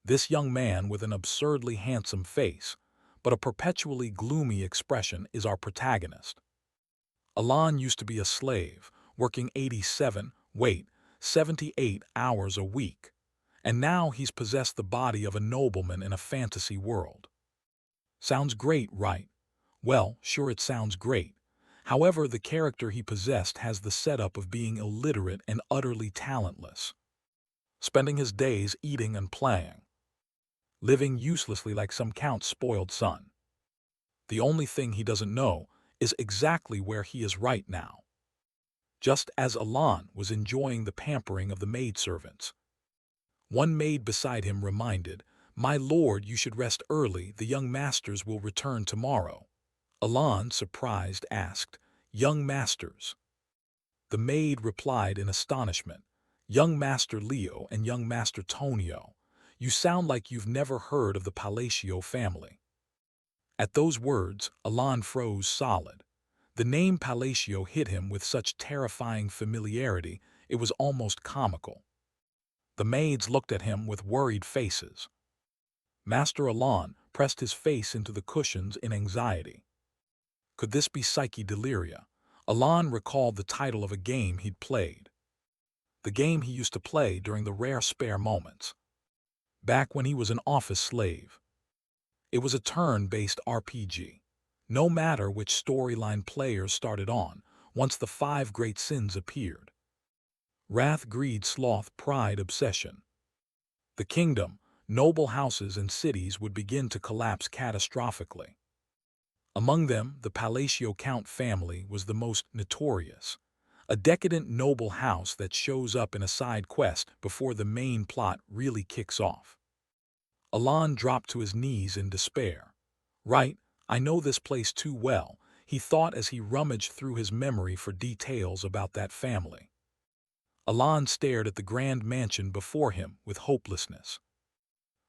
This young man with an absurdly handsome face, but a perpetually gloomy expression is our protagonist. Alan used to be a slave, working 78 hours a week, and now he's possessed the body of a nobleman in a fantasy world. Sounds great, right? Well, sure it sounds great. However, the character he possessed has the setup of being illiterate and utterly talentless, spending his days eating and playing, living uselessly like some count's spoiled son. The only thing he doesn't know is exactly where he is right now. Just as Alan was enjoying the pampering of the maidservants, one maid beside him reminded, "My lord, you should rest early, the young masters will return tomorrow." Alan, surprised, asked, "Young masters?" The maid replied in astonishment, "Young Master Leo and young Master Tonio. You sound like you've never heard of the Palacio family." At those words, Alan froze solid. The name Palacio hit him with such terrifying familiarity it was almost comical. The maids looked at him with worried faces. Master Alan pressed his face into the cushions in anxiety. Could this be psychedelia? Alan recalled the title of a game he'd played. The game he used to play during the rare spare moments, back when he was an office slave. It was a turn-based RPG. No matter which storyline players started on, once the 5 great sins appeared: wrath, greed, sloth, pride, obsession, the kingdom, noble houses and cities would begin to collapse catastrophically. Among them, the Palacio Count family was the most notorious, a decadent noble house that shows up in a side quest before the main plot really kicks off. Alan dropped to his knees in despair. "Right, I know this place too well," he thought as he rummaged through his memory for details about that family. Alan stared at the grand mansion before him with hopelessness.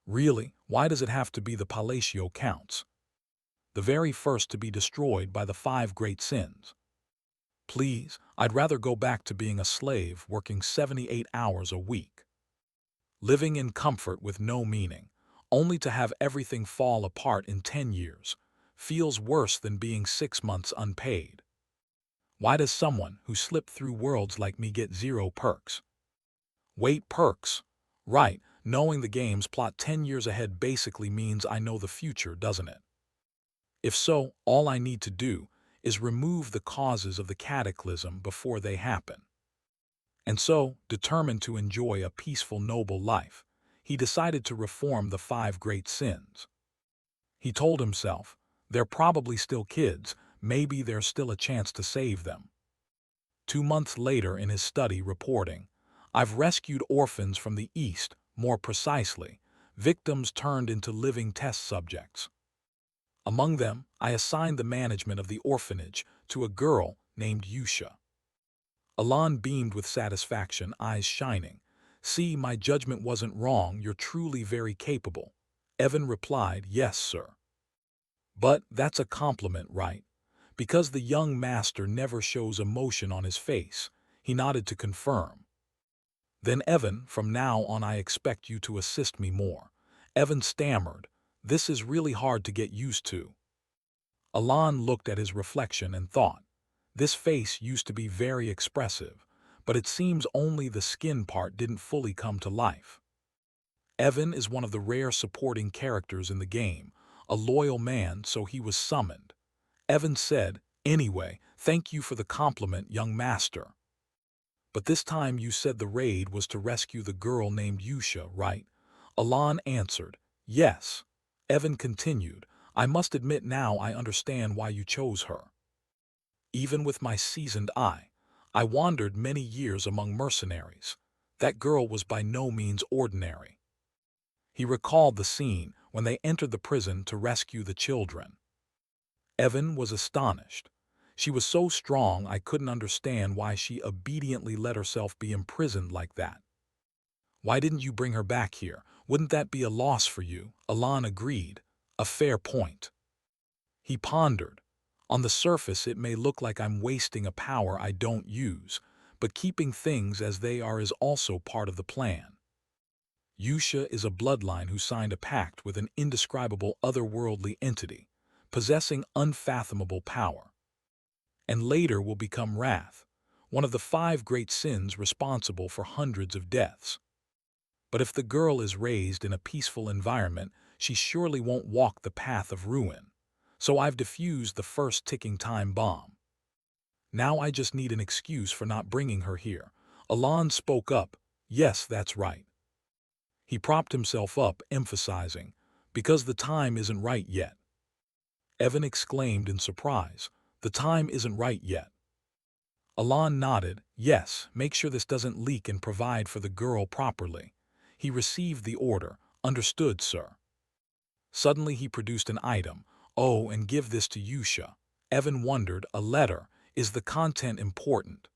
Really, why does it have to be the Palacio Counts? The very first to be destroyed by the 5 great sins. Please, I'd rather go back to being a slave working 78 hours a week, living in comfort with no meaning, only to have everything fall apart in 10 years. Feels worse than being 6 months unpaid. Why does someone who slipped through worlds like me get 0 perks? Wait, perks? Right, knowing the game's plot 10 years ahead basically means I know the future, doesn't it? If so, all I need to do is remove the causes of the cataclysm before they happen. And so, determined to enjoy a peaceful, noble life, he decided to reform the 5 great sins. He told himself, they're probably still kids, maybe there's still a chance to save them. 2 months later in his study reporting, "I've rescued orphans from the East, more precisely, victims turned into living test subjects. Among them, I assigned the management of the orphanage to a girl named Yusha." Alan beamed with satisfaction, eyes shining. "See, my judgment wasn't wrong, you're truly very capable." Evan replied, "Yes, sir." "But that's a compliment, right?" Because the young master never shows emotion on his face, he nodded to confirm. "Then Evan, from now on I expect you to assist me more." Evan stammered, "This is really hard to get used to." Alan looked at his reflection and thought, this face used to be very expressive, but it seems only the skin part didn't fully come to life. Evan is one of the rare supporting characters in the game, a loyal man, so he was summoned. Evan said, "Anyway, thank you for the compliment, young master. But this time you said the raid was to rescue the girl named Yusha, right?" Alan answered, "Yes." Evan continued, "I must admit now I understand why you chose her. Even with my seasoned eye, I wandered many years among mercenaries. That girl was by no means ordinary." He recalled the scene when they entered the prison to rescue the children. Evan was astonished. "She was so strong I couldn't understand why she obediently let herself be imprisoned like that." "Why didn't you bring her back here? Wouldn't that be a loss for you?" Alan agreed. "A fair point." He pondered. "On the surface it may look like I'm wasting a power I don't use, but keeping things as they are is also part of the plan. Yusha is a bloodline who signed a pact with an indescribable otherworldly entity, possessing unfathomable power, and later will become Wrath, one of the 5 great sins responsible for hundreds of deaths. But if the girl is raised in a peaceful environment, she surely won't walk the path of ruin. So I've defused the first ticking time bomb. Now I just need an excuse for not bringing her here. Alon spoke up. Yes, that's right. He propped himself up, emphasizing, because the time isn't right yet. Evan exclaimed in surprise, the time isn't right yet. Alon nodded, yes, make sure this doesn't leak and provide for the girl properly. He received the order, understood, sir. Suddenly he produced an item, oh, and give this to Yusha. Evan wondered, a letter, is the content important?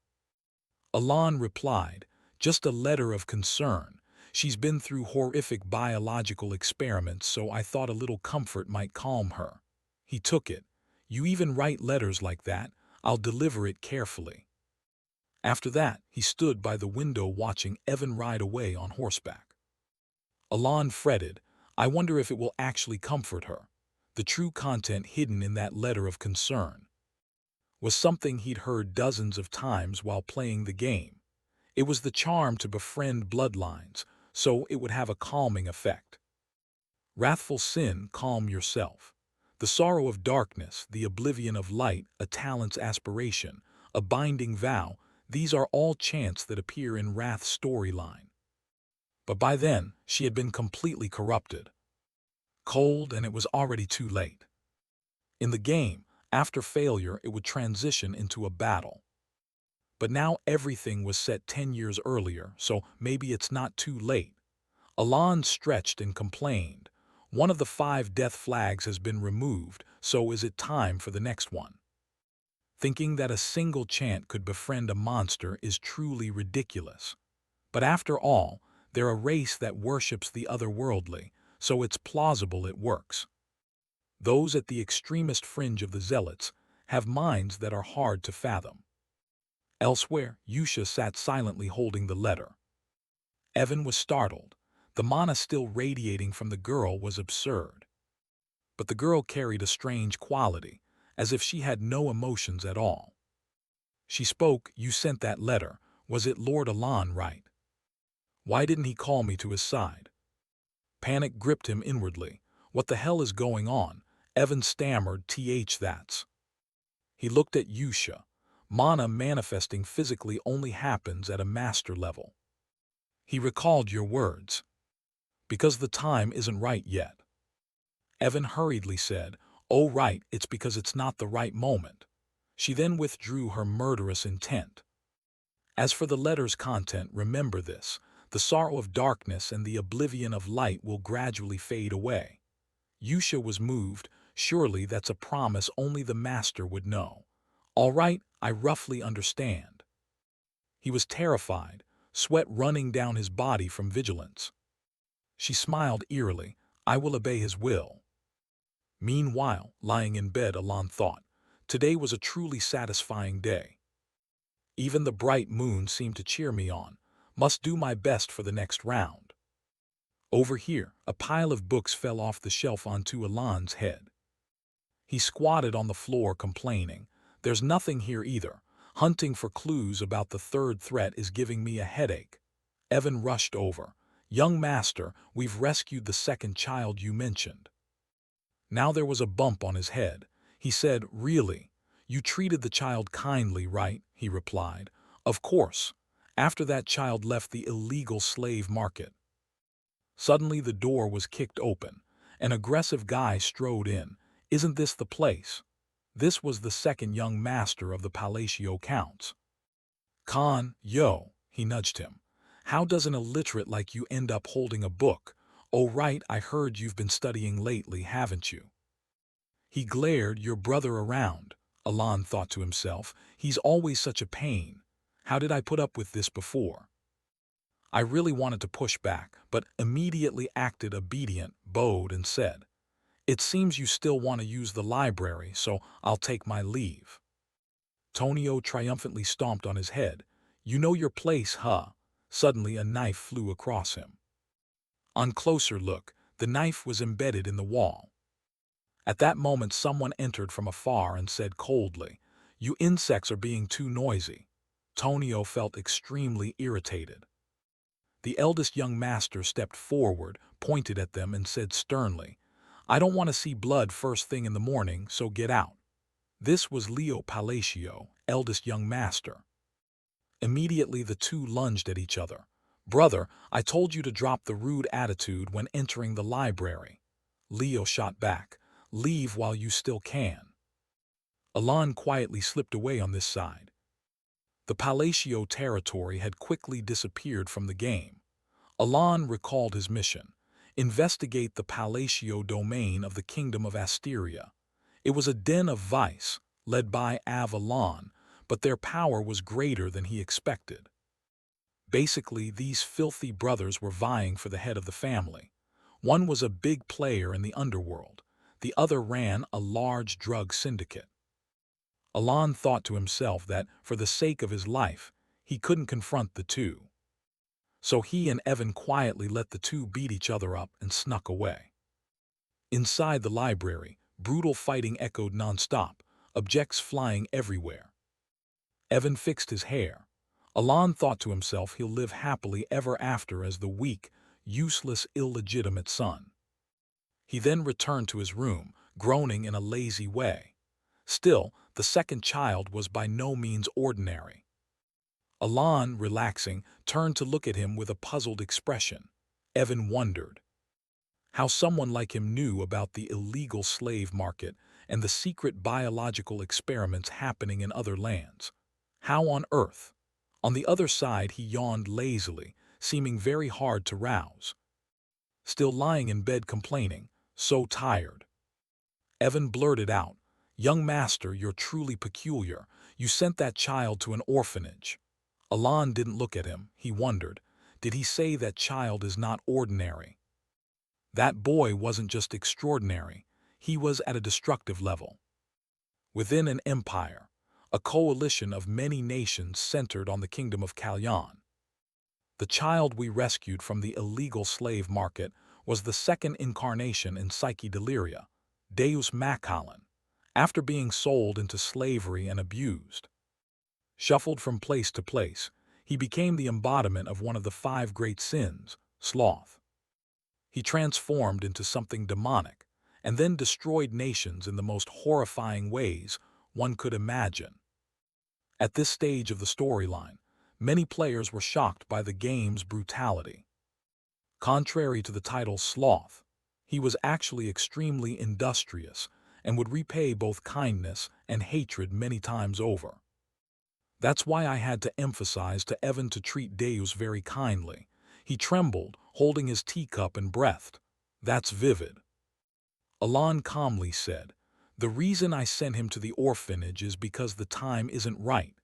Alon replied, just a letter of concern. She's been through horrific biological experiments, so I thought a little comfort might calm her. He took it. You even write letters like that? I'll deliver it carefully. After that, he stood by the window watching Evan ride away on horseback. Alon fretted, I wonder if it will actually comfort her. The true content hidden in that letter of concern was something he'd heard dozens of times while playing the game. It was the charm to befriend bloodlines, so it would have a calming effect. Wrathful sin, calm yourself. The sorrow of darkness, the oblivion of light, a talent's aspiration, a binding vow, these are all chants that appear in Wrath's storyline. But by then, she had been completely corrupted. Cold, and it was already too late. In the game, after failure, it would transition into a battle. But now everything was set 10 years earlier, so maybe it's not too late. Alon stretched and complained. One of the 5 death flags has been removed, so is it time for the next one? Thinking that a single chant could befriend a monster is truly ridiculous. But after all, they're a race that worships the otherworldly, so it's plausible it works. Those at the extremist fringe of the zealots have minds that are hard to fathom. Elsewhere, Yusha sat silently holding the letter. Evan was startled. The mana still radiating from the girl was absurd. But the girl carried a strange quality, as if she had no emotions at all. She spoke, you sent that letter. Was it Lord Alon, right? Why didn't he call me to his side? Panic gripped him inwardly. What the hell is going on? Evan stammered, that's. He looked at Yusha. Mana manifesting physically only happens at a master level. He recalled your words. Because the time isn't right yet. Evan hurriedly said, oh right, it's because it's not the right moment. She then withdrew her murderous intent. As for the letter's content, remember this. The sorrow of darkness and the oblivion of light will gradually fade away. Yusha was moved. Surely that's a promise only the master would know. All right, I roughly understand. He was terrified, sweat running down his body from vigilance. She smiled eerily. I will obey his will. Meanwhile, lying in bed, Alon thought, today was a truly satisfying day. Even the bright moon seemed to cheer me on. Must do my best for the next round. Over here, a pile of books fell off the shelf onto Alon's head. He squatted on the floor complaining, there's nothing here either. Hunting for clues about the third threat is giving me a headache. Evan rushed over. Young master, we've rescued the second child you mentioned. Now there was a bump on his head. He said, really? You treated the child kindly, right? He replied. Of course. After that child left the illegal slave market. Suddenly the door was kicked open. An aggressive guy strode in. Isn't this the place? This was the second young master of the Palacio Counts. Khan, yo, he nudged him. How does an illiterate like you end up holding a book? Oh right, I heard you've been studying lately, haven't you? He glared, your brother around. Alon thought to himself, he's always such a pain. How did I put up with this before? I really wanted to push back, but immediately acted obedient, bowed, and said, it seems you still want to use the library, so I'll take my leave. Tonio triumphantly stomped on his head. You know your place, huh? Suddenly a knife flew across him. On closer look, the knife was embedded in the wall. At that moment someone entered from afar and said coldly, "You insects are being too noisy." Tonio felt extremely irritated. The eldest young master stepped forward, pointed at them, and said sternly, "I don't want to see blood first thing in the morning, so get out." This was Leo Palacio, eldest young master. Immediately the two lunged at each other. "Brother, I told you to drop the rude attitude when entering the library." Leo shot back, "Leave while you still can." Alon quietly slipped away on this side. The Palacio territory had quickly disappeared from the game. Alon recalled his mission: investigate the Palacio domain of the Kingdom of Asteria. It was a den of vice, led by Avalon, but their power was greater than he expected. Basically, these filthy brothers were vying for the head of the family. One was a big player in the underworld. The other ran a large drug syndicate. Alon thought to himself that, for the sake of his life, he couldn't confront the two. So he and Evan quietly let the two beat each other up and snuck away. Inside the library, brutal fighting echoed nonstop, objects flying everywhere. Evan fixed his hair. Alon thought to himself he'll live happily ever after as the weak, useless, illegitimate son. He then returned to his room, groaning in a lazy way. Still, the second child was by no means ordinary. Alon, relaxing, turned to look at him with a puzzled expression. Evan wondered how someone like him knew about the illegal slave market and the secret biological experiments happening in other lands. How on earth? On the other side he yawned lazily, seeming very hard to rouse. Still lying in bed complaining, so tired. Evan blurted out, "Young master, you're truly peculiar. You sent that child to an orphanage." Alon didn't look at him. He wondered, did he say that child is not ordinary? That boy wasn't just extraordinary. He was at a destructive level. Within an empire, a coalition of many nations centered on the kingdom of Kalyan. The child we rescued from the illegal slave market was the second incarnation in Psyche Deliria, Deus Macalan, after being sold into slavery and abused. Shuffled from place to place, he became the embodiment of one of the 5 great sins, sloth. He transformed into something demonic, and then destroyed nations in the most horrifying ways one could imagine. At this stage of the storyline, many players were shocked by the game's brutality. Contrary to the title Sloth, he was actually extremely industrious and would repay both kindness and hatred many times over. That's why I had to emphasize to Evan to treat Deus very kindly. He trembled, holding his teacup, and breathed. "That's vivid." Alon calmly said, "The reason I sent him to the orphanage is because the time isn't right."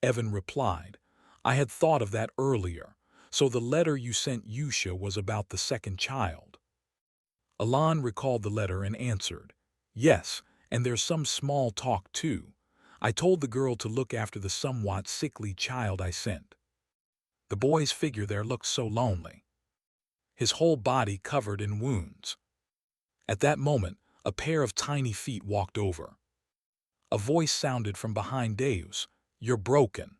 Evan replied, "I had thought of that earlier, so the letter you sent Yusha was about the second child." Alon recalled the letter and answered, "Yes, and there's some small talk too. I told the girl to look after the somewhat sickly child I sent." The boy's figure there looked so lonely, his whole body covered in wounds. At that moment, a pair of tiny feet walked over. A voice sounded from behind Deus, "You're broken."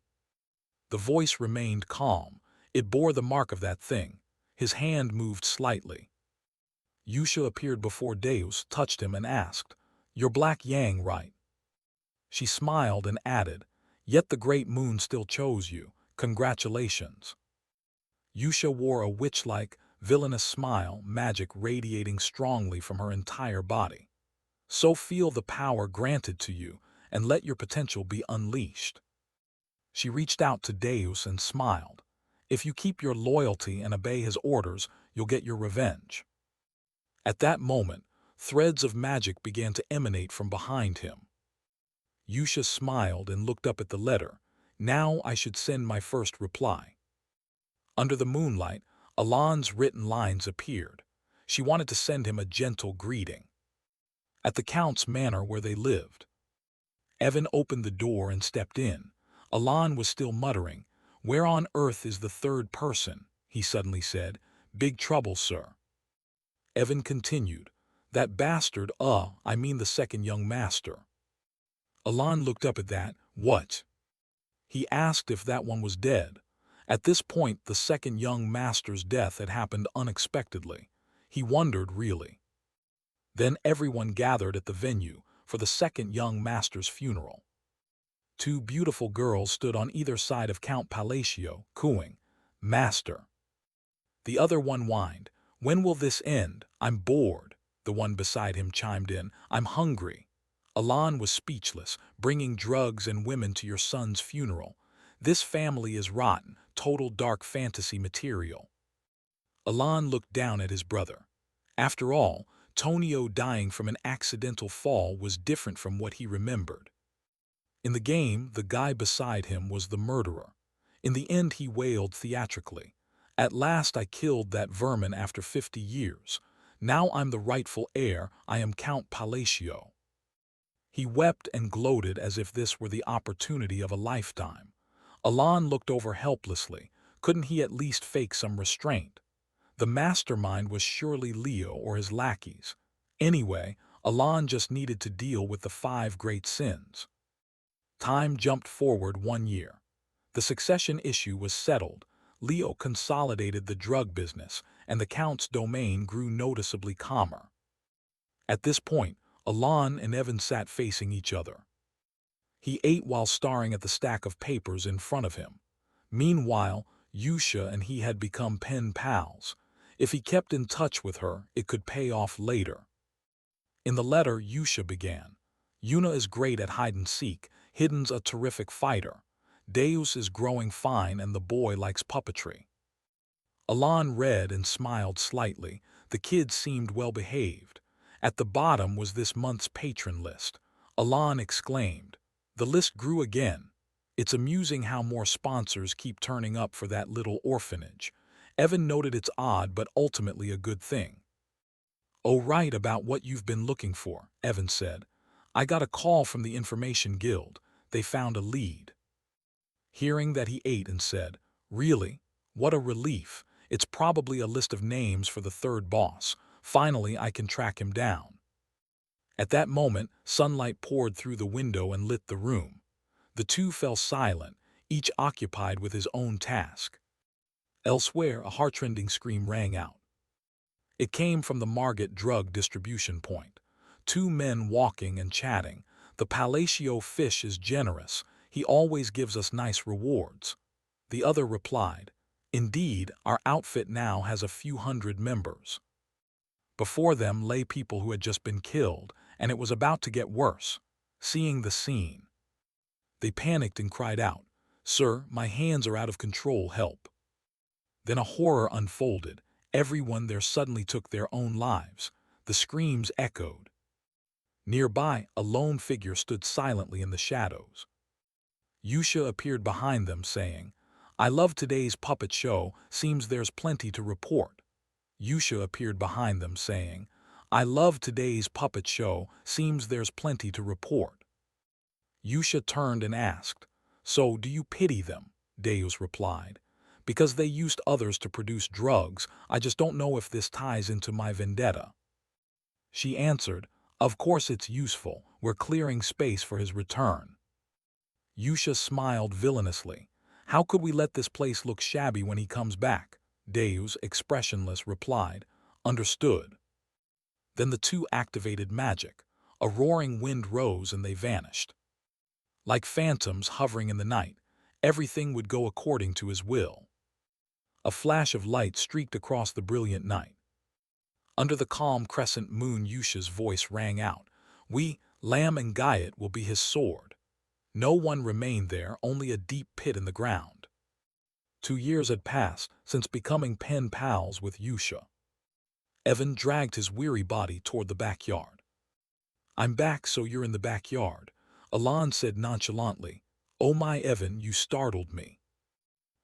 The voice remained calm. It bore the mark of that thing. His hand moved slightly. Yusha appeared before Deus, touched him, and asked, "You're Black Yang, right?" She smiled and added, "Yet the great moon still chose you. Congratulations." Yusha wore a witch-like, villainous smile, magic radiating strongly from her entire body. "So feel the power granted to you, and let your potential be unleashed." She reached out to Deus and smiled. "If you keep your loyalty and obey his orders, you'll get your revenge." At that moment, threads of magic began to emanate from behind him. Yusha smiled and looked up at the letter. "Now I should send my first reply." Under the moonlight, Alon's written lines appeared. She wanted to send him a gentle greeting. At the Count's manor where they lived. Evan opened the door and stepped in. Alon was still muttering. "Where on earth is the third person?" he suddenly said. "Big trouble, sir." Evan continued. That bastard, I mean the second young master. Alon looked up at that. What? He asked if that one was dead. At this point, the second young master's death had happened unexpectedly. He wondered, really. Then everyone gathered at the venue for the second young master's funeral. Two beautiful girls stood on either side of Count Palacio, cooing, "Master." The other one whined, "When will this end? I'm bored." The one beside him chimed in, "I'm hungry." Alon was speechless. "Bringing drugs and women to your son's funeral. This family is rotten, total dark fantasy material." Alon looked down at his brother. After all, Tonio dying from an accidental fall was different from what he remembered. In the game, the guy beside him was the murderer. In the end, he wailed theatrically, "At last I killed that vermin after 50 years. Now I'm the rightful heir, I am Count Palacio." He wept and gloated as if this were the opportunity of a lifetime. Alon looked over helplessly. Couldn't he at least fake some restraint? The mastermind was surely Leo or his lackeys. Anyway, Alon just needed to deal with the 5 great sins. Time jumped forward 1 year. The succession issue was settled. Leo consolidated the drug business, and the Count's domain grew noticeably calmer. At this point, Alon and Evan sat facing each other. He ate while staring at the stack of papers in front of him. Meanwhile, Yusha and he had become pen pals. If he kept in touch with her, it could pay off later. In the letter, Yusha began, "Yuna is great at hide-and-seek, Hidden's a terrific fighter. Deus is growing fine and the boy likes puppetry." Alon read and smiled slightly. The kid seemed well-behaved. At the bottom was this month's patron list. Alon exclaimed. The list grew again. It's amusing how more sponsors keep turning up for that little orphanage. Evan noted it's odd but ultimately a good thing. "Oh, right, about what you've been looking for," Evan said. "I got a call from the Information Guild. They found a lead." Hearing that, he ate and said, "Really? What a relief. It's probably a list of names for the third boss. Finally, I can track him down." At that moment, sunlight poured through the window and lit the room. The two fell silent, each occupied with his own task. Elsewhere, a heartrending scream rang out. It came from the Margate drug distribution point. 2 men walking and chatting. "The Palacio fish is generous. He always gives us nice rewards." The other replied, "Indeed, our outfit now has a few hundred members." Before them lay people who had just been killed, and it was about to get worse. Seeing the scene, they panicked and cried out, "Sir, my hands are out of control, help." Then a horror unfolded. Everyone there suddenly took their own lives. The screams echoed. Nearby, a lone figure stood silently in the shadows. Yusha appeared behind them, saying, "I love today's puppet show. Seems there's plenty to report." Yusha appeared behind them, saying, "I love today's puppet show. Seems there's plenty to report." Yusha turned and asked, "So, do you pity them?" Deus replied, "Because they used others to produce drugs. I just don't know if this ties into my vendetta." She answered, "Of course it's useful. We're clearing space for his return." Yusha smiled villainously. "How could we let this place look shabby when he comes back?" Deus, expressionless, replied, "Understood." Then the two activated magic. A roaring wind rose and they vanished. Like phantoms hovering in the night, everything would go according to his will. A flash of light streaked across the brilliant night. Under the calm crescent moon, Yusha's voice rang out, "We, Lamb and Gaiet, will be his sword." No one remained there, only a deep pit in the ground. 2 years had passed since becoming pen pals with Yusha. Evan dragged his weary body toward the backyard. "I'm back, so you're in the backyard," Alon said nonchalantly. "Oh my, Evan, you startled me."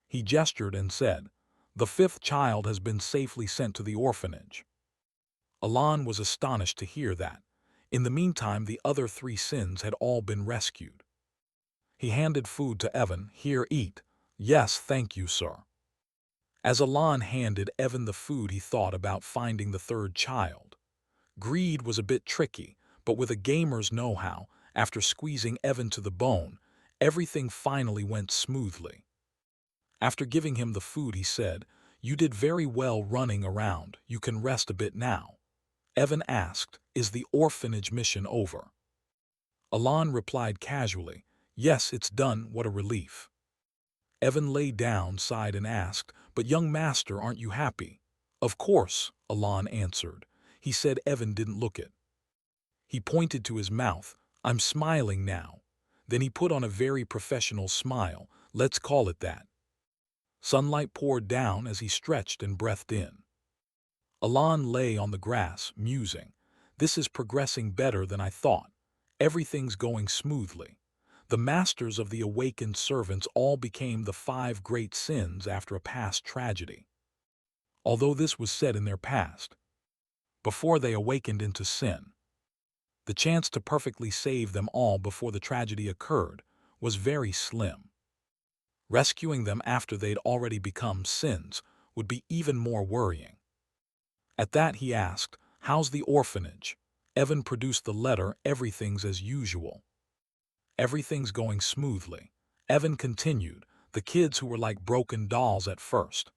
He gestured and said, "The 5th child has been safely sent to the orphanage." Alon was astonished to hear that. In the meantime, the other 3 sins had all been rescued. He handed food to Evan. "Here, eat." "Yes, thank you, sir." As Alon handed Evan the food, he thought about finding the third child. Greed was a bit tricky, but with a gamer's know-how, after squeezing Evan to the bone, everything finally went smoothly. After giving him the food, he said, "You did very well running around. You can rest a bit now." Evan asked, "Is the orphanage mission over?" Alon replied casually, "Yes, it's done. What a relief." Evan lay down, sighed, and asked, "But young master, aren't you happy?" "Of course," Alon answered. He said Evan didn't look it. He pointed to his mouth. "I'm smiling now." Then he put on a very professional smile. "Let's call it that." Sunlight poured down as he stretched and breathed in. Alon lay on the grass, musing. "This is progressing better than I thought. Everything's going smoothly. The masters of the awakened servants all became the 5 great sins after a past tragedy. Although this was said in their past, before they awakened into sin, the chance to perfectly save them all before the tragedy occurred was very slim. Rescuing them after they'd already become sins would be even more worrying. At that he asked, "How's the orphanage?" Evan produced the letter. "Everything's as usual." "Everything's going smoothly." Evan continued. "The kids who were like broken dolls at first,"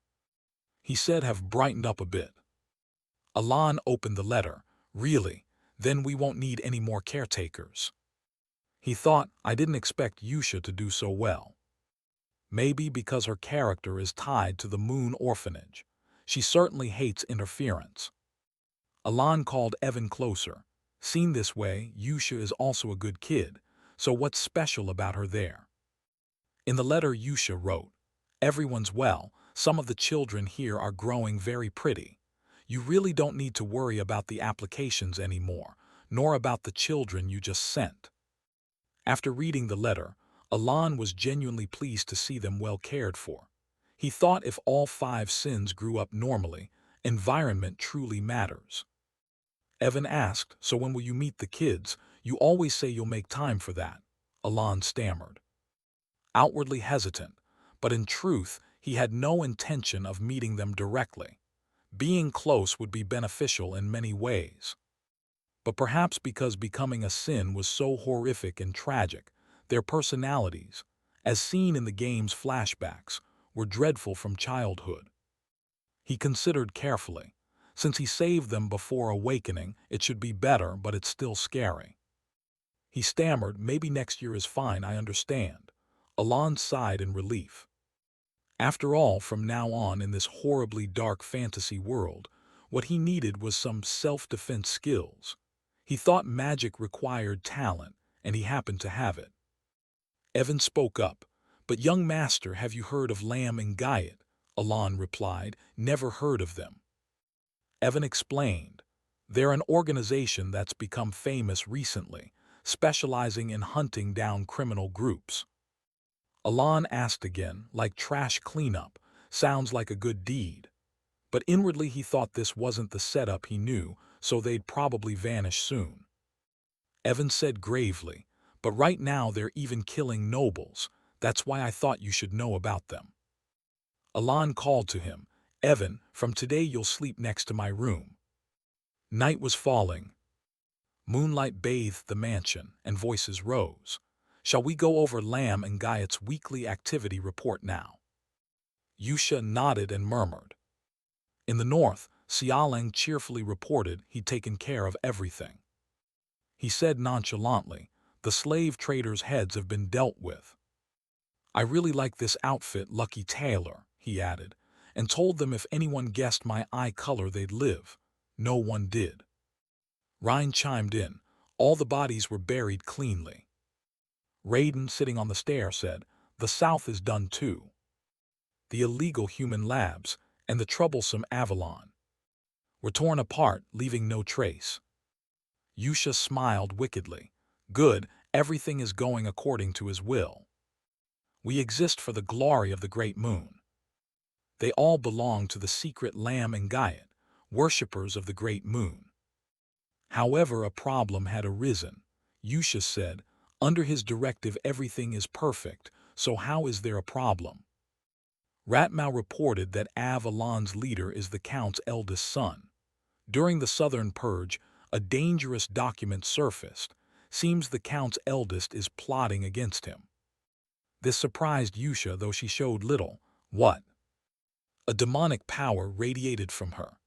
he said, "have brightened up a bit." Alon opened the letter. "Really? Then we won't need any more caretakers." He thought, "I didn't expect Yusha to do so well." Maybe because her character is tied to the Moon Orphanage. She certainly hates interference. Alon called Evan closer. "Seen this way, Yusha is also a good kid, so what's special about her there?" In the letter Yusha wrote, "Everyone's well. Some of the children here are growing very pretty. You really don't need to worry about the applications anymore, nor about the children you just sent." After reading the letter, Alon was genuinely pleased to see them well cared for. He thought if all 5 sins grew up normally, environment truly matters. Evan asked, "So when will you meet the kids? You always say you'll make time for that." Alon stammered, outwardly hesitant, but in truth he had no intention of meeting them directly. Being close would be beneficial in many ways. But perhaps because becoming a sin was so horrific and tragic, their personalities, as seen in the game's flashbacks, were dreadful from childhood. He considered carefully. Since he saved them before awakening, it should be better, but it's still scary. He stammered, "Maybe next year is fine, I understand." Alon sighed in relief. After all, from now on in this horribly dark fantasy world, what he needed was some self-defense skills. He thought magic required talent, and he happened to have it. Evan spoke up. "But young master, have you heard of Lamb and Guyot?" Alon replied, "Never heard of them." Evan explained, "They're an organization that's become famous recently, specializing in hunting down criminal groups." Alon asked again, "Like trash cleanup? Sounds like a good deed." But inwardly he thought this wasn't the setup he knew, so they'd probably vanish soon. Evan said gravely, "But right now they're even killing nobles. That's why I thought you should know about them." Alon called to him, "Evan, from today you'll sleep next to my room." Night was falling. Moonlight bathed the mansion, and voices rose. "Shall we go over Lamb and Guyot's weekly activity report now?" Yusha nodded and murmured. In the north, Xiaoling cheerfully reported he'd taken care of everything. He said nonchalantly, "The slave traders' heads have been dealt with." "I really like this outfit, Lucky Tailor," he added, and told them if anyone guessed my eye color they'd live. No one did. Rhine chimed in. All the bodies were buried cleanly. Raiden, sitting on the stair, said, "The South is done too. The illegal human labs and the troublesome Avalon were torn apart, leaving no trace." Yusha smiled wickedly. "Good, everything is going according to his will. We exist for the glory of the great moon." They all belong to the secret Lamb and Guyot, worshippers of the great moon. However, a problem had arisen. Yusha said, "Under his directive everything is perfect, so how is there a problem?" Ratmau reported that Avalon's leader is the Count's eldest son. During the Southern Purge, a dangerous document surfaced. Seems the Count's eldest is plotting against him. This surprised Yusha, though she showed little. What? A demonic power radiated from her.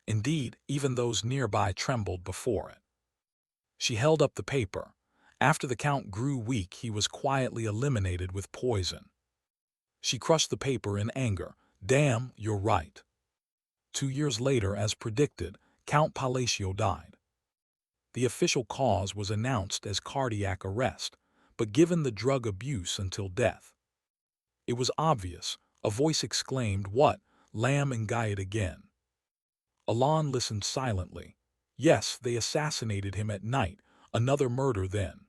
Indeed, even those nearby trembled before it. She held up the paper. After the Count grew weak, he was quietly eliminated with poison. She crushed the paper in anger. Damn, you're right. 2 years later, as predicted, Count Palacio died. The official cause was announced as cardiac arrest, but given the drug abuse until death. It was obvious. A voice exclaimed, "What? Lamb and Guyot again?" Alon listened silently. Yes, they assassinated him at night. Another murder then.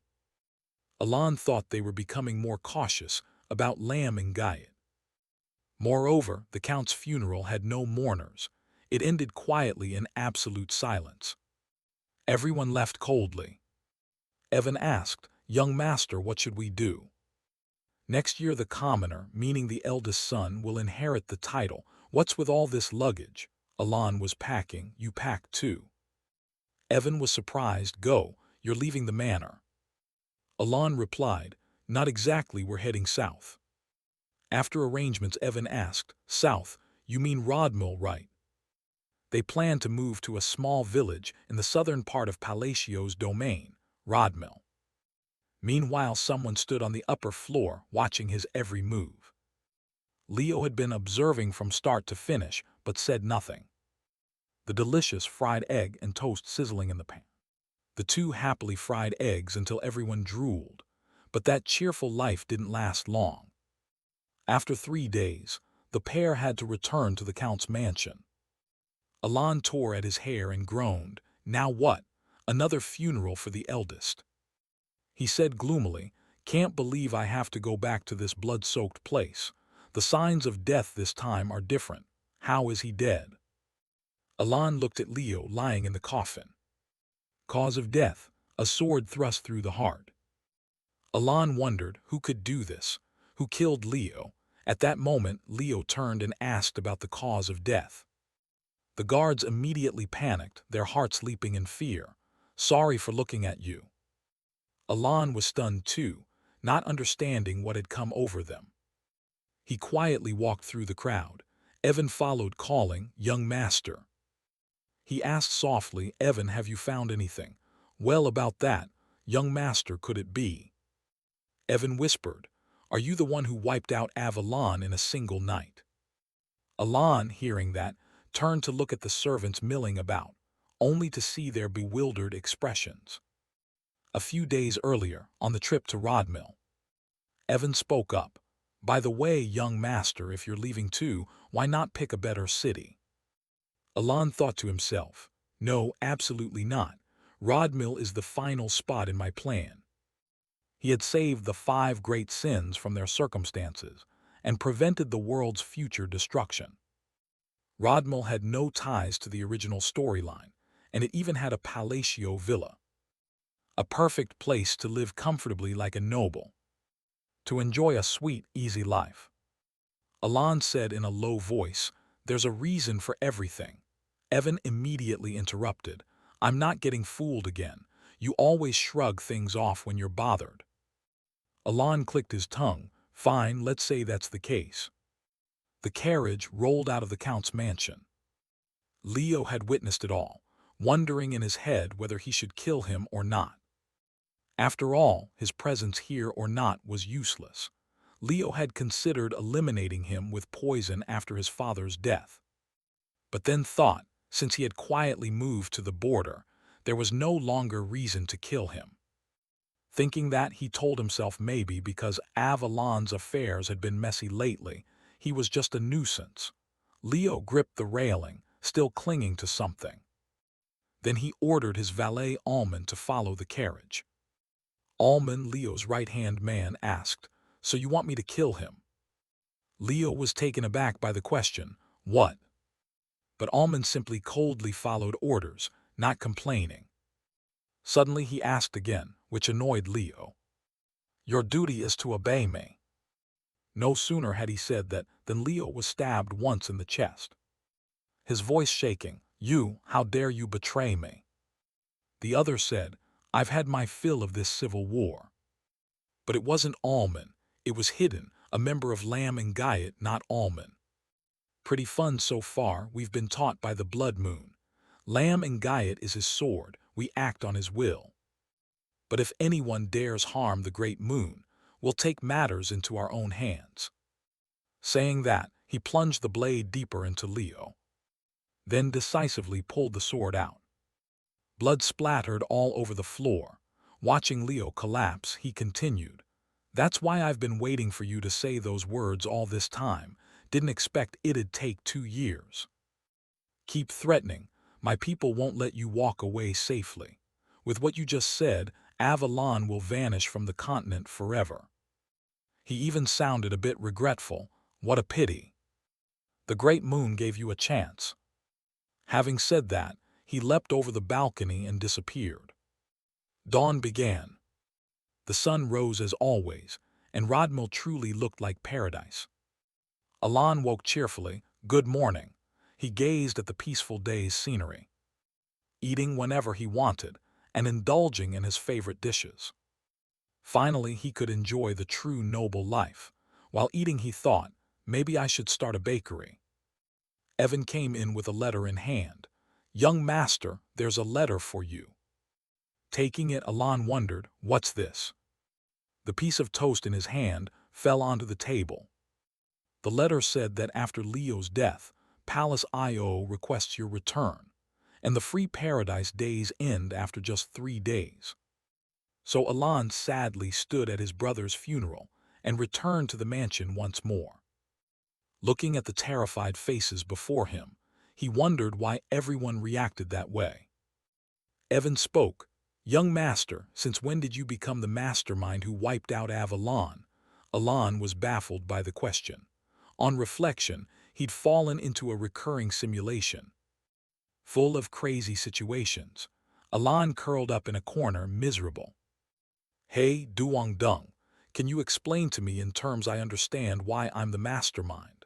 Alon thought they were becoming more cautious about Lamb and Guyot. Moreover, the Count's funeral had no mourners. It ended quietly in absolute silence. Everyone left coldly. Evan asked, "Young master, what should we do?" "Next year the commoner, meaning the eldest son, will inherit the title. What's with all this luggage?" Alon was packing. "You pack too." Evan was surprised. "Go, you're leaving the manor." Alon replied, "Not exactly, we're heading south." After arrangements, Evan asked, "South, you mean Rodmill, right?" They planned to move to a small village in the southern part of Palacio's domain, Rodmill. Meanwhile, someone stood on the upper floor, watching his every move. Leo had been observing from start to finish, but said nothing. The delicious fried egg and toast sizzling in the pan. The two happily fried eggs until everyone drooled. But that cheerful life didn't last long. After 3 days, the pair had to return to the Count's mansion. Alon tore at his hair and groaned. Now what? Another funeral for the eldest. He said gloomily, "Can't believe I have to go back to this blood-soaked place. The signs of death this time are different. How is he dead?" Alon looked at Leo lying in the coffin. Cause of death, a sword thrust through the heart. Alon wondered who could do this, who killed Leo. At that moment, Leo turned and asked about the cause of death. The guards immediately panicked, their hearts leaping in fear. "Sorry for looking at you." Alon was stunned too, not understanding what had come over them. He quietly walked through the crowd. Evan followed, calling, "Young master." He asked softly, "Evan, have you found anything?" "Well, about that, young master, could it be?" Evan whispered, "Are you the one who wiped out Avalon in a single night?" Alon, hearing that, turned to look at the servants milling about, only to see their bewildered expressions. A few days earlier, on the trip to Rodmill, Evan spoke up. "By the way, young master, if you're leaving too, why not pick a better city?" Alon thought to himself, "No, absolutely not. Rodmill is the final spot in my plan." He had saved the 5 great sins from their circumstances and prevented the world's future destruction. Rodmill had no ties to the original storyline, and it even had a palatial villa. A perfect place to live comfortably like a noble, to enjoy a sweet, easy life. Alon said in a low voice, "There's a reason for everything." Evan immediately interrupted, "I'm not getting fooled again. You always shrug things off when you're bothered." Alon clicked his tongue. "Fine, let's say that's the case." The carriage rolled out of the Count's mansion. Leo had witnessed it all, wondering in his head whether he should kill him or not. After all, his presence here or not was useless. Leo had considered eliminating him with poison after his father's death. But then thought, since he had quietly moved to the border, there was no longer reason to kill him. Thinking that, he told himself maybe because Avalon's affairs had been messy lately, he was just a nuisance. Leo gripped the railing, still clinging to something. Then he ordered his valet Alman to follow the carriage. Alman, Leo's right-hand man, asked, "So you want me to kill him?" Leo was taken aback by the question, "What?" But Alman simply coldly followed orders, not complaining. Suddenly he asked again, which annoyed Leo, "Your duty is to obey me." No sooner had he said that than Leo was stabbed once in the chest, his voice shaking. "You, how dare you betray me?" The other said, "I've had my fill of this civil war." But it wasn't Alman, it was Hidden, a member of Lamb and Guyot, not Alman. Pretty fun so far, we've been taught by the Blood Moon. Lamb and Guyot is his sword, we act on his will. But if anyone dares harm the great moon, we'll take matters into our own hands. Saying that, he plunged the blade deeper into Leo, then decisively pulled the sword out. Blood splattered all over the floor. Watching Leo collapse, he continued, "That's why I've been waiting for you to say those words all this time. Didn't expect it'd take 2 years. Keep threatening. My people won't let you walk away safely. With what you just said, Avalon will vanish from the continent forever." He even sounded a bit regretful. "What a pity. The great moon gave you a chance." Having said that, he leapt over the balcony and disappeared. Dawn began. The sun rose as always, and Rodmil truly looked like paradise. Alan woke cheerfully. "Good morning." He gazed at the peaceful day's scenery, eating whenever he wanted and indulging in his favorite dishes. Finally, he could enjoy the true noble life. While eating, he thought, maybe I should start a bakery. Evan came in with a letter in hand. "Young master, there's a letter for you." Taking it, Alan wondered, "What's this?" The piece of toast in his hand fell onto the table. The letter said that after Leo's death, Palace I.O. requests your return, and the free paradise days end after just 3 days. So Alan sadly stood at his brother's funeral and returned to the mansion once more. Looking at the terrified faces before him, he wondered why everyone reacted that way. Evan spoke. "Young master, since when did you become the mastermind who wiped out Avalon?" Alan was baffled by the question. On reflection, he'd fallen into a recurring simulation, full of crazy situations. Alan curled up in a corner, miserable. "Hey, Duong Dung, can you explain to me in terms I understand why I'm the mastermind?"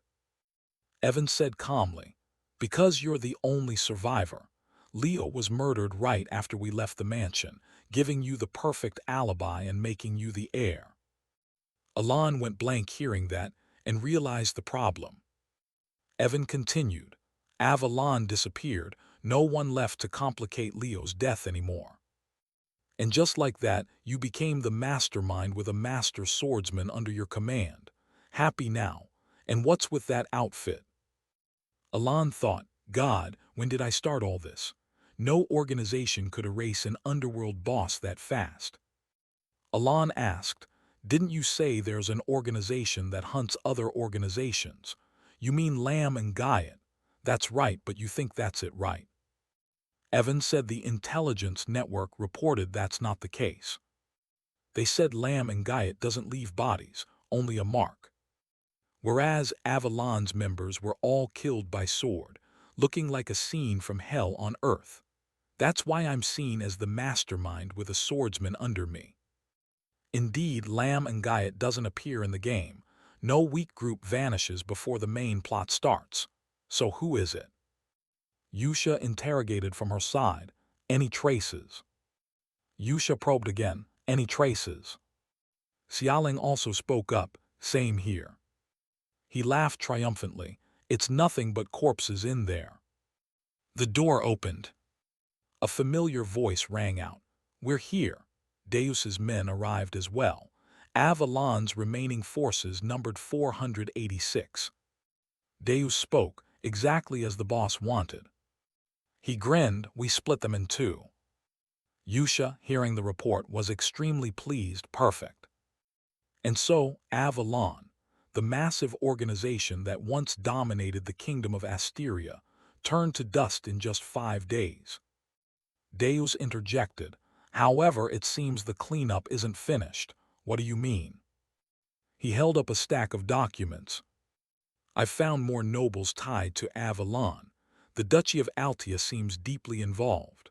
Evan said calmly, "Because you're the only survivor. Leo was murdered right after we left the mansion, giving you the perfect alibi and making you the heir." Alan went blank hearing that and realized the problem. Evan continued, "Avalon disappeared, no one left to complicate Leo's death anymore. And just like that, you became the mastermind with a master swordsman under your command. Happy now. And what's with that outfit?" Alan thought, "God, when did I start all this? No organization could erase an underworld boss that fast." Alan asked, "Didn't you say there's an organization that hunts other organizations? You mean Lamb and Guyot?" "That's right, but you think that's it, right?" Evan said the intelligence network reported that's not the case. They said Lamb and Guyot doesn't leave bodies, only a mark. Whereas Avalon's members were all killed by sword, looking like a scene from hell on earth. That's why I'm seen as the mastermind with a swordsman under me. Indeed, Lamb and Guyot doesn't appear in the game. No weak group vanishes before the main plot starts. So who is it? Yusha interrogated from her side. "Any traces?" Yusha probed again. "Any traces?" Xialing also spoke up. "Same here." He laughed triumphantly. "It's nothing but corpses in there." The door opened. A familiar voice rang out. "We're here." Deus's men arrived as well. Avalon's remaining forces numbered 486. Deus spoke, exactly as the boss wanted. He grinned. "We split them in 2. Yusha, hearing the report, was extremely pleased. "Perfect." And so, Avalon, the massive organization that once dominated the kingdom of Asteria, turned to dust in just 5 days. Deus interjected, "However, it seems the cleanup isn't finished." "What do you mean?" He held up a stack of documents. "I've found more nobles tied to Avalon. The Duchy of Altia seems deeply involved."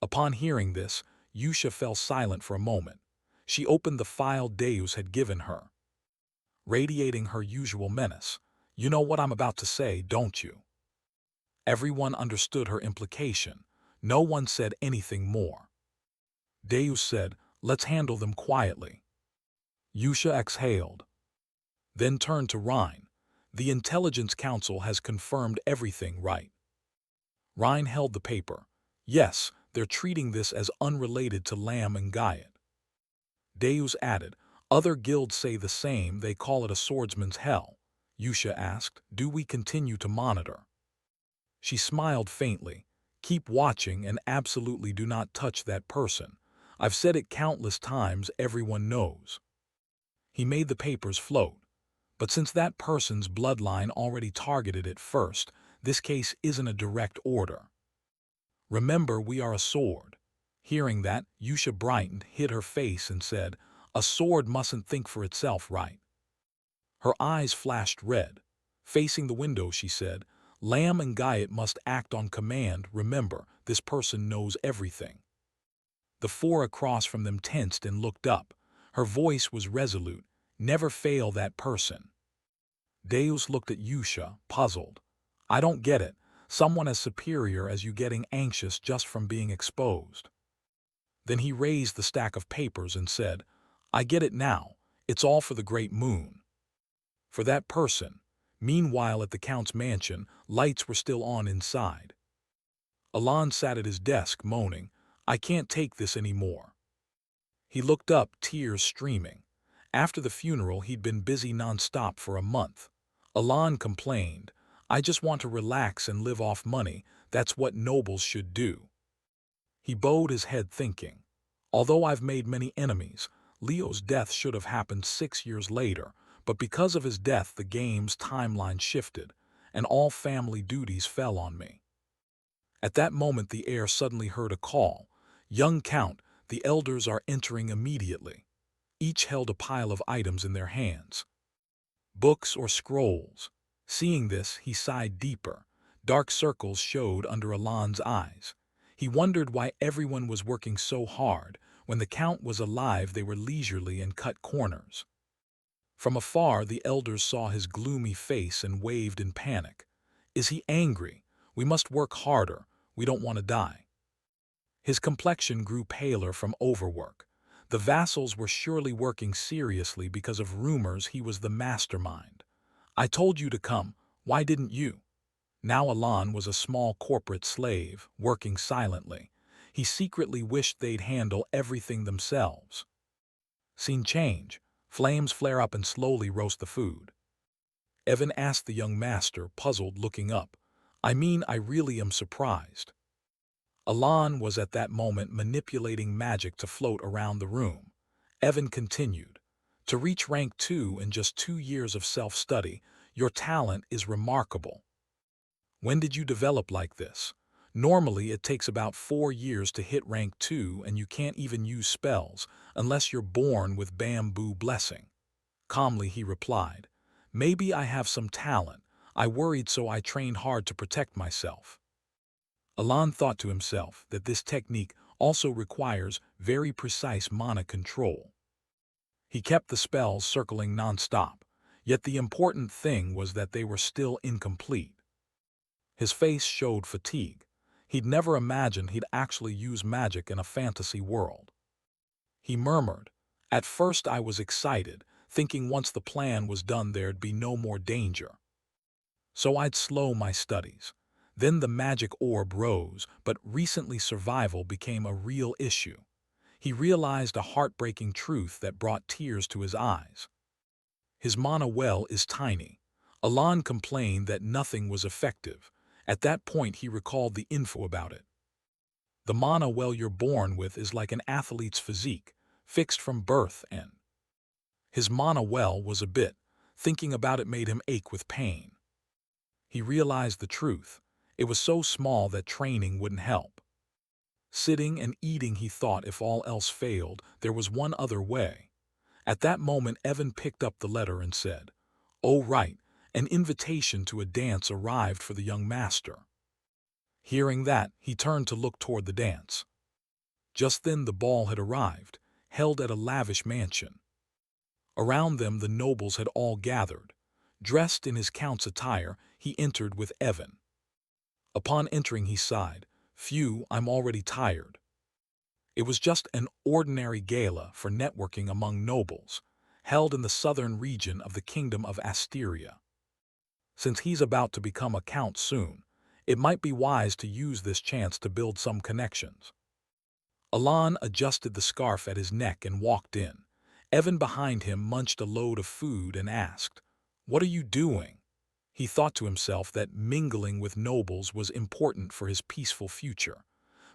Upon hearing this, Yusha fell silent for a moment. She opened the file Deus had given her. radiating her usual menace. You know what I'm about to say, don't you? Everyone understood her implication. No one said anything more. Deus said, let's handle them quietly. Yusha exhaled, then turned to Rhine. The Intelligence Council has confirmed everything, right? Rhine held the paper. Yes, they're treating this as unrelated to Lamb and Guyot. Deus added, other guilds say the same, they call it a swordsman's hell. Yusha asked, do we continue to monitor? She smiled faintly. Keep watching and absolutely do not touch that person. I've said it countless times, everyone knows. He made the papers float. But since that person's bloodline already targeted it first, this case isn't a direct order. Remember, we are a sword. Hearing that, Yusha brightened, hid her face and said, a sword mustn't think for itself, right? Her eyes flashed red. Facing the window, she said, Lamb and Guyot must act on command. Remember, this person knows everything. The four across from them tensed and looked up. Her voice was resolute. Never fail that person. Deus looked at Yusha, puzzled. I don't get it. Someone as superior as you getting anxious just from being exposed. Then he raised the stack of papers and said, I get it now. It's all for the great moon. For that person. Meanwhile, at the Count's mansion, lights were still on inside. Alon sat at his desk, moaning, I can't take this anymore. He looked up, tears streaming. After the funeral, he'd been busy non-stop for a month. Alon complained, I just want to relax and live off money. That's what nobles should do. He bowed his head thinking, although I've made many enemies, Leo's death should have happened 6 years later, but because of his death the game's timeline shifted, and all family duties fell on me. At that moment the heir suddenly heard a call. Young Count, the elders are entering immediately. Each held a pile of items in their hands. Books or scrolls. Seeing this, he sighed deeper. Dark circles showed under Alon's eyes. He wondered why everyone was working so hard. When the Count was alive, they were leisurely and cut corners. From afar, the elders saw his gloomy face and waved in panic. Is he angry? We must work harder. We don't want to die. His complexion grew paler from overwork. The vassals were surely working seriously because of rumors he was the mastermind. I told you to come. Why didn't you? Now Alon was a small corporate slave, working silently. He secretly wished they'd handle everything themselves. Scene change. Flames flare up and slowly roast the food. Evan asked the young master, puzzled, looking up. I mean, I really am surprised. Alon was at that moment manipulating magic to float around the room. Evan continued, to reach rank 2 in just 2 years of self-study, your talent is remarkable. When did you develop like this? Normally, it takes about 4 years to hit rank 2 and you can't even use spells unless you're born with bamboo blessing. Calmly he replied, maybe I have some talent. I worried so I trained hard to protect myself. Alon thought to himself that this technique also requires very precise mana control. He kept the spells circling non-stop, yet the important thing was that they were still incomplete. His face showed fatigue. He'd never imagined he'd actually use magic in a fantasy world. He murmured, at first I was excited, thinking once the plan was done there'd be no more danger. So I'd slow my studies. Then the magic orb rose, but recently survival became a real issue. He realized a heartbreaking truth that brought tears to his eyes. His mana well is tiny. Alon complained that nothing was effective. At that point he recalled the info about it. The mana well you're born with is like an athlete's physique, fixed from birth and... His mana well was a bit. Thinking about it made him ache with pain. He realized the truth. It was so small that training wouldn't help. Sitting and eating, he thought if all else failed, there was one other way. At that moment Evan picked up the letter and said, oh right, an invitation to a dance arrived for the young master. Hearing that, he turned to look toward the dance. Just then the ball had arrived, held at a lavish mansion. Around them the nobles had all gathered. Dressed in his count's attire, he entered with Evan. Upon entering he sighed, "Phew, I'm already tired." It was just an ordinary gala for networking among nobles, held in the southern region of the Kingdom of Asteria. Since he's about to become a count soon, it might be wise to use this chance to build some connections. Alan adjusted the scarf at his neck and walked in. Evan behind him munched a load of food and asked, "What are you doing?" He thought to himself that mingling with nobles was important for his peaceful future.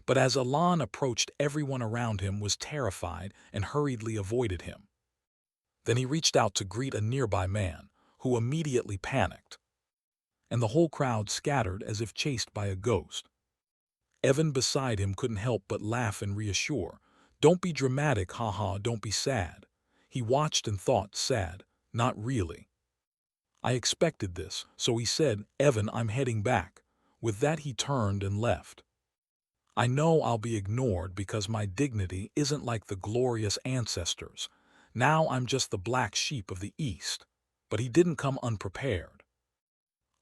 But as Alan approached, everyone around him was terrified and hurriedly avoided him. Then he reached out to greet a nearby man, who immediately panicked, and the whole crowd scattered as if chased by a ghost. Evan beside him couldn't help but laugh and reassure, "Don't be dramatic, haha, don't be sad." He watched and thought, sad, not really. "I expected this," so he said, "Evan, I'm heading back." With that he turned and left. "I know I'll be ignored because my dignity isn't like the glorious ancestors. Now I'm just the black sheep of the East." But he didn't come unprepared.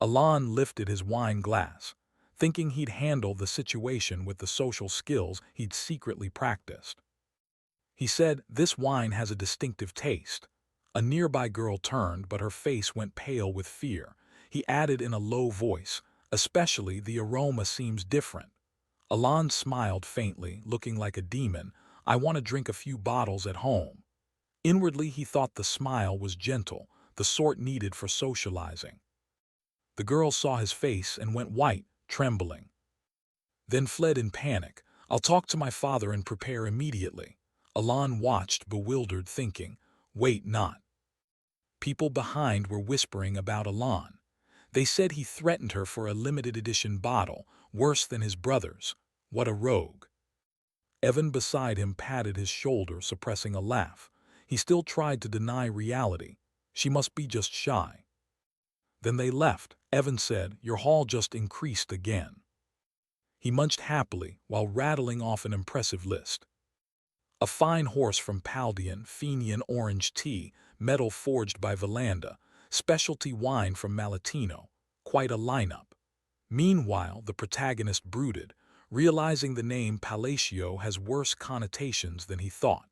Alan lifted his wine glass, thinking he'd handle the situation with the social skills he'd secretly practiced. He said, "This wine has a distinctive taste." A nearby girl turned, but her face went pale with fear. He added in a low voice, "Especially the aroma seems different." Alan smiled faintly, looking like a demon. "I want to drink a few bottles at home." Inwardly he thought the smile was gentle, the sort needed for socializing. The girl saw his face and went white, trembling. Then fled in panic. "I'll talk to my father and prepare immediately." Alan watched, bewildered, thinking, "Wait, not." People behind were whispering about Alan. They said he threatened her for a limited edition bottle, worse than his brothers. What a rogue. Evan beside him patted his shoulder, suppressing a laugh. He still tried to deny reality. She must be just shy. Then they left. Evan said, "Your haul just increased again." He munched happily while rattling off an impressive list. A fine horse from Paldian, Fenian orange tea, metal forged by Valanda, specialty wine from Malatino, quite a lineup. Meanwhile, the protagonist brooded, realizing the name Palacio has worse connotations than he thought.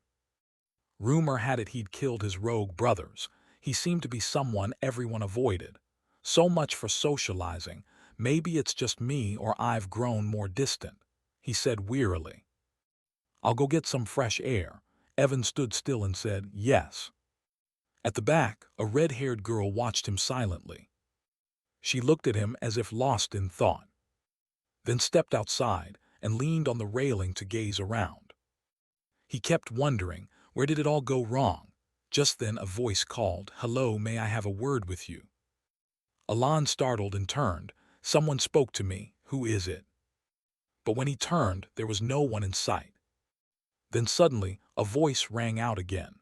Rumor had it he'd killed his rogue brothers. He seemed to be someone everyone avoided. So much for socializing. Maybe it's just me or I've grown more distant, he said wearily. "I'll go get some fresh air." Evan stood still and said, "Yes." At the back, a red-haired girl watched him silently. She looked at him as if lost in thought, then stepped outside and leaned on the railing to gaze around. He kept wondering, where did it all go wrong? Just then a voice called, "Hello, may I have a word with you?" Alan startled and turned. "Someone spoke to me. Who is it?" But when he turned, there was no one in sight. Then suddenly, a voice rang out again.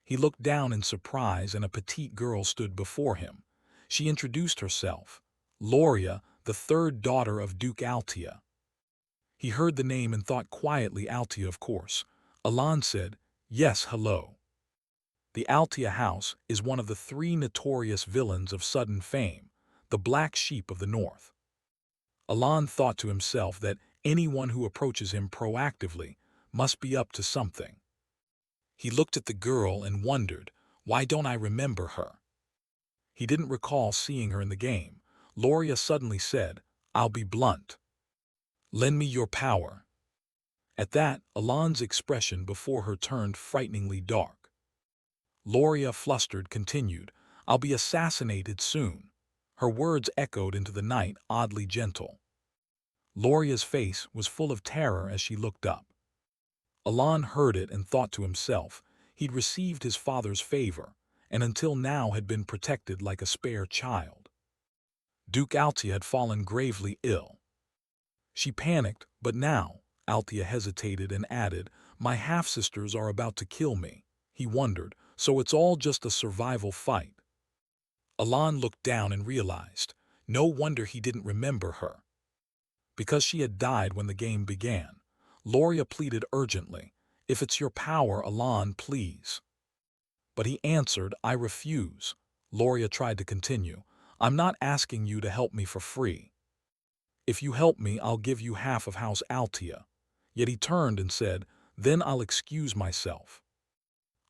He looked down in surprise and a petite girl stood before him. She introduced herself, Loria, the third daughter of Duke Altia. He heard the name and thought quietly, "Altia, of course." Alan said, "Yes, hello." The Altia house is one of the three notorious villains of sudden fame, the black sheep of the north. Alan thought to himself that anyone who approaches him proactively must be up to something. He looked at the girl and wondered, why don't I remember her? He didn't recall seeing her in the game. Loria suddenly said, "I'll be blunt. Lend me your power." At that, Alan's expression before her turned frighteningly dark. Loria, flustered, continued, "I'll be assassinated soon." Her words echoed into the night, oddly gentle. Loria's face was full of terror as she looked up. Alan heard it and thought to himself, he'd received his father's favor, and until now had been protected like a spare child. Duke Altia had fallen gravely ill. She panicked, but now, Altia hesitated and added, "My half-sisters are about to kill me." He wondered, so it's all just a survival fight. Alan looked down and realized, no wonder he didn't remember her. Because she had died when the game began. Loria pleaded urgently, "If it's your power, Alan, please." but he answered, "I refuse." Loria tried to continue. "I'm not asking you to help me for free. If you help me, I'll give you half of House Altia." Yet he turned and said, "Then I'll excuse myself."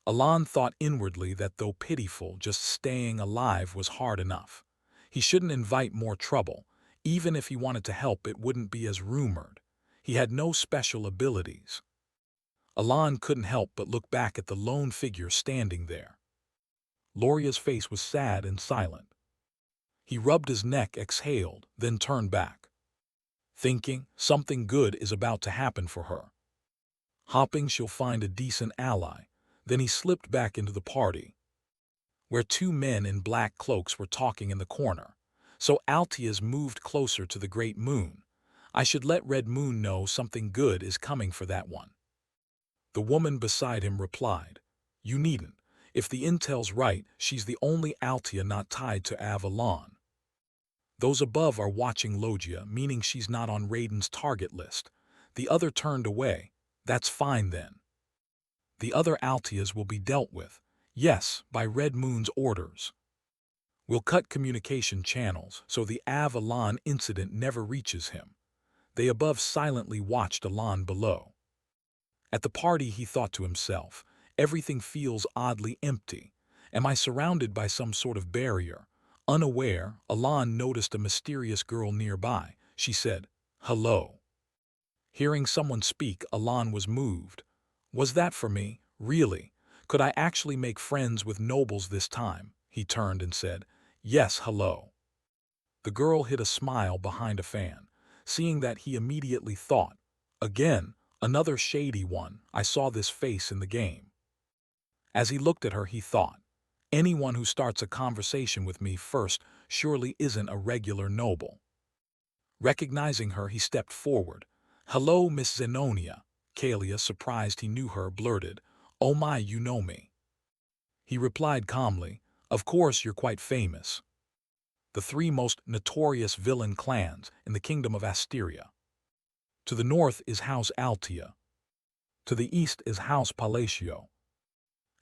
Alan thought inwardly that though pitiful, just staying alive was hard enough. He shouldn't invite more trouble. Even if he wanted to help, it wouldn't be as rumored. He had no special abilities. Alan couldn't help but look back at the lone figure standing there. Loria's face was sad and silent. He rubbed his neck, exhaled, then turned back, thinking something good is about to happen for her. Hoping she'll find a decent ally. Then he slipped back into the party, where two men in black cloaks were talking in the corner. So Altia's moved closer to the great moon. I should let Red Moon know something good is coming for that one. The woman beside him replied, "You needn't. If the intel's right, she's the only Altia not tied to Avalon. Those above are watching Logia, meaning she's not on Raiden's target list." The other turned away. "That's fine then. The other Altias will be dealt with." "Yes, by Red Moon's orders. We'll cut communication channels so the Avalon incident never reaches him." They above silently watched Alan below. At the party, he thought to himself, "Everything feels oddly empty. Am I surrounded by some sort of barrier?" Unaware, Alan noticed a mysterious girl nearby. She said, "Hello." Hearing someone speak, Alan was moved. Was that for me? Really? Could I actually make friends with nobles this time? He turned and said, "Yes, hello." The girl hid a smile behind a fan. Seeing that, he immediately thought, "Again, another shady one. I saw this face in the game." As he looked at her, he thought, "Anyone who starts a conversation with me first surely isn't a regular noble." Recognizing her, he stepped forward. "Hello, Miss Zenonia." Kalia, surprised he knew her, blurted, "Oh my, you know me." He replied calmly, "Of course, you're quite famous. The three most notorious villain clans in the kingdom of Asteria. To the north is House Altia. To the east is House Palacio.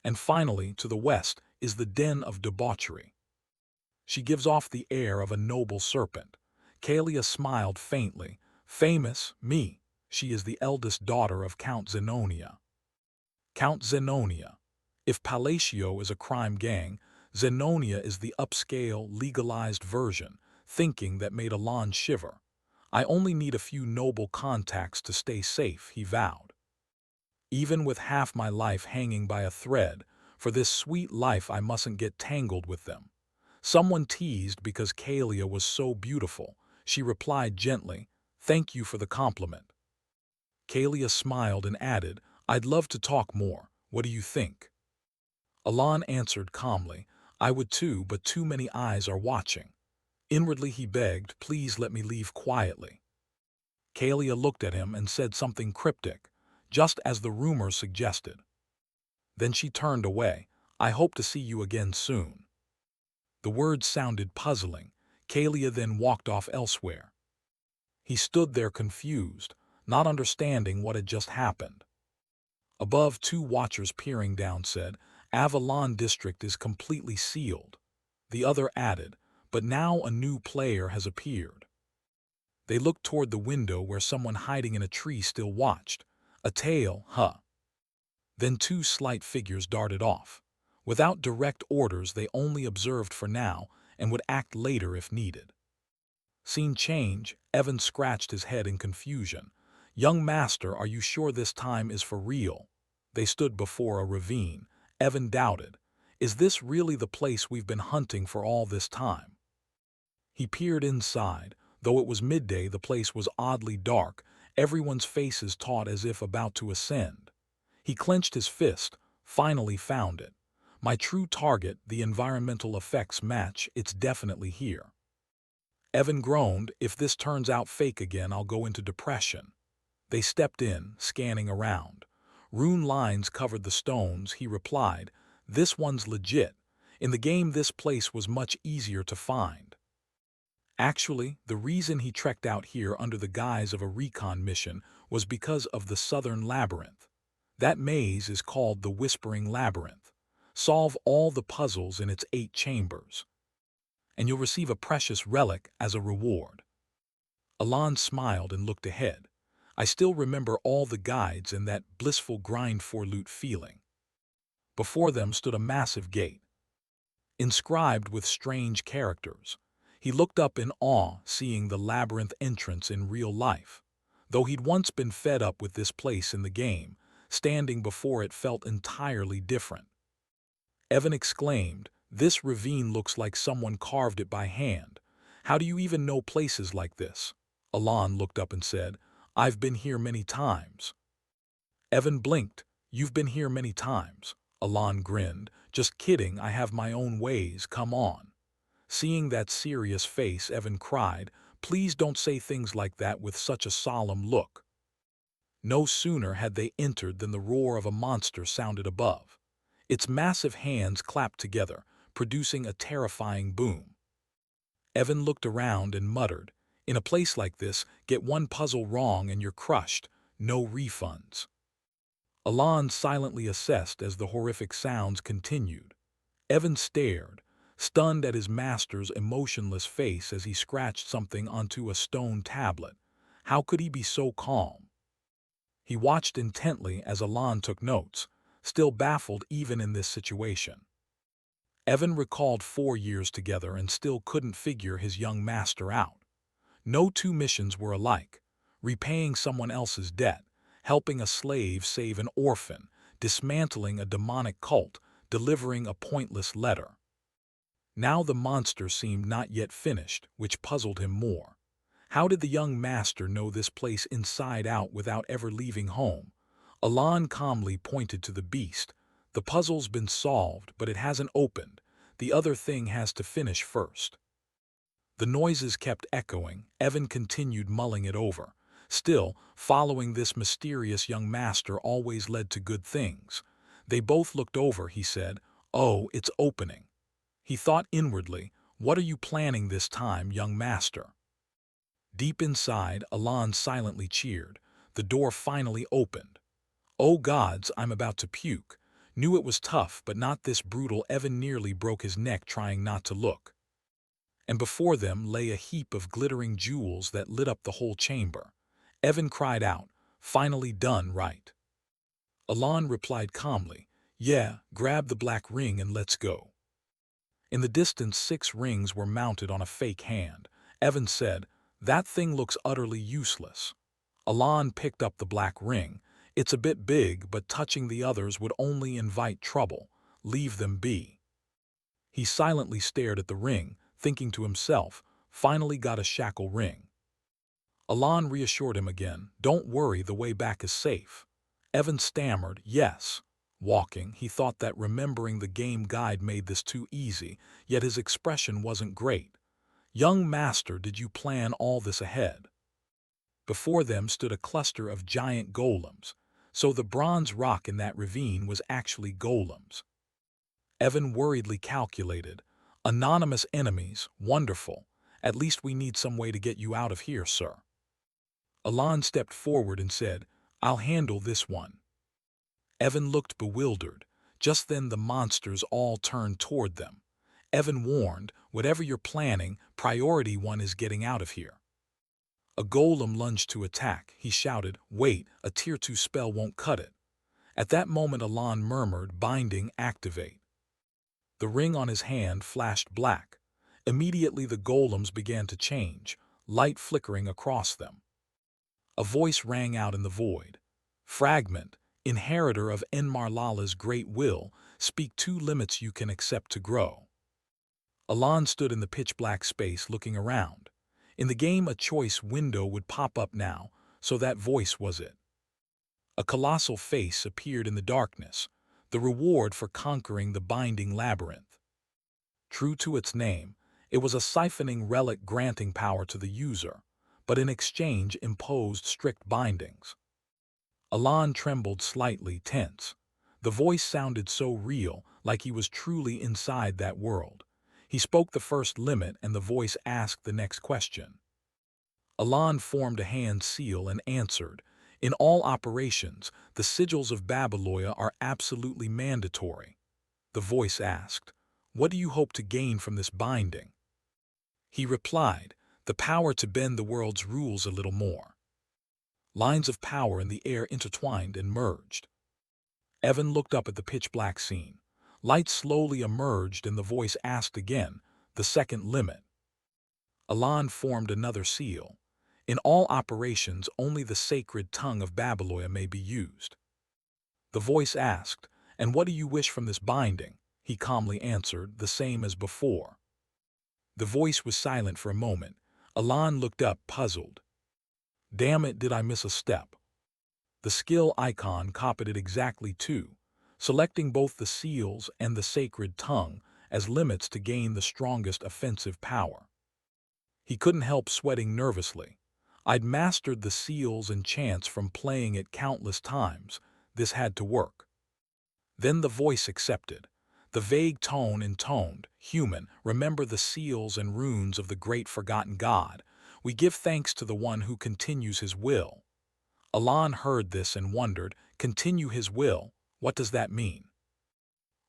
And finally, to the west is the den of debauchery." She gives off the air of a noble serpent. Kalia smiled faintly. "Famous? Me. She is the eldest daughter of Count Zenonia." Count Zenonia. If Palacio is a crime gang, Zenonia is the upscale, legalized version, thinking that made Alan shiver. "I only need a few noble contacts to stay safe," he vowed. "Even with half my life hanging by a thread, for this sweet life I mustn't get tangled with them." Someone teased because Kalia was so beautiful. She replied gently, "Thank you for the compliment." Kalia smiled and added, "I'd love to talk more. What do you think?" Alan answered calmly, "I would too, but too many eyes are watching." Inwardly he begged, "Please let me leave quietly." Kalia looked at him and said something cryptic, just as the rumor suggested. Then she turned away. "I hope to see you again soon." The words sounded puzzling. Kalia then walked off elsewhere. He stood there confused, not understanding what had just happened. Above, two watchers peering down said, "Avalon District is completely sealed." The other added, "But now a new player has appeared." They looked toward the window where someone hiding in a tree still watched. "A tail, huh?" Then two slight figures darted off. Without direct orders, they only observed for now and would act later if needed. Scene change. Evan scratched his head in confusion. "Young master, are you sure this time is for real?" They stood before a ravine. Evan doubted. "Is this really the place we've been hunting for all this time?" He peered inside. Though it was midday, the place was oddly dark, everyone's faces taut as if about to ascend. He clenched his fist. "Finally found it. My true target, the environmental effects match, it's definitely here." Evan groaned, "If this turns out fake again, I'll go into depression." They stepped in, scanning around. Rune lines covered the stones. He replied, "This one's legit. In the game, this place was much easier to find." Actually, the reason he trekked out here under the guise of a recon mission was because of the Southern Labyrinth. That maze is called the Whispering Labyrinth. Solve all the puzzles in its 8 chambers, and you'll receive a precious relic as a reward. Alon smiled and looked ahead. I still remember all the guides and that blissful grind for loot feeling. Before them stood a massive gate, inscribed with strange characters. He looked up in awe, seeing the labyrinth entrance in real life. Though he'd once been fed up with this place in the game, standing before it felt entirely different. Evan exclaimed, "This ravine looks like someone carved it by hand. How do you even know places like this?" Alon looked up and said, "I've been here many times." Evan blinked. "You've been here many times." Alon grinned. "Just kidding, I have my own ways, come on." Seeing that serious face, Evan cried, "Please don't say things like that with such a solemn look." No sooner had they entered than the roar of a monster sounded above. Its massive hands clapped together, producing a terrifying boom. Evan looked around and muttered, "In a place like this, get one puzzle wrong and you're crushed. No refunds." Alon silently assessed as the horrific sounds continued. Evan stared, stunned at his master's emotionless face as he scratched something onto a stone tablet. How could he be so calm? He watched intently as Alon took notes, still baffled even in this situation. Evan recalled 4 years together and still couldn't figure his young master out. No two missions were alike: repaying someone else's debt, helping a slave save an orphan, dismantling a demonic cult, delivering a pointless letter. Now the monster seemed not yet finished, which puzzled him more. How did the young master know this place inside out without ever leaving home? Alon calmly pointed to the beast. "The puzzle's been solved, but it hasn't opened. The other thing has to finish first." The noises kept echoing. Evan continued mulling it over. Still, following this mysterious young master always led to good things. They both looked over, he said, "Oh, it's opening." He thought inwardly, "What are you planning this time, young master?" Deep inside, Alon silently cheered. The door finally opened. "Oh gods, I'm about to puke." Knew it was tough, but not this brutal. Evan nearly broke his neck trying not to look. And before them lay a heap of glittering jewels that lit up the whole chamber. Evan cried out, "Finally done, right?" Alon replied calmly, "Yeah, grab the black ring and let's go." In the distance 6 rings were mounted on a fake hand. Evan said, "That thing looks utterly useless." Alon picked up the black ring. "It's a bit big, but touching the others would only invite trouble. Leave them be." He silently stared at the ring, thinking to himself, "Finally got a shackle ring." Alon reassured him again, "Don't worry, the way back is safe." Evan stammered, "Yes." Walking, he thought that remembering the game guide made this too easy, yet his expression wasn't great. "Young master, did you plan all this ahead?" Before them stood a cluster of giant golems, so the bronze rock in that ravine was actually golems. Evan worriedly calculated, "Anonymous enemies, wonderful. At least we need some way to get you out of here, sir." Alon stepped forward and said, "I'll handle this one." Evan looked bewildered. Just then the monsters all turned toward them. Evan warned, "Whatever you're planning, priority 1 is getting out of here." A golem lunged to attack. He shouted, "Wait, a tier 2 spell won't cut it." At that moment Alon murmured, "Binding, activate." The ring on his hand flashed black. Immediately the golems began to change, light flickering across them. A voice rang out in the void. "Fragment, inheritor of Enmarlala's great will, speak 2 limits you can accept to grow." Alon stood in the pitch-black space looking around. In the game a choice window would pop up now, so that voice was it. A colossal face appeared in the darkness, the reward for conquering the binding labyrinth. True to its name, it was a siphoning relic granting power to the user, but in exchange imposed strict bindings. Alon trembled slightly, tense. The voice sounded so real, like he was truly inside that world. He spoke the first limit and the voice asked the next question. Alon formed a hand seal and answered, "In all operations, the sigils of Babylonia are absolutely mandatory." The voice asked. What do you hope to gain from this binding? He replied, the power to bend the world's rules a little more. Lines of power in the air intertwined and merged. Evan looked up at the pitch-black scene. Light slowly emerged and the voice asked again, the second limit. Alan formed another seal. In all operations, only the sacred tongue of Babylonia may be used. The voice asked, and what do you wish from this binding? He calmly answered, the same as before. The voice was silent for a moment. Alan looked up, puzzled. Damn it, did I miss a step? The skill icon copied it exactly too, selecting both the seals and the sacred tongue as limits to gain the strongest offensive power. He couldn't help sweating nervously. I'd mastered the seals and chants from playing it countless times. This had to work. Then the voice accepted. The vague tone intoned, human, remember the seals and runes of the great forgotten god. We give thanks to the one who continues his will. Alan heard this and wondered, continue his will, what does that mean?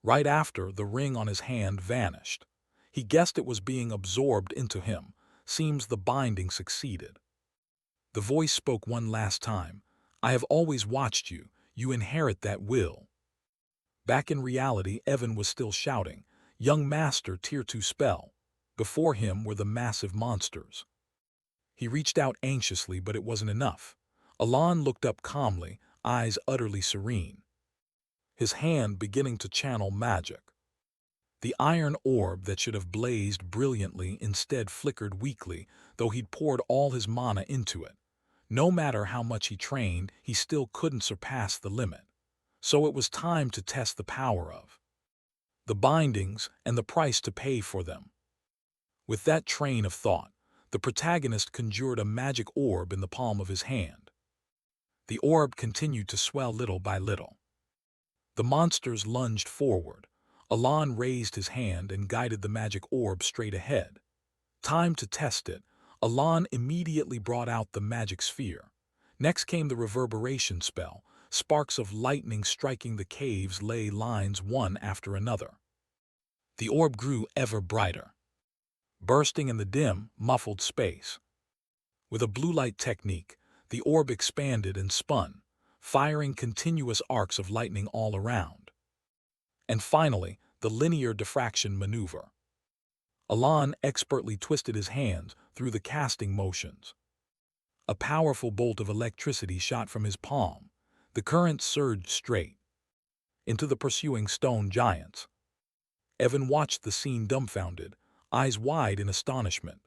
Right after, the ring on his hand vanished. He guessed it was being absorbed into him. Seems the binding succeeded. The voice spoke one last time. I have always watched you. You inherit that will. Back in reality, Evan was still shouting, young master, tier 2 spell. Before him were the massive monsters. He reached out anxiously, but it wasn't enough. Alan looked up calmly, eyes utterly serene. His hand beginning to channel magic. The iron orb that should have blazed brilliantly instead flickered weakly, though he'd poured all his mana into it. No matter how much he trained, he still couldn't surpass the limit. So it was time to test the power of the bindings and the price to pay for them. With that train of thought, the protagonist conjured a magic orb in the palm of his hand. The orb continued to swell little by little. The monsters lunged forward. Alan raised his hand and guided the magic orb straight ahead. Time to test it. Alan immediately brought out the magic sphere. Next came the reverberation spell. Sparks of lightning striking the cave's ley lines one after another. The orb grew ever brighter, bursting in the dim, muffled space. With a blue light technique, the orb expanded and spun, firing continuous arcs of lightning all around. And finally, the linear diffraction maneuver. Alan expertly twisted his hands through the casting motions. A powerful bolt of electricity shot from his palm. The current surged straight into the pursuing stone giants. Evan watched the scene dumbfounded, eyes wide in astonishment.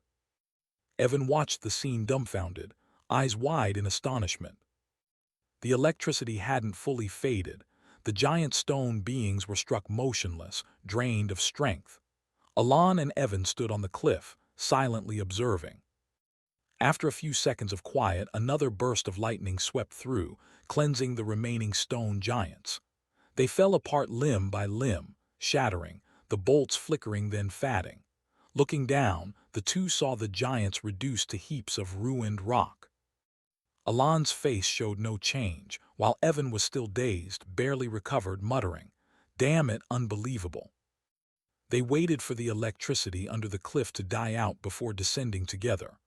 Evan watched the scene dumbfounded, eyes wide in astonishment. The electricity hadn't fully faded. The giant stone beings were struck motionless, drained of strength. Alan and Evan stood on the cliff, silently observing. After a few seconds of quiet, another burst of lightning swept through, cleansing the remaining stone giants. They fell apart limb by limb, shattering, the bolts flickering then fading. Looking down, the two saw the giants reduced to heaps of ruined rock. Alan's face showed no change, while Evan was still dazed, barely recovered, muttering, "Damn it, unbelievable." They waited for the electricity under the cliff to die out before descending together.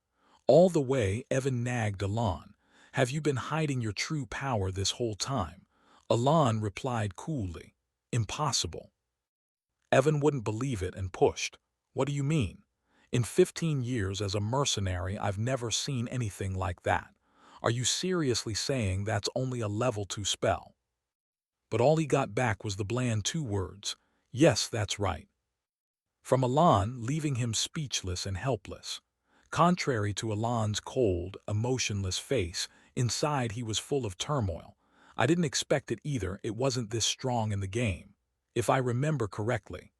All the way, Evan nagged Alan, "Have you been hiding your true power this whole time?" Alan replied coolly, "Impossible." Evan wouldn't believe it and pushed. "What do you mean? In 15 years as a mercenary, I've never seen anything like that. Are you seriously saying that's only a level 2 spell?" But all he got back was the bland 2 words, "Yes, that's right." From Alan, leaving him speechless and helpless. Contrary to Alan's cold, emotionless face, inside he was full of turmoil. "I didn't expect it either. It wasn't this strong in the game. If I remember correctly."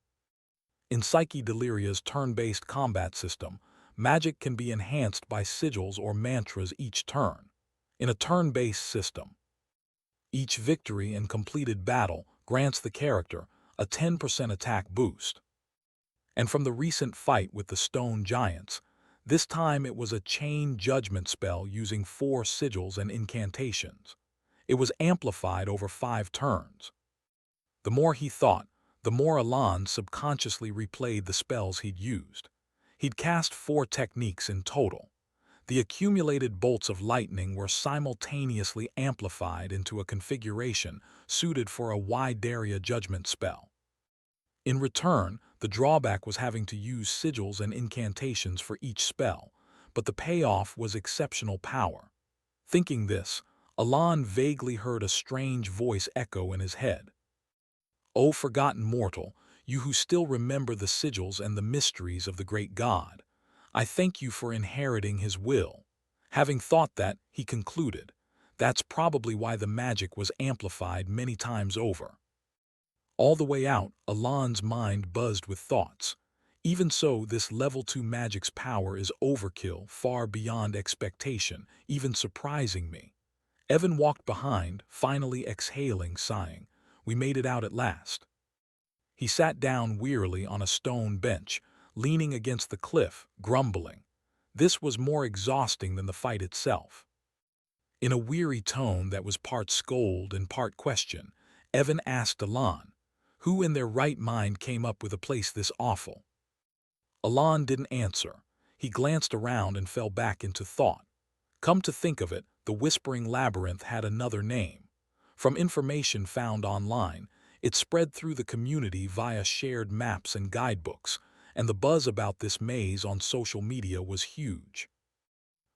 In Psyche Deliria's turn-based combat system, magic can be enhanced by sigils or mantras each turn. In a turn-based system, each victory and completed battle grants the character a 10% attack boost. And from the recent fight with the stone giants, this time it was a chain judgment spell using 4 sigils and incantations. It was amplified over 5 turns. The more he thought, the more Alan subconsciously replayed the spells he'd used. He'd cast 4 techniques in total. The accumulated bolts of lightning were simultaneously amplified into a configuration suited for a wide-area judgment spell. In return, the drawback was having to use sigils and incantations for each spell, but the payoff was exceptional power. Thinking this, Alan vaguely heard a strange voice echo in his head. "O forgotten mortal, you who still remember the sigils and the mysteries of the great god, I thank you for inheriting his will." Having thought that, he concluded, "That's probably why the magic was amplified many times over." All the way out, Alan's mind buzzed with thoughts. Even so, this level 2 magic's power is overkill, far beyond expectation, even surprising me. Evan walked behind, finally exhaling, sighing. "We made it out at last." He sat down wearily on a stone bench, leaning against the cliff, grumbling. This was more exhausting than the fight itself. In a weary tone that was part scold and part question, Evan asked Alan, "Who in their right mind came up with a place this awful?" Alan didn't answer. He glanced around and fell back into thought. Come to think of it, the Whispering Labyrinth had another name. From information found online, it spread through the community via shared maps and guidebooks, and the buzz about this maze on social media was huge.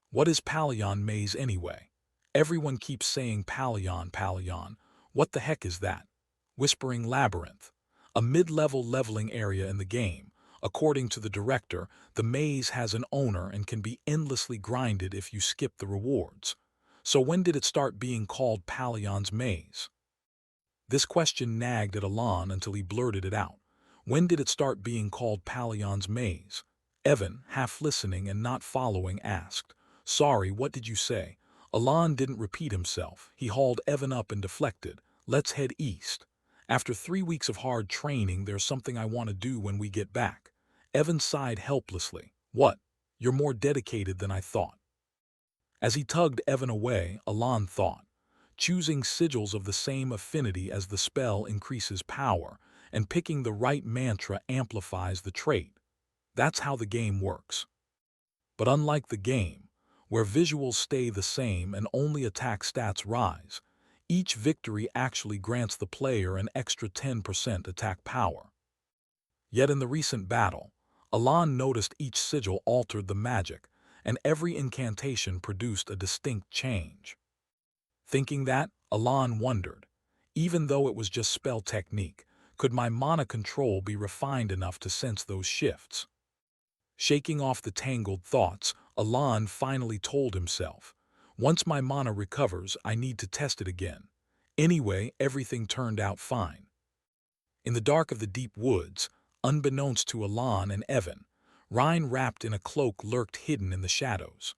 What is Palion Maze anyway? Everyone keeps saying Palion, Palion. What the heck is that? Whispering Labyrinth. A mid-level leveling area in the game. According to the director, the maze has an owner and can be endlessly grinded if you skip the rewards. So when did it start being called Palion's Maze? This question nagged at Alan until he blurted it out. When did it start being called Palion's Maze? Evan, half listening and not following, asked, "Sorry, what did you say?" Alan didn't repeat himself. He hauled Evan up and deflected. "Let's head east. After 3 weeks of hard training, there's something I want to do when we get back." Evan sighed helplessly. "What? You're more dedicated than I thought." As he tugged Evan away, Alan thought, choosing sigils of the same affinity as the spell increases power, and picking the right mantra amplifies the trait. That's how the game works. But unlike the game, where visuals stay the same and only attack stats rise, each victory actually grants the player an extra 10% attack power. Yet in the recent battle, Alan noticed each sigil altered the magic, and every incantation produced a distinct change. Thinking that, Alan wondered, even though it was just spell technique, could my mana control be refined enough to sense those shifts? Shaking off the tangled thoughts, Alan finally told himself, "Once my mana recovers, I need to test it again." Anyway, everything turned out fine. In the dark of the deep woods, unbeknownst to Alan and Evan, Rhine wrapped in a cloak lurked hidden in the shadows.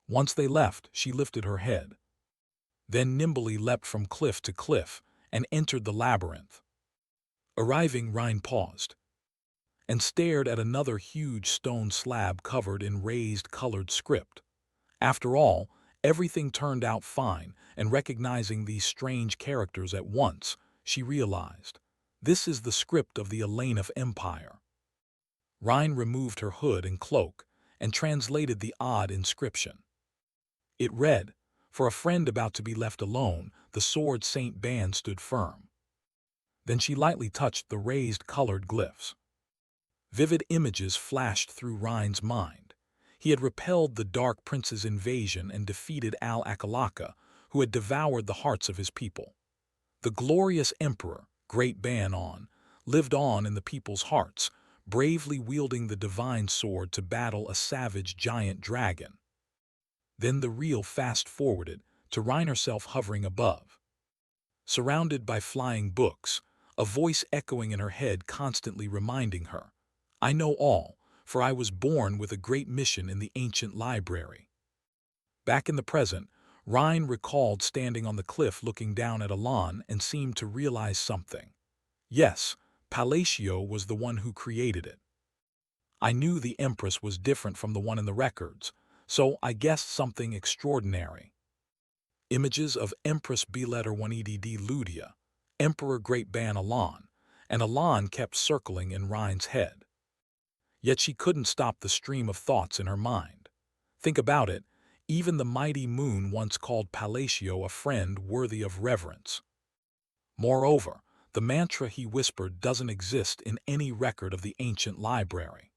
Once they left, she lifted her head, then nimbly leapt from cliff to cliff and entered the labyrinth. Arriving, Rhine paused and stared at another huge stone slab covered in raised colored script. After all, everything turned out fine, and recognizing these strange characters at once, she realized, this is the script of the Elenif Empire. Rhine removed her hood and cloak and translated the odd inscription. It read, "For a friend about to be left alone, the sword Saint Ban stood firm." Then she lightly touched the raised colored glyphs. Vivid images flashed through Rhine's mind. He had repelled the Dark Prince's invasion and defeated Al-Akalaka, who had devoured the hearts of his people. The glorious emperor, Great Ban, lived on in the people's hearts, bravely wielding the divine sword to battle a savage giant dragon. Then the reel fast-forwarded to Rhine herself hovering above. Surrounded by flying books, a voice echoing in her head constantly reminding her, "I know all, for I was born with a great mission in the ancient library." Back in the present, Rhine recalled standing on the cliff looking down at Alan and seemed to realize something. Yes, Palacio was the one who created it. I knew the Empress was different from the one in the records, so I guessed something extraordinary. Images of Empress B-letter 1EDD Ludia, Emperor Great Ban Alan, and Alan kept circling in Rhine's head. Yet she couldn't stop the stream of thoughts in her mind. Think about it, even the mighty moon once called Palatio a friend worthy of reverence. Moreover, the mantra he whispered doesn't exist in any record of the ancient library.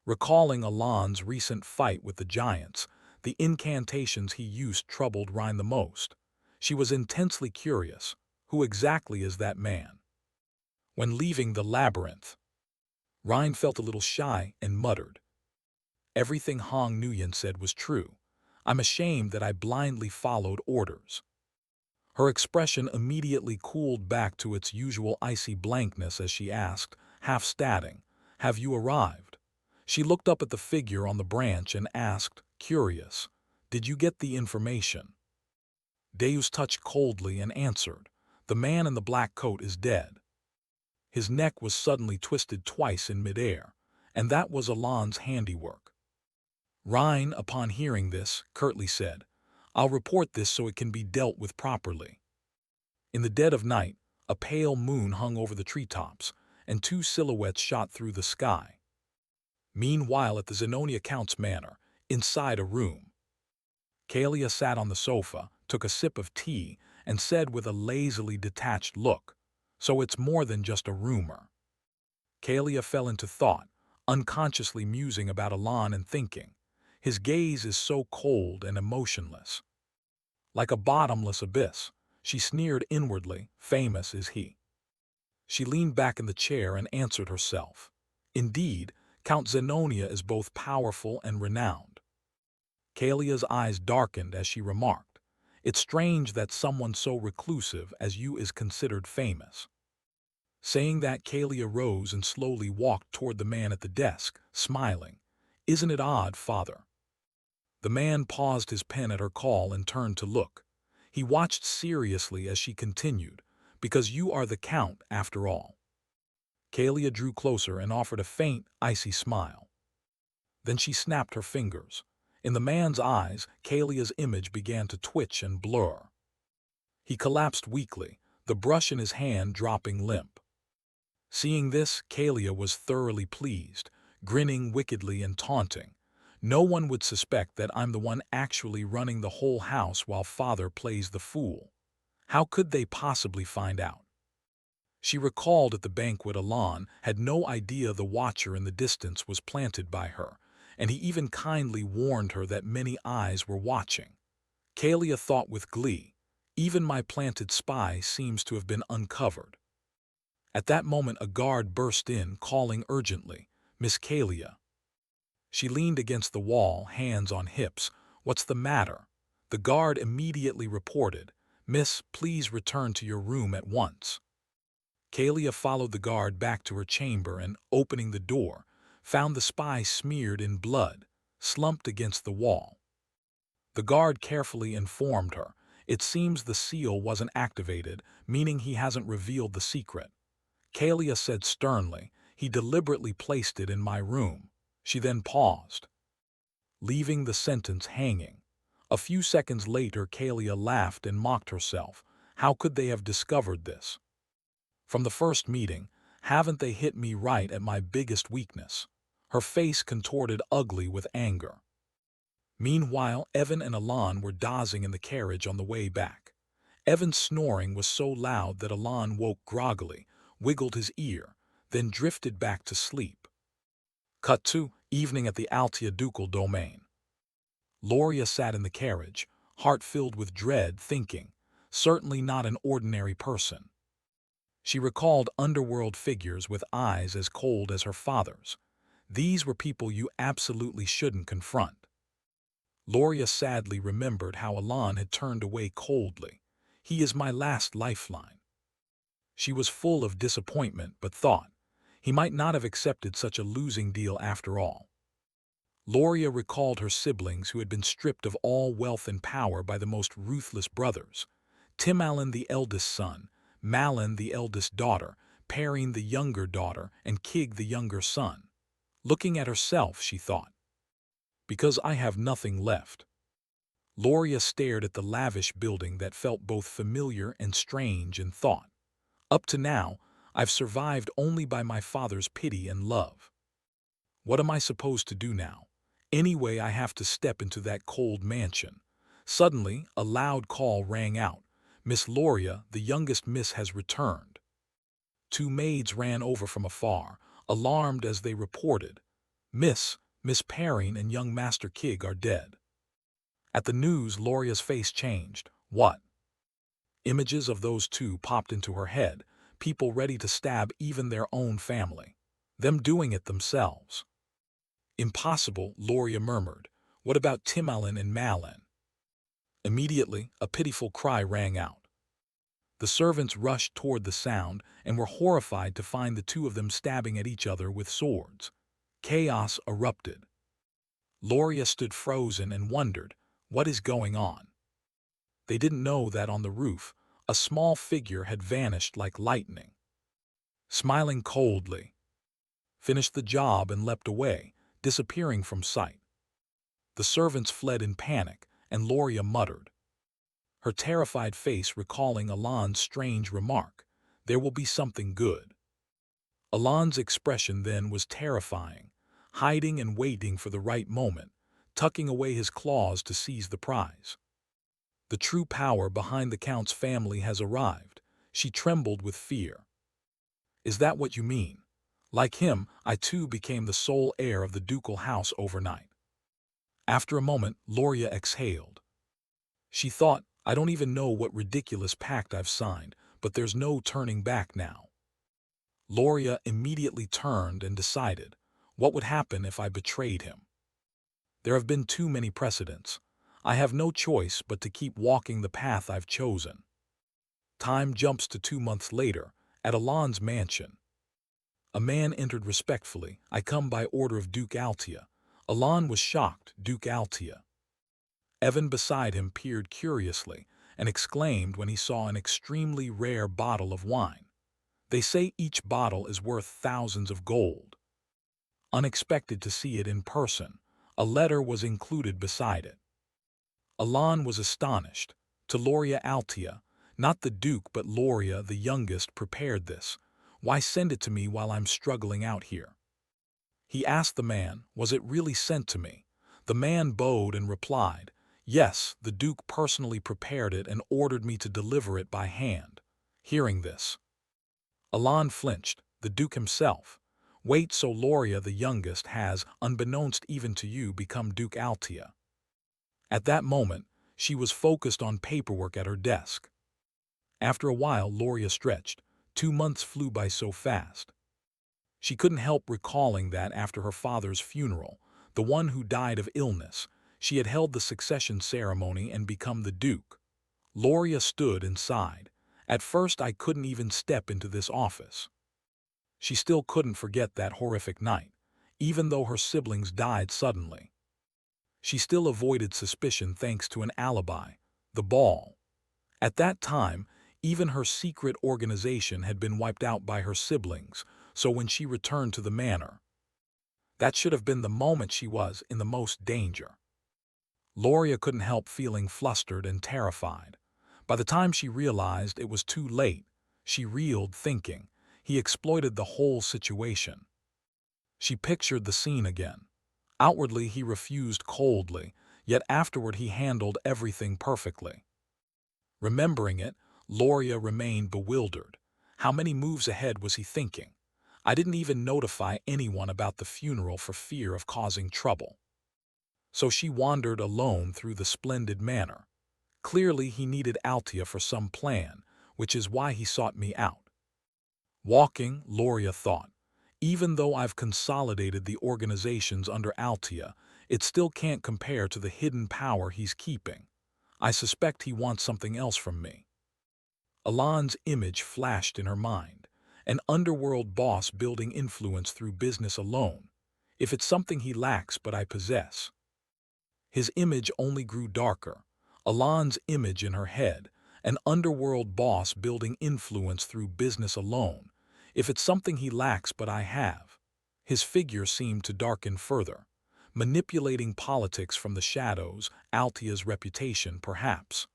Recalling Alan's recent fight with the giants, the incantations he used troubled Rhine the most. She was intensely curious. Who exactly is that man? When leaving the labyrinth, Rhine felt a little shy and muttered, "Everything Hong Nguyen said was true. I'm ashamed that I blindly followed orders." Her expression immediately cooled back to its usual icy blankness as she asked, half stating, "Have you arrived?" She looked up at the figure on the branch and asked, curious, "Did you get the information?" Deus touched coldly and answered, "The man in the black coat is dead." His neck was suddenly twisted twice in midair, and that was Alan's handiwork. Rhine, upon hearing this, curtly said, "I'll report this so it can be dealt with properly." In the dead of night, a pale moon hung over the treetops, and two silhouettes shot through the sky. Meanwhile, at the Zenonia Count's manor, inside a room, Kalia sat on the sofa, took a sip of tea, and said with a lazily detached look, "So it's more than just a rumor." Kalia fell into thought, unconsciously musing about Alan and thinking, his gaze is so cold and emotionless. Like a bottomless abyss, she sneered inwardly, famous is he. She leaned back in the chair and answered herself, "Indeed, Count Zenonia is both powerful and renowned." Kalia's eyes darkened as she remarked, "It's strange that someone so reclusive as you is considered famous." Saying that, Kalia rose and slowly walked toward the man at the desk, smiling. "Isn't it odd, father?" The man paused his pen at her call and turned to look. He watched seriously as she continued, "Because you are the Count, after all." Kalia drew closer and offered a faint, icy smile. Then she snapped her fingers. In the man's eyes, Kalia's image began to twitch and blur. He collapsed weakly, the brush in his hand dropping limp. Seeing this, Kalia was thoroughly pleased, grinning wickedly and taunting. "No one would suspect that I'm the one actually running the whole house while father plays the fool. How could they possibly find out?" She recalled at the banquet Alan had no idea the watcher in the distance was planted by her, and he even kindly warned her that many eyes were watching. Kalia thought with glee, "Even my planted spy seems to have been uncovered." At that moment a guard burst in, calling urgently, "Miss Kalia." She leaned against the wall, hands on hips. "What's the matter?" The guard immediately reported, "Miss, please return to your room at once." Kalia followed the guard back to her chamber and, opening the door, found the spy smeared in blood, slumped against the wall. The guard carefully informed her, "It seems the seal wasn't activated, meaning he hasn't revealed the secret." Kalia said sternly, "He deliberately placed it in my room." She then paused, leaving the sentence hanging. A few seconds later, Kalia laughed and mocked herself. How could they have discovered this? From the first meeting, haven't they hit me right at my biggest weakness? Her face contorted ugly with anger. Meanwhile, Evan and Alan were dozing in the carriage on the way back. Evan's snoring was so loud that Alan woke groggily, wiggled his ear, then drifted back to sleep. Cut to evening at the Altia ducal domain. Loria sat in the carriage, heart filled with dread, thinking, certainly not an ordinary person. She recalled underworld figures with eyes as cold as her father's. These were people you absolutely shouldn't confront. Loria sadly remembered how Alan had turned away coldly. "He is my last lifeline." She was full of disappointment but thought, he might not have accepted such a losing deal after all. Loria recalled her siblings who had been stripped of all wealth and power by the most ruthless brothers. Timalin the eldest son, Malin the eldest daughter, Perrine the younger daughter, and Kig the younger son. Looking at herself, she thought, "Because I have nothing left." Loria stared at the lavish building that felt both familiar and strange and thought, "Up to now, I've survived only by my father's pity and love. What am I supposed to do now? Anyway, I have to step into that cold mansion. Suddenly, a loud call rang out. Miss Loria, the youngest miss, has returned. Two maids ran over from afar, alarmed as they reported. Miss Perrine and young Master Kig are dead. At the news, Loria's face changed. What? Images of those two popped into her head, people ready to stab even their own family. Them doing it themselves. Impossible, Loria murmured. What about Timalin and Malin? Immediately, a pitiful cry rang out. The servants rushed toward the sound and were horrified to find the two of them stabbing at each other with swords. Chaos erupted. Loria stood frozen and wondered, what is going on? They didn't know that on the roof, a small figure had vanished like lightning. Smiling coldly, finished the job and leapt away, disappearing from sight. The servants fled in panic, and Loria muttered, her terrified face recalling Alon's strange remark, there will be something good. Alon's expression then was terrifying, hiding and waiting for the right moment, tucking away his claws to seize the prize. The true power behind the Count's family has arrived. She trembled with fear. Is that what you mean? Like him, I too became the sole heir of the ducal house overnight. After a moment, Loria exhaled. She thought, I don't even know what ridiculous pact I've signed, but there's no turning back now. Loria immediately turned and decided, what would happen if I betrayed him? There have been too many precedents. I have no choice but to keep walking the path I've chosen. Time jumps to 2 months later, at Alon's mansion. A man entered respectfully. I come by order of Duke Altia. Alon was shocked. Duke Altia. Evan beside him peered curiously and exclaimed when he saw an extremely rare bottle of wine. They say each bottle is worth thousands of gold. Unexpected to see it in person, a letter was included beside it. Alon was astonished. To Loria Altia, not the Duke but Loria the youngest prepared this. Why send it to me while I'm struggling out here? He asked the man, was it really sent to me? The man bowed and replied, yes, the Duke personally prepared it and ordered me to deliver it by hand. Hearing this, Alon flinched. The Duke himself. Wait, so Loria the youngest has, unbeknownst even to you, become Duke Altia. At that moment, she was focused on paperwork at her desk. After a while, Loria stretched. 2 months flew by so fast. She couldn't help recalling that after her father's funeral, the one who died of illness, she had held the succession ceremony and become the Duke. Loria stood and sighed. At first I couldn't even step into this office. She still couldn't forget that horrific night, even though her siblings died suddenly. She still avoided suspicion thanks to an alibi, the ball. At that time, even her secret organization had been wiped out by her siblings, so when she returned to the manor, that should have been the moment she was in the most danger. Loria couldn't help feeling flustered and terrified. By the time she realized it was too late, she reeled thinking, he exploited the whole situation. She pictured the scene again. Outwardly he refused coldly, yet afterward he handled everything perfectly. Remembering it, Loria remained bewildered. How many moves ahead was he thinking? I didn't even notify anyone about the funeral for fear of causing trouble. So she wandered alone through the splendid manor. Clearly he needed Altia for some plan, which is why he sought me out. Walking, Loria thought, even though I've consolidated the organizations under Altia, it still can't compare to the hidden power he's keeping. I suspect he wants something else from me. Alon's image flashed in her mind, an underworld boss building influence through business alone. If it's something he lacks but I possess. His image only grew darker. Alon's image in her head, an underworld boss building influence through business alone. If it's something he lacks but I have. His figure seemed to darken further. Manipulating politics from the shadows, Altia's reputation perhaps.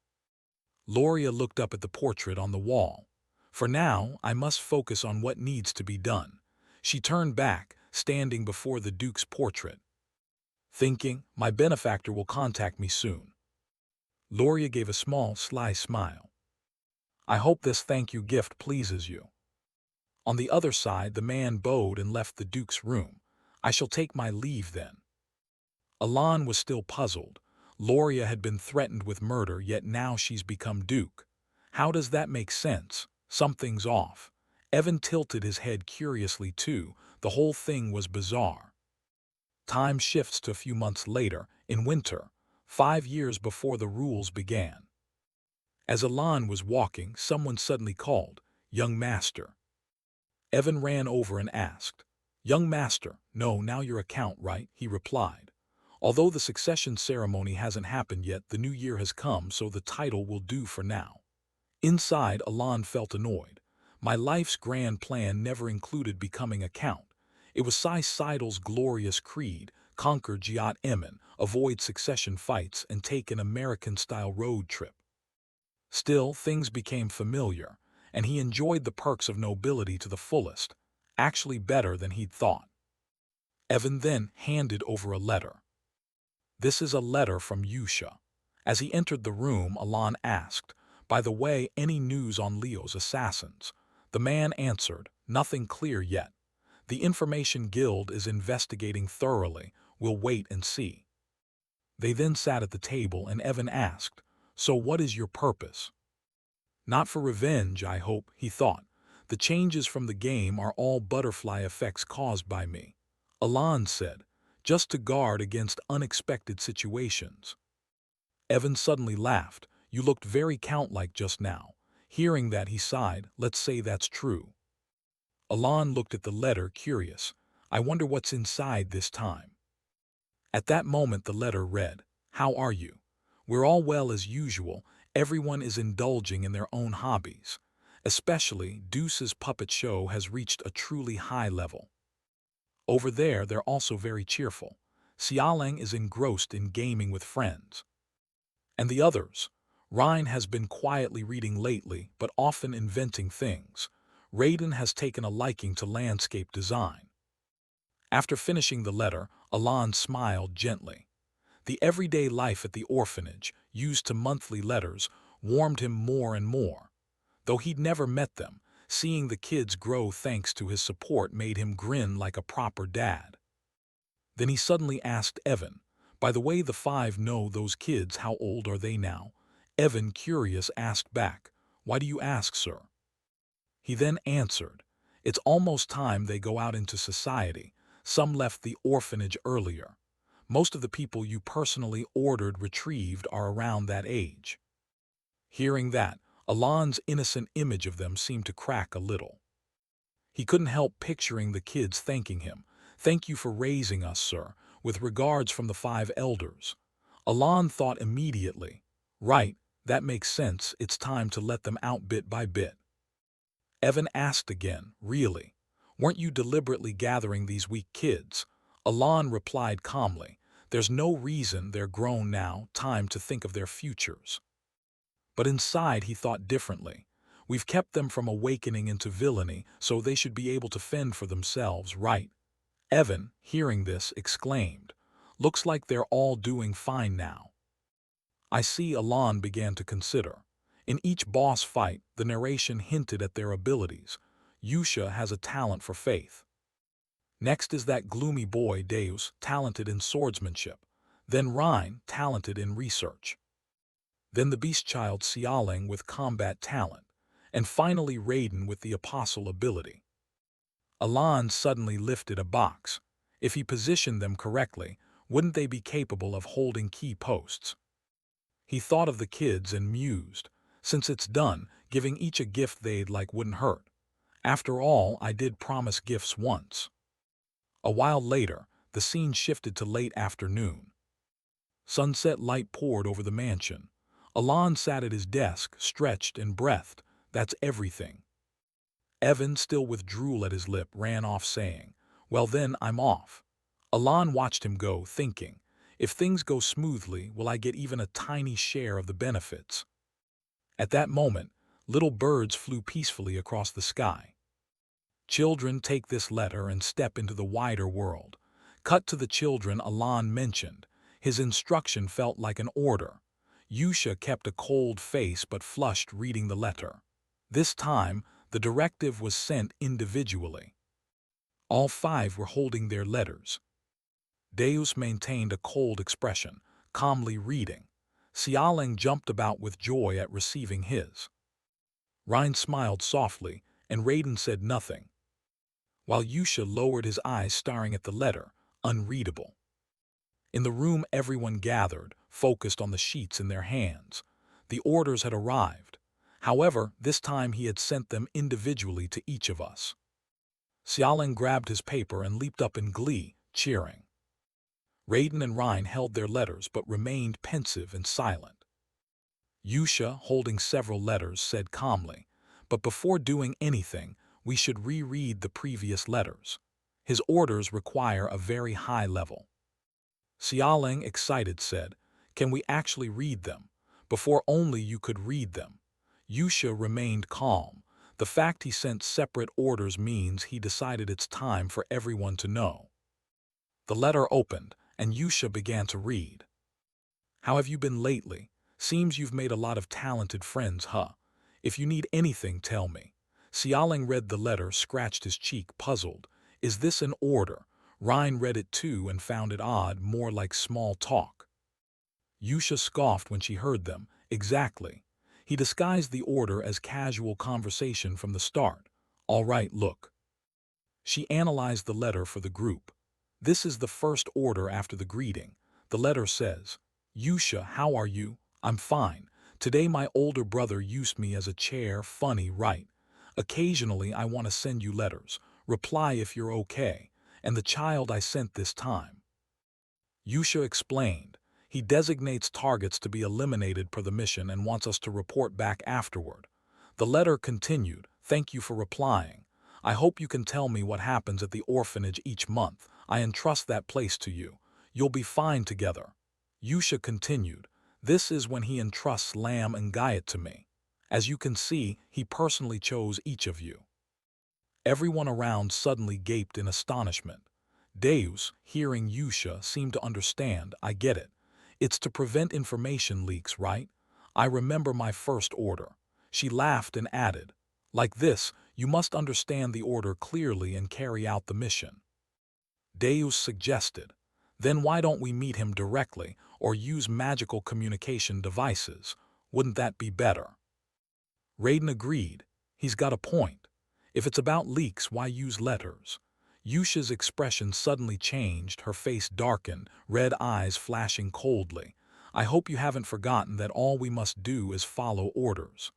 Loria looked up at the portrait on the wall. For now, I must focus on what needs to be done. She turned back, standing before the Duke's portrait, thinking, my benefactor will contact me soon. Loria gave a small, sly smile. I hope this thank you gift pleases you. On the other side, the man bowed and left the Duke's room. I shall take my leave then. Alan was still puzzled. Loria had been threatened with murder, yet now she's become Duke. How does that make sense? Something's off. Evan tilted his head curiously too. The whole thing was bizarre. Time shifts to a few months later, in winter, 5 years before the rules began. As Alan was walking, someone suddenly called, "Young Master." Evan ran over and asked, "Young Master, no, now your account, right?" He replied. Although the succession ceremony hasn't happened yet, the new year has come, so the title will do for now. Inside, Alan felt annoyed. My life's grand plan never included becoming a count. It was Sai Seidel's glorious creed: conquer Jiat Emin, avoid succession fights, and take an American-style road trip. Still, things became familiar, and he enjoyed the perks of nobility to the fullest, actually better than he'd thought. Evan then handed over a letter. This is a letter from Yusha. As he entered the room, Alan asked, by the way, any news on Leo's assassins? The man answered, nothing clear yet. The Information Guild is investigating thoroughly. We'll wait and see. They then sat at the table and Evan asked, so what is your purpose? Not for revenge, I hope, he thought. The changes from the game are all butterfly effects caused by me. Alan said, just to guard against unexpected situations. Evan suddenly laughed. You looked very count-like just now. Hearing that, he sighed. Let's say that's true. Alan looked at the letter, curious. I wonder what's inside this time. At that moment the letter read, how are you? We're all well as usual. Everyone is indulging in their own hobbies. Especially, Deuce's puppet show has reached a truly high level. Over there, they're also very cheerful. Xiaoling is engrossed in gaming with friends. And the others? Rhine has been quietly reading lately, but often inventing things. Raiden has taken a liking to landscape design. After finishing the letter, Alan smiled gently. The everyday life at the orphanage, used to monthly letters, warmed him more and more. Though he'd never met them, seeing the kids grow thanks to his support made him grin like a proper dad. Then he suddenly asked Evan, by the way, the 5 know those kids, how old are they now? Evan, curious, asked back, why do you ask, sir? He then answered, it's almost time they go out into society. Some left the orphanage earlier. Most of the people you personally ordered retrieved are around that age. Hearing that, Alan's innocent image of them seemed to crack a little. He couldn't help picturing the kids thanking him. Thank you for raising us, sir, with regards from the 5 elders. Alan thought immediately, right, that makes sense, it's time to let them out bit by bit. Evan asked again, really? Weren't you deliberately gathering these weak kids? Alan replied calmly, there's no reason, they're grown now, time to think of their futures. But inside he thought differently. We've kept them from awakening into villainy, so they should be able to fend for themselves, right? Evan, hearing this, exclaimed, looks like they're all doing fine now. I see. Alan began to consider. In each boss fight, the narration hinted at their abilities. Yusha has a talent for faith. Next is that gloomy boy Deus, talented in swordsmanship. Then Rhine, talented in research. Then the beast child Xiaoling with combat talent. And finally Raiden with the apostle ability. Alan suddenly lifted a box. If he positioned them correctly, wouldn't they be capable of holding key posts? He thought of the kids and mused. Since it's done, giving each a gift they'd like wouldn't hurt. After all, I did promise gifts once. A while later, the scene shifted to late afternoon. Sunset light poured over the mansion. Alan sat at his desk, stretched and breathed. That's everything. Evan, still with drool at his lip, ran off saying, well then, I'm off. Alan watched him go, thinking, if things go smoothly, will I get even a tiny share of the benefits? At that moment, Little birds flew peacefully across the sky. Children, take this letter and step into the wider world. Cut to the children Alan mentioned. His instruction felt like an order. Yusha kept a cold face but flushed reading the letter. This time, the directive was sent individually. All five were holding their letters. Deus maintained a cold expression, calmly reading. Xialing jumped about with joy at receiving his. Rhine smiled softly, and Raiden said nothing, while Yusha lowered his eyes staring at the letter, unreadable. In the room everyone gathered, focused on the sheets in their hands. The orders had arrived. However, this time he had sent them individually to each of us. Xialing grabbed his paper and leaped up in glee, cheering. Raiden and Rhine held their letters but remained pensive and silent. Yusha, holding several letters, said calmly, "But before doing anything, we should reread the previous letters. His orders require a very high level." Xialing, excited, said, "Can we actually read them? Before only you could read them." Yusha remained calm. The fact he sent separate orders means he decided it's time for everyone to know. The letter opened, and Yusha began to read. "How have you been lately? Seems you've made a lot of talented friends, huh? If you need anything, tell me." Xialing read the letter, scratched his cheek, puzzled. Is this an order? Rhine read it too and found it odd, more like small talk. Yusha scoffed when she heard them. Exactly. He disguised the order as casual conversation from the start. "All right, look." She analyzed the letter for the group. This is the first order after the greeting. The letter says, "Yusha, how are you? I'm fine. Today my older brother used me as a chair, funny, right? Occasionally I want to send you letters. Reply if you're okay. And the child I sent this time." Yusha explained. "He designates targets to be eliminated per the mission and wants us to report back afterward." The letter continued, "Thank you for replying. I hope you can tell me what happens at the orphanage each month. I entrust that place to you. You'll be fine together." Yusha continued, "This is when he entrusts Lam and Gayat to me. As you can see, he personally chose each of you." Everyone around suddenly gaped in astonishment. Deus, hearing Yusha, seemed to understand. "I get it. It's to prevent information leaks, right? I remember my first order." She laughed and added, "Like this, you must understand the order clearly and carry out the mission." Deus suggested, "Then why don't we meet him directly or use magical communication devices? Wouldn't that be better?" Raiden agreed. He's got a point. If it's about leaks, why use letters? Yusha's expression suddenly changed, her face darkened, red eyes flashing coldly. "I hope you haven't forgotten that all we must do is follow orders."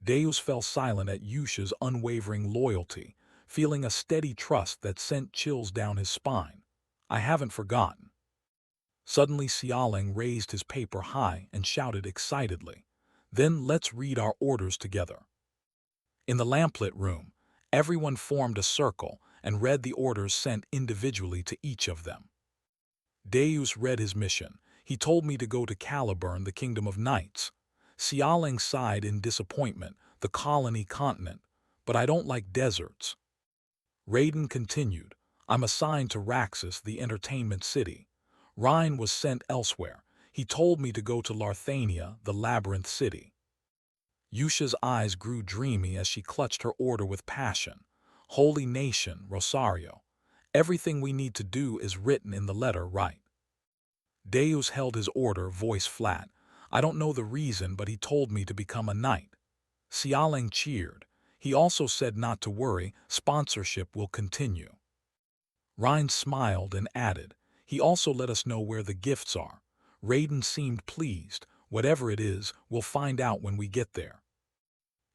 Deus fell silent at Yusha's unwavering loyalty, feeling a steady trust that sent chills down his spine. "I haven't forgotten." Suddenly Xialing raised his paper high and shouted excitedly, "Then let's read our orders together." In the lamplit room, everyone formed a circle and read the orders sent individually to each of them. Deus read his mission. "He told me to go to Caliburn, the Kingdom of Knights." Xialing sighed in disappointment, "The colony continent, but I don't like deserts." Raiden continued, "I'm assigned to Raxus, the entertainment city." Rhine was sent elsewhere. "He told me to go to Larthania, the labyrinth city." Yusha's eyes grew dreamy as she clutched her order with passion. "Holy Nation, Rosario. Everything we need to do is written in the letter, right?" Deus held his order, voice flat. "I don't know the reason, but he told me to become a knight." Xialing cheered. He also said not to worry, sponsorship will continue. Rhine smiled and added, "He also let us know where the gifts are." Raiden seemed pleased. "Whatever it is, we'll find out when we get there."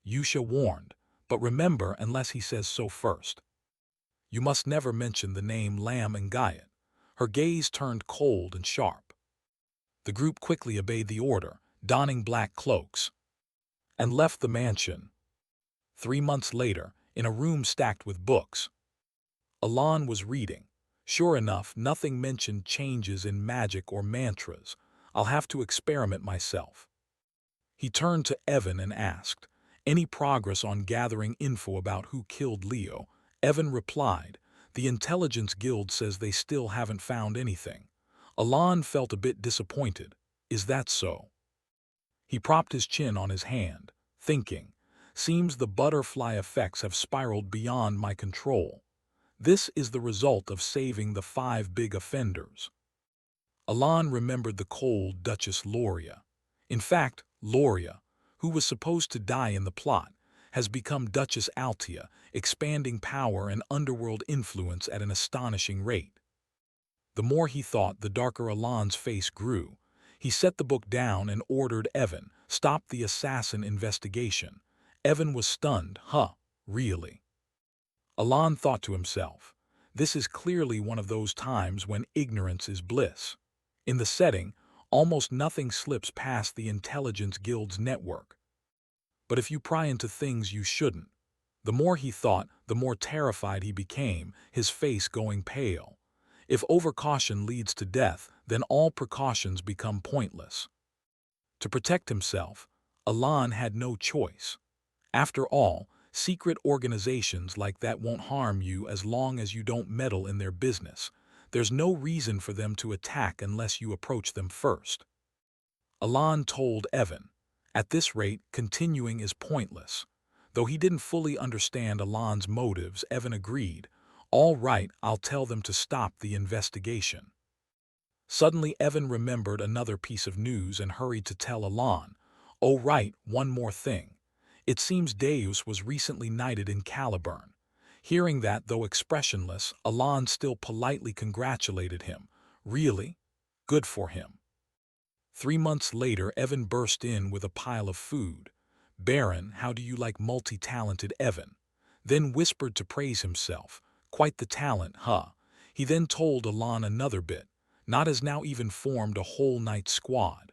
Yusha warned, "But remember, unless he says so first. You must never mention the name Lam and Gayat." Her gaze turned cold and sharp. The group quickly obeyed the order, donning black cloaks, and left the mansion. 3 months later, in a room stacked with books, Alan was reading. "Sure enough, nothing mentioned changes in magic or mantras. I'll have to experiment myself." He turned to Evan and asked, Any progress on gathering info about who killed Leo? Evan replied, the Intelligence Guild says they still haven't found anything. Alon felt a bit disappointed. Is that so? He propped his chin on his hand, thinking, seems the butterfly effects have spiraled beyond my control. This is the result of saving the 5 big offenders. Alon remembered the cold Duchess Loria. In fact, Loria, who was supposed to die in the plot, has become Duchess Altia, expanding power and underworld influence at an astonishing rate. The more he thought, the darker Alon's face grew. He set the book down and ordered Evan, stop the assassin investigation. Evan was stunned. Really? Alon thought to himself, this is clearly one of those times when ignorance is bliss. In the setting, almost nothing slips past the Intelligence Guild's network. But if you pry into things you shouldn't. The more he thought, the more terrified he became, his face going pale. If overcaution leads to death, then all precautions become pointless. To protect himself, Alon had no choice. After all, secret organizations like that won't harm you as long as you don't meddle in their business. There's no reason for them to attack unless you approach them first. Alon told Evan, at this rate, continuing is pointless. Though he didn't fully understand Alon's motives, Evan agreed. All right, I'll tell them to stop the investigation. Suddenly, Evan remembered another piece of news and hurried to tell Alon. Oh right, one more thing. It seems Deus was recently knighted in Caliburn. Hearing that, though expressionless, Alon still politely congratulated him. Really? Good for him. 3 months later, Evan burst in with a pile of food. Baron, how do you like multi-talented Evan? Then whispered to praise himself. Quite the talent, huh? He then told Alon another bit. Not has now even formed a whole night squad.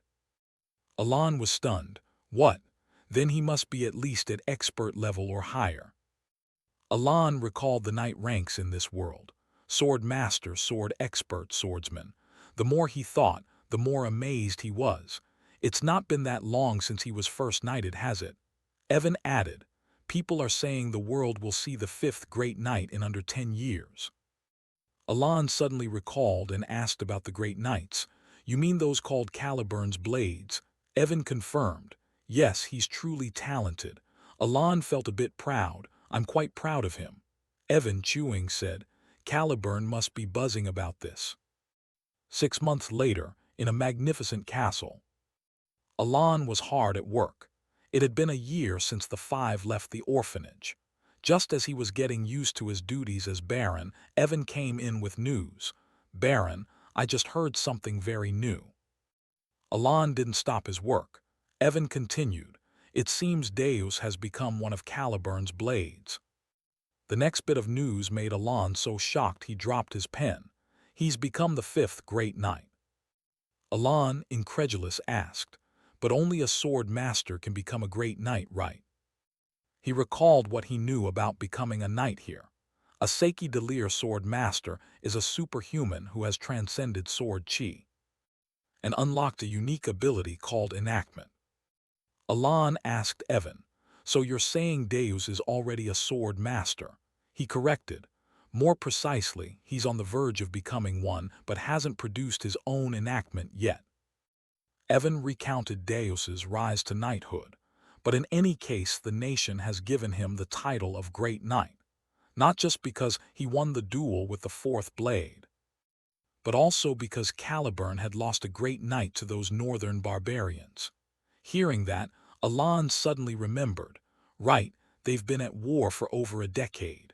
Alon was stunned. What? Then he must be at least at expert level or higher. Alon recalled the knight ranks in this world. Sword master, sword expert, swordsman. The more he thought, the more amazed he was. It's not been that long since he was first knighted, has it? Evan added, people are saying the world will see the 5th great knight in under 10 years. Alon suddenly recalled and asked about the great knights. You mean those called Caliburn's blades? Evan confirmed. Yes, he's truly talented. Alon felt a bit proud. I'm quite proud of him. Evan, chewing, said, Caliburn must be buzzing about this. 6 months later, in a magnificent castle. Alon was hard at work. It had been a year since the 5 left the orphanage. Just as he was getting used to his duties as Baron, Evan came in with news. Baron, I just heard something very new. Alon didn't stop his work. Evan continued. It seems Deus has become one of Caliburn's blades. The next bit of news made Alon so shocked he dropped his pen. He's become the 5th great knight. Alon, incredulous, asked, but only a sword master can become a great knight, right? He recalled what he knew about becoming a knight here. A Seiki Delir sword master is a superhuman who has transcended sword chi and unlocked a unique ability called enactment. Alon asked Evan, so you're saying Deus is already a sword master? He corrected. More precisely, he's on the verge of becoming one, but hasn't produced his own enactment yet. Evan recounted Deus's rise to knighthood, but in any case the nation has given him the title of Great Knight, not just because he won the duel with the 4th blade, but also because Caliburn had lost a great knight to those northern barbarians. Hearing that, Alon suddenly remembered, right, they've been at war for over a decade.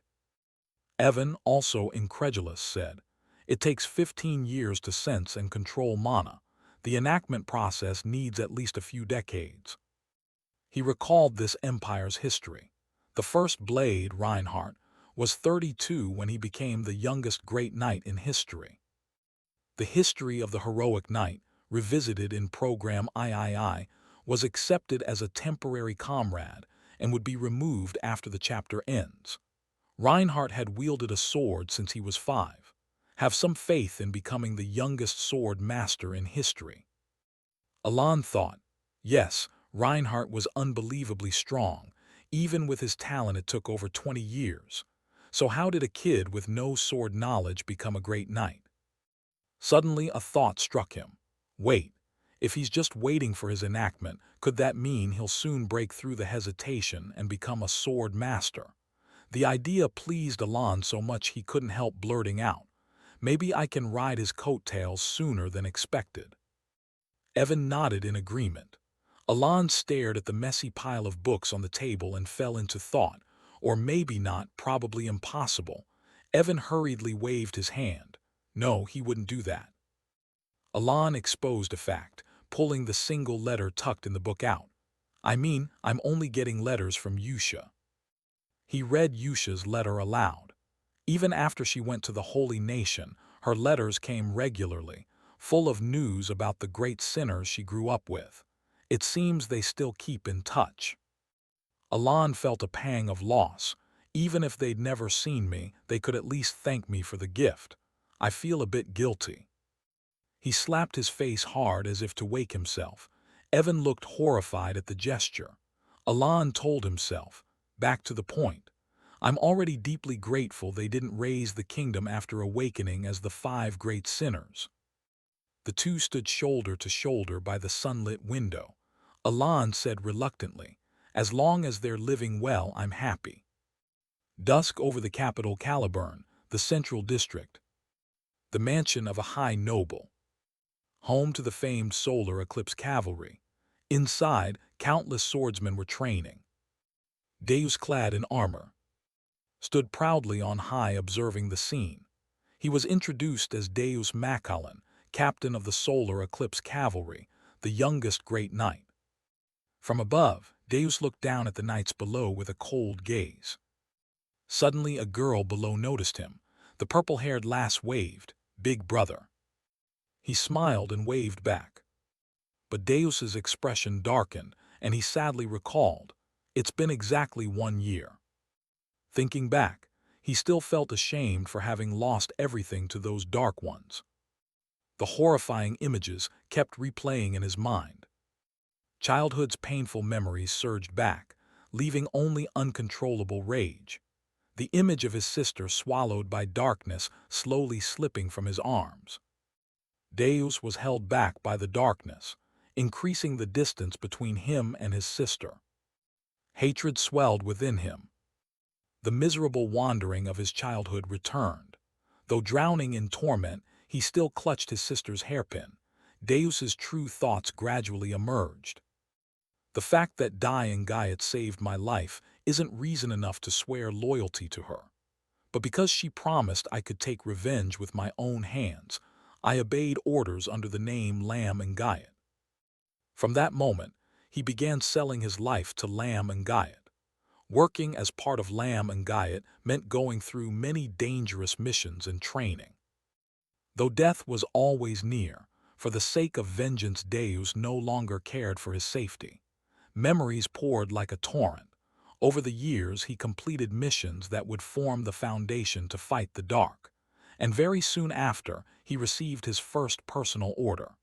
Evan, also incredulous, said, it takes 15 years to sense and control mana. The enactment process needs at least a few decades. He recalled this empire's history. The first blade, Reinhardt, was 32 when he became the youngest great knight in history. The history of the heroic knight, revisited in program III, was accepted as a temporary comrade and would be removed after the chapter ends. Reinhardt had wielded a sword since he was 5. Have some faith in becoming the youngest sword master in history. Alon thought, yes, Reinhardt was unbelievably strong. Even with his talent, it took over 20 years. So how did a kid with no sword knowledge become a great knight? Suddenly, a thought struck him. Wait, if he's just waiting for his enactment, could that mean he'll soon break through the hesitation and become a sword master? The idea pleased Alon so much he couldn't help blurting out, "Maybe I can ride his coattails sooner than expected." Evan nodded in agreement. Alon stared at the messy pile of books on the table and fell into thought, or maybe not, probably impossible. Evan hurriedly waved his hand. No, he wouldn't do that. Alon exposed a fact, pulling the single letter tucked in the book out. "I mean, I'm only getting letters from Yusha." He read Yusha's letter aloud. Even after she went to the Holy Nation, her letters came regularly, full of news about the great sinners she grew up with. It seems they still keep in touch. Alon felt a pang of loss. Even if they'd never seen me, they could at least thank me for the gift. I feel a bit guilty. He slapped his face hard as if to wake himself. Evan looked horrified at the gesture. Alon told himself, "Back to the point. I'm already deeply grateful they didn't raise the kingdom after awakening as the 5 great sinners." The two stood shoulder to shoulder by the sunlit window. Alon said reluctantly, "As long as they're living well, I'm happy." Dusk over the capital Caliburn, the central district. The mansion of a high noble. Home to the famed solar eclipse cavalry. Inside, countless swordsmen were training. Deus, clad in armor, stood proudly on high observing the scene. He was introduced as Deus Macalan, captain of the solar eclipse cavalry, the youngest great knight. From above, Deus looked down at the knights below with a cold gaze. Suddenly, a girl below noticed him. The purple-haired lass waved, "Big brother." He smiled and waved back. But Deus's expression darkened, and he sadly recalled, "It's been exactly 1 year." Thinking back, he still felt ashamed for having lost everything to those dark ones. The horrifying images kept replaying in his mind. Childhood's painful memories surged back, leaving only uncontrollable rage. The image of his sister swallowed by darkness slowly slipping from his arms. Deus was held back by the darkness, increasing the distance between him and his sister. Hatred swelled within him. The miserable wandering of his childhood returned. Though drowning in torment, he still clutched his sister's hairpin. Deus's true thoughts gradually emerged. The fact that dying Gaiet saved my life isn't reason enough to swear loyalty to her. But because she promised I could take revenge with my own hands, I obeyed orders under the name Lamb and Gaiet. From that moment, he began selling his life to Lamb and Gaiet. Working as part of Lamb and Gaiet meant going through many dangerous missions and training. Though death was always near, for the sake of vengeance Deus no longer cared for his safety. Memories poured like a torrent. Over the years, he completed missions that would form the foundation to fight the dark. And very soon after, he received his first personal order.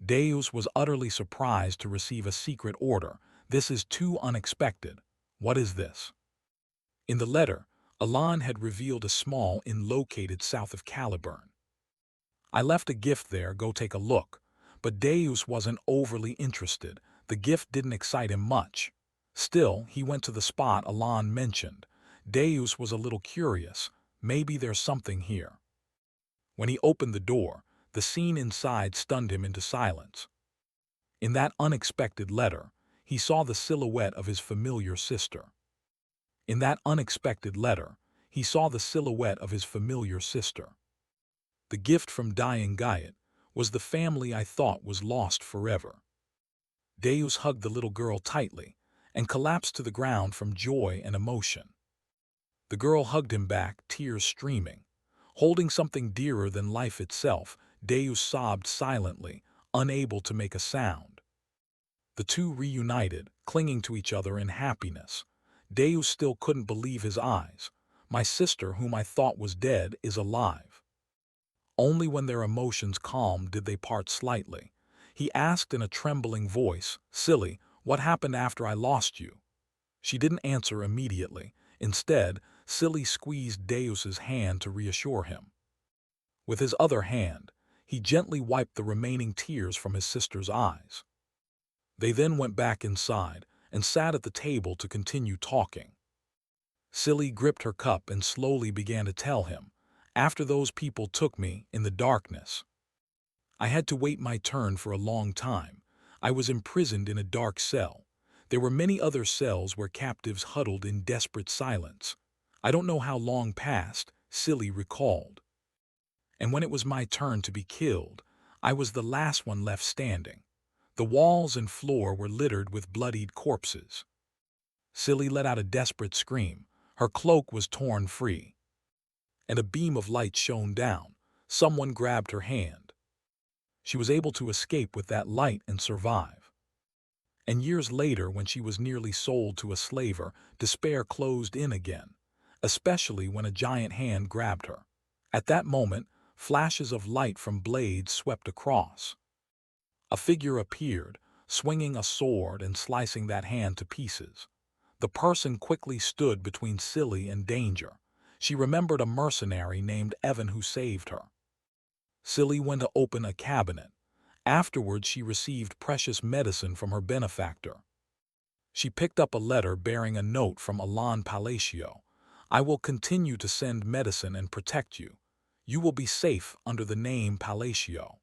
Deus was utterly surprised to receive a secret order. "This is too unexpected. What is this?" In the letter, Alon had revealed a small inn located south of Caliburn. "I left a gift there, go take a look." But Deus wasn't overly interested. The gift didn't excite him much. Still, he went to the spot Alon mentioned. Deus was a little curious. Maybe there's something here. When he opened the door, the scene inside stunned him into silence. In that unexpected letter, he saw the silhouette of his familiar sister. In that unexpected letter, he saw the silhouette of his familiar sister. The gift from dying Gaiet was the family I thought was lost forever. Deus hugged the little girl tightly and collapsed to the ground from joy and emotion. The girl hugged him back, tears streaming. Holding something dearer than life itself, Deus sobbed silently, unable to make a sound. The two reunited, clinging to each other in happiness. Deus still couldn't believe his eyes. "My sister, whom I thought was dead, is alive." Only when their emotions calmed did they part slightly. He asked in a trembling voice, "Silly, what happened after I lost you?" She didn't answer immediately. Instead, Silly squeezed Deus's hand to reassure him. With his other hand, he gently wiped the remaining tears from his sister's eyes. They then went back inside and sat at the table to continue talking. Silly gripped her cup and slowly began to tell him, "After those people took me in the darkness, I had to wait my turn for a long time. I was imprisoned in a dark cell. There were many other cells where captives huddled in desperate silence. I don't know how long passed," Silly recalled. "And when it was my turn to be killed, I was the last one left standing. The walls and floor were littered with bloodied corpses." Silly let out a desperate scream. Her cloak was torn free, and a beam of light shone down. Someone grabbed her hand. She was able to escape with that light and survive. And years later, when she was nearly sold to a slaver, despair closed in again, especially when a giant hand grabbed her. At that moment, flashes of light from blades swept across. A figure appeared, swinging a sword and slicing that hand to pieces. The person quickly stood between Silly and danger. She remembered a mercenary named Evan who saved her. Silly went to open a cabinet. Afterwards, she received precious medicine from her benefactor. She picked up a letter bearing a note from Alon Palacio. "I will continue to send medicine and protect you. You will be safe under the name Palacio.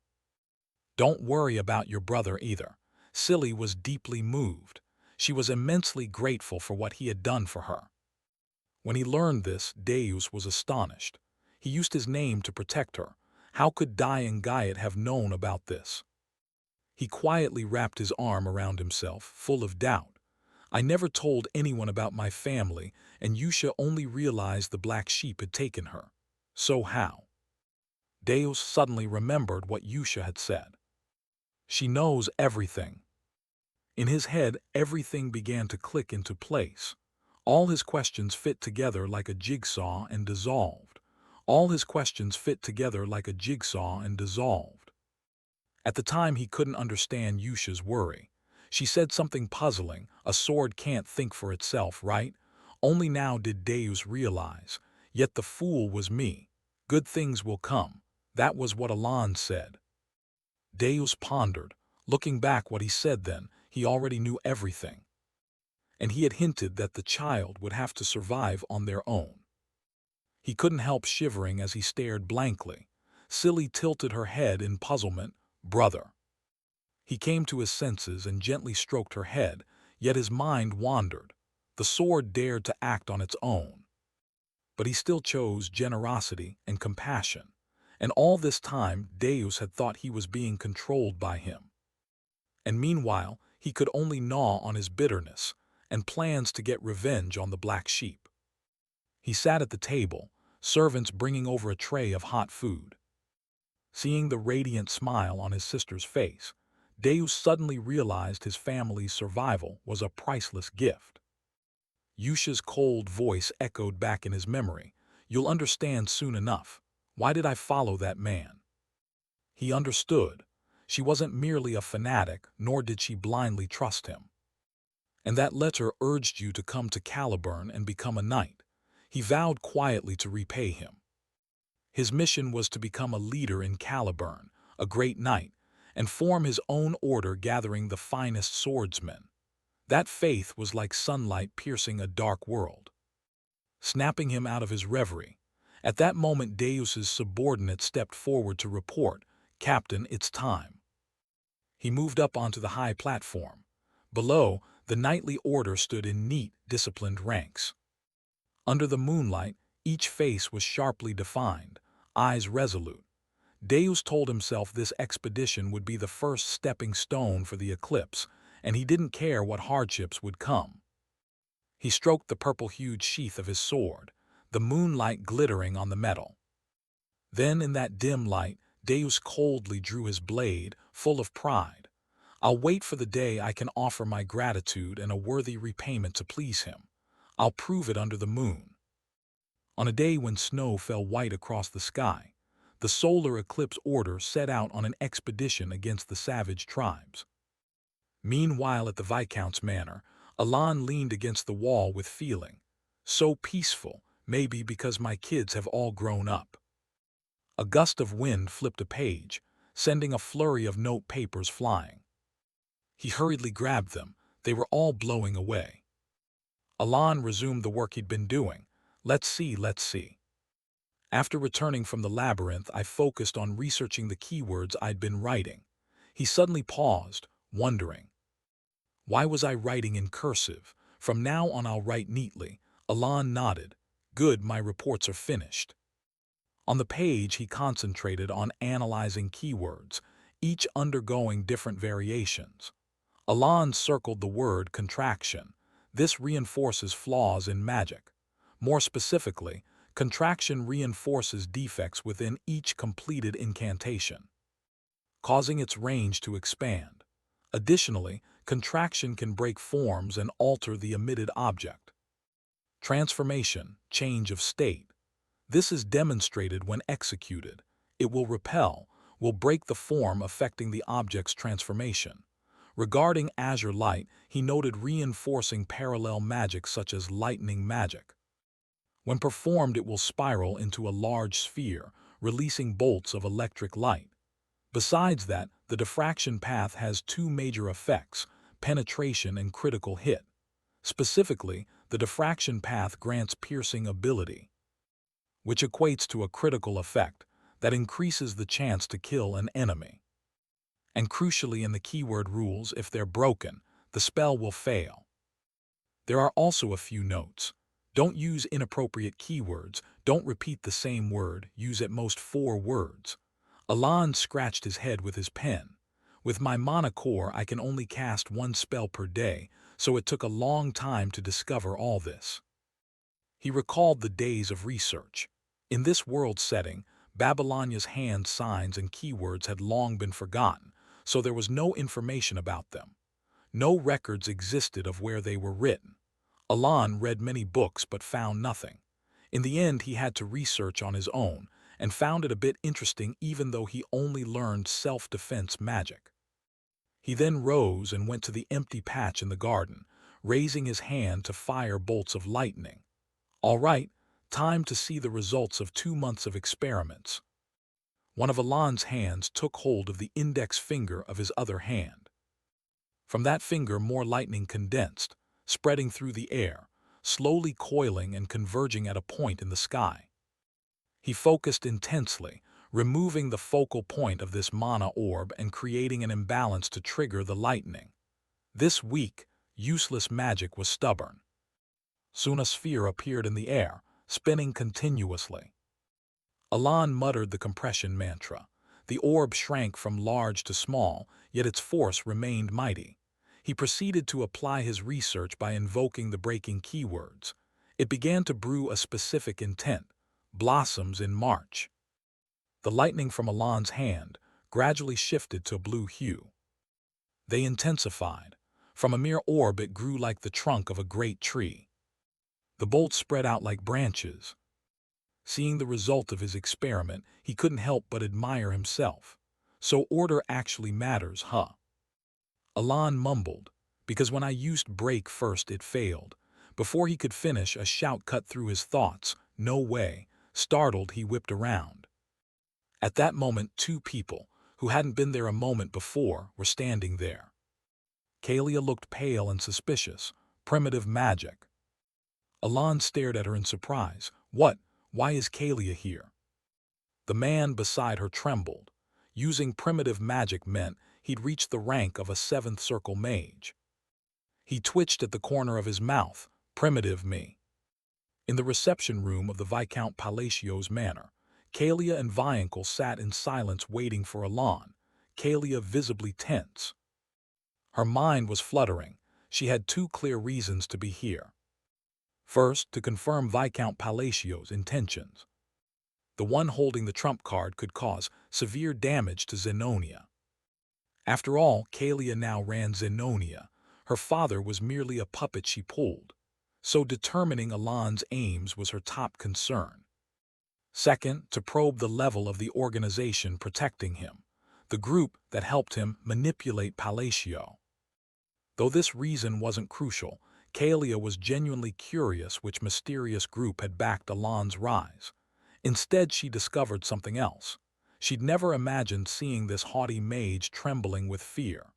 Don't worry about your brother either." Silly was deeply moved. She was immensely grateful for what he had done for her. When he learned this, Deus was astonished. He used his name to protect her. How could Diane Guyot have known about this? He quietly wrapped his arm around himself, full of doubt. "I never told anyone about my family, and Yusha only realized the black sheep had taken her. So how?" Deus suddenly remembered what Yusha had said. "She knows everything." In his head, everything began to click into place. All his questions fit together like a jigsaw and dissolved. All his questions fit together like a jigsaw and dissolved. At the time, he couldn't understand Yusha's worry. She said something puzzling. A sword can't think for itself, right? Only now did Deus realize. Yet the fool was me. Good things will come. That was what Alon said. Deus pondered. Looking back what he said then, he already knew everything. And he had hinted that the child would have to survive on their own. He couldn't help shivering as he stared blankly. Silly tilted her head in puzzlement. "Brother." He came to his senses and gently stroked her head, yet his mind wandered. The sword dared to act on its own. But he still chose generosity and compassion. And all this time, Deus had thought he was being controlled by him. And meanwhile, he could only gnaw on his bitterness and plans to get revenge on the black sheep. He sat at the table, servants bringing over a tray of hot food. Seeing the radiant smile on his sister's face, Deus suddenly realized his family's survival was a priceless gift. Yusha's cold voice echoed back in his memory. "You'll understand soon enough. Why did I follow that man?" He understood. She wasn't merely a fanatic, nor did she blindly trust him. "And that letter urged you to come to Caliburn and become a knight." He vowed quietly to repay him. His mission was to become a leader in Caliburn, a great knight, and form his own order gathering the finest swordsmen. That faith was like sunlight piercing a dark world, snapping him out of his reverie. At that moment, Deus's subordinate stepped forward to report, "Captain, it's time." He moved up onto the high platform. Below, the knightly order stood in neat, disciplined ranks. Under the moonlight, each face was sharply defined, eyes resolute. Deus told himself this expedition would be the first stepping stone for the eclipse, and he didn't care what hardships would come. He stroked the purple-hued sheath of his sword, the moonlight glittering on the metal. Then, in that dim light, Deus coldly drew his blade, full of pride. "I'll wait for the day I can offer my gratitude and a worthy repayment to please him. I'll prove it under the moon." On a day when snow fell white across the sky, the solar eclipse order set out on an expedition against the savage tribes. Meanwhile, at the Viscount's manor, Alan leaned against the wall with feeling. So peaceful, maybe because my kids have all grown up. A gust of wind flipped a page, sending a flurry of note papers flying. He hurriedly grabbed them. They were all blowing away. Alan resumed the work he'd been doing. Let's see, let's see. After returning from the labyrinth, I focused on researching the keywords I'd been writing. He suddenly paused, wondering. Why was I writing in cursive? From now on I'll write neatly. Alan nodded. Good, my reports are finished. On the page, he concentrated on analyzing keywords, each undergoing different variations. Alan circled the word contraction. This reinforces flaws in magic. More specifically, contraction reinforces defects within each completed incantation, causing its range to expand. Additionally, contraction can break forms and alter the emitted object. Transformation, change of state. This is demonstrated when executed. It will repel, will break the form affecting the object's transformation. Regarding azure light, he noted reinforcing parallel magic such as lightning magic. When performed, it will spiral into a large sphere, releasing bolts of electric light. Besides that, the diffraction path has two major effects, penetration and critical hit. Specifically, the diffraction path grants piercing ability, which equates to a critical effect that increases the chance to kill an enemy. And crucially in the keyword rules, if they're broken, the spell will fail. There are also a few notes. Don't use inappropriate keywords, don't repeat the same word, use at most 4 words. Alan scratched his head with his pen. With my mana core, I can only cast 1 spell per day, so it took a long time to discover all this. He recalled the days of research. In this world setting, Babylonia's hand signs and keywords had long been forgotten, so there was no information about them. No records existed of where they were written. Alan read many books but found nothing. In the end, he had to research on his own, and found it a bit interesting even though he only learned self-defense magic. He then rose and went to the empty patch in the garden, raising his hand to fire bolts of lightning. All right, time to see the results of 2 months of experiments. One of Alan's hands took hold of the index finger of his other hand. From that finger, more lightning condensed, spreading through the air, slowly coiling and converging at a point in the sky. He focused intensely, removing the focal point of this mana orb and creating an imbalance to trigger the lightning. This weak, useless magic was stubborn. Soon a sphere appeared in the air, spinning continuously. Alan muttered the compression mantra. The orb shrank from large to small, yet its force remained mighty. He proceeded to apply his research by invoking the breaking keywords. It began to brew a specific intent: blossoms in March. The lightning from Alan's hand gradually shifted to a blue hue. They intensified. From a mere orb it grew like the trunk of a great tree. The bolts spread out like branches. Seeing the result of his experiment, he couldn't help but admire himself. So order actually matters, huh? Alan mumbled, because when I used break first it failed. Before he could finish, a shout cut through his thoughts. No way. Startled, he whipped around. At that moment, 2 people, who hadn't been there a moment before, were standing there. Kalia looked pale and suspicious. Primitive magic. Alan stared at her in surprise. What? Why is Kalia here? The man beside her trembled. Using primitive magic meant he'd reached the rank of a 7th circle mage. He twitched at the corner of his mouth. Primitive me. In the reception room of the Viscount Palacio's manor, Kalia and Viancle sat in silence waiting for Alan, Kalia visibly tense. Her mind was fluttering. She had 2 clear reasons to be here. First, to confirm Viscount Palacio's intentions. The one holding the trump card could cause severe damage to Zenonia. After all, Kalia now ran Zenonia. Her father was merely a puppet she pulled. So determining Alan's aims was her top concern. Second, to probe the level of the organization protecting him, the group that helped him manipulate Palacio. Though this reason wasn't crucial, Kalia was genuinely curious which mysterious group had backed Alon's rise. Instead, she discovered something else. She'd never imagined seeing this haughty mage trembling with fear.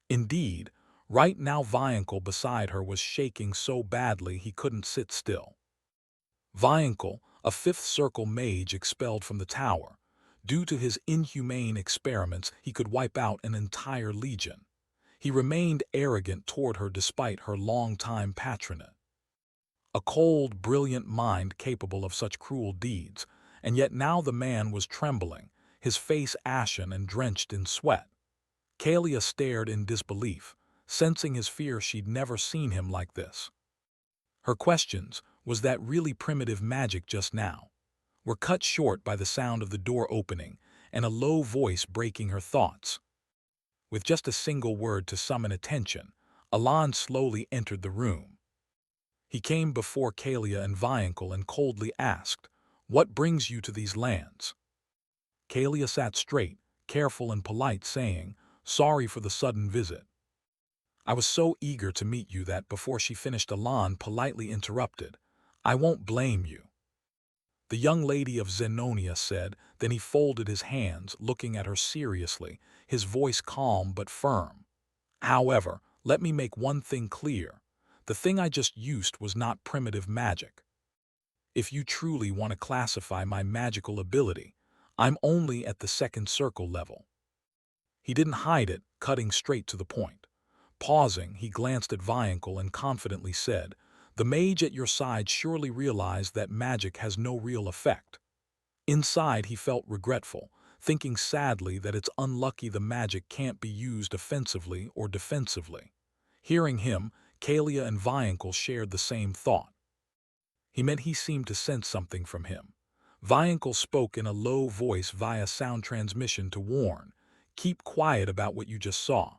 Indeed, right now Viancle beside her was shaking so badly he couldn't sit still. Viancle, a fifth circle mage expelled from the tower. Due to his inhumane experiments, he could wipe out an entire legion. He remained arrogant toward her despite her long-time patronage. A cold, brilliant mind capable of such cruel deeds, and yet now the man was trembling, his face ashen and drenched in sweat. Kalia stared in disbelief, sensing his fear. She'd never seen him like this. Her questions, was that really primitive magic just now, were cut short by the sound of the door opening and a low voice breaking her thoughts. With just a single word to summon attention, Alon slowly entered the room. He came before Kalia and Viancle and coldly asked, "What brings you to these lands?" Kalia sat straight, careful and polite, saying, "Sorry for the sudden visit. I was so eager to meet you that," before she finished, Alon politely interrupted, "I won't blame you." The young lady of Zenonia said, then he folded his hands, looking at her seriously, his voice calm but firm. "However, let me make one thing clear. The thing I just used was not primitive magic. If you truly want to classify my magical ability, I'm only at the second circle level." He didn't hide it, cutting straight to the point. Pausing, he glanced at Viancle and confidently said, "The mage at your side surely realized that magic has no real effect." Inside, he felt regretful, thinking sadly that it's unlucky the magic can't be used offensively or defensively. Hearing him, Kalia and Viancle shared the same thought. He seemed to sense something from him. Viancle spoke in a low voice via sound transmission to warn, "Keep quiet about what you just saw."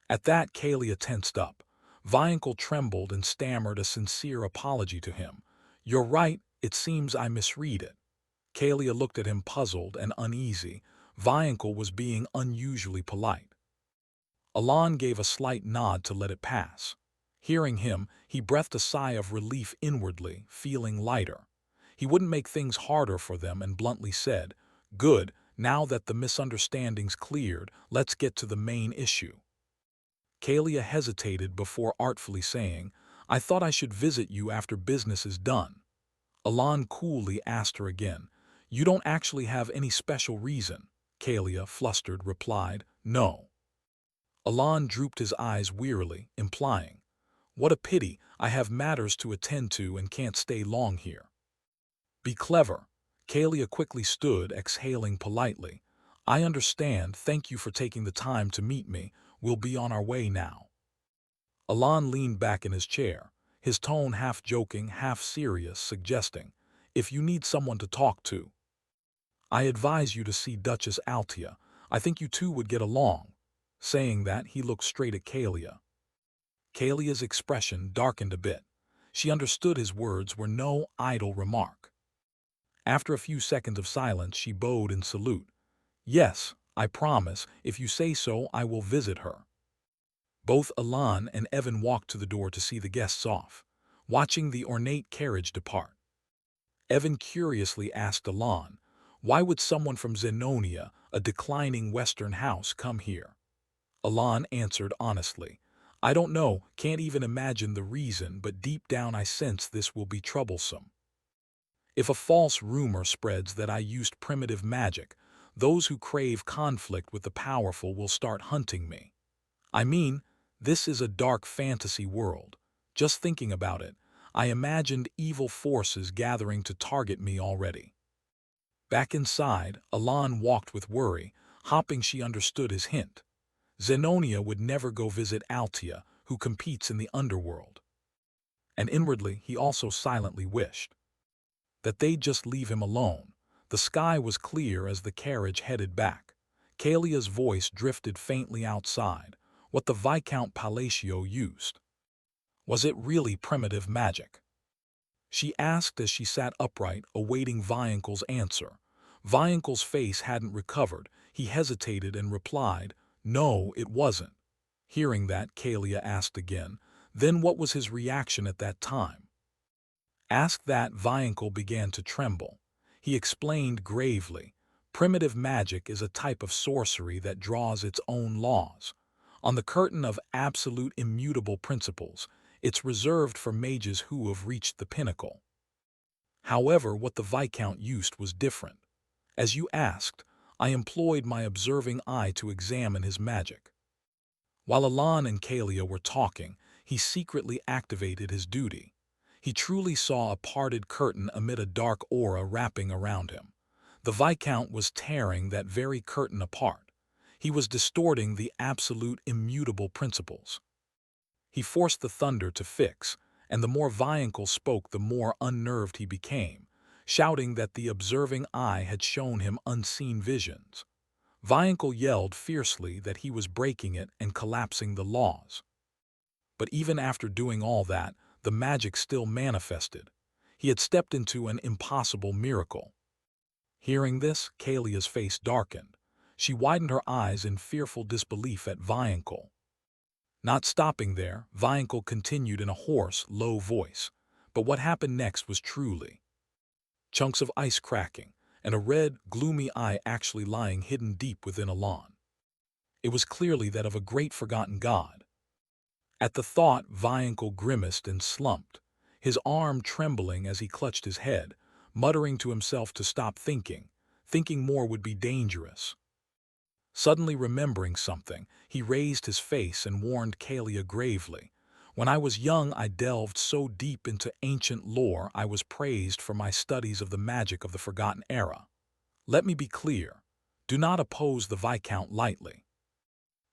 At that, Kalia tensed up. Viancle trembled and stammered a sincere apology to him. "You're right, it seems I misread it." Kalia looked at him puzzled and uneasy. Viancle was being unusually polite. Alon gave a slight nod to let it pass. Hearing him, he breathed a sigh of relief inwardly, feeling lighter. He wouldn't make things harder for them and bluntly said, "Good, now that the misunderstanding's cleared, let's get to the main issue." Kalia hesitated before artfully saying, "I thought I should visit you after business is done." Alon coolly asked her again, "You don't actually have any special reason?" Kalia, flustered, replied, "No." Alon drooped his eyes wearily, implying, "What a pity, I have matters to attend to and can't stay long here." "Be clever." Kalia quickly stood, exhaling politely. "I understand, thank you for taking the time to meet me. We'll be on our way now." Alon leaned back in his chair, his tone half joking, half serious, suggesting, "If you need someone to talk to, I advise you to see Duchess Altia. I think you two would get along." Saying that, he looked straight at Kalia. Kalia's expression darkened a bit. She understood his words were no idle remark. After a few seconds of silence, she bowed in salute. "Yes, I promise, if you say so, I will visit her." Both Alon and Evan walked to the door to see the guests off, watching the ornate carriage depart. Evan curiously asked Alon, "Why would someone from Zenonia, a declining Western house, come here?" Alon answered honestly, "I don't know, can't even imagine the reason, but deep down I sense this will be troublesome. If a false rumor spreads that I used primitive magic, those who crave conflict with the powerful will start hunting me. I mean, this is a dark fantasy world. Just thinking about it, I imagined evil forces gathering to target me already." Back inside, Alon walked with worry, hoping she understood his hint. Zenonia would never go visit Altia, who competes in the underworld. And inwardly, he also silently wished that they'd just leave him alone. The sky was clear as the carriage headed back. Kalia's voice drifted faintly outside. What the Viscount Palacio used, was it really primitive magic? She asked as she sat upright, awaiting Viancle's answer. Viancle's face hadn't recovered. He hesitated and replied, "No, it wasn't." Hearing that, Kalia asked again, "Then what was his reaction at that time?" Asked that, Viankel began to tremble. He explained gravely, "Primitive magic is a type of sorcery that draws its own laws. On the curtain of absolute immutable principles, it's reserved for mages who have reached the pinnacle." However, what the Viscount used was different. As you asked, I employed my observing eye to examine his magic. While Alan and Kalia were talking, he secretly activated his duty. He truly saw a parted curtain amid a dark aura wrapping around him. The Viscount was tearing that very curtain apart. He was distorting the absolute immutable principles. He forced the thunder to fix, and the more Viankel spoke, the more unnerved he became, shouting that the observing eye had shown him unseen visions. Viankel yelled fiercely that he was breaking it and collapsing the laws. But even after doing all that, the magic still manifested. He had stepped into an impossible miracle. Hearing this, Kalia's face darkened. She widened her eyes in fearful disbelief at Viankel. Not stopping there, Viankel continued in a hoarse, low voice. But what happened next was truly chunks of ice cracking, and a red, gloomy eye actually lying hidden deep within Alan. It was clearly that of a great forgotten god. At the thought, Viankel grimaced and slumped, his arm trembling as he clutched his head, muttering to himself to stop thinking. Thinking more would be dangerous. Suddenly remembering something, he raised his face and warned Kalia gravely, "When I was young, I delved so deep into ancient lore I was praised for my studies of the magic of the Forgotten Era. Let me be clear. Do not oppose the Viscount lightly."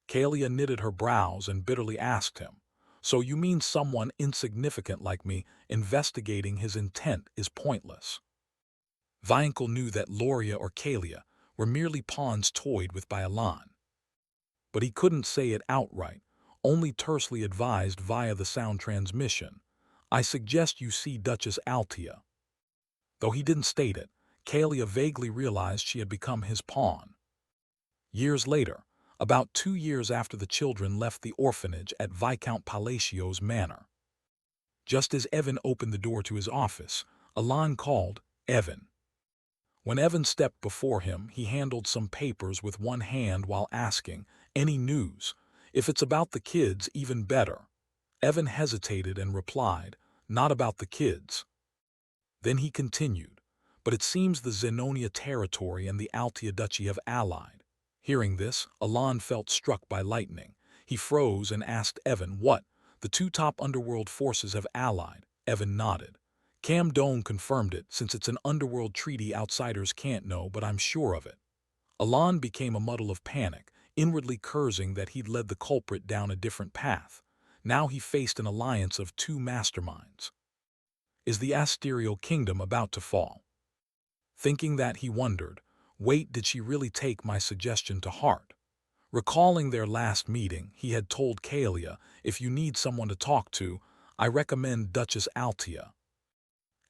Kalia knitted her brows and bitterly asked him, "So you mean someone insignificant like me investigating his intent is pointless?" Viankel knew that Loria or Kalia were merely pawns toyed with by Alan. But he couldn't say it outright, only tersely advised via the sound transmission, "I suggest you see Duchess Altia." Though he didn't state it, Kalia vaguely realized she had become his pawn. Years later, about 2 years after the children left the orphanage at Viscount Palacio's manor. Just as Evan opened the door to his office, Alan called, "Evan." When Evan stepped before him, he handled some papers with one hand while asking, "Any news? If it's about the kids, even better." Evan hesitated and replied, "Not about the kids." Then he continued, "But it seems the Zenonia territory and the Altia Duchy have allied." Hearing this, Alan felt struck by lightning. He froze and asked Evan, "What? The two top underworld forces have allied?" Evan nodded. "Cam Doan confirmed it, since it's an underworld treaty outsiders can't know, but I'm sure of it." Alan became a muddle of panic, inwardly cursing that he'd led the culprit down a different path. Now he faced an alliance of two masterminds. Is the Asterial kingdom about to fall? Thinking that, he wondered, wait, did she really take my suggestion to heart? Recalling their last meeting, he had told Kalia, "If you need someone to talk to, I recommend Duchess Altia."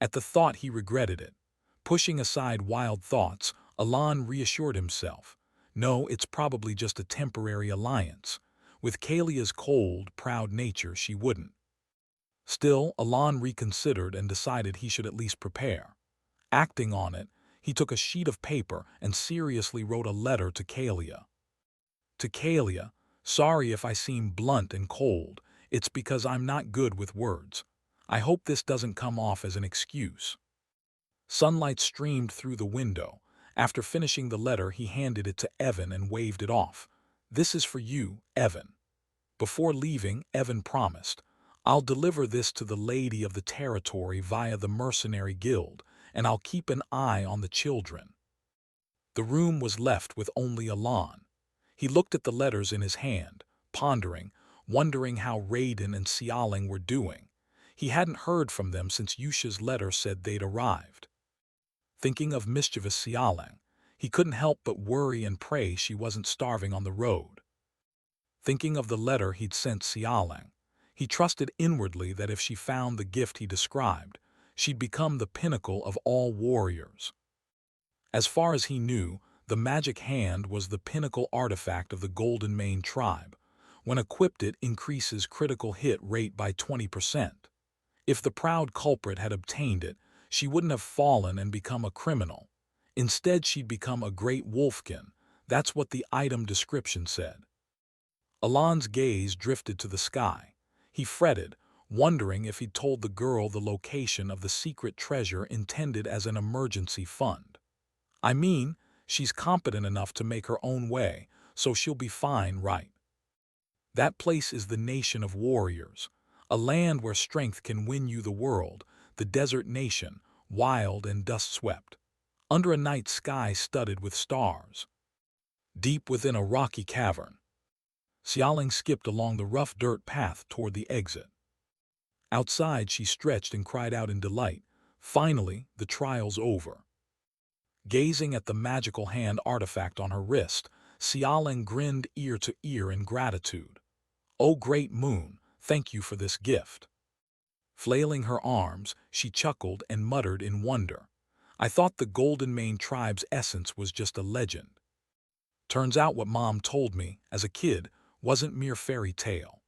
At the thought, he regretted it. Pushing aside wild thoughts, Alan reassured himself, "No, it's probably just a temporary alliance. With Kalia's cold, proud nature, she wouldn't." Still, Alan reconsidered and decided he should at least prepare. Acting on it, he took a sheet of paper and seriously wrote a letter to Kalia. To Kalia, "Sorry if I seem blunt and cold. It's because I'm not good with words. I hope this doesn't come off as an excuse." Sunlight streamed through the window. After finishing the letter, he handed it to Evan and waved it off. "This is for you, Evan." Before leaving, Evan promised, "I'll deliver this to the lady of the territory via the mercenary guild, and I'll keep an eye on the children." The room was left with only Alan. He looked at the letters in his hand, pondering, wondering how Raiden and Xialing were doing. He hadn't heard from them since Yusha's letter said they'd arrived. Thinking of mischievous Xialing, he couldn't help but worry and pray she wasn't starving on the road. Thinking of the letter he'd sent Xialing, he trusted inwardly that if she found the gift he described, she'd become the pinnacle of all warriors. As far as he knew, the magic hand was the pinnacle artifact of the Golden Mane tribe, When equipped, it increases critical hit rate by 20%. If the proud culprit had obtained it, she wouldn't have fallen and become a criminal. Instead, she'd become a great wolfkin. That's what the item description said. Alon's gaze drifted to the sky. He fretted, wondering if he'd told the girl the location of the secret treasure intended as an emergency fund. I mean, she's competent enough to make her own way, so she'll be fine, right? That place is the nation of warriors, a land where strength can win you the world, the desert nation, wild and dust-swept, under a night sky studded with stars. Deep within a rocky cavern, Xiaoling skipped along the rough dirt path toward the exit. Outside, she stretched and cried out in delight. Finally, the trial's over. Gazing at the magical hand artifact on her wrist, Xiaoling grinned ear to ear in gratitude. "Oh great moon, thank you for this gift." Flailing her arms, she chuckled and muttered in wonder. "I thought the Golden Mane tribe's essence was just a legend. Turns out what Mom told me, as a kid, wasn't mere fairy tale."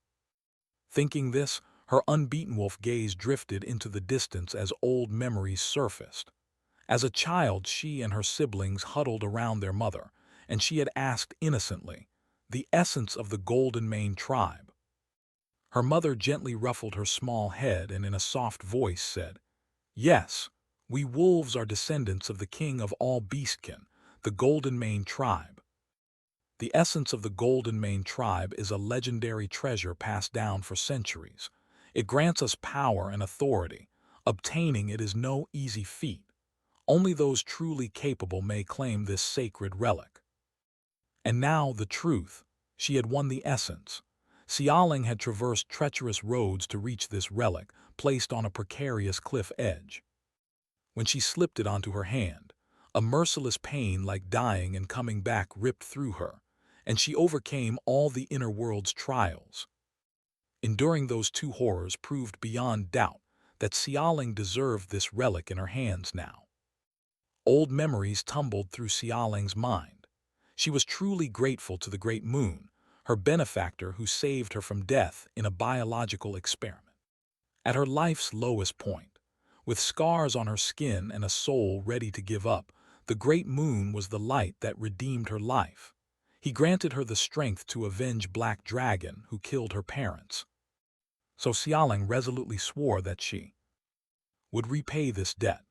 Thinking this, her unbeaten wolf gaze drifted into the distance as old memories surfaced. As a child, she and her siblings huddled around their mother, and she had asked innocently, the essence of the Golden Mane tribe. Her mother gently ruffled her small head and in a soft voice said, "Yes, we wolves are descendants of the king of all beastkin, the Golden Mane tribe. The essence of the Golden Mane tribe is a legendary treasure passed down for centuries. It grants us power and authority. Obtaining it is no easy feat. Only those truly capable may claim this sacred relic." And now the truth. She had won the essence. Xiaoling had traversed treacherous roads to reach this relic, placed on a precarious cliff edge. When she slipped it onto her hand, a merciless pain like dying and coming back ripped through her, and she overcame all the inner world's trials. Enduring those two horrors proved beyond doubt that Xiaoling deserved this relic in her hands now. Old memories tumbled through Xiaoling's mind. She was truly grateful to the Great Moon, her benefactor who saved her from death in a biological experiment. At her life's lowest point, with scars on her skin and a soul ready to give up, the Great Moon was the light that redeemed her life. He granted her the strength to avenge Black Dragon, who killed her parents. So Xiaoling resolutely swore that she would repay this debt.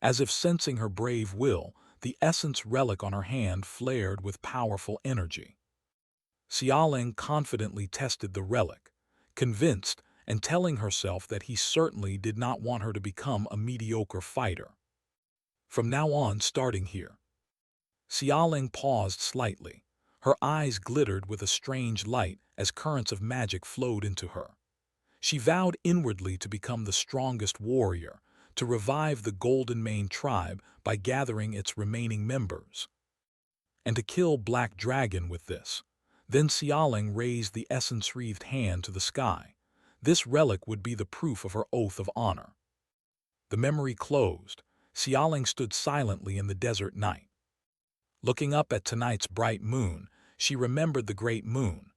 As if sensing her brave will, the essence relic on her hand flared with powerful energy. Xiaoling confidently tested the relic, convinced and telling herself that he certainly did not want her to become a mediocre fighter. From now on, starting here. Xiaoling paused slightly. Her eyes glittered with a strange light as currents of magic flowed into her. She vowed inwardly to become the strongest warrior, to revive the Golden Mane tribe by gathering its remaining members, and to kill Black Dragon with this. Then Xiaoling raised the essence-wreathed hand to the sky. This relic would be the proof of her oath of honor. The memory closed. Xiaoling stood silently in the desert night. Looking up at tonight's bright moon, she remembered the great moon.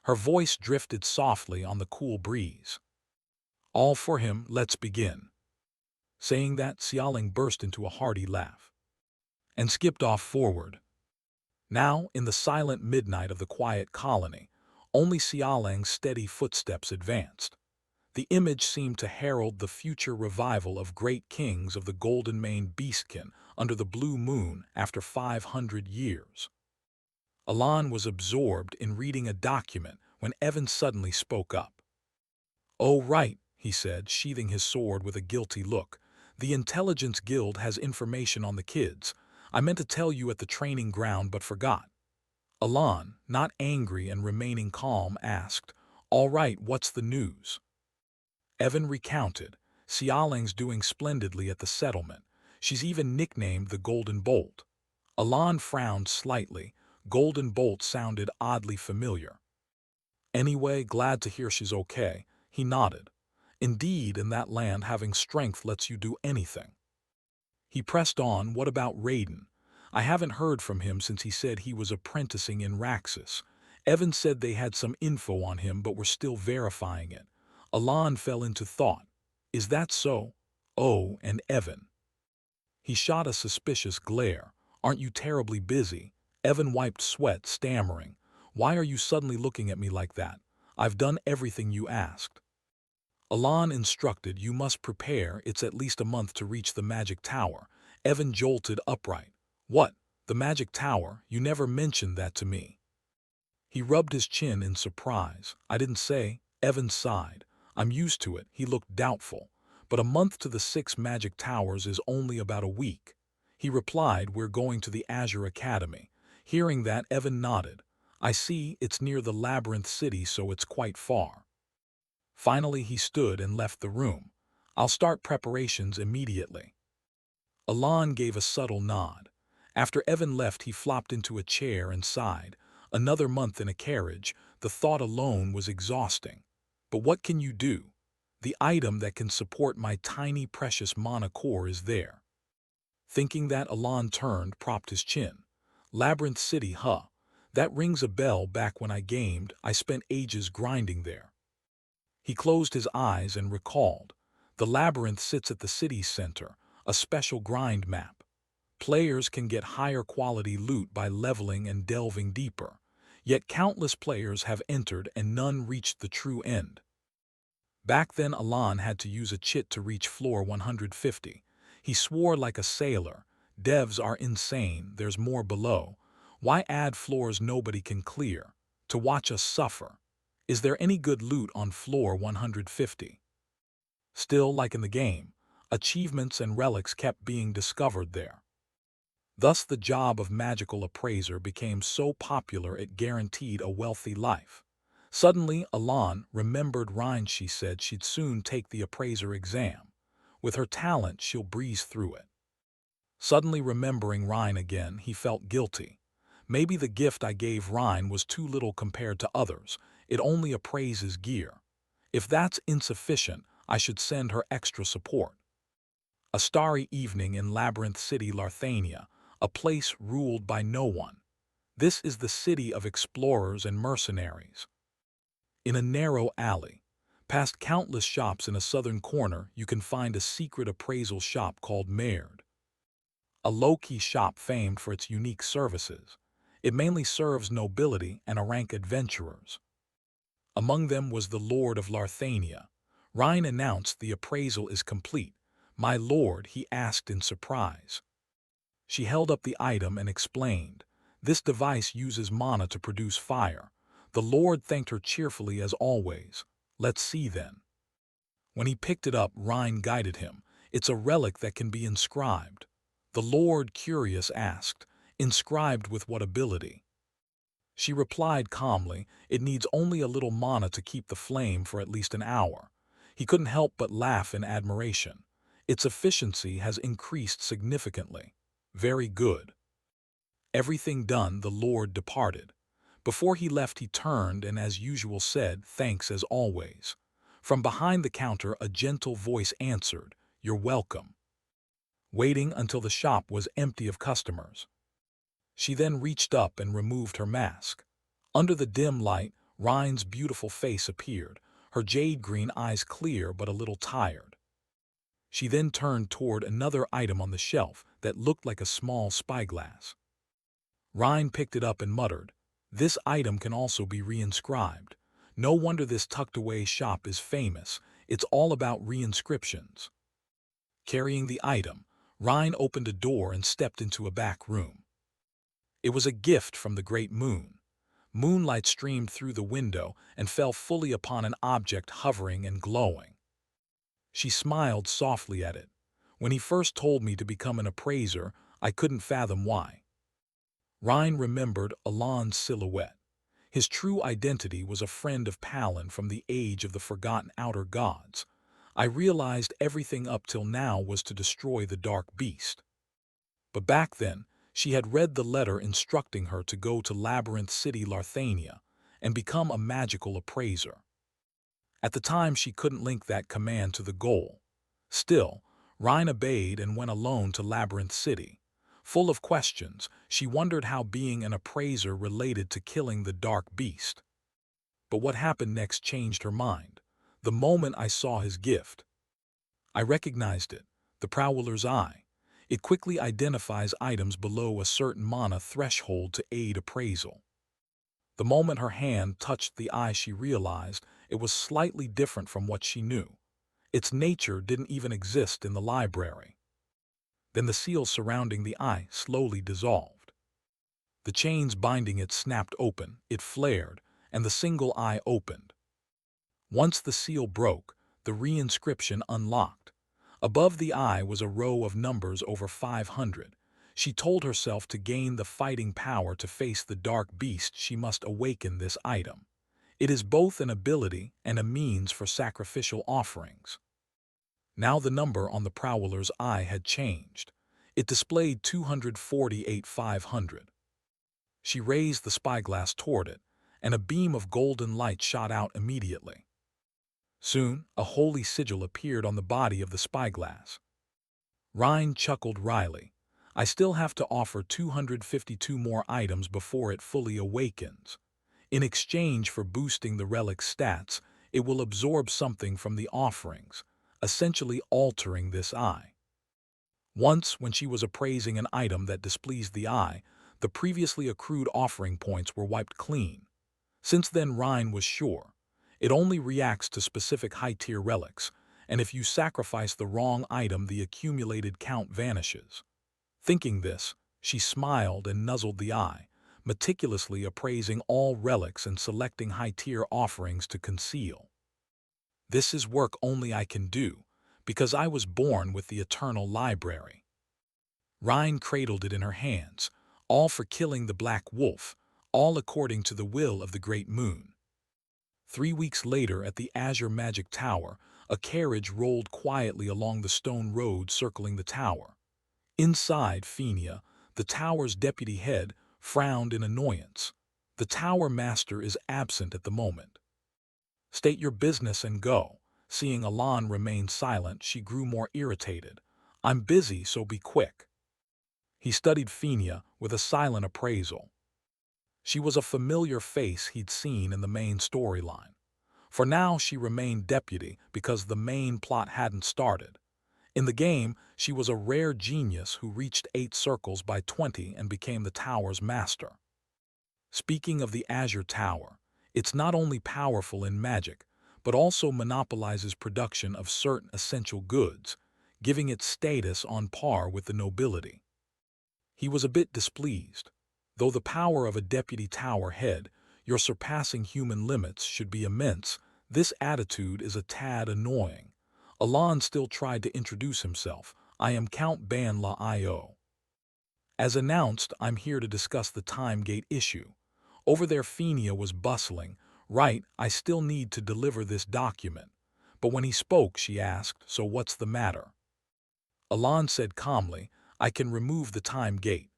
Her voice drifted softly on the cool breeze. "All for him, let's begin." Saying that, Xiaoling burst into a hearty laugh and skipped off forward. Now, in the silent midnight of the quiet colony, only Xiaoling's steady footsteps advanced. The image seemed to herald the future revival of great kings of the Golden Mane beastkin under the blue moon after 500 years. Alon was absorbed in reading a document when Evan suddenly spoke up. "Oh, right," he said, sheathing his sword with a guilty look. "The Intelligence Guild has information on the kids. I meant to tell you at the training ground but forgot." Alon, not angry and remaining calm, asked, "All right, what's the news?" Evan recounted, "Xiaoling's doing splendidly at the settlement. She's even nicknamed the Golden Bolt." Alon frowned slightly. Golden Bolt sounded oddly familiar. "Anyway, glad to hear she's okay," he nodded. "Indeed, in that land having strength lets you do anything." He pressed on, "What about Raiden? I haven't heard from him since he said he was apprenticing in Raxus. Evan said they had some info on him but were still verifying it. Alon fell into thought. Is that so? Oh, and Evan. He shot a suspicious glare. Aren't you terribly busy? Evan wiped sweat, stammering. Why are you suddenly looking at me like that? I've done everything you asked. Alon instructed, you must prepare, it's at least a month to reach the magic tower. Evan jolted upright. What? The magic tower? You never mentioned that to me. He rubbed his chin in surprise. I didn't say. Evan sighed. I'm used to it. He looked doubtful. But a month to the 6 magic towers is only about a week. He replied, we're going to the Azure Academy. Hearing that, Evan nodded. I see, it's near the Labyrinth City, so it's quite far. Finally, he stood and left the room. I'll start preparations immediately. Alon gave a subtle nod. After Evan left, he flopped into a chair and sighed. Another month in a carriage, the thought alone was exhausting. But what can you do? The item that can support my tiny precious mana core is there. Thinking that, Alon turned, propped his chin. Labyrinth City, huh? That rings a bell. Back when I gamed, I spent ages grinding there. He closed his eyes and recalled. The labyrinth sits at the city's center, a special grind map. Players can get higher quality loot by leveling and delving deeper. Yet countless players have entered and none reached the true end. Back then, Alon had to use a cheat to reach floor 150. He swore like a sailor. Devs are insane, there's more below. Why add floors nobody can clear? To watch us suffer. Is there any good loot on floor 150? Still, like in the game, achievements and relics kept being discovered there. Thus the job of magical appraiser became so popular it guaranteed a wealthy life. Suddenly, Alon remembered Rhine. She said she'd soon take the appraiser exam. With her talent, she'll breeze through it. Suddenly remembering Rhine again, he felt guilty. Maybe the gift I gave Rhine was too little compared to others. It only appraises gear. If that's insufficient, I should send her extra support. A starry evening in Labyrinth City, Larthania, a place ruled by no one. This is the city of explorers and mercenaries. In a narrow alley, past countless shops in a southern corner, you can find a secret appraisal shop called Maerd. A low-key shop famed for its unique services. It mainly serves nobility and rank adventurers. Among them was the Lord of Larthania. Rhine announced the appraisal is complete. My lord, he asked in surprise. She held up the item and explained. This device uses mana to produce fire. The Lord thanked her cheerfully as always. Let's see then. When he picked it up, Rhine guided him. It's a relic that can be inscribed. The Lord, curious, asked, inscribed with what ability? She replied calmly, it needs only a little mana to keep the flame for at least an hour. He couldn't help but laugh in admiration. Its efficiency has increased significantly. Very good. Everything done, the Lord departed. Before he left, he turned and as usual said, thanks as always. From behind the counter, a gentle voice answered, you're welcome. Waiting until the shop was empty of customers. She then reached up and removed her mask. Under the dim light, Rhine's beautiful face appeared, her jade-green eyes clear but a little tired. She then turned toward another item on the shelf that looked like a small spyglass. Rhine picked it up and muttered, this item can also be reinscribed. No wonder this tucked-away shop is famous. It's all about reinscriptions. Carrying the item, Rhine opened a door and stepped into a back room. It was a gift from the great moon. Moonlight streamed through the window and fell fully upon an object hovering and glowing. She smiled softly at it. When he first told me to become an appraiser, I couldn't fathom why. Rhine remembered Alon's silhouette. His true identity was a friend of Palin from the age of the forgotten outer gods. I realized everything up till now was to destroy the dark beast. But back then, she had read the letter instructing her to go to Labyrinth City, Larthania, and become a magical appraiser. At the time, she couldn't link that command to the goal. Still, Rhine obeyed and went alone to Labyrinth City. Full of questions, she wondered how being an appraiser related to killing the dark beast. But what happened next changed her mind. The moment I saw his gift, I recognized it, the Prowler's Eye. It quickly identifies items below a certain mana threshold to aid appraisal. The moment her hand touched the eye, she realized it was slightly different from what she knew. Its nature didn't even exist in the library. Then the seal surrounding the eye slowly dissolved. The chains binding it snapped open, it flared, and the single eye opened. Once the seal broke, the reinscription unlocked. Above the eye was a row of numbers over 500. She told herself to gain the fighting power to face the dark beast she must awaken this item. It is both an ability and a means for sacrificial offerings. Now the number on the Prowler's Eye had changed. It displayed 248,500. She raised the spyglass toward it, and a beam of golden light shot out immediately. Soon, a holy sigil appeared on the body of the spyglass. Rhine chuckled wryly. I still have to offer 252 more items before it fully awakens. In exchange for boosting the relic's stats, it will absorb something from the offerings, essentially altering this eye. Once, when she was appraising an item that displeased the eye, the previously accrued offering points were wiped clean. Since then, Rhine was sure. It only reacts to specific high-tier relics, and if you sacrifice the wrong item, the accumulated count vanishes. Thinking this, she smiled and nuzzled the eye, meticulously appraising all relics and selecting high-tier offerings to conceal. This is work only I can do, because I was born with the eternal library. Rhine cradled it in her hands, all for killing the black wolf, all according to the will of the great moon. 3 weeks later, at the Azure Magic Tower, a carriage rolled quietly along the stone road circling the tower. Inside, Phenia, the tower's deputy head, frowned in annoyance. The tower master is absent at the moment. State your business and go. Seeing Alan remain silent, she grew more irritated. I'm busy, so be quick. He studied Phenia with a silent appraisal. She was a familiar face he'd seen in the main storyline. For now, she remained deputy because the main plot hadn't started. In the game, she was a rare genius who reached 8 circles by 20 and became the tower's master. Speaking of the Azure Tower, it's not only powerful in magic, but also monopolizes production of certain essential goods, giving it status on par with the nobility. He was a bit displeased. Though the power of a deputy tower head, your surpassing human limits, should be immense, this attitude is a tad annoying. Alan still tried to introduce himself. I am Count Banla I.O. As announced, I'm here to discuss the time gate issue. Over there, Phenia was bustling. Right, I still need to deliver this document. But when he spoke, she asked, so what's the matter? Alan said calmly, I can remove the time gate.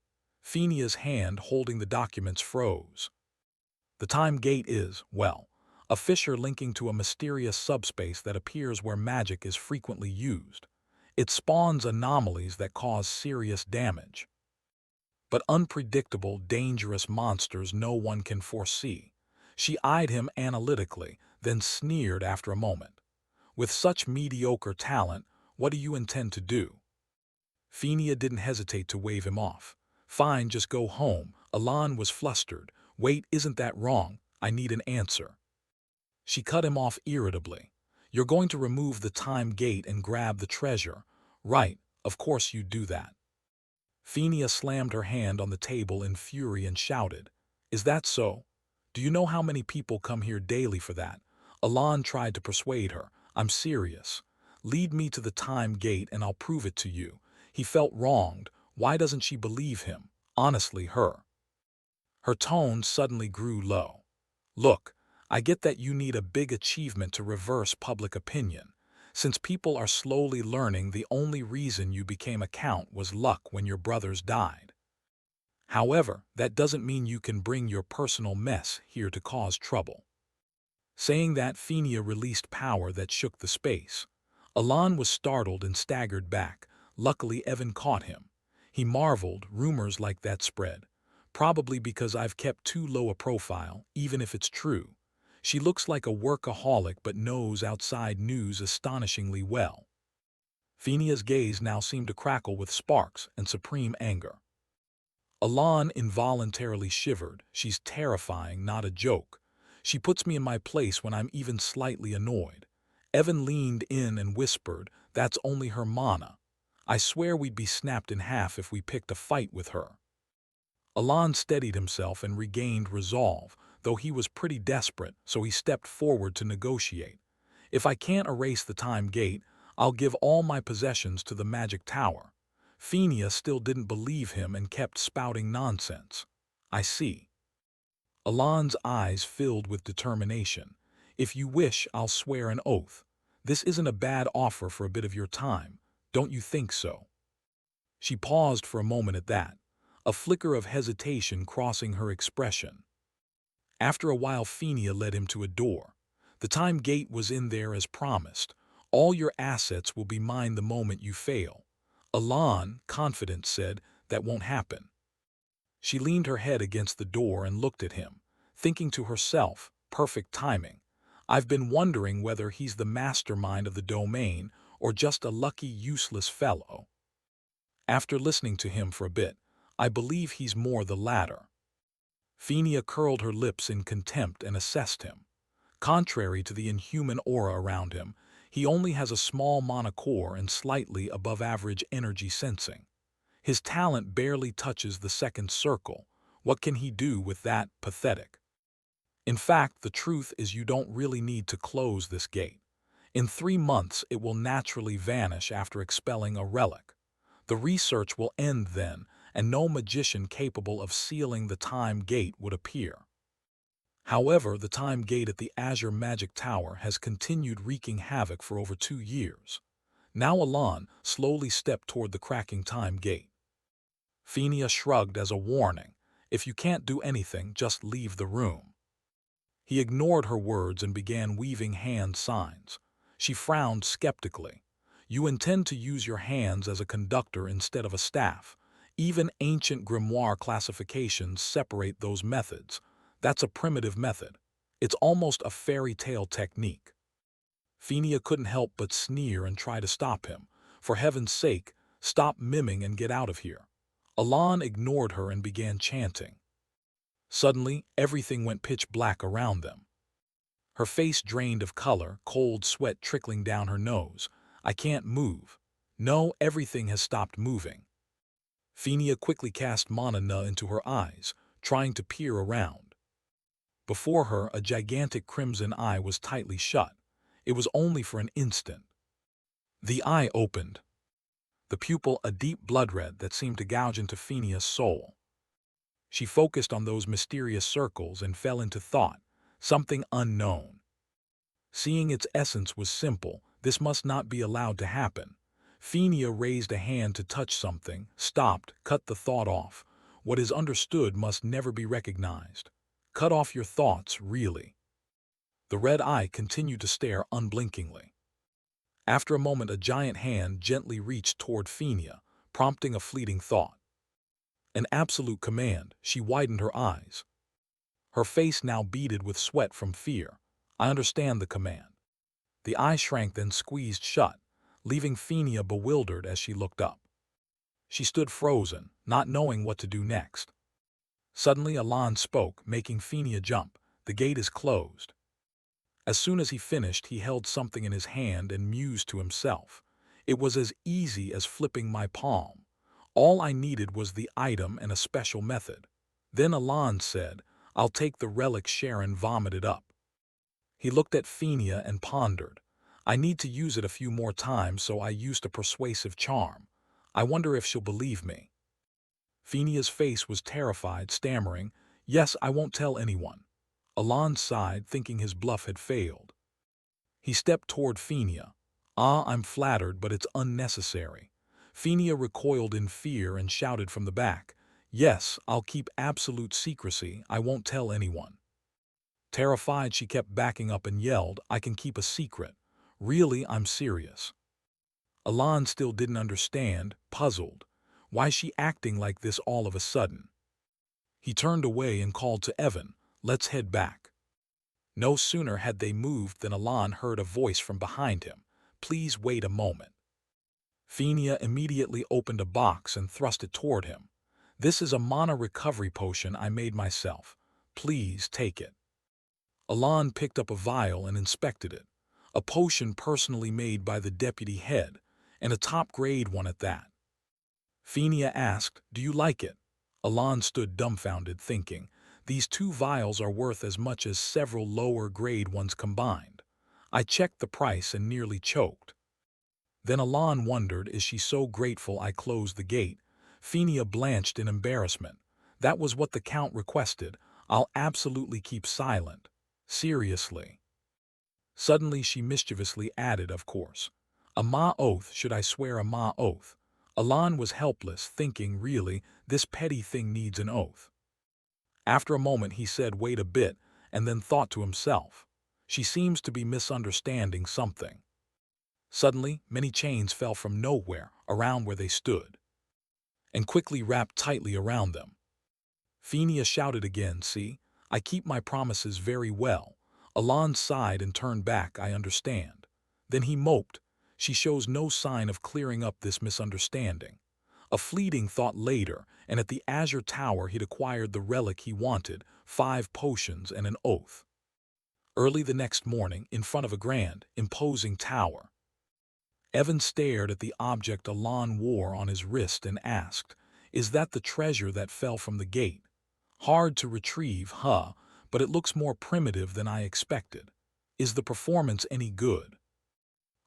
Phenia's hand holding the documents froze. The time gate is, well, a fissure linking to a mysterious subspace that appears where magic is frequently used. It spawns anomalies that cause serious damage. But unpredictable, dangerous monsters no one can foresee. She eyed him analytically, then sneered after a moment. With such mediocre talent, what do you intend to do? Phenia didn't hesitate to wave him off. Fine, just go home. Alan was flustered. Wait, isn't that wrong? I need an answer. She cut him off irritably. You're going to remove the time gate and grab the treasure. Right, of course you do that. Phenia slammed her hand on the table in fury and shouted, Is that so? Do you know how many people come here daily for that? Alan tried to persuade her. I'm serious. Lead me to the time gate and I'll prove it to you. He felt wronged. Why doesn't she believe him? Honestly, her. Her tone suddenly grew low. Look, I get that you need a big achievement to reverse public opinion. Since people are slowly learning the only reason you became a count was luck when your brothers died. However, that doesn't mean you can bring your personal mess here to cause trouble. Saying that, Phenia released power that shook the space. Alan was startled and staggered back. Luckily, Evan caught him. He marveled rumors like that spread. Probably because I've kept too low a profile, even if it's true. She looks like a workaholic but knows outside news astonishingly well. Fenia's gaze now seemed to crackle with sparks and supreme anger. Alan involuntarily shivered. She's terrifying, not a joke. She puts me in my place when I'm even slightly annoyed. Evan leaned in and whispered, "That's only her mana. I swear we'd be snapped in half if we picked a fight with her." Alan steadied himself and regained resolve, though he was pretty desperate, so he stepped forward to negotiate. "If I can't erase the time gate, I'll give all my possessions to the magic tower." Fenia still didn't believe him and kept spouting nonsense. "I see." Alan's eyes filled with determination. "If you wish, I'll swear an oath. This isn't a bad offer for a bit of your time. Don't you think so?" She paused for a moment at that, a flicker of hesitation crossing her expression. After a while, Fenia led him to a door. "The time gate was in there as promised. All your assets will be mine the moment you fail." Alan, confident, said, "That won't happen." She leaned her head against the door and looked at him, thinking to herself, perfect timing. I've been wondering whether he's the mastermind of the domain or just a lucky, useless fellow. After listening to him for a bit, I believe he's more the latter. Fenia curled her lips in contempt and assessed him. Contrary to the inhuman aura around him, he only has a small mana core and slightly above-average energy sensing. His talent barely touches the second circle. What can he do with that? Pathetic. In fact, the truth is you don't really need to close this gate. In 3 months, it will naturally vanish after expelling a relic. The research will end then, and no magician capable of sealing the time gate would appear. However, the time gate at the Azure Magic Tower has continued wreaking havoc for over 2 years. Now Alan slowly stepped toward the cracking time gate. Fenia shrugged as a warning. "If you can't do anything, just leave the room." He ignored her words and began weaving hand signs. She frowned skeptically. "You intend to use your hands as a conductor instead of a staff. Even ancient grimoire classifications separate those methods. That's a primitive method. It's almost a fairy tale technique." Fenia couldn't help but sneer and try to stop him. "For heaven's sake, stop miming and get out of here." Alan ignored her and began chanting. Suddenly, everything went pitch black around them. Her face drained of color, cold sweat trickling down her nose. "I can't move." "No, everything has stopped moving." Fenia quickly cast mana into her eyes, trying to peer around. Before her, a gigantic crimson eye was tightly shut. It was only for an instant. The eye opened. The pupil a deep blood red that seemed to gouge into Fenia's soul. She focused on those mysterious circles and fell into thought, something unknown. Seeing its essence was simple, this must not be allowed to happen. Fenia raised a hand to touch something, stopped, cut the thought off. What is understood must never be recognized. Cut off your thoughts, really. The red eye continued to stare unblinkingly. After a moment, a giant hand gently reached toward Fenia, prompting a fleeting thought. An absolute command. She widened her eyes. Her face now beaded with sweat from fear. "I understand the command." The eye shrank, then squeezed shut, leaving Fenia bewildered as she looked up. She stood frozen, not knowing what to do next. Suddenly Alan spoke, making Fenia jump. "The gate is closed." As soon as he finished, he held something in his hand and mused to himself. "It was as easy as flipping my palm. All I needed was the item and a special method." Then Alan said, "I'll take the relic Sharon vomited up." He looked at Fenia and pondered. "I need to use it a few more times, so I used a persuasive charm. I wonder if she'll believe me." Fenia's face was terrified, stammering, "Yes, I won't tell anyone." Alan sighed, thinking his bluff had failed. He stepped toward Fenia. "Ah, I'm flattered, but it's unnecessary." Fenia recoiled in fear and shouted from the back, "Yes, I'll keep absolute secrecy. I won't tell anyone." Terrified, she kept backing up and yelled, "I can keep a secret. Really, I'm serious." Alan still didn't understand, puzzled. Why is she acting like this all of a sudden? He turned away and called to Evan, let's head back. No sooner had they moved than Alan heard a voice from behind him. Please wait a moment. Fenia immediately opened a box and thrust it toward him. This is a mana recovery potion I made myself. Please take it. Alan picked up a vial and inspected it. A potion personally made by the deputy head, and a top-grade one at that. Fenia asked, do you like it? Alan stood dumbfounded, thinking, these 2 vials are worth as much as several lower-grade ones combined. I checked the price and nearly choked. Then Alan wondered, is she so grateful I closed the gate? Fenia blanched in embarrassment. That was what the Count requested. I'll absolutely keep silent. Seriously. Suddenly she mischievously added, of course. A ma oath, should I swear a ma oath? Alan was helpless, thinking, really, this petty thing needs an oath. After a moment he said, wait a bit, and then thought to himself, she seems to be misunderstanding something. Suddenly, many chains fell from nowhere around where they stood, and quickly wrapped tightly around them. Fenia shouted again, see, I keep my promises very well. Alan sighed and turned back, I understand. Then he moped, she shows no sign of clearing up this misunderstanding. A fleeting thought later, and at the Azure Tower he'd acquired the relic he wanted, 5 potions and an oath. Early the next morning, in front of a grand, imposing tower, Evan stared at the object Alan wore on his wrist and asked, is that the treasure that fell from the gate? Hard to retrieve, huh? But it looks more primitive than I expected. Is the performance any good?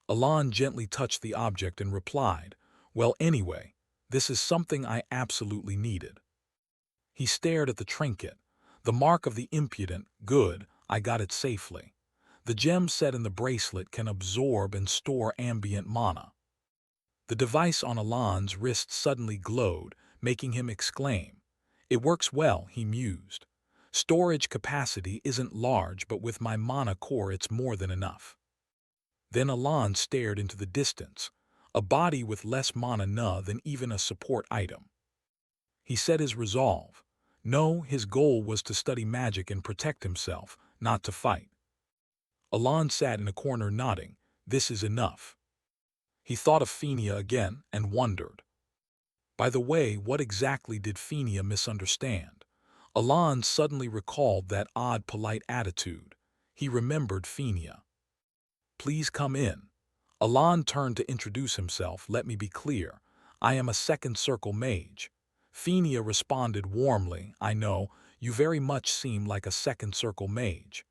Alan gently touched the object and replied, well, anyway, this is something I absolutely needed. He stared at the trinket. The mark of the impudent, good, I got it safely. The gem set in the bracelet can absorb and store ambient mana. The device on Alan's wrist suddenly glowed, making him exclaim. It works well, he mused. Storage capacity isn't large, but with my mana core it's more than enough. Then Alan stared into the distance, a body with less mana than even a support item. He set his resolve. No, his goal was to study magic and protect himself, not to fight. Alan sat in a corner nodding, this is enough. He thought of Fenia again and wondered. By the way, what exactly did Fenia misunderstand? Alan suddenly recalled that odd polite attitude. He remembered Fenia. Please come in. Alan turned to introduce himself. Let me be clear. I am a second circle mage. Fenia responded warmly. I know, you very much seem like a second circle mage.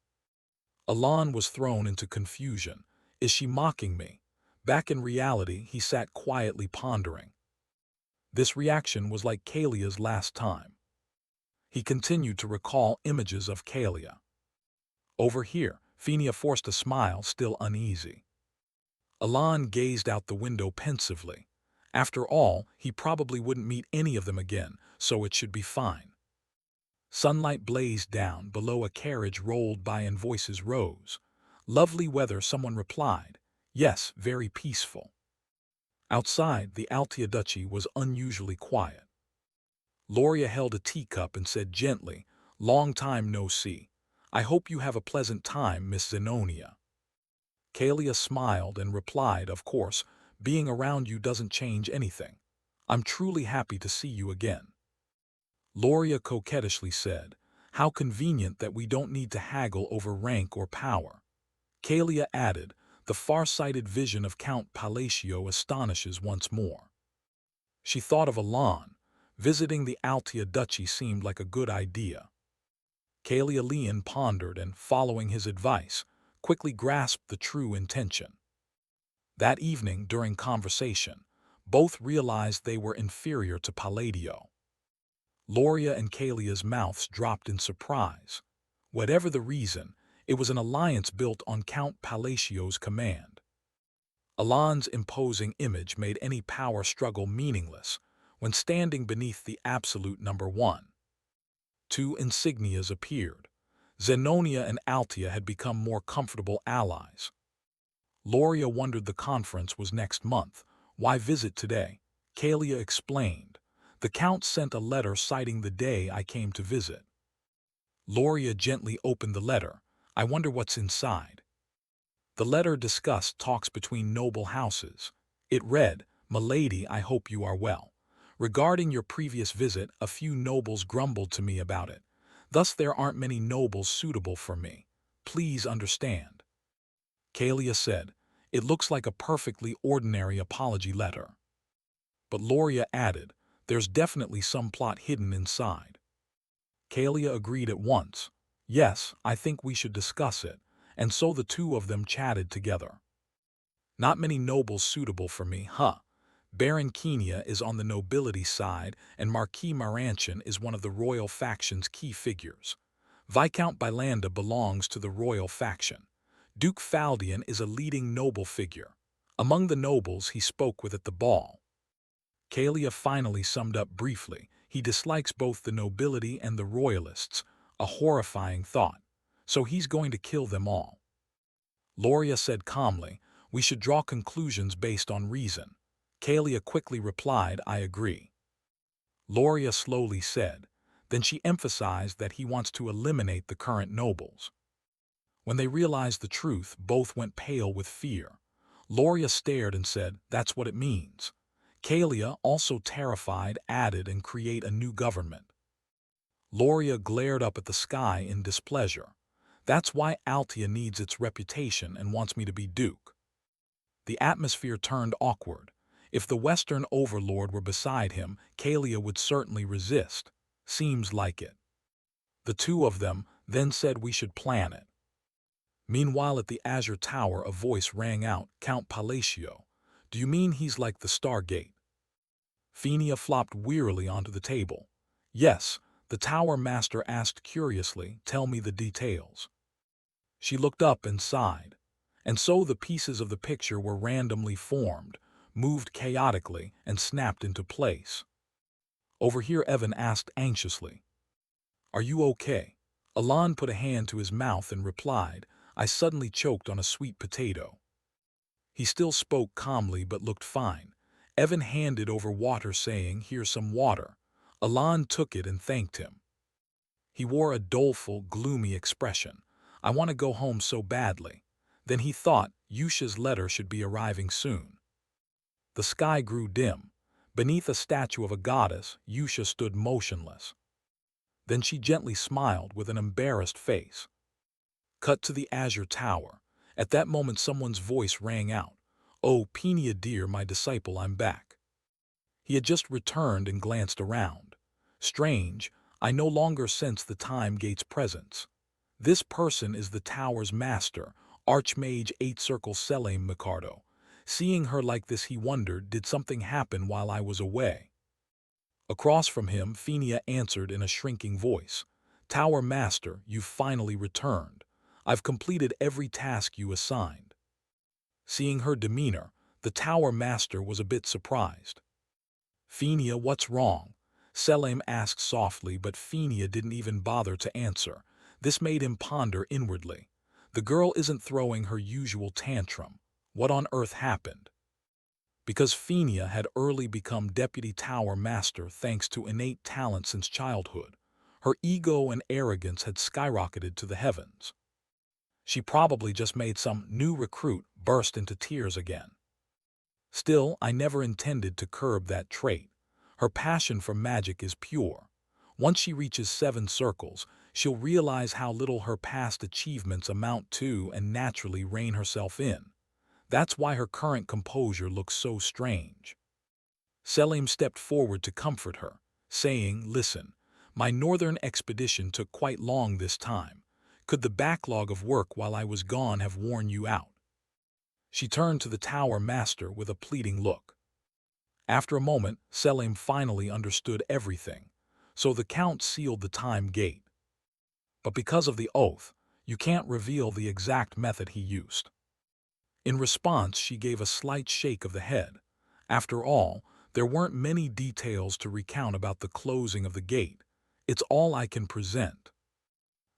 Alan was thrown into confusion. Is she mocking me? Back in reality, he sat quietly pondering. This reaction was like Kalia's last time. He continued to recall images of Kalia. Over here, Fenia forced a smile, still uneasy. Alan gazed out the window pensively. After all, he probably wouldn't meet any of them again, so it should be fine. Sunlight blazed down, below a carriage rolled by and voices rose. Lovely weather, someone replied. Yes, very peaceful. Outside, the Altea Duchy was unusually quiet. Loria held a teacup and said gently, long time no see. I hope you have a pleasant time, Miss Zenonia. Kalia smiled and replied, of course, being around you doesn't change anything. I'm truly happy to see you again. Loria coquettishly said, how convenient that we don't need to haggle over rank or power. Kalia added, the far-sighted vision of Count Palacio astonishes once more. She thought of Alan. Visiting the Altea Duchy seemed like a good idea. Kalia Leon pondered and, following his advice, quickly grasped the true intention. That evening, during conversation, both realized they were inferior to Palladio. Loria and Kalia's mouths dropped in surprise. Whatever the reason, it was an alliance built on Count Palacio's command. Alan's imposing image made any power struggle meaningless when standing beneath the absolute number one. 2 insignias appeared. Zenonia and Altea had become more comfortable allies. Loria wondered the conference was next month. Why visit today? Kalia explained. The Count sent a letter citing the day I came to visit. Loria gently opened the letter. I wonder what's inside. The letter discussed talks between noble houses. It read, "Milady, I hope you are well. Regarding your previous visit, a few nobles grumbled to me about it. Thus there aren't many nobles suitable for me. Please understand." Kalia said, "It looks like a perfectly ordinary apology letter." But Loria added, "There's definitely some plot hidden inside." Kalia agreed at once. "Yes, I think we should discuss it," and so the two of them chatted together. "Not many nobles suitable for me, huh? Baron Kenya is on the nobility side, and Marquis Marantian is one of the royal faction's key figures. Viscount Bylanda belongs to the royal faction. Duke Faldian is a leading noble figure. Among the nobles he spoke with at the ball." Kalia finally summed up briefly. "He dislikes both the nobility and the royalists, a horrifying thought. So he's going to kill them all." Loria said calmly, "We should draw conclusions based on reason." Kalia quickly replied, "I agree." Loria slowly said, then she emphasized that he wants to eliminate the current nobles. When they realized the truth, both went pale with fear. Loria stared and said, "That's what it means." Kalia, also terrified, added, "and create a new government." Loria glared up at the sky in displeasure. "That's why Altia needs its reputation and wants me to be Duke." The atmosphere turned awkward. If the Western overlord were beside him, Kalia would certainly resist. Seems like it. The two of them then said we should plan it. Meanwhile, at the Azure Tower, a voice rang out, "Count Palacio. Do you mean he's like the Stargate?" Fenia flopped wearily onto the table. "Yes," the Tower Master asked curiously, "tell me the details." She looked up and sighed. And so the pieces of the picture were randomly formed, moved chaotically, and snapped into place. Over here, Evan asked anxiously, "Are you okay?" Alon put a hand to his mouth and replied, "I suddenly choked on a sweet potato." He still spoke calmly but looked fine. Evan handed over water saying, "Here's some water." Alon took it and thanked him. He wore a doleful, gloomy expression. "I want to go home so badly." Then he thought Yusha's letter should be arriving soon. The sky grew dim. Beneath a statue of a goddess, Yusha stood motionless. Then she gently smiled with an embarrassed face. Cut to the Azure Tower. At that moment someone's voice rang out. "Oh, Peenia dear, my disciple, I'm back." He had just returned and glanced around. Strange, I no longer sense the Time Gate's presence. This person is the tower's master, Archmage 8-Circle Selim Micardo. Seeing her like this, he wondered, did something happen while I was away? Across from him, Fenia answered in a shrinking voice, "Tower Master, you've finally returned. I've completed every task you assigned." Seeing her demeanor, the Tower Master was a bit surprised. "Fenia, what's wrong?" Selim asked softly, but Fenia didn't even bother to answer. This made him ponder inwardly. The girl isn't throwing her usual tantrum. What on earth happened? Because Fenia had early become Deputy Tower Master thanks to innate talent since childhood, her ego and arrogance had skyrocketed to the heavens. She probably just made some new recruit burst into tears again. Still, I never intended to curb that trait. Her passion for magic is pure. Once she reaches 7 circles, she'll realize how little her past achievements amount to and naturally rein herself in. That's why her current composure looks so strange. Selim stepped forward to comfort her, saying, "Listen, my northern expedition took quite long this time. Could the backlog of work while I was gone have worn you out?" She turned to the Tower Master with a pleading look. After a moment, Selim finally understood everything, so the Count sealed the Time Gate. But because of the oath, you can't reveal the exact method he used. In response, she gave a slight shake of the head. After all, there weren't many details to recount about the closing of the gate. It's all I can present.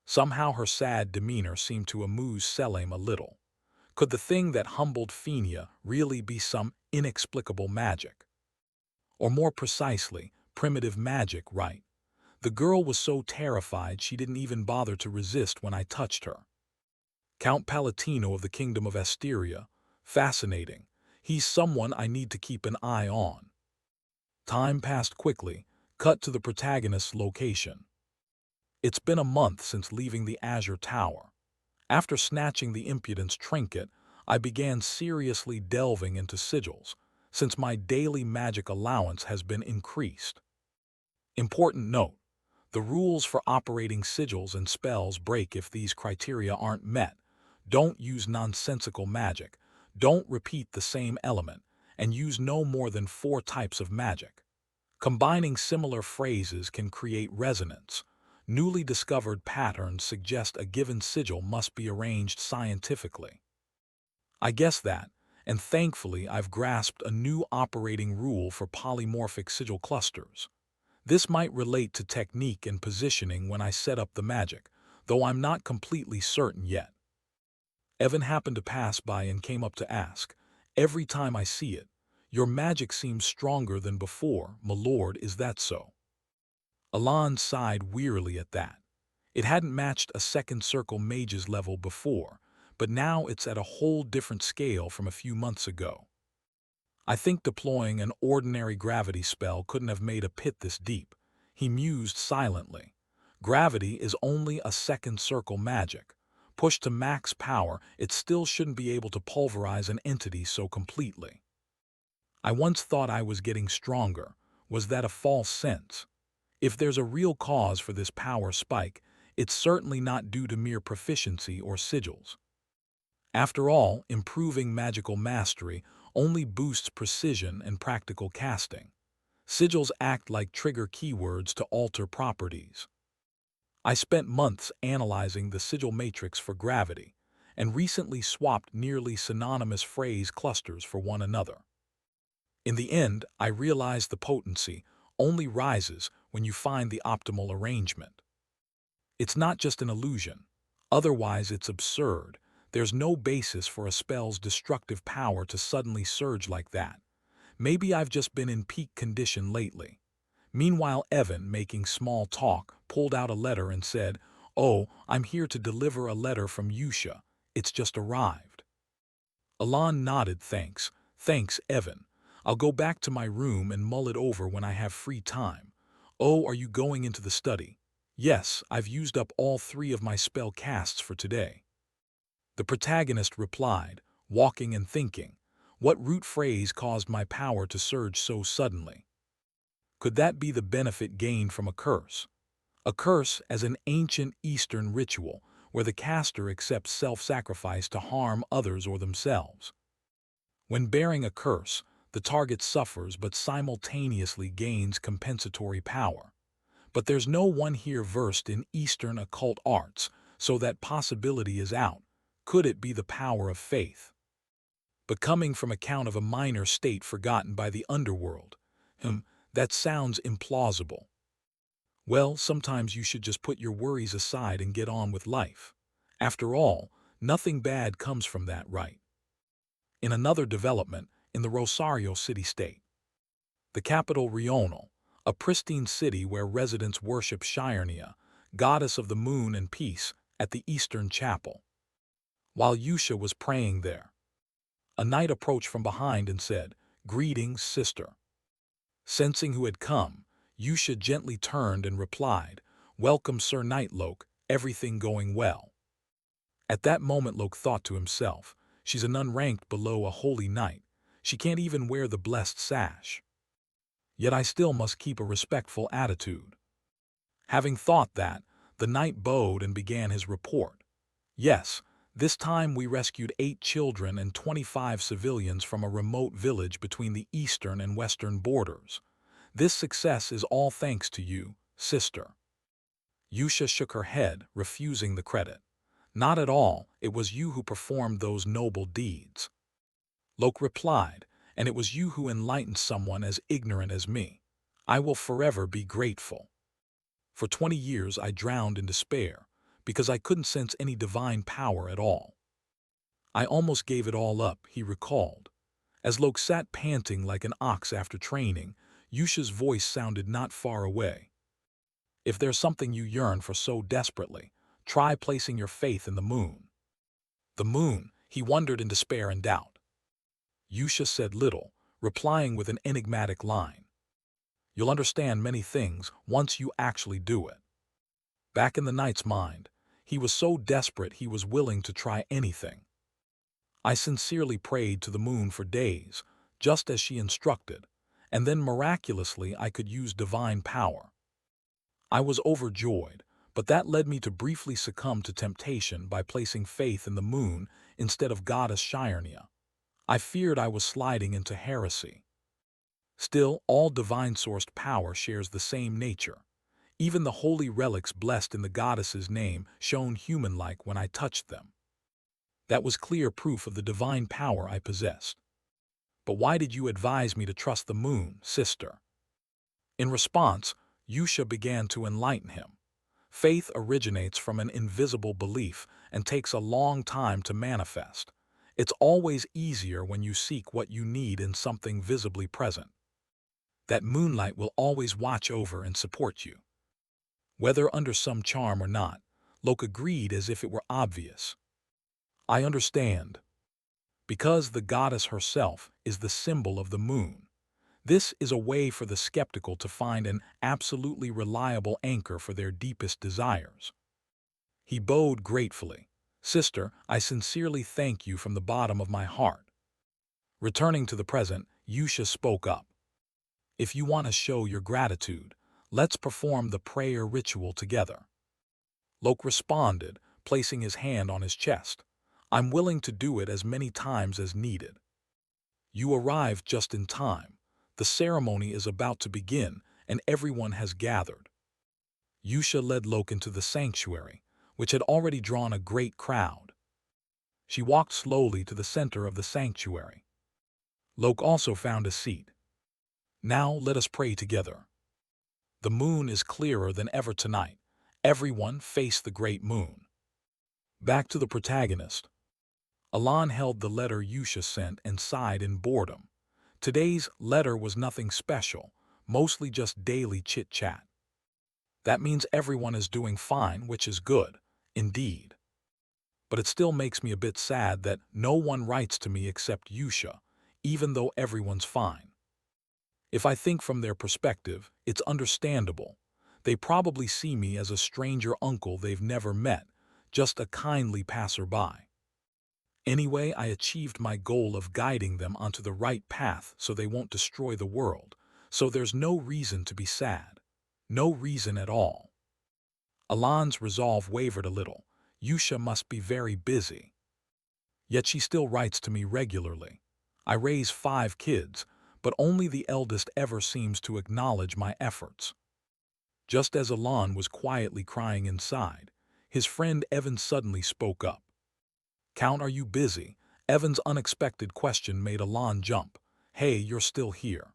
Somehow her sad demeanor seemed to amuse Selim a little. Could the thing that humbled Fenia really be some inexplicable magic? Or more precisely, Primitive magic, right? The girl was so terrified she didn't even bother to resist when I touched her. Count Palatino of the Kingdom of Asteria. Fascinating. He's someone I need to keep an eye on. Time passed quickly. Cut to the protagonist's location. It's been a month since leaving the Azure Tower. After snatching the impudence trinket, I began seriously delving into sigils, since my daily magic allowance has been increased. Important note: the rules for operating sigils and spells break if these criteria aren't met. Don't use nonsensical magic, don't repeat the same element, and use no more than 4 types of magic. Combining similar phrases can create resonance. Newly discovered patterns suggest a given sigil must be arranged scientifically. I guess that, and thankfully I've grasped a new operating rule for polymorphic sigil clusters. This might relate to technique and positioning when I set up the magic, though I'm not completely certain yet. Evan happened to pass by and came up to ask, "Every time I see it, your magic seems stronger than before, my lord, is that so?" Alan sighed wearily at that. It hadn't matched a second circle mage's level before, but now it's at a whole different scale from a few months ago. I think deploying an ordinary gravity spell couldn't have made a pit this deep. He mused silently. Gravity is only a second circle magic. Pushed to max power, it still shouldn't be able to pulverize an entity so completely. I once thought I was getting stronger. Was that a false sense? If there's a real cause for this power spike, it's certainly not due to mere proficiency or sigils. After all, improving magical mastery only boosts precision and practical casting. Sigils act like trigger keywords to alter properties. I spent months analyzing the sigil matrix for gravity, and recently swapped nearly synonymous phrase clusters for one another. In the end, I realized the potency only rises when you find the optimal arrangement. It's not just an illusion. Otherwise, it's absurd. There's no basis for a spell's destructive power to suddenly surge like that. Maybe I've just been in peak condition lately. Meanwhile, Evan, making small talk, pulled out a letter and said, "Oh, I'm here to deliver a letter from Yusha. It's just arrived." Alan nodded. Thanks, Evan. I'll go back to my room and mull it over when I have free time." "Oh, are you going into the study?" "Yes, I've used up all 3 of my spell casts for today." The protagonist replied, walking and thinking. What root phrase caused my power to surge so suddenly? Could that be the benefit gained from a curse? A curse as an ancient Eastern ritual where the caster accepts self-sacrifice to harm others or themselves. When bearing a curse, the target suffers but simultaneously gains compensatory power. But there's no one here versed in Eastern occult arts, so that possibility is out. Could it be the power of faith? But coming from account of a minor state forgotten by the underworld, that sounds implausible. Well, sometimes you should just put your worries aside and get on with life. After all, nothing bad comes from that, right? In another development, in the Rosario city-state, the capital Rional, a pristine city where residents worship Shirnia, goddess of the moon and peace, at the Eastern Chapel. While Yusha was praying there, a knight approached from behind and said, "Greetings, sister." Sensing who had come, Yusha gently turned and replied, "Welcome, Sir Knightloke, everything going well?" At that moment Loke thought to himself, she's a nun ranked below a holy knight. She can't even wear the blessed sash. Yet I still must keep a respectful attitude. Having thought that, the knight bowed and began his report. "Yes, this time we rescued 8 children and 25 civilians from a remote village between the eastern and western borders. This success is all thanks to you, sister." Yusha shook her head, refusing the credit. "Not at all, it was you who performed those noble deeds." Loke replied, "And it was you who enlightened someone as ignorant as me. I will forever be grateful. For 20 years I drowned in despair, because I couldn't sense any divine power at all. I almost gave it all up," he recalled. As Loke sat panting like an ox after training, Yusha's voice sounded not far away. If there's something you yearn for so desperately, try placing your faith in the moon. The moon, he wondered in despair and doubt. Yusha said little, replying with an enigmatic line. You'll understand many things once you actually do it. Back in the knight's mind, he was so desperate he was willing to try anything. I sincerely prayed to the moon for days, just as she instructed, and then miraculously I could use divine power. I was overjoyed, but that led me to briefly succumb to temptation by placing faith in the moon instead of goddess Shirenia. I feared I was sliding into heresy. Still, all divine-sourced power shares the same nature. Even the holy relics blessed in the goddess's name shone human-like when I touched them. That was clear proof of the divine power I possessed. But why did you advise me to trust the moon, sister? In response, Yusha began to enlighten him. Faith originates from an invisible belief and takes a long time to manifest. It's always easier when you seek what you need in something visibly present. That moonlight will always watch over and support you. Whether under some charm or not, Lok agreed as if it were obvious. I understand. Because the goddess herself is the symbol of the moon. This is a way for the skeptical to find an absolutely reliable anchor for their deepest desires. He bowed gratefully. Sister, I sincerely thank you from the bottom of my heart. Returning to the present, Yusha spoke up. If you want to show your gratitude, let's perform the prayer ritual together. Lok responded, placing his hand on his chest. I'm willing to do it as many times as needed. You arrived just in time. The ceremony is about to begin, and everyone has gathered. Yusha led Lok into the sanctuary, which had already drawn a great crowd. She walked slowly to the center of the sanctuary. Lok also found a seat. Now let us pray together. The moon is clearer than ever tonight. Everyone face the great moon. Back to the protagonist. Alan held the letter Yusha sent and sighed in boredom. Today's letter was nothing special, mostly just daily chit-chat. That means everyone is doing fine, which is good, indeed. But it still makes me a bit sad that no one writes to me except Yusha, even though everyone's fine. If I think from their perspective, it's understandable. They probably see me as a stranger uncle they've never met, just a kindly passerby. Anyway, I achieved my goal of guiding them onto the right path so they won't destroy the world, so there's no reason to be sad. No reason at all. Alan's resolve wavered a little. Yusha must be very busy. Yet she still writes to me regularly. I raise 5 kids, but only the eldest ever seems to acknowledge my efforts. Just as Alan was quietly crying inside, his friend Evan suddenly spoke up. Count, are you busy? Evan's unexpected question made Alan jump. Hey, you're still here.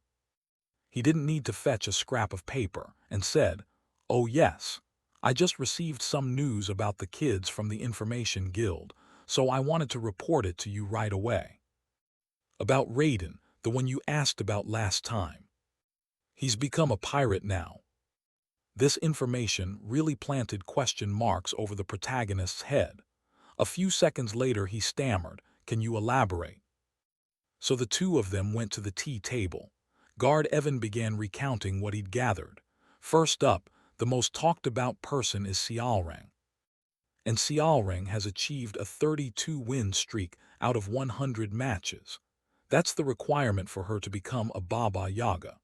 He didn't need to fetch a scrap of paper and said, oh yes, I just received some news about the kids from the Information Guild, so I wanted to report it to you right away. About Raiden, the one you asked about last time. He's become a pirate now. This information really planted question marks over the protagonist's head. A few seconds later he stammered, can you elaborate? So the two of them went to the tea table. Guard Evan began recounting what he'd gathered. First up, the most talked-about person is Xiaoreng. And Xiaoreng has achieved a 32-win streak out of 100 matches. That's the requirement for her to become a Baba Yaga.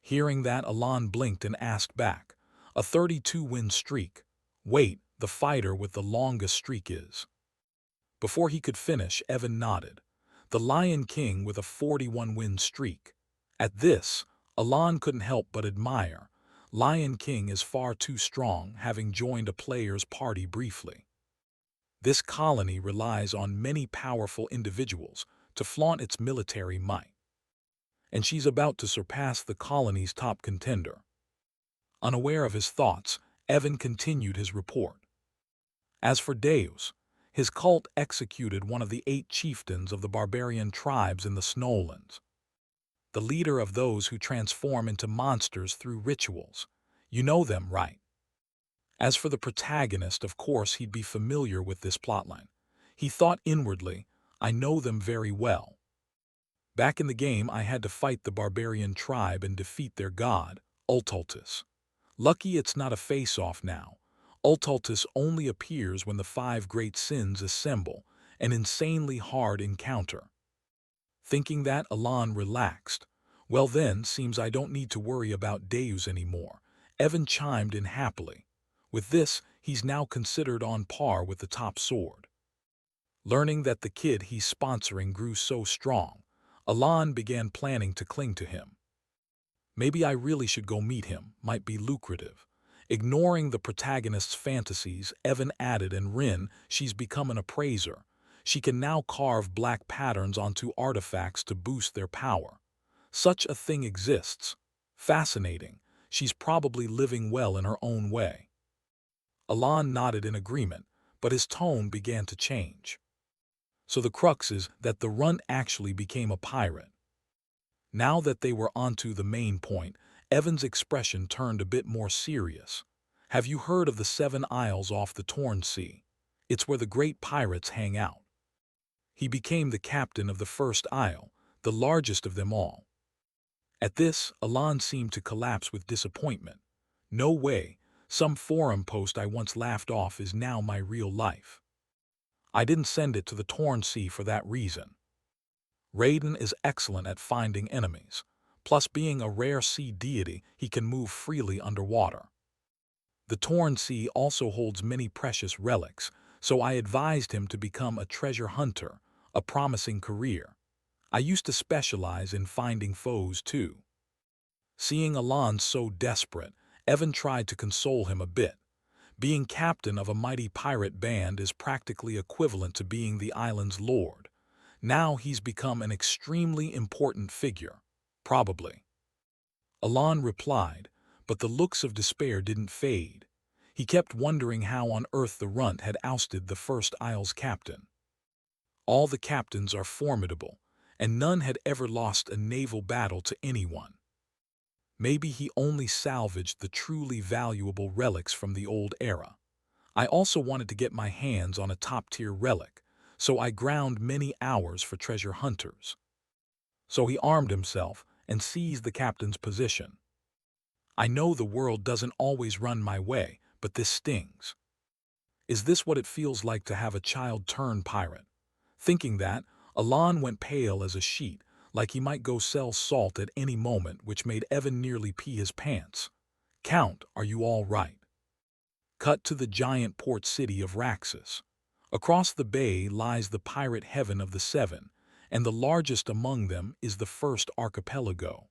Hearing that, Alan blinked and asked back, a 32-win streak? Wait, the fighter with the longest streak is. Before he could finish, Evan nodded. The Lion King with a 41-win streak. At this, Alan couldn't help but admire. Lion King is far too strong, having joined a player's party briefly. This colony relies on many powerful individuals to flaunt its military might. And she's about to surpass the colony's top contender. Unaware of his thoughts, Evan continued his report. As for Deus, his cult executed one of the 8 chieftains of the barbarian tribes in the Snowlands. the leader of those who transform into monsters through rituals. You know them, right? As for the protagonist, of course he'd be familiar with this plotline. He thought inwardly, I know them very well. Back in the game, I had to fight the barbarian tribe and defeat their god, Ultultus. Lucky it's not a face-off now. Ultultus only appears when the 5 great sins assemble, an insanely hard encounter. Thinking that, Alan relaxed. Well then, seems I don't need to worry about Deus anymore. Evan chimed in happily. With this, he's now considered on par with the top sword. Learning that the kid he's sponsoring grew so strong, Alan began planning to cling to him. Maybe I really should go meet him, might be lucrative. Ignoring the protagonist's fantasies, Evan added, and Rin, she's become an appraiser. She can now carve black patterns onto artifacts to boost their power. Such a thing exists. Fascinating. She's probably living well in her own way. Alan nodded in agreement, but his tone began to change. So the crux is that the runt actually became a pirate. Now that they were onto the main point, Evan's expression turned a bit more serious. Have you heard of the 7 Isles off the Torn Sea? It's where the great pirates hang out. He became the captain of the first isle, the largest of them all. At this, Alan seemed to collapse with disappointment. No way, some forum post I once laughed off is now my real life. I didn't send it to the Torn Sea for that reason. Raiden is excellent at finding enemies. Plus, being a rare sea deity, he can move freely underwater. The Torn Sea also holds many precious relics, so I advised him to become a treasure hunter, a promising career. I used to specialize in finding foes too. Seeing Alan so desperate, Evan tried to console him a bit. Being captain of a mighty pirate band is practically equivalent to being the island's lord. Now he's become an extremely important figure. Probably. Alan replied, but the looks of despair didn't fade. He kept wondering how on earth the runt had ousted the first Isle's captain. All the captains are formidable, and none had ever lost a naval battle to anyone. Maybe he only salvaged the truly valuable relics from the old era. I also wanted to get my hands on a top-tier relic, so I ground many hours for treasure hunters. So he armed himself and seized the captain's position. I know the world doesn't always run my way, but this stings. Is this what it feels like to have a child turn pirate? Thinking that, Alan went pale as a sheet, like he might go sell salt at any moment, which made Evan nearly pee his pants. Count, are you all right? Cut to the giant port city of Raxus. Across the bay lies the pirate heaven of the 7, and the largest among them is the first archipelago.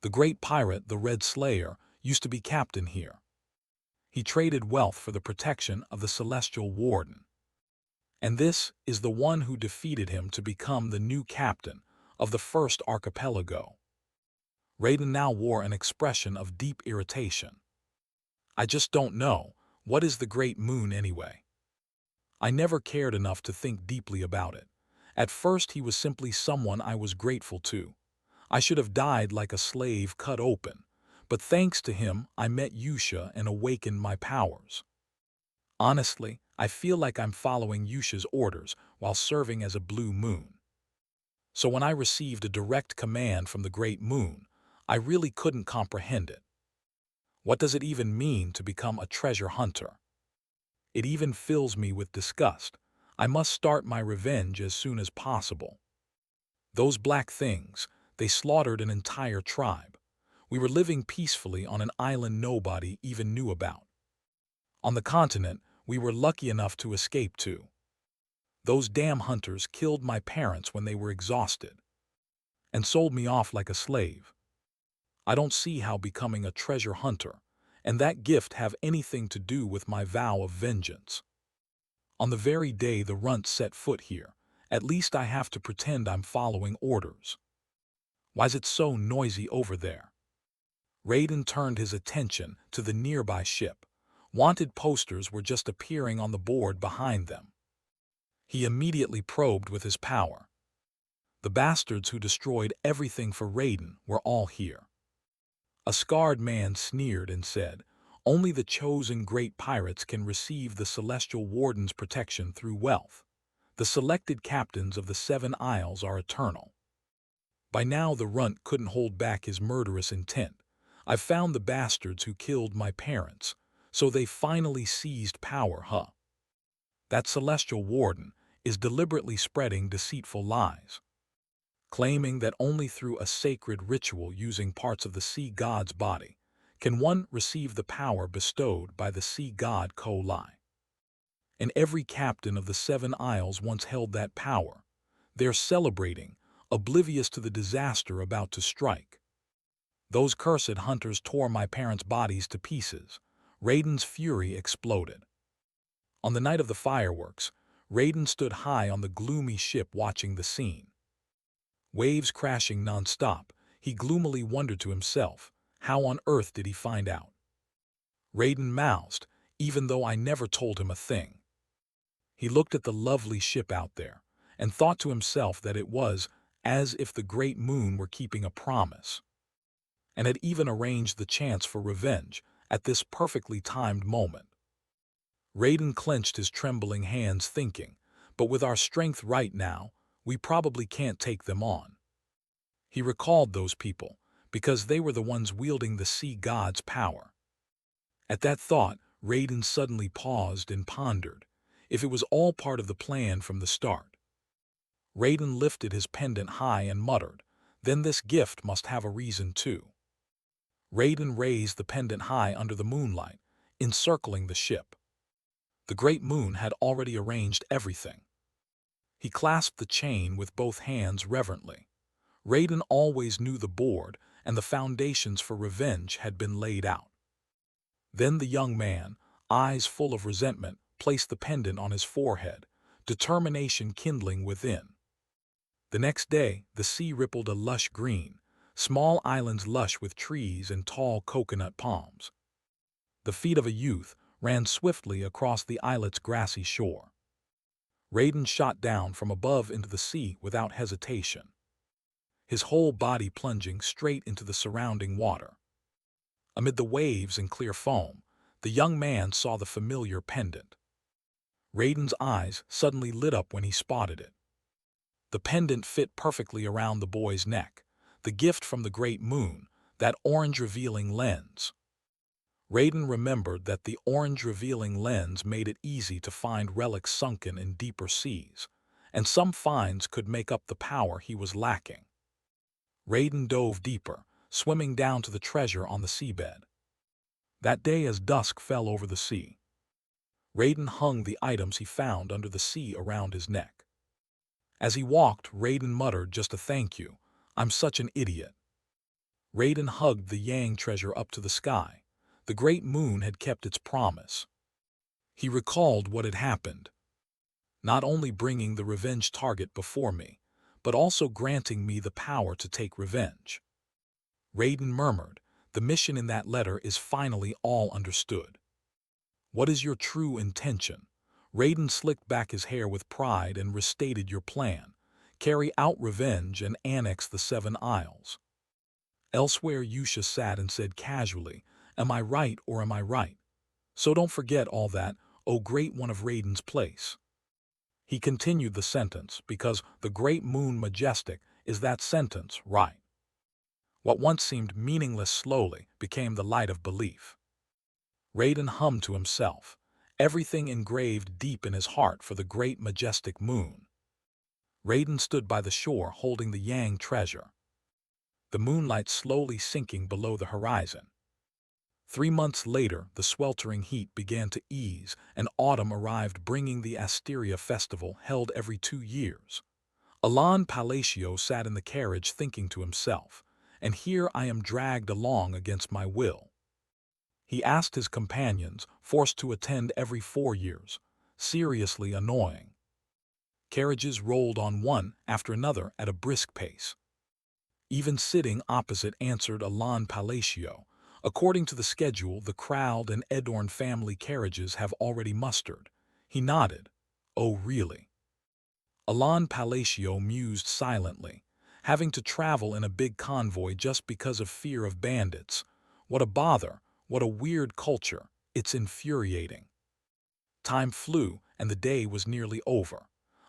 The great pirate, the Red Slayer, used to be captain here. He traded wealth for the protection of the Celestial Warden. And this is the one who defeated him to become the new captain of the first archipelago. Raiden now wore an expression of deep irritation. I just don't know, what is the Great Moon anyway? I never cared enough to think deeply about it. At first he was simply someone I was grateful to. I should have died like a slave cut open, but thanks to him I met Yusha and awakened my powers. Honestly, I feel like I'm following Yusha's orders while serving as a blue moon. So when I received a direct command from the Great Moon, I really couldn't comprehend it. What does it even mean to become a treasure hunter? It even fills me with disgust. I must start my revenge as soon as possible. Those black things, they slaughtered an entire tribe. We were living peacefully on an island nobody even knew about. On the continent, we were lucky enough to escape to. Those damn hunters killed my parents when they were exhausted and sold me off like a slave. I don't see how becoming a treasure hunter and that gift have anything to do with my vow of vengeance. On the very day the runt set foot here, at least I have to pretend I'm following orders. Why's it so noisy over there? Raiden turned his attention to the nearby ship. Wanted posters were just appearing on the board behind them. He immediately probed with his power. The bastards who destroyed everything for Raiden were all here. A scarred man sneered and said, "Only the chosen great pirates can receive the Celestial Warden's protection through wealth. The selected captains of the 7 Isles are eternal." By now the runt couldn't hold back his murderous intent. "I've found the bastards who killed my parents, so they finally seized power, huh? That Celestial Warden is deliberately spreading deceitful lies, claiming that only through a sacred ritual using parts of the sea god's body can one receive the power bestowed by the sea god Ko-Lai. And every captain of the 7 Isles once held that power. They're celebrating, oblivious to the disaster about to strike. Those cursed hunters tore my parents' bodies to pieces." Raiden's fury exploded. On the night of the fireworks, Raiden stood high on the gloomy ship watching the scene. Waves crashing non-stop, he gloomily wondered to himself, how on earth did he find out? Raiden mouthed, "Even though I never told him a thing." He looked at the lovely ship out there, and thought to himself that it was as if the great moon were keeping a promise, and had even arranged the chance for revenge at this perfectly timed moment. Raiden clenched his trembling hands thinking, "But with our strength right now, we probably can't take them on." He recalled those people, because they were the ones wielding the sea god's power. At that thought, Raiden suddenly paused and pondered, if it was all part of the plan from the start. Raiden lifted his pendant high and muttered, "Then this gift must have a reason too." Raiden raised the pendant high under the moonlight, encircling the ship. The great moon had already arranged everything. He clasped the chain with both hands reverently. Raiden always knew the board and the foundations for revenge had been laid out. Then the young man, eyes full of resentment, placed the pendant on his forehead, determination kindling within. The next day, the sea rippled a lush green, small islands lush with trees and tall coconut palms. The feet of a youth ran swiftly across the islet's grassy shore. Raiden shot down from above into the sea without hesitation, his whole body plunging straight into the surrounding water. Amid the waves and clear foam, the young man saw the familiar pendant. Raiden's eyes suddenly lit up when he spotted it. The pendant fit perfectly around the boy's neck, the gift from the great moon, that orange revealing lens. Raiden remembered that the orange revealing lens made it easy to find relics sunken in deeper seas, and some finds could make up the power he was lacking. Raiden dove deeper, swimming down to the treasure on the seabed. That day as dusk fell over the sea, Raiden hung the items he found under the sea around his neck. As he walked, Raiden muttered just a thank you. "I'm such an idiot." Raiden hugged the Yang treasure up to the sky. The great moon had kept its promise. He recalled what had happened, not only bringing the revenge target before me, but also granting me the power to take revenge. Raiden murmured, "The mission in that letter is finally all understood." "What is your true intention?" Raiden slicked back his hair with pride and restated, "Your plan. Carry out revenge and annex the 7 Isles." Elsewhere Yusha sat and said casually, "Am I right or am I right? So don't forget all that, O great one of Raiden's place." He continued the sentence, because the great moon majestic is that sentence, right? What once seemed meaningless slowly became the light of belief. Raiden hummed to himself, everything engraved deep in his heart for the great majestic moon. Raiden stood by the shore holding the Yang treasure, the moonlight slowly sinking below the horizon. 3 months later, the sweltering heat began to ease, and autumn arrived, bringing the Asteria festival held every 2 years. Alain Palacio sat in the carriage thinking to himself, "And here I am dragged along against my will." He asked his companions, forced to attend every 4 years. Seriously annoying. Carriages rolled on one after another at a brisk pace. Even sitting opposite answered Alain Palacio, "According to the schedule, the crowd and Edorn family carriages have already mustered." He nodded. "Oh, really?" Alain Palacio mused silently, having to travel in a big convoy just because of fear of bandits. What a bother, what a weird culture, it's infuriating. Time flew, and the day was nearly over.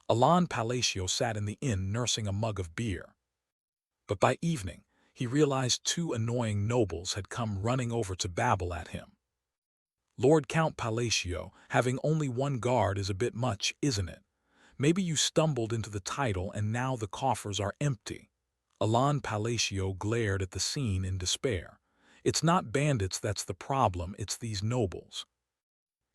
Alain Palacio sat in the inn nursing a mug of beer. But by evening, he realized two annoying nobles had come running over to babble at him. Lord Count Palacio, having only one guard is a bit much, isn't it? Maybe you stumbled into the title and now the coffers are empty. Alain Palacio glared at the scene in despair. It's not bandits that's the problem, it's these nobles.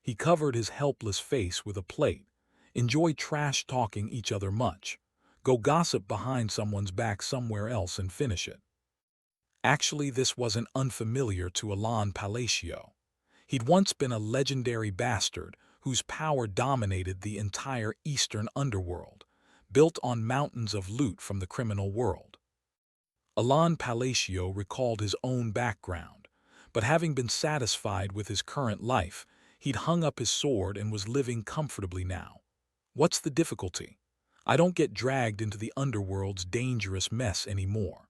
He covered his helpless face with a plate. Enjoy trash-talking each other much. Go gossip behind someone's back somewhere else and finish it. Actually, this wasn't unfamiliar to Alain Palacio. He'd once been a legendary bastard whose power dominated the entire eastern underworld, built on mountains of loot from the criminal world. Alain Palacio recalled his own background, but having been satisfied with his current life, he'd hung up his sword and was living comfortably now. What's the difficulty? I don't get dragged into the underworld's dangerous mess anymore.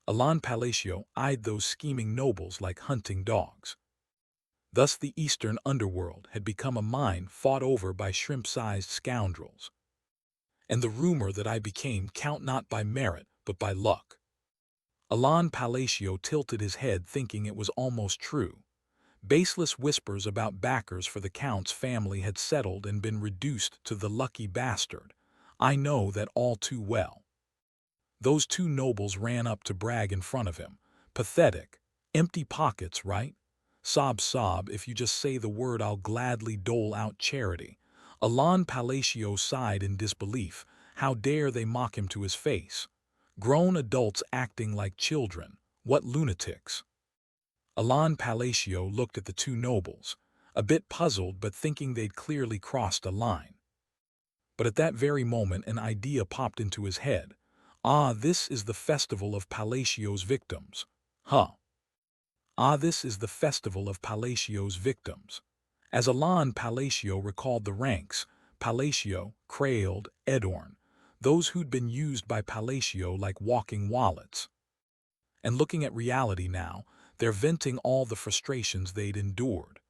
Alain Palacio eyed those scheming nobles like hunting dogs. Thus the eastern underworld had become a mine fought over by shrimp-sized scoundrels. And the rumor that I became count not by merit, but by luck. Alain Palacio tilted his head thinking it was almost true. Baseless whispers about backers for the Count's family had settled and been reduced to the lucky bastard. I know that all too well. Those two nobles ran up to brag in front of him. Pathetic. Empty pockets, right? Sob, sob, if you just say the word I'll gladly dole out charity. Alain Palacio sighed in disbelief. How dare they mock him to his face? Grown adults acting like children. What lunatics. Alain Palacio looked at the two nobles, a bit puzzled but thinking they'd clearly crossed a line. But at that very moment an idea popped into his head. Ah, this is the festival of Palacio's victims. Huh. Ah, this is the festival of Palacio's victims. As Alain Palacio recalled the ranks, Palacio, Crailed, Edorn, those who'd been used by Palacio like walking wallets. And looking at reality now, they're venting all the frustrations they'd endured.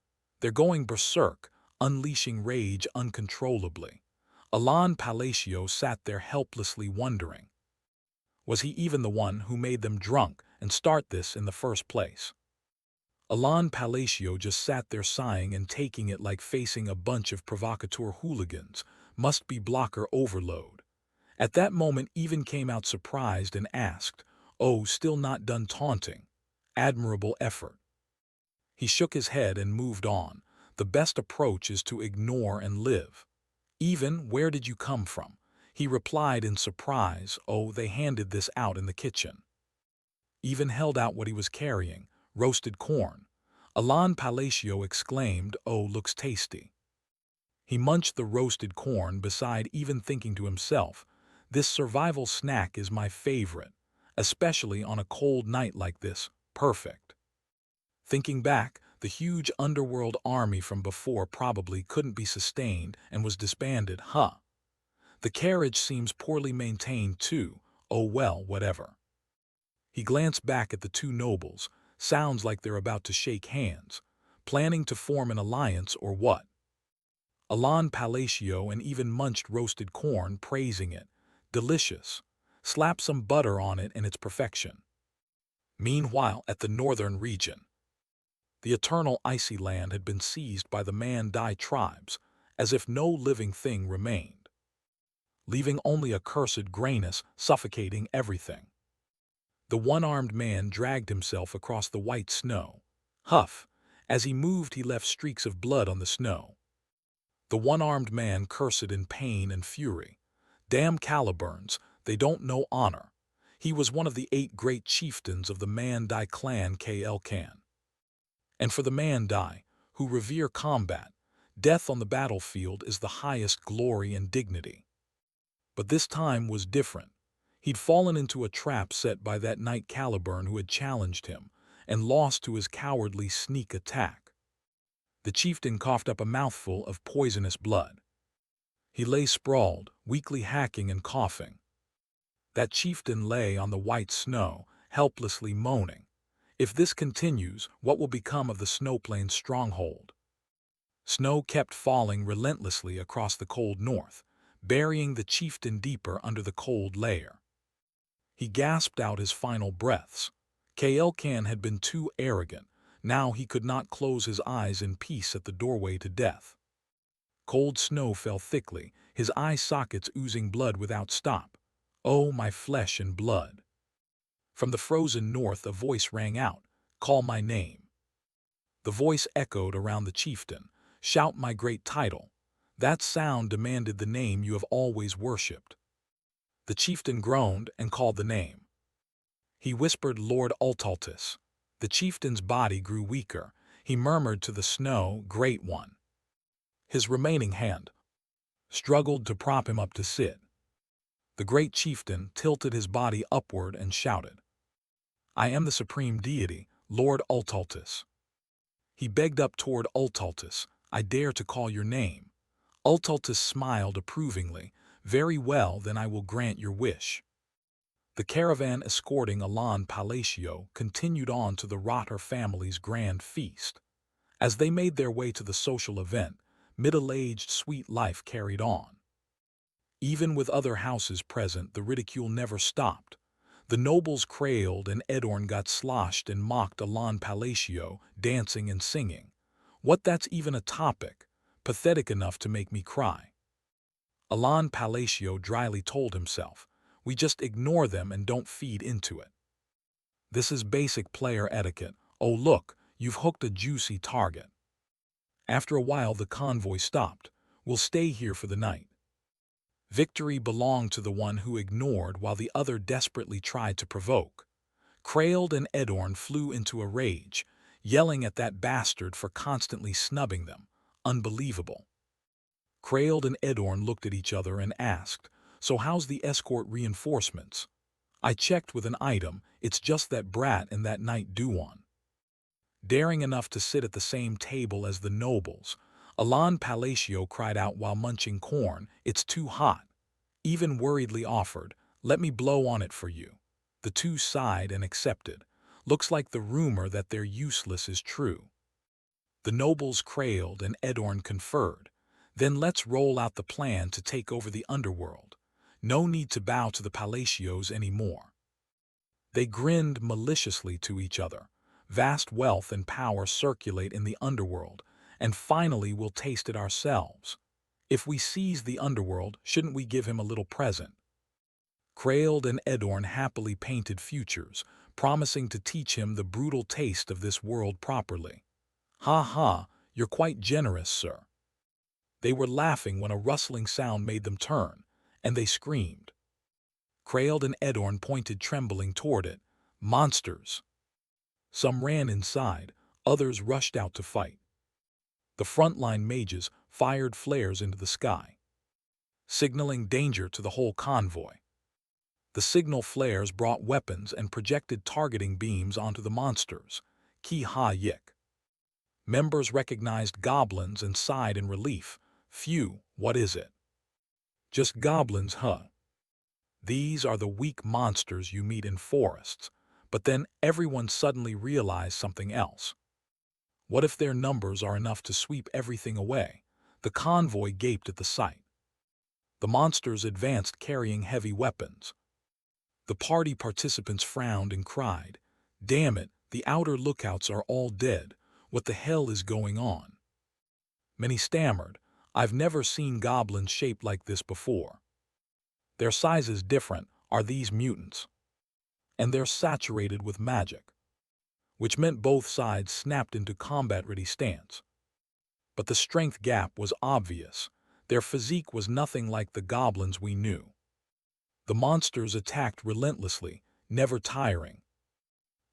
They're going berserk, unleashing rage uncontrollably. Alain Palacio sat there helplessly wondering. Was he even the one who made them drunk and start this in the first place? Alain Palacio just sat there sighing and taking it like facing a bunch of provocateur hooligans. Must be blocker overload. At that moment even came out surprised and asked, "Oh, still not done taunting? Admirable effort." He shook his head and moved on. The best approach is to ignore and live. Even, where did you come from? He replied in surprise, oh, they handed this out in the kitchen. Even held out what he was carrying, roasted corn. Alain Palacio exclaimed, oh, looks tasty. He munched the roasted corn beside even thinking to himself, this survival snack is my favorite, especially on a cold night like this, perfect. Thinking back, the huge underworld army from before probably couldn't be sustained and was disbanded, huh? The carriage seems poorly maintained too, oh well, whatever. He glanced back at the two nobles, sounds like they're about to shake hands, planning to form an alliance or what? Alain Palacio and even munched roasted corn, praising it. Delicious. Slap some butter on it and it's perfection. Meanwhile, at the northern region, the eternal icy land had been seized by the Man-Dai tribes, as if no living thing remained, leaving only a cursed grayness suffocating everything. The one-armed man dragged himself across the white snow. Huff! As he moved he left streaks of blood on the snow. The one-armed man cursed in pain and fury. Damn Caliburns, they don't know honor. He was one of the 8 great chieftains of the Man-Dai clan Klkan. And for the Man-Dai, who revere combat, death on the battlefield is the highest glory and dignity. But this time was different. He'd fallen into a trap set by that knight Caliburn who had challenged him, and lost to his cowardly sneak attack. The chieftain coughed up a mouthful of poisonous blood. He lay sprawled, weakly hacking and coughing. That chieftain lay on the white snow, helplessly moaning. If this continues, what will become of the snowplain's stronghold? Snow kept falling relentlessly across the cold north, burying the chieftain deeper under the cold layer. He gasped out his final breaths. Kael'kan had been too arrogant. Now he could not close his eyes in peace at the doorway to death. Cold snow fell thickly, his eye sockets oozing blood without stop. Oh, my flesh and blood! From the frozen north a voice rang out, "Call my name." The voice echoed around the chieftain, "Shout my great title." That sound demanded the name you have always worshipped. The chieftain groaned and called the name. He whispered, "Lord Ultaltis." The chieftain's body grew weaker. He murmured to the snow, "Great One." His remaining hand struggled to prop him up to sit. The great chieftain tilted his body upward and shouted, "I am the supreme deity, Lord Ultaltis." He begged up toward Ultaltis, "I dare to call your name." Ultaltis smiled approvingly, "Very well, then I will grant your wish." The caravan escorting Alan Palacio continued on to the Rotter family's grand feast. As they made their way to the social event, middle-aged sweet life carried on. Even with other houses present, the ridicule never stopped. The nobles Krailed and Edorn got sloshed and mocked Alan Palacio, dancing and singing. What, that's even a topic? Pathetic enough to make me cry. Alan Palacio dryly told himself, "We just ignore them and don't feed into it. This is basic player etiquette. Oh look, you've hooked a juicy target." After a while the convoy stopped. "We'll stay here for the night." Victory belonged to the one who ignored while the other desperately tried to provoke. Krailed and Edorn flew into a rage, yelling at that bastard for constantly snubbing them. Unbelievable. Krailed and Edorn looked at each other and asked, "So how's the escort reinforcements?" "I checked with an item, it's just that brat and that knight Duan." Daring enough to sit at the same table as the nobles, Alan Palacio cried out while munching corn, "It's too hot." Even worriedly offered, "Let me blow on it for you." The two sighed and accepted. Looks like the rumor that they're useless is true. The nobles Krailed and Edorn conferred. "Then let's roll out the plan to take over the underworld. No need to bow to the Palacios anymore." They grinned maliciously to each other. Vast wealth and power circulate in the underworld, and finally we'll taste it ourselves. If we seize the underworld, shouldn't we give him a little present? Krailed and Edorn happily painted futures, promising to teach him the brutal taste of this world properly. "Ha ha, you're quite generous, sir." They were laughing when a rustling sound made them turn, and they screamed. Krailed and Edorn pointed trembling toward it. "Monsters!" Some ran inside, others rushed out to fight. The frontline mages fired flares into the sky, signaling danger to the whole convoy. The signal flares brought weapons and projected targeting beams onto the monsters. Ki ha yik. Members recognized goblins and sighed in relief. "Phew, what is it?" "Just goblins, huh? These are the weak monsters you meet in forests." But then everyone suddenly realized something else. What if their numbers are enough to sweep everything away? The convoy gaped at the sight. The monsters advanced carrying heavy weapons. The party participants frowned and cried, "Damn it, the outer lookouts are all dead. What the hell is going on?" Many stammered, "I've never seen goblins shaped like this before. Their size is different. Are these mutants? And they're saturated with magic." Which meant both sides snapped into combat-ready stance. But the strength gap was obvious. Their physique was nothing like the goblins we knew. The monsters attacked relentlessly, never tiring.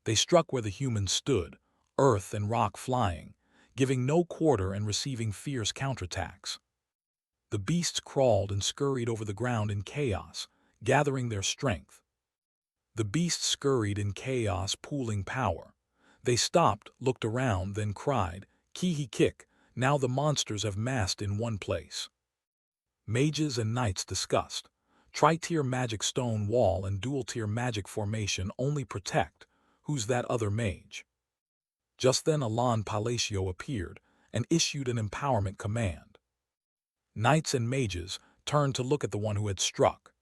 They struck where the humans stood, earth and rock flying, giving no quarter and receiving fierce counterattacks. The beasts crawled and scurried over the ground in chaos, gathering their strength. The beasts scurried in chaos, pooling power. They stopped, looked around, then cried, "Kihi kick!" Now the monsters have massed in one place. Mages and knights discussed. Tri-tier magic stone wall and dual-tier magic formation only protect. Who's that other mage? Just then Alon Palacio appeared and issued an empowerment command. Knights and mages turned to look at the one who had struck.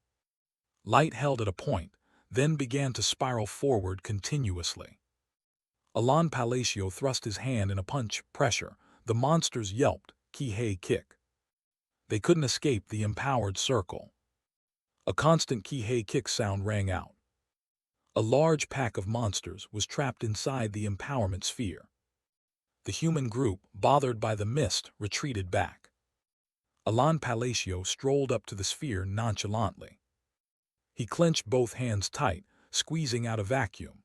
Light held at a point, then began to spiral forward continuously. Alon Palacio thrust his hand in a punch pressure. The monsters yelped, Kihei kick. They couldn't escape the empowered circle. A constant Kihei kick sound rang out. A large pack of monsters was trapped inside the empowerment sphere. The human group, bothered by the mist, retreated back. Alon Palacio strolled up to the sphere nonchalantly. He clenched both hands tight, squeezing out a vacuum.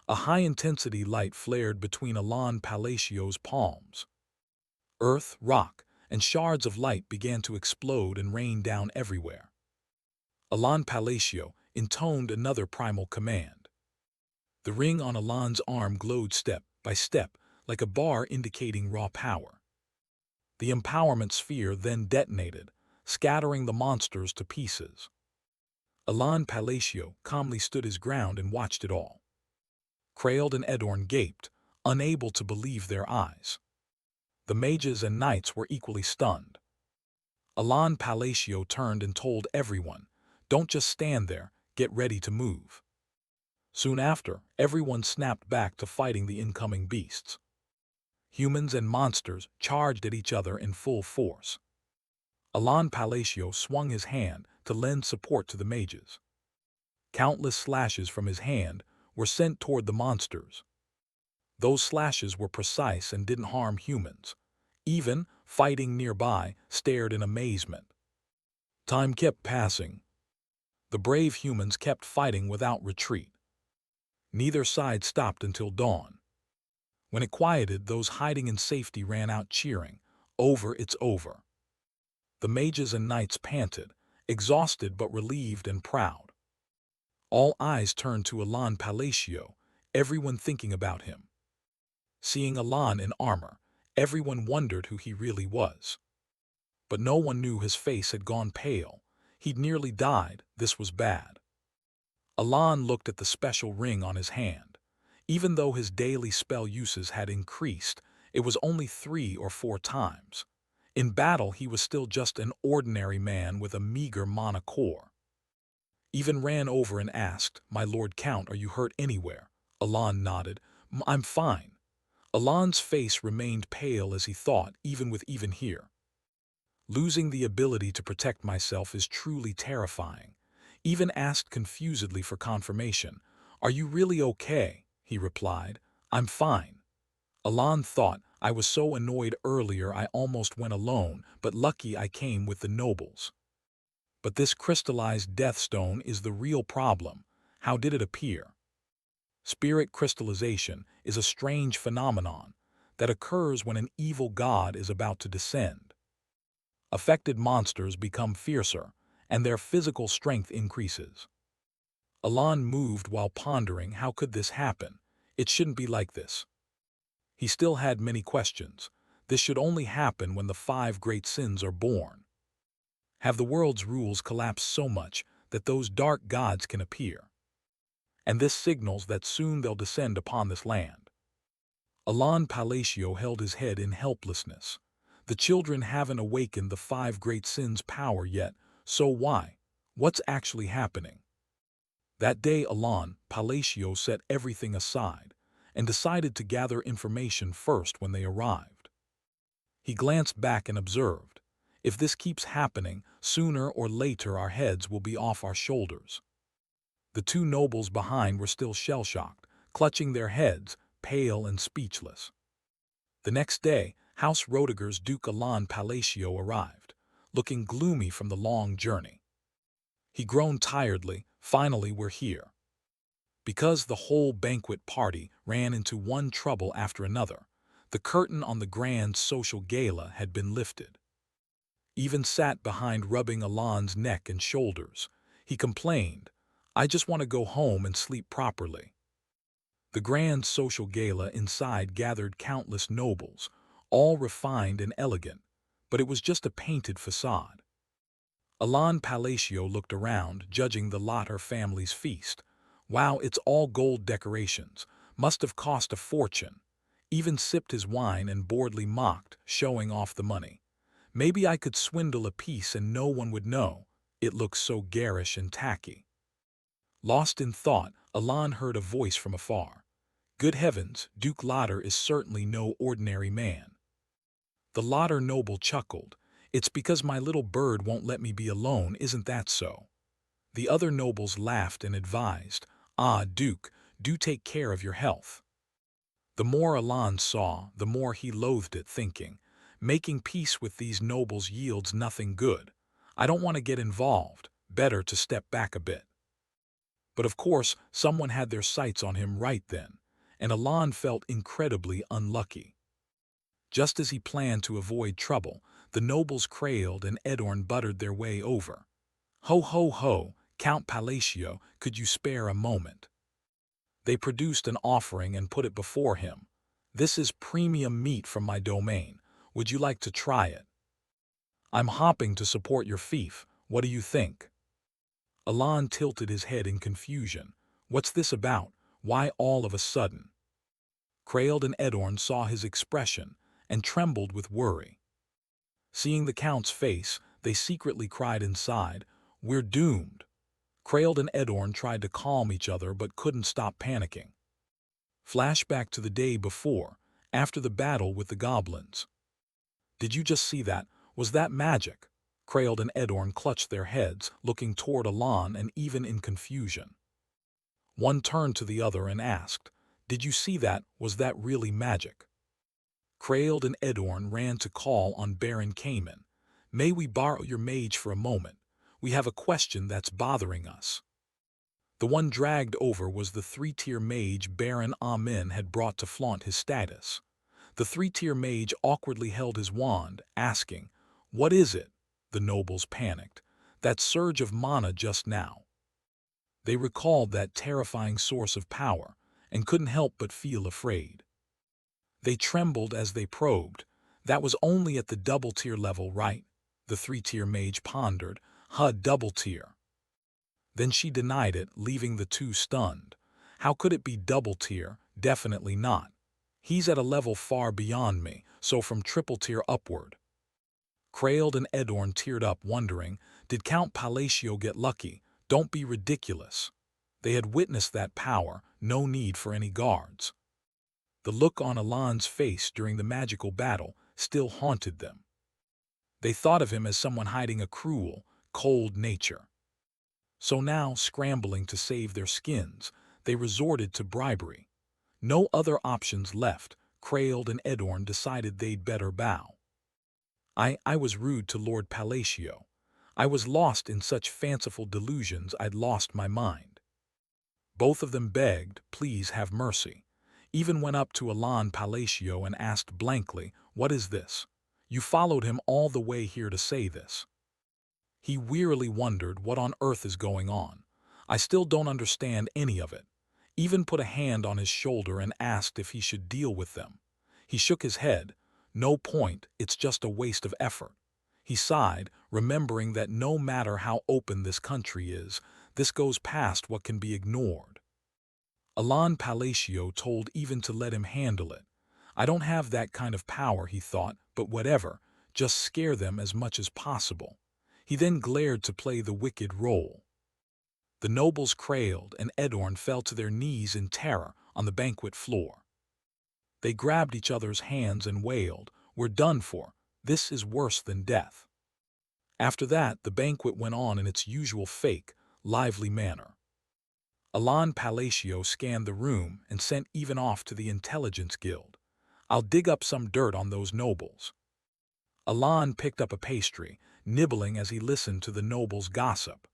A high-intensity light flared between Alon Palacio's palms. Earth, rock, and shards of light began to explode and rain down everywhere. Alon Palacio intoned another primal command. The ring on Alon's arm glowed step by step, like a bar indicating raw power. The empowerment sphere then detonated, scattering the monsters to pieces. Alon Palacio calmly stood his ground and watched it all. Kraeld and Edorn gaped, unable to believe their eyes. The mages and knights were equally stunned. Alon Palacio turned and told everyone, "Don't just stand there, get ready to move." Soon after, everyone snapped back to fighting the incoming beasts. Humans and monsters charged at each other in full force. Alon Palacio swung his hand to lend support to the mages. Countless slashes from his hand were sent toward the monsters. Those slashes were precise and didn't harm humans. Even, fighting nearby, stared in amazement. Time kept passing. The brave humans kept fighting without retreat. Neither side stopped until dawn. When it quieted, those hiding in safety ran out cheering, "Over, it's over." The mages and knights panted, exhausted but relieved and proud. All eyes turned to Alon Palacio, everyone thinking about him. Seeing Alon in armor, everyone wondered who he really was. But no one knew his face had gone pale. He'd nearly died. This was bad. Alon looked at the special ring on his hand. Even though his daily spell uses had increased, it was only 3 or 4 times. In battle, he was still just an ordinary man with a meager mana core. Even ran over and asked, "My Lord Count, are you hurt anywhere?" Alon nodded. "I'm fine." Alon's face remained pale as he thought, even here. Losing the ability to protect myself is truly terrifying. Even asked confusedly for confirmation. "Are you really okay?" He replied, "I'm fine." Alon thought, "I was so annoyed earlier I almost went alone, but lucky I came with the nobles." But this crystallized death stone is the real problem. How did it appear? Spirit crystallization is a strange phenomenon that occurs when an evil god is about to descend. Affected monsters become fiercer, and their physical strength increases. Alon moved while pondering, how could this happen? It shouldn't be like this. He still had many questions. This should only happen when the 5 great sins are born. Have the world's rules collapsed so much that those dark gods can appear? And this signals that soon they'll descend upon this land. Alon Palacio held his head in helplessness. The children haven't awakened the 5 great sins' power yet, so why? What's actually happening? That day Alon Palacio set everything aside and decided to gather information first when they arrived. He glanced back and observed, if this keeps happening, sooner or later our heads will be off our shoulders. The 2 nobles behind were still shell-shocked, clutching their heads, pale and speechless. The next day, House Roediger's Duke Alon Palacio arrived, looking gloomy from the long journey. He groaned tiredly, "Finally we're here." Because the whole banquet party ran into one trouble after another, the curtain on the grand social gala had been lifted. Even sat behind rubbing Alon's neck and shoulders. He complained, "I just want to go home and sleep properly." The grand social gala inside gathered countless nobles, all refined and elegant, but it was just a painted facade. Alan Palacio looked around, judging the lot her family's feast. Wow, it's all gold decorations. Must have cost a fortune. Even sipped his wine and boredly mocked, showing off the money. Maybe I could swindle a piece and no one would know. It looks so garish and tacky. Lost in thought, Alan heard a voice from afar. Good heavens, Duke Lotter is certainly no ordinary man. The Lotter noble chuckled. It's because my little bird won't let me be alone, isn't that so? The other nobles laughed and advised, Ah, Duke, do take care of your health. The more Alan saw, the more he loathed it, thinking, making peace with these nobles yields nothing good. I don't want to get involved, better to step back a bit. But of course, someone had their sights on him right then, and Alan felt incredibly unlucky. Just as he planned to avoid trouble, the nobles Krailed and Edorn buttered their way over. Ho ho ho, Count Palacio, could you spare a moment? They produced an offering and put it before him. This is premium meat from my domain. Would you like to try it? I'm hopping to support your fief. What do you think? Alan tilted his head in confusion. What's this about? Why all of a sudden? Krailed and Edorn saw his expression and trembled with worry. Seeing the Count's face, they secretly cried inside, We're doomed. Krailed and Edorn tried to calm each other but couldn't stop panicking. Flashback to the day before, after the battle with the goblins. Did you just see that? Was that magic? Krailed and Edorn clutched their heads, looking toward Alan and even in confusion. One turned to the other and asked, Did you see that? Was that really magic? Krailed and Edorn ran to call on Baron Cayman. May we borrow your mage for a moment? We have a question that's bothering us. The one dragged over was the three-tier mage Baron Amin had brought to flaunt his status. The three-tier mage awkwardly held his wand, asking, What is it? The nobles panicked. That surge of mana just now. They recalled that terrifying source of power and couldn't help but feel afraid. They trembled as they probed. That was only at the double-tier level, right? The three-tier mage pondered. Double-tier. Then she denied it, leaving the two stunned. How could it be double-tier? Definitely not. He's at a level far beyond me, so from triple-tier upward. Krailed and Edorn teared up, wondering, did Count Palacio get lucky? Don't be ridiculous. They had witnessed that power, no need for any guards. The look on Alan's face during the magical battle still haunted them. They thought of him as someone hiding a cruel, cold nature. So now, scrambling to save their skins, they resorted to bribery. No other options left, Krailed and Edorn decided they'd better bow. I was rude to Lord Palacio. I was lost in such fanciful delusions I'd lost my mind. Both of them begged, please have mercy. Even went up to Alan Palacio and asked blankly, What is this? You followed him all the way here to say this. He wearily wondered what on earth is going on. I still don't understand any of it. Even put a hand on his shoulder and asked if he should deal with them. He shook his head. No point, it's just a waste of effort. He sighed, remembering that no matter how open this country is, this goes past what can be ignored. Alan Palacio told even to let him handle it. I don't have that kind of power, he thought, but whatever, just scare them as much as possible. He then glared to play the wicked role. The nobles Krailed and Edorn fell to their knees in terror on the banquet floor. They grabbed each other's hands and wailed, We're done for. This is worse than death. After that, the banquet went on in its usual fake, lively manner. Alan Palacio scanned the room and sent even off to the Intelligence Guild. I'll dig up some dirt on those nobles. Alan picked up a pastry, nibbling as he listened to the nobles' gossip.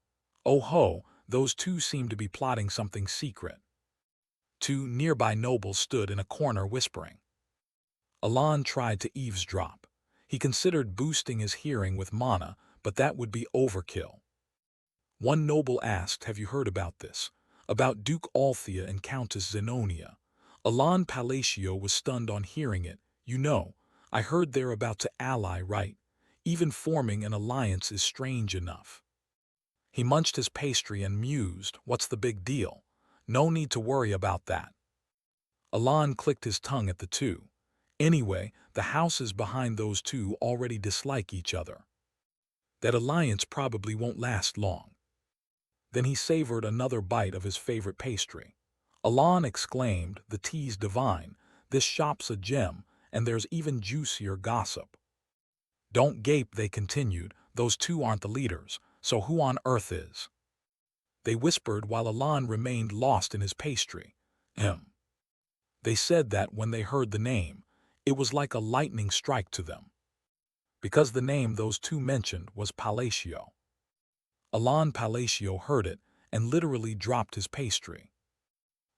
Oh ho, those two seemed to be plotting something secret. Two nearby nobles stood in a corner whispering. Alan tried to eavesdrop. He considered boosting his hearing with mana, but that would be overkill. One noble asked, Have you heard about this? About Duke Althea and Countess Zenonia. Alan Palacio was stunned on hearing it. You know, I heard they're about to ally, right? Even forming an alliance is strange enough. He munched his pastry and mused, what's the big deal? No need to worry about that. Alon clicked his tongue at the two. Anyway, the houses behind those two already dislike each other. That alliance probably won't last long. Then he savored another bite of his favorite pastry. Alon exclaimed, the tea's divine, this shop's a gem, and there's even juicier gossip. Don't gape, they continued, those two aren't the leaders, so who on earth is? They whispered while Alon remained lost in his pastry. They said that when they heard the name, it was like a lightning strike to them. Because the name those two mentioned was Palacio. Alon Palacio heard it and literally dropped his pastry.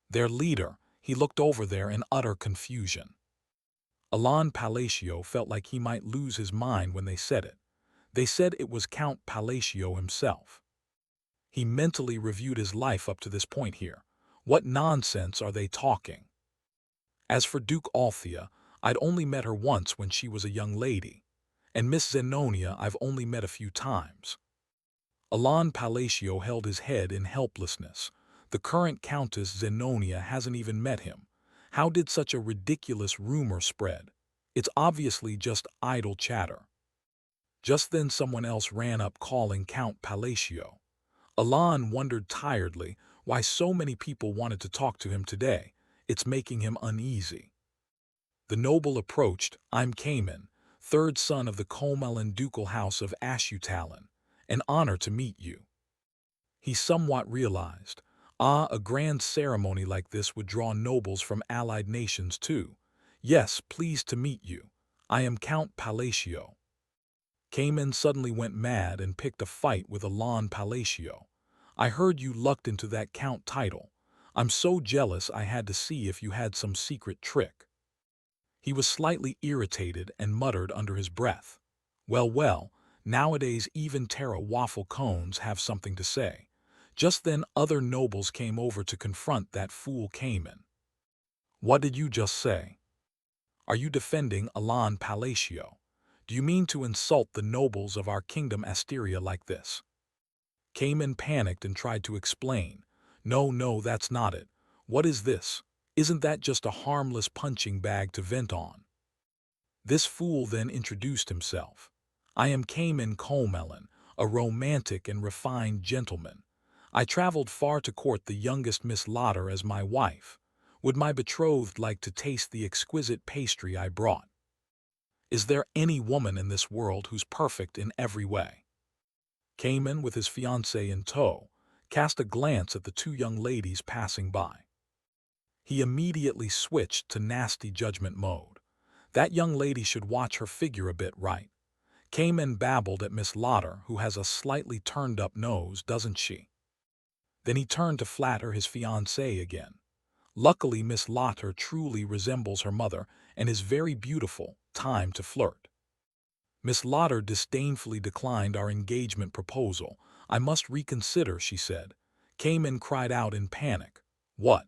Their leader, he looked over there in utter confusion. Alon Palacio felt like he might lose his mind when they said it. They said it was Count Palacio himself. He mentally reviewed his life up to this point here. What nonsense are they talking? As for Duke Althea, I'd only met her once when she was a young lady, and Miss Zenonia I've only met a few times. Alon Palacio held his head in helplessness. The current Countess Zenonia hasn't even met him. How did such a ridiculous rumor spread? It's obviously just idle chatter. Just then someone else ran up calling Count Palacio. Alon wondered tiredly why so many people wanted to talk to him today. It's making him uneasy. The noble approached. I'm Cayman, third son of the Comelin ducal house of Ashutalan. An honor to meet you. He somewhat realized, a grand ceremony like this would draw nobles from allied nations too. Yes, pleased to meet you. I am Count Palacio. Cayman suddenly went mad and picked a fight with Alon Palacio. I heard you lucked into that count title. I'm so jealous I had to see if you had some secret trick. He was slightly irritated and muttered under his breath. Well, nowadays even Terra waffle cones have something to say. Just then other nobles came over to confront that fool Cayman. What did you just say? Are you defending Alon Palacio? Do you mean to insult the nobles of our kingdom Asteria like this? Cayman panicked and tried to explain. No, that's not it. What is this? Isn't that just a harmless punching bag to vent on? This fool then introduced himself. I am Cayman Comelin, a romantic and refined gentleman. I traveled far to court the youngest Miss Lotter as my wife. Would my betrothed like to taste the exquisite pastry I brought? Is there any woman in this world who's perfect in every way? Cayman, with his fiancée in tow, cast a glance at the two young ladies passing by. He immediately switched to nasty judgment mode. That young lady should watch her figure a bit, right? Cayman babbled at Miss Lotter, who has a slightly turned-up nose, doesn't she? Then he turned to flatter his fiancée again. Luckily, Miss Lotter truly resembles her mother and is very beautiful. Time to flirt. Miss Lotter disdainfully declined our engagement proposal. I must reconsider, she said. Cayman cried out in panic. What?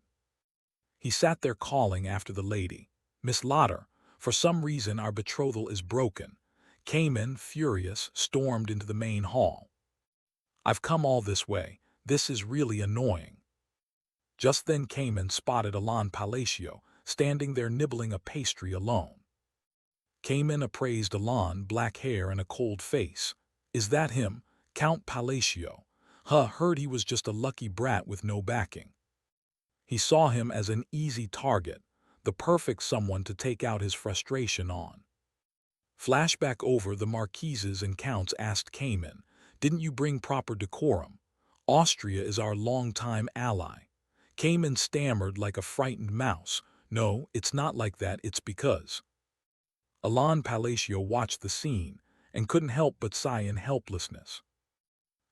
He sat there calling after the lady. Miss Lotter, for some reason our betrothal is broken. Cayman, furious, stormed into the main hall. I've come all this way. This is really annoying. Just then Cayman spotted Alon Palacio, standing there nibbling a pastry alone. Cayman appraised Alon, black hair and a cold face. Is that him, Count Palacio? Heard he was just a lucky brat with no backing. He saw him as an easy target, the perfect someone to take out his frustration on. Flashback over the marquises and counts asked Cayman, didn't you bring proper decorum? Austria is our longtime ally. Cayman stammered like a frightened mouse. No, it's not like that, it's because. Alon Palacio watched the scene and couldn't help but sigh in helplessness.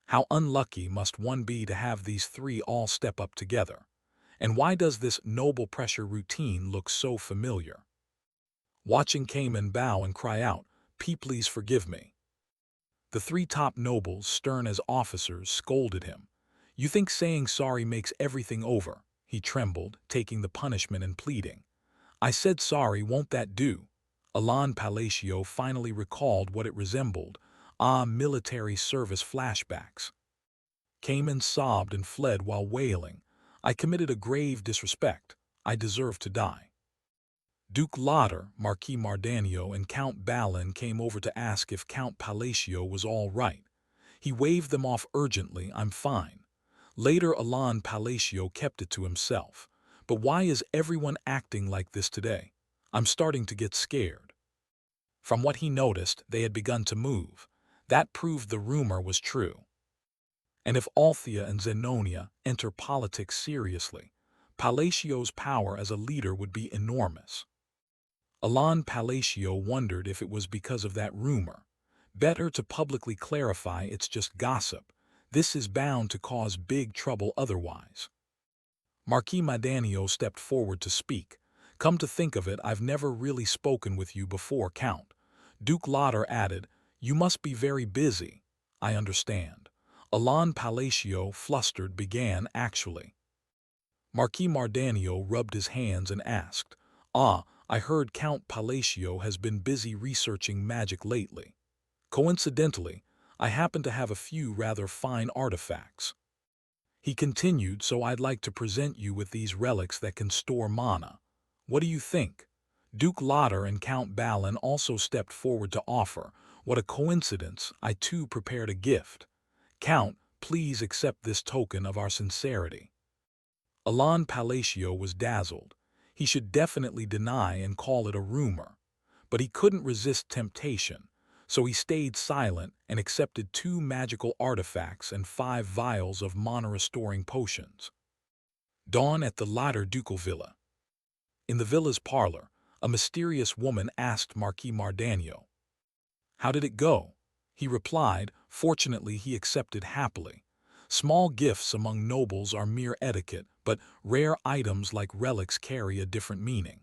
How unlucky must one be to have these three all step up together? And why does this noble pressure routine look so familiar? Watching Cayman bow and cry out, please forgive me. The three top nobles, stern as officers, scolded him. You think saying sorry makes everything over? He trembled, taking the punishment and pleading. I said sorry, won't that do? Alain Palacio finally recalled what it resembled. Ah, military service flashbacks. Cayman sobbed and fled while wailing. I committed a grave disrespect. I deserve to die. Duke Lotter, Marquis Mardanio, and Count Balin came over to ask if Count Palacio was all right. He waved them off urgently. I'm fine. Later, Alain Palacio kept it to himself. But why is everyone acting like this today? I'm starting to get scared. From what he noticed, they had begun to move. That proved the rumor was true. And if Althea and Zenonia enter politics seriously, Palacio's power as a leader would be enormous. Alain Palacio wondered if it was because of that rumor. Better to publicly clarify it's just gossip. This is bound to cause big trouble otherwise. Marquis Mardanio stepped forward to speak. Come to think of it, I've never really spoken with you before, Count. Duke Lotter added, You must be very busy. I understand. Alain Palacio, flustered, began, Actually. Marquis Mardanio rubbed his hands and asked, Ah, I heard Count Palacio has been busy researching magic lately. Coincidentally, I happen to have a few rather fine artifacts. He continued, so I'd like to present you with these relics that can store mana. What do you think? Duke Lotter and Count Balin also stepped forward to offer. What a coincidence, I too prepared a gift. Count, please accept this token of our sincerity. Alain Palacio was dazzled. He should definitely deny and call it a rumor. But he couldn't resist temptation, so he stayed silent and accepted 2 magical artifacts and 5 vials of mana-restoring potions. Dawn at the latter ducal villa. In the villa's parlor, a mysterious woman asked Marquis Mardanio, How did it go? He replied, Fortunately he accepted happily. Small gifts among nobles are mere etiquette, but rare items like relics carry a different meaning.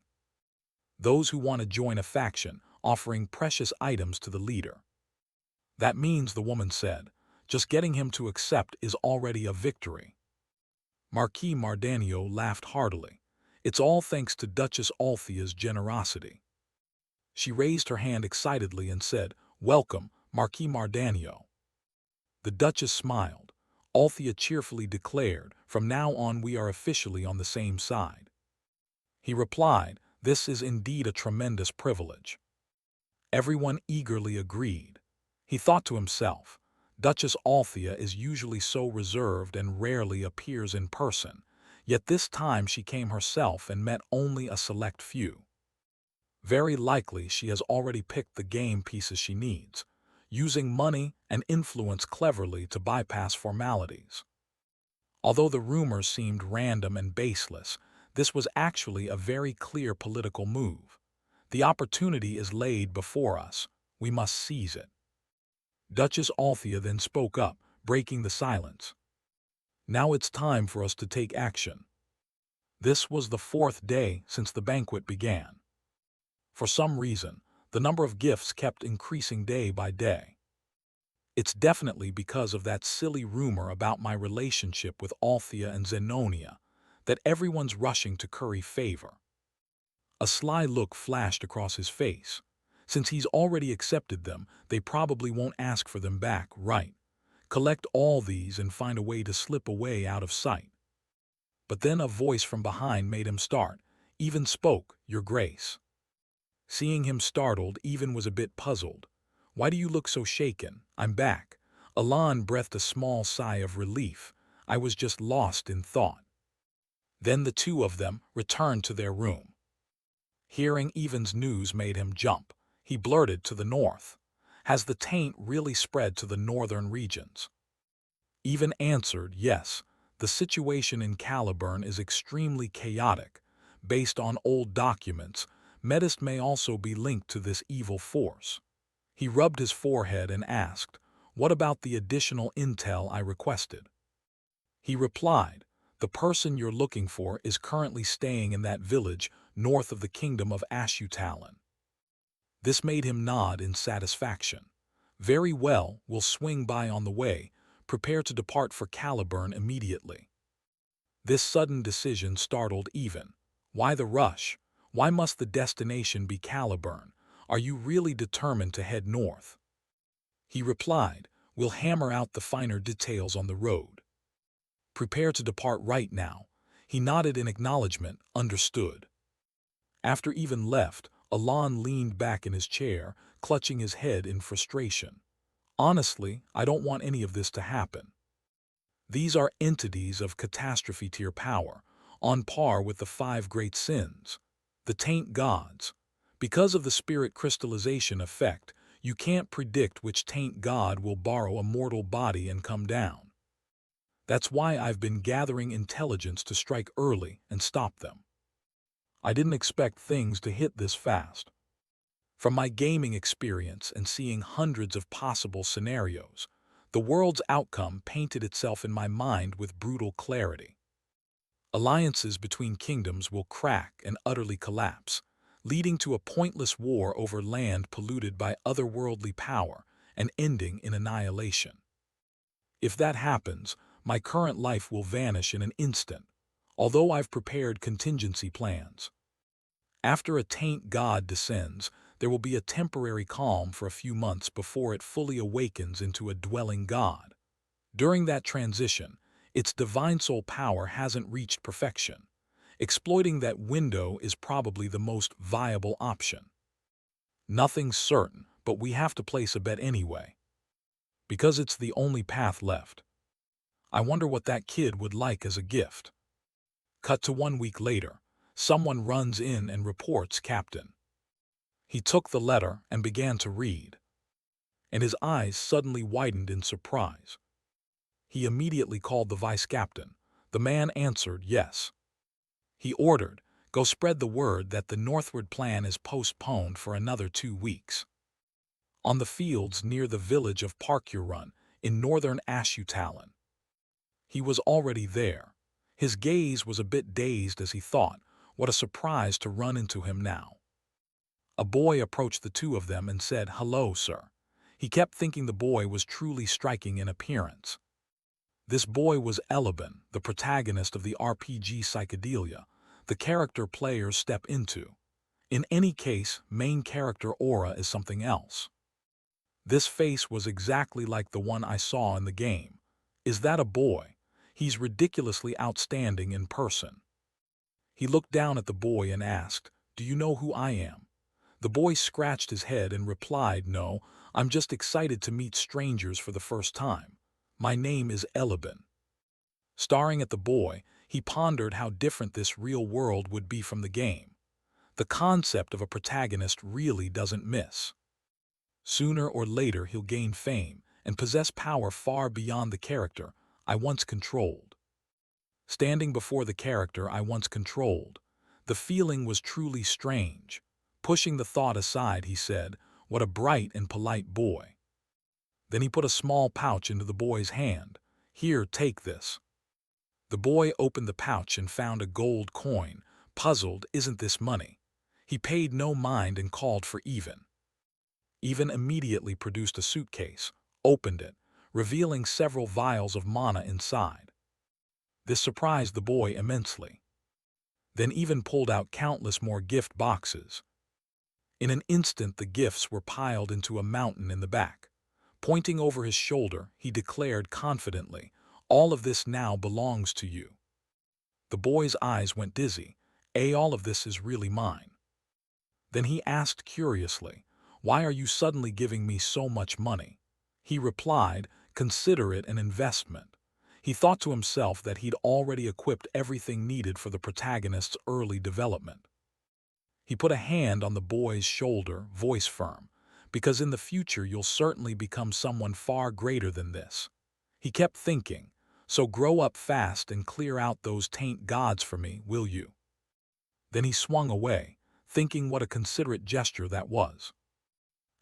Those who want to join a faction, offering precious items to the leader. That means, the woman said, just getting him to accept is already a victory. Marquis Mardanio laughed heartily. It's all thanks to Duchess Althea's generosity. She raised her hand excitedly and said, Welcome, Marquis Mardanio. The Duchess smiled. Althea cheerfully declared, From now on we are officially on the same side. He replied, This is indeed a tremendous privilege. Everyone eagerly agreed. He thought to himself, Duchess Althea is usually so reserved and rarely appears in person, yet this time she came herself and met only a select few. Very likely she has already picked the game pieces she needs, using money and influence cleverly to bypass formalities. Although the rumors seemed random and baseless, this was actually a very clear political move. The opportunity is laid before us. We must seize it. Duchess Althea then spoke up, breaking the silence. Now it's time for us to take action. This was the 4th day since the banquet began. For some reason, the number of gifts kept increasing day by day. It's definitely because of that silly rumor about my relationship with Althea and Zenonia that everyone's rushing to curry favor. A sly look flashed across his face. Since he's already accepted them, they probably won't ask for them back, right? Collect all these and find a way to slip away out of sight. But then a voice from behind made him start. Even spoke, Your Grace. Seeing him startled, Even was a bit puzzled. Why do you look so shaken? I'm back. Alain breathed a small sigh of relief. I was just lost in thought. Then the 2 of them returned to their room. Hearing Even's news made him jump. He blurted, To the north. Has the taint really spread to the northern regions? Even answered, Yes. The situation in Caliburn is extremely chaotic. Based on old documents, Medist may also be linked to this evil force. He rubbed his forehead and asked, What about the additional intel I requested? He replied, The person you're looking for is currently staying in that village north of the kingdom of Ashutalan. This made him nod in satisfaction. Very well, we'll swing by on the way. Prepare to depart for Caliburn immediately. This sudden decision startled Even. Why the rush? Why must the destination be Caliburn? Are you really determined to head north? He replied, we'll hammer out the finer details on the road. Prepare to depart right now. He nodded in acknowledgement, understood. After Ivan left, Alon leaned back in his chair, clutching his head in frustration. Honestly, I don't want any of this to happen. These are entities of catastrophe-tier power, on par with the 5 great sins, the taint gods. Because of the spirit crystallization effect, you can't predict which taint god will borrow a mortal body and come down. That's why I've been gathering intelligence to strike early and stop them. I didn't expect things to hit this fast. From my gaming experience and seeing hundreds of possible scenarios, the world's outcome painted itself in my mind with brutal clarity. Alliances between kingdoms will crack and utterly collapse, leading to a pointless war over land polluted by otherworldly power and ending in annihilation. If that happens, my current life will vanish in an instant, although I've prepared contingency plans. After a taint god descends, there will be a temporary calm for a few months before it fully awakens into a dwelling god. During that transition, its divine soul power hasn't reached perfection. Exploiting that window is probably the most viable option. Nothing's certain, but we have to place a bet anyway. Because it's the only path left. I wonder what that kid would like as a gift. Cut to 1 week later. Someone runs in and reports Captain. He took the letter and began to read. And his eyes suddenly widened in surprise. He immediately called the vice-captain. The man answered yes. He ordered, go spread the word that the northward plan is postponed for another 2 weeks. On the fields near the village of Parkurun in northern Ashutalan. He was already there. His gaze was a bit dazed as he thought, what a surprise to run into him now. A boy approached the two of them and said, hello, sir. He kept thinking the boy was truly striking in appearance. This boy was Eleben, the protagonist of the RPG Psychedelia, the character players step into. In any case, main character aura is something else. This face was exactly like the one I saw in the game. Is that a boy? He's ridiculously outstanding in person. He looked down at the boy and asked, do you know who I am? The boy scratched his head and replied, no, I'm just excited to meet strangers for the first time. My name is Eleben. Staring at the boy, he pondered how different this real world would be from the game. The concept of a protagonist really doesn't miss. Sooner or later he'll gain fame and possess power far beyond the character I once controlled. Standing before the character I once controlled, the feeling was truly strange. Pushing the thought aside, he said, what a bright and polite boy. Then he put a small pouch into the boy's hand. Here, take this. The boy opened the pouch and found a gold coin. Puzzled, isn't this money? He paid no mind and called for Ivan. Ivan immediately produced a suitcase, opened it, revealing several vials of mana inside. This surprised the boy immensely. Then Ivan pulled out countless more gift boxes. In an instant the gifts were piled into a mountain in the back. Pointing over his shoulder, he declared confidently, all of this now belongs to you. The boy's eyes went dizzy. All of this is really mine. Then he asked curiously, why are you suddenly giving me so much money? He replied, consider it an investment. He thought to himself that he'd already equipped everything needed for the protagonist's early development. He put a hand on the boy's shoulder, voice firm, because in the future you'll certainly become someone far greater than this. He kept thinking, so grow up fast and clear out those taint gods for me, will you? Then he swung away, thinking what a considerate gesture that was.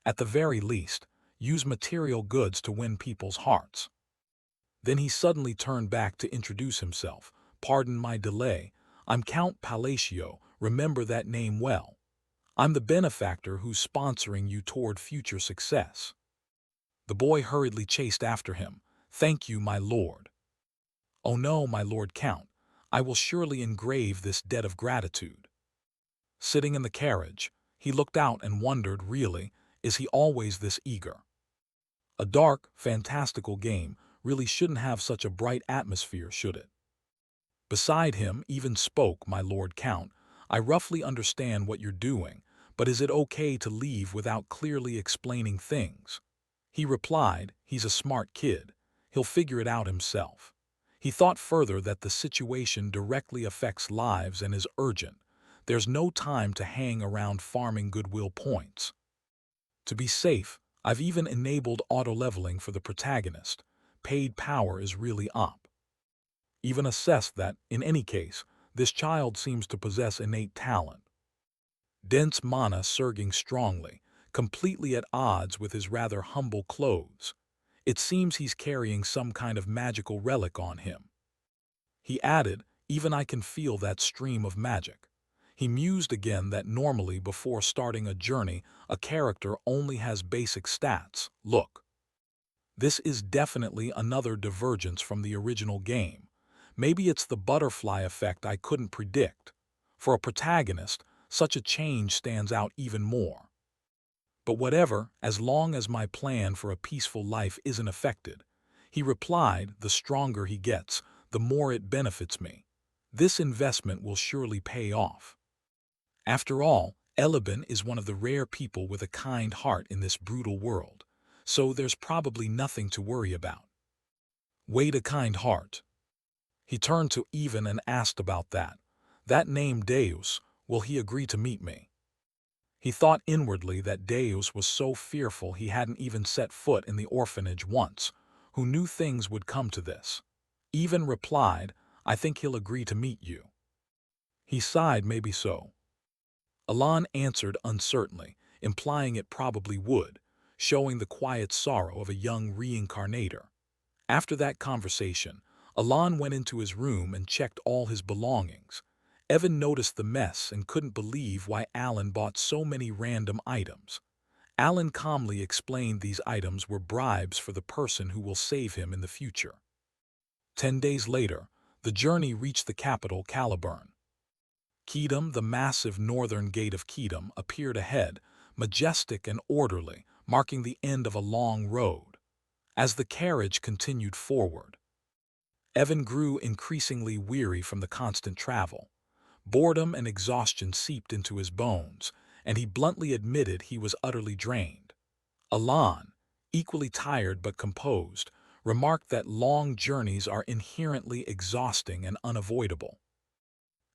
At the very least, use material goods to win people's hearts. Then he suddenly turned back to introduce himself. Pardon my delay, I'm Count Palacio, remember that name well. I'm the benefactor who's sponsoring you toward future success. The boy hurriedly chased after him. Thank you, my lord. Oh no, my lord Count, I will surely engrave this debt of gratitude. Sitting in the carriage, He looked out and wondered, really, is he always this eager? A dark, fantastical game really shouldn't have such a bright atmosphere, should it? Beside him even spoke my Lord Count. I roughly understand what you're doing, but is it okay to leave without clearly explaining things? He replied, he's a smart kid. He'll figure it out himself. He thought further that the situation directly affects lives and is urgent. There's no time to hang around farming goodwill points. To be safe, I've even enabled auto-leveling for the protagonist. Paid power is really op. Even assessed that, in any case, this child seems to possess innate talent. Dense mana surging strongly, completely at odds with his rather humble clothes. It seems he's carrying some kind of magical relic on him. He added, even I can feel that stream of magic. He mused again that normally before starting a journey, a character only has basic stats. Look. This is definitely another divergence from the original game. Maybe it's the butterfly effect I couldn't predict. For a protagonist, such a change stands out even more. But whatever, as long as my plan for a peaceful life isn't affected. He replied, the stronger he gets, the more it benefits me. This investment will surely pay off. After all, Eleben is one of the rare people with a kind heart in this brutal world, so there's probably nothing to worry about. Wait, a kind heart. He turned to Even and asked about that. That name Deus, will he agree to meet me? He thought inwardly that Deus was so fearful he hadn't even set foot in the orphanage once. Who knew things would come to this? Even replied, I think he'll agree to meet you. He sighed, maybe so. Alan answered uncertainly, implying it probably would, showing the quiet sorrow of a young reincarnator. After that conversation, Alan went into his room and checked all his belongings. Evan noticed the mess and couldn't believe why Alan bought so many random items. Alan calmly explained these items were bribes for the person who will save him in the future. 10 days later, the journey reached the capital, Caliburn. Kedum, the massive northern gate of Kedum, appeared ahead, majestic and orderly, marking the end of a long road. As the carriage continued forward, Evan grew increasingly weary from the constant travel. Boredom and exhaustion seeped into his bones, and he bluntly admitted he was utterly drained. Alan, equally tired but composed, remarked that long journeys are inherently exhausting and unavoidable.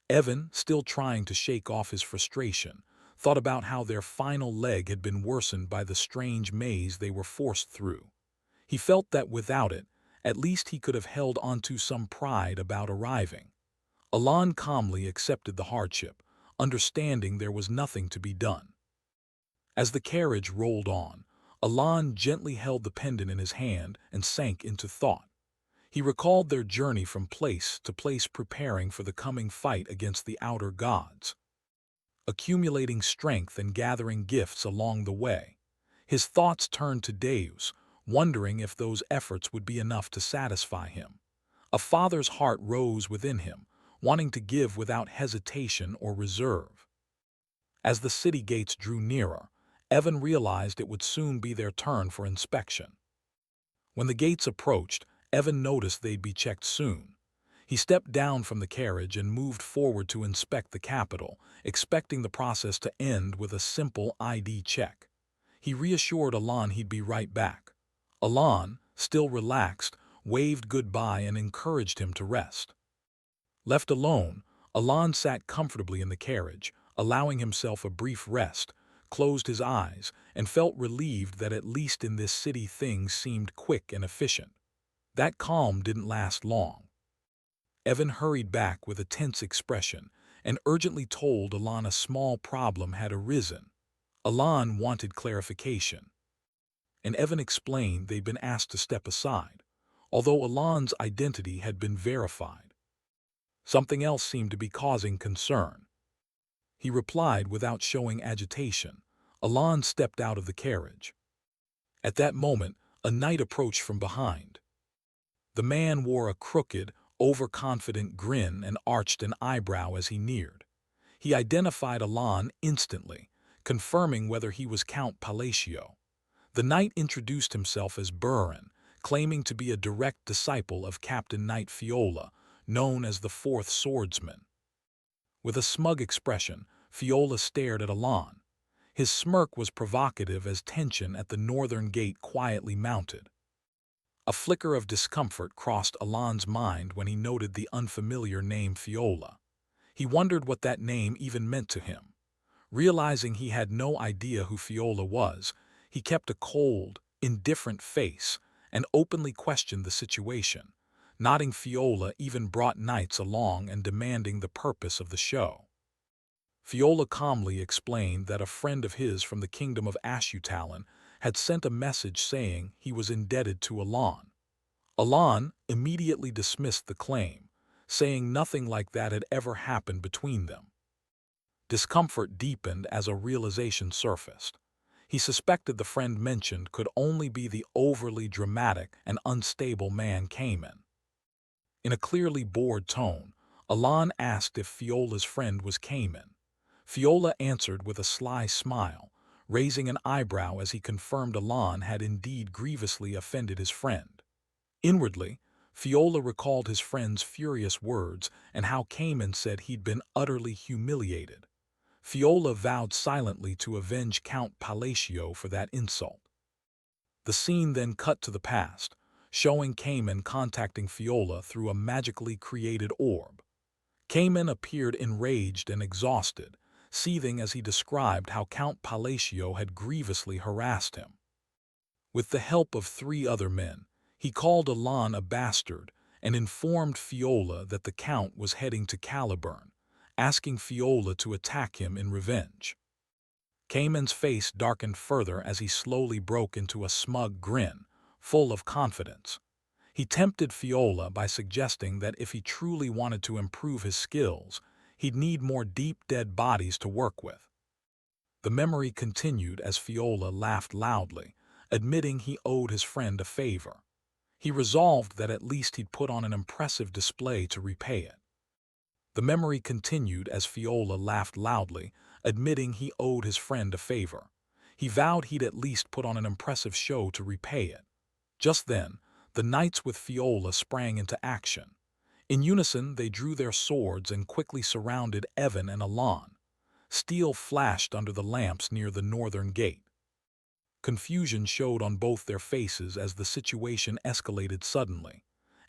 Evan, still trying to shake off his frustration, thought about how their final leg had been worsened by the strange maze they were forced through. He felt that without it, at least he could have held onto some pride about arriving. Alan calmly accepted the hardship, understanding there was nothing to be done. As the carriage rolled on, Alan gently held the pendant in his hand and sank into thought. He recalled their journey from place to place, preparing for the coming fight against the outer gods, accumulating strength and gathering gifts along the way. His thoughts turned to Deus, wondering if those efforts would be enough to satisfy him. A father's heart rose within him, wanting to give without hesitation or reserve. As the city gates drew nearer, Evan realized it would soon be their turn for inspection. When the gates approached, Evan noticed they'd be checked soon. He stepped down from the carriage and moved forward to inspect the capital, expecting the process to end with a simple ID check. He reassured Alan he'd be right back. Alan, still relaxed, waved goodbye and encouraged him to rest. Left alone, Alan sat comfortably in the carriage, allowing himself a brief rest, closed his eyes, and felt relieved that at least in this city things seemed quick and efficient. That calm didn't last long. Evan hurried back with a tense expression and urgently told Alan a small problem had arisen. Alan wanted clarification, and Evan explained they'd been asked to step aside, although Alan's identity had been verified. Something else seemed to be causing concern. He replied without showing agitation. Alan stepped out of the carriage. At that moment, a knight approached from behind. The man wore a crooked, overconfident grin and arched an eyebrow as he neared. He identified Alan instantly, confirming whether he was Count Palacio. The knight introduced himself as Burin, claiming to be a direct disciple of Captain Knight Fiola, known as the Fourth Swordsman. With a smug expression, Fiola stared at Alon. His smirk was provocative as tension at the northern gate quietly mounted. A flicker of discomfort crossed Alon's mind when he noted the unfamiliar name Fiola. He wondered what that name even meant to him. Realizing he had no idea who Fiola was, he kept a cold, indifferent face and openly questioned the situation, nodding Fiola even brought knights along and demanding the purpose of the show. Fiola calmly explained that a friend of his from the kingdom of Ashutalon had sent a message saying he was indebted to Alon. Alon immediately dismissed the claim, saying nothing like that had ever happened between them. Discomfort deepened as a realization surfaced. He suspected the friend mentioned could only be the overly dramatic and unstable man Cayman. In a clearly bored tone, Alon asked if Fiola's friend was Cayman. Fiola answered with a sly smile, raising an eyebrow as he confirmed Alon had indeed grievously offended his friend. Inwardly, Fiola recalled his friend's furious words and how Cayman said he'd been utterly humiliated. Fiola vowed silently to avenge Count Palacio for that insult. The scene then cut to the past, showing Cayman contacting Fiola through a magically created orb. Cayman appeared enraged and exhausted, seething as he described how Count Palacio had grievously harassed him. With the help of 3 other men, he called Alon a bastard and informed Fiola that the Count was heading to Caliburn, asking Fiola to attack him in revenge. Cayman's face darkened further as he slowly broke into a smug grin, full of confidence. He tempted Fiola by suggesting that if he truly wanted to improve his skills, he'd need more deep dead bodies to work with. The memory continued as Fiola laughed loudly, admitting he owed his friend a favor. He resolved that at least he'd put on an impressive display to repay it. The memory continued as Fiola laughed loudly, admitting he owed his friend a favor. He vowed he'd at least put on an impressive show to repay it. Just then, the knights with Fiola sprang into action. In unison, they drew their swords and quickly surrounded Evan and Alon. Steel flashed under the lamps near the northern gate. Confusion showed on both their faces as the situation escalated suddenly.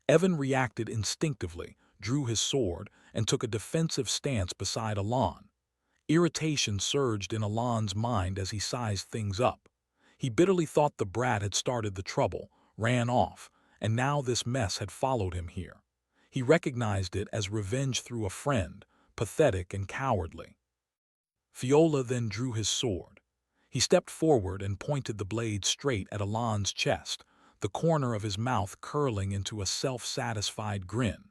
Evan reacted instinctively, drew his sword, and took a defensive stance beside Alon. Irritation surged in Alon's mind as he sized things up. He bitterly thought the brat had started the trouble, ran off, and now this mess had followed him here. He recognized it as revenge through a friend, pathetic and cowardly. Fiola then drew his sword. He stepped forward and pointed the blade straight at Alon's chest, the corner of his mouth curling into a self-satisfied grin.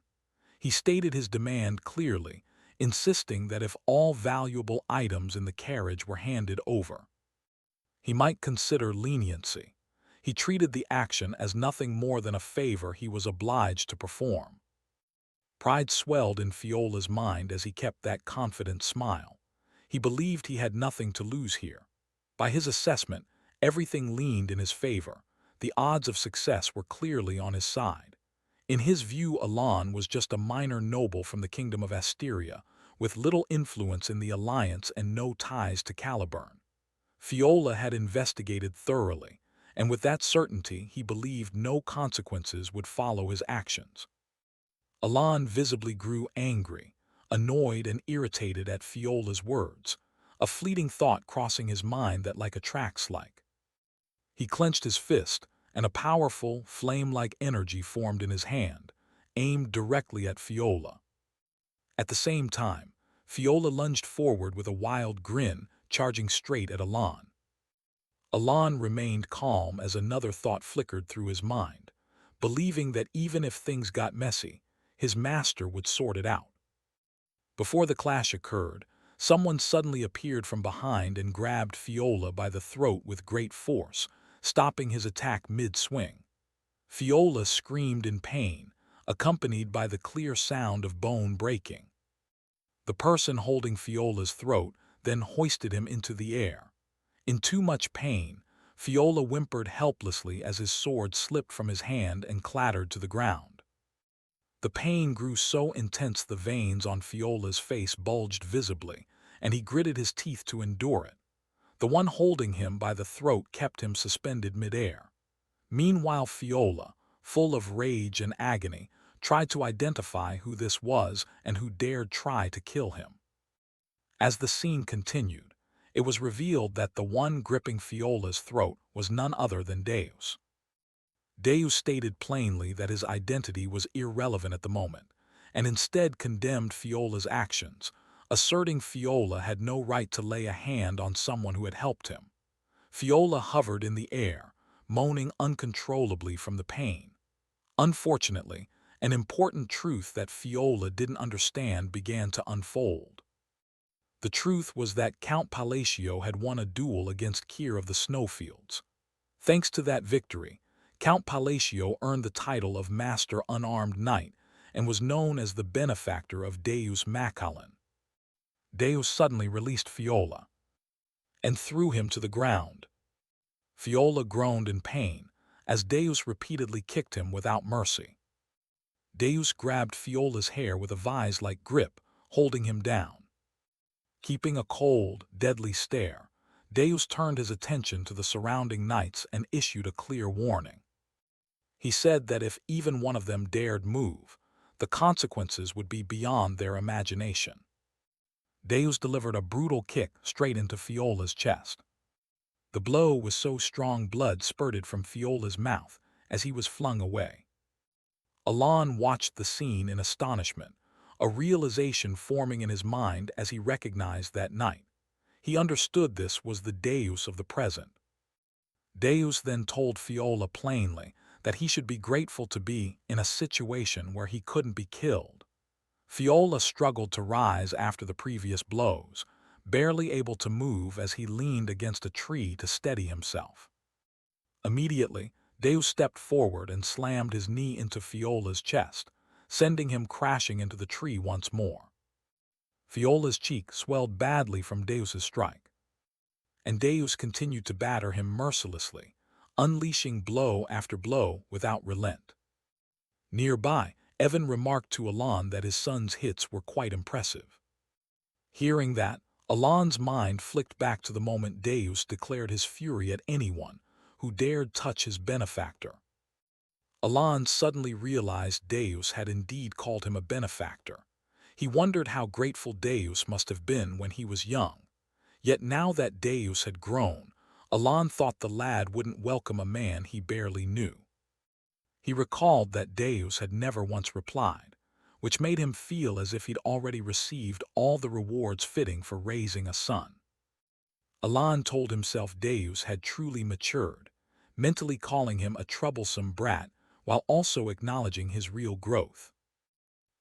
He stated his demand clearly, insisting that if all valuable items in the carriage were handed over, he might consider leniency. He treated the action as nothing more than a favor he was obliged to perform. Pride swelled in Fiola's mind as he kept that confident smile. He believed he had nothing to lose here. By his assessment, everything leaned in his favor. The odds of success were clearly on his side. In his view, Alon was just a minor noble from the kingdom of Asteria, with little influence in the alliance and no ties to Caliburn. Fiola had investigated thoroughly, and with that certainty he believed no consequences would follow his actions. Alon visibly grew angry, annoyed and irritated at Fiola's words, a fleeting thought crossing his mind that like attracts like. He clenched his fist, and a powerful, flame-like energy formed in his hand, aimed directly at Fiola. At the same time, Fiola lunged forward with a wild grin, charging straight at Alon. Alon remained calm as another thought flickered through his mind, believing that even if things got messy, his master would sort it out. Before the clash occurred, someone suddenly appeared from behind and grabbed Fiola by the throat with great force, stopping his attack mid-swing. Fiola screamed in pain, accompanied by the clear sound of bone breaking. The person holding Fiola's throat then hoisted him into the air. In too much pain, Fiola whimpered helplessly as his sword slipped from his hand and clattered to the ground. The pain grew so intense the veins on Fiola's face bulged visibly, and he gritted his teeth to endure it. The one holding him by the throat kept him suspended midair. Meanwhile, Fiola, full of rage and agony, tried to identify who this was and who dared try to kill him. As the scene continued, it was revealed that the one gripping Fiola's throat was none other than Deus. Deus stated plainly that his identity was irrelevant at the moment, and instead condemned Fiola's actions, asserting Fiola had no right to lay a hand on someone who had helped him. Fiola hovered in the air, moaning uncontrollably from the pain. Unfortunately, an important truth that Fiola didn't understand began to unfold. The truth was that Count Palacio had won a duel against Kier of the Snowfields. Thanks to that victory, Count Palacio earned the title of Master Unarmed Knight and was known as the benefactor of Deus Macalan. Deus suddenly released Fiola and threw him to the ground. Fiola groaned in pain as Deus repeatedly kicked him without mercy. Deus grabbed Fiola's hair with a vise-like grip, holding him down. Keeping a cold, deadly stare, Deus turned his attention to the surrounding knights and issued a clear warning. He said that if even one of them dared move, the consequences would be beyond their imagination. Deus delivered a brutal kick straight into Fiola's chest. The blow was so strong blood spurted from Fiola's mouth as he was flung away. Alon watched the scene in astonishment, a realization forming in his mind as he recognized that knight. He understood this was the Deus of the present. Deus then told Fiola plainly that he should be grateful to be in a situation where he couldn't be killed. Fiola struggled to rise after the previous blows, barely able to move as he leaned against a tree to steady himself. Immediately, Deus stepped forward and slammed his knee into Fiola's chest, sending him crashing into the tree once more. Fiola's cheek swelled badly from Deus's strike, and Deus continued to batter him mercilessly, unleashing blow after blow without relent. Nearby, Evan remarked to Alon that his son's hits were quite impressive. Hearing that, Alon's mind flicked back to the moment Deus declared his fury at anyone who dared touch his benefactor. Alon suddenly realized Deus had indeed called him a benefactor. He wondered how grateful Deus must have been when he was young. Yet now that Deus had grown, Alon thought the lad wouldn't welcome a man he barely knew. He recalled that Deus had never once replied, which made him feel as if he'd already received all the rewards fitting for raising a son. Alon told himself Deus had truly matured, mentally calling him a troublesome brat while also acknowledging his real growth.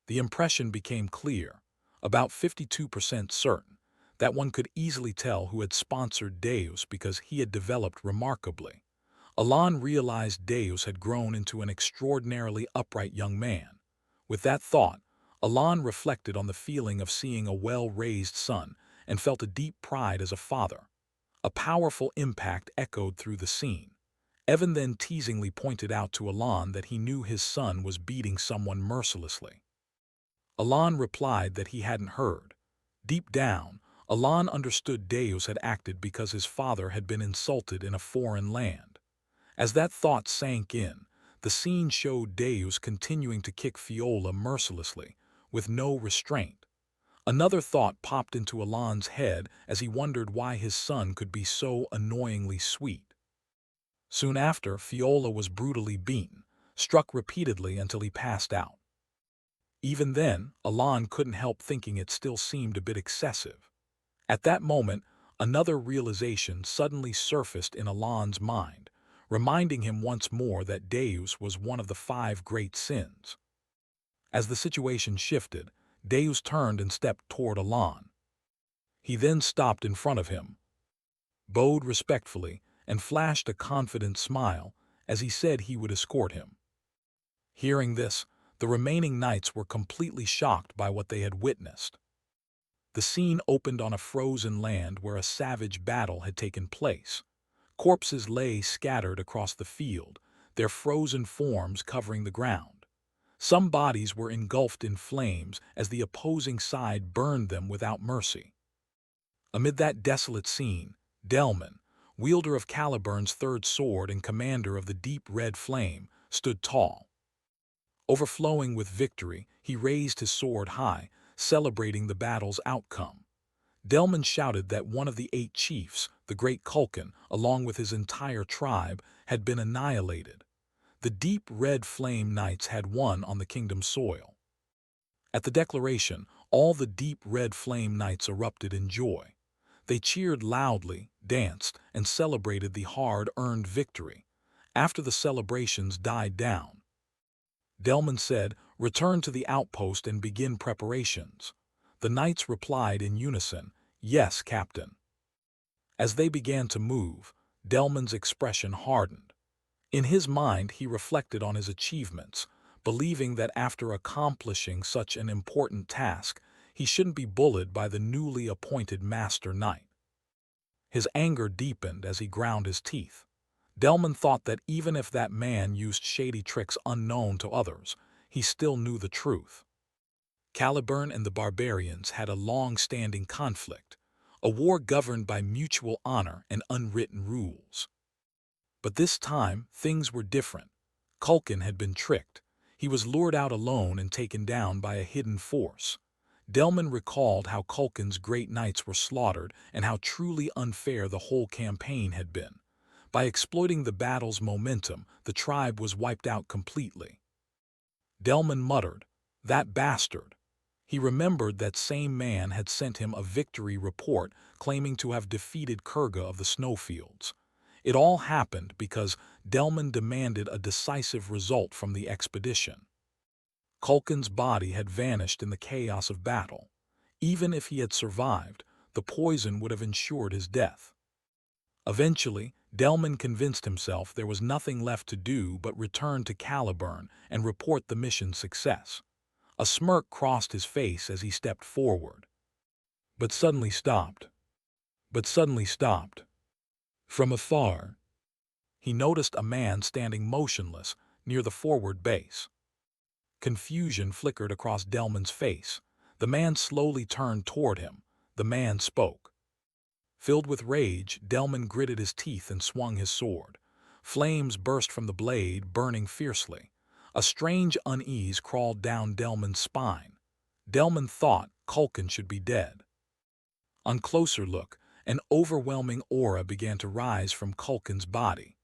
The impression became clear, about 52% certain, that one could easily tell who had sponsored Deus because he had developed remarkably. Alon realized Deus had grown into an extraordinarily upright young man. With that thought, Alon reflected on the feeling of seeing a well-raised son and felt a deep pride as a father. A powerful impact echoed through the scene. Evan then teasingly pointed out to Alon that he knew his son was beating someone mercilessly. Alon replied that he hadn't heard. Deep down, Alon understood Deus had acted because his father had been insulted in a foreign land. As that thought sank in, the scene showed Deus continuing to kick Fiola mercilessly, with no restraint. Another thought popped into Alon's head as he wondered why his son could be so annoyingly sweet. Soon after, Fiola was brutally beaten, struck repeatedly until he passed out. Even then, Alon couldn't help thinking it still seemed a bit excessive. At that moment, another realization suddenly surfaced in Alon's mind, reminding him once more that Deus was one of the 5 great sins. As the situation shifted, Deus turned and stepped toward Alon. He then stopped in front of him, bowed respectfully, and flashed a confident smile as he said he would escort him. Hearing this, the remaining knights were completely shocked by what they had witnessed. The scene opened on a frozen land where a savage battle had taken place. Corpses lay scattered across the field, their frozen forms covering the ground. Some bodies were engulfed in flames as the opposing side burned them without mercy. Amid that desolate scene, Delman, wielder of Caliburn's third sword and commander of the deep red flame, stood tall. Overflowing with victory, he raised his sword high, celebrating the battle's outcome. Delman shouted that one of the 8 chiefs, the great Culkin, along with his entire tribe, had been annihilated. The deep red flame knights had won on the kingdom's soil. At the declaration, all the deep red flame knights erupted in joy. They cheered loudly, danced, and celebrated the hard-earned victory. After the celebrations died down, Delman said, "Return to the outpost and begin preparations." The knights replied in unison, "Yes, Captain." As they began to move, Delman's expression hardened. In his mind, he reflected on his achievements, believing that after accomplishing such an important task, he shouldn't be bullied by the newly appointed Master Knight. His anger deepened as he ground his teeth. Delman thought that even if that man used shady tricks unknown to others, he still knew the truth. Caliburn and the barbarians had a long-standing conflict, a war governed by mutual honor and unwritten rules. But this time, things were different. Culkin had been tricked. He was lured out alone and taken down by a hidden force. Delman recalled how Culkin's great knights were slaughtered and how truly unfair the whole campaign had been. By exploiting the battle's momentum, the tribe was wiped out completely. Delman muttered, "That bastard." He remembered that same man had sent him a victory report claiming to have defeated Kurga of the snowfields. It all happened because Delman demanded a decisive result from the expedition. Culkin's body had vanished in the chaos of battle. Even if he had survived, the poison would have ensured his death. Eventually, Delman convinced himself there was nothing left to do but return to Caliburn and report the mission's success. A smirk crossed his face as he stepped forward. But suddenly stopped. From afar, he noticed a man standing motionless near the forward base. Confusion flickered across Delman's face. The man slowly turned toward him. The man spoke. Filled with rage, Delman gritted his teeth and swung his sword. Flames burst from the blade, burning fiercely. A strange unease crawled down Delman's spine. Delman thought Culkin should be dead. On closer look, an overwhelming aura began to rise from Culkin's body.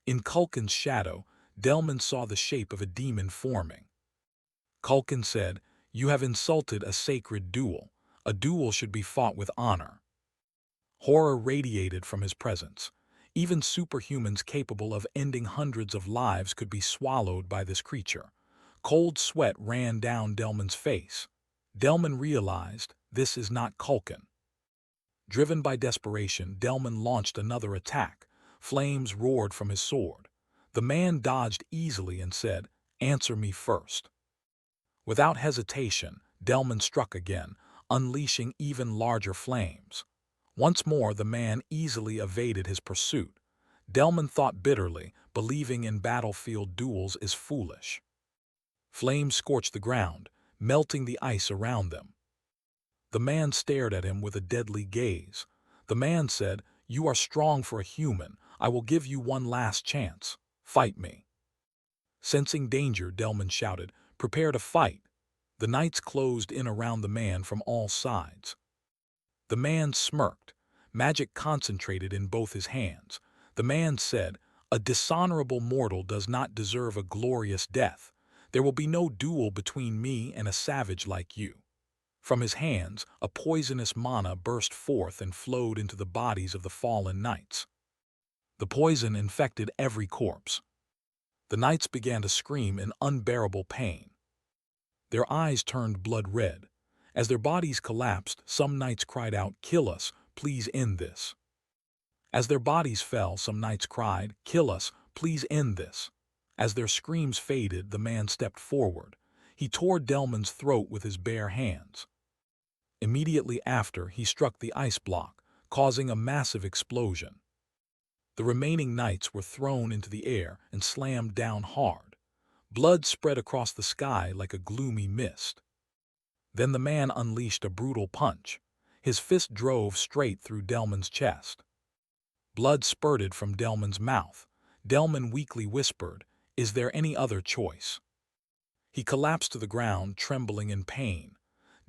In Culkin's shadow, Delman saw the shape of a demon forming. Culkin said, "You have insulted a sacred duel. A duel should be fought with honor." Horror radiated from his presence. Even superhumans capable of ending hundreds of lives could be swallowed by this creature. Cold sweat ran down Delman's face. Delman realized this is not Culkin. Driven by desperation, Delman launched another attack. Flames roared from his sword. The man dodged easily and said, "Answer me first." Without hesitation, Delman struck again, unleashing even larger flames. Once more, the man easily evaded his pursuit. Delman thought bitterly, believing in battlefield duels is foolish. Flames scorched the ground, melting the ice around them. The man stared at him with a deadly gaze. The man said, "You are strong for a human. I will give you one last chance. Fight me." Sensing danger, Delman shouted, "Prepare to fight." The knights closed in around the man from all sides. The man smirked. Magic concentrated in both his hands. The man said, "A dishonorable mortal does not deserve a glorious death. There will be no duel between me and a savage like you." From his hands, a poisonous mana burst forth and flowed into the bodies of the fallen knights. The poison infected every corpse. The knights began to scream in unbearable pain. Their eyes turned blood red. As their bodies collapsed, some knights cried out, "Kill us, please end this." As their bodies fell, some knights cried, "Kill us, please end this." As their screams faded, the man stepped forward. He tore Delman's throat with his bare hands. Immediately after, he struck the ice block, causing a massive explosion. The remaining knights were thrown into the air and slammed down hard. Blood spread across the sky like a gloomy mist. Then the man unleashed a brutal punch. His fist drove straight through Delman's chest. Blood spurted from Delman's mouth. Delman weakly whispered, "Is there any other choice?" He collapsed to the ground, trembling in pain.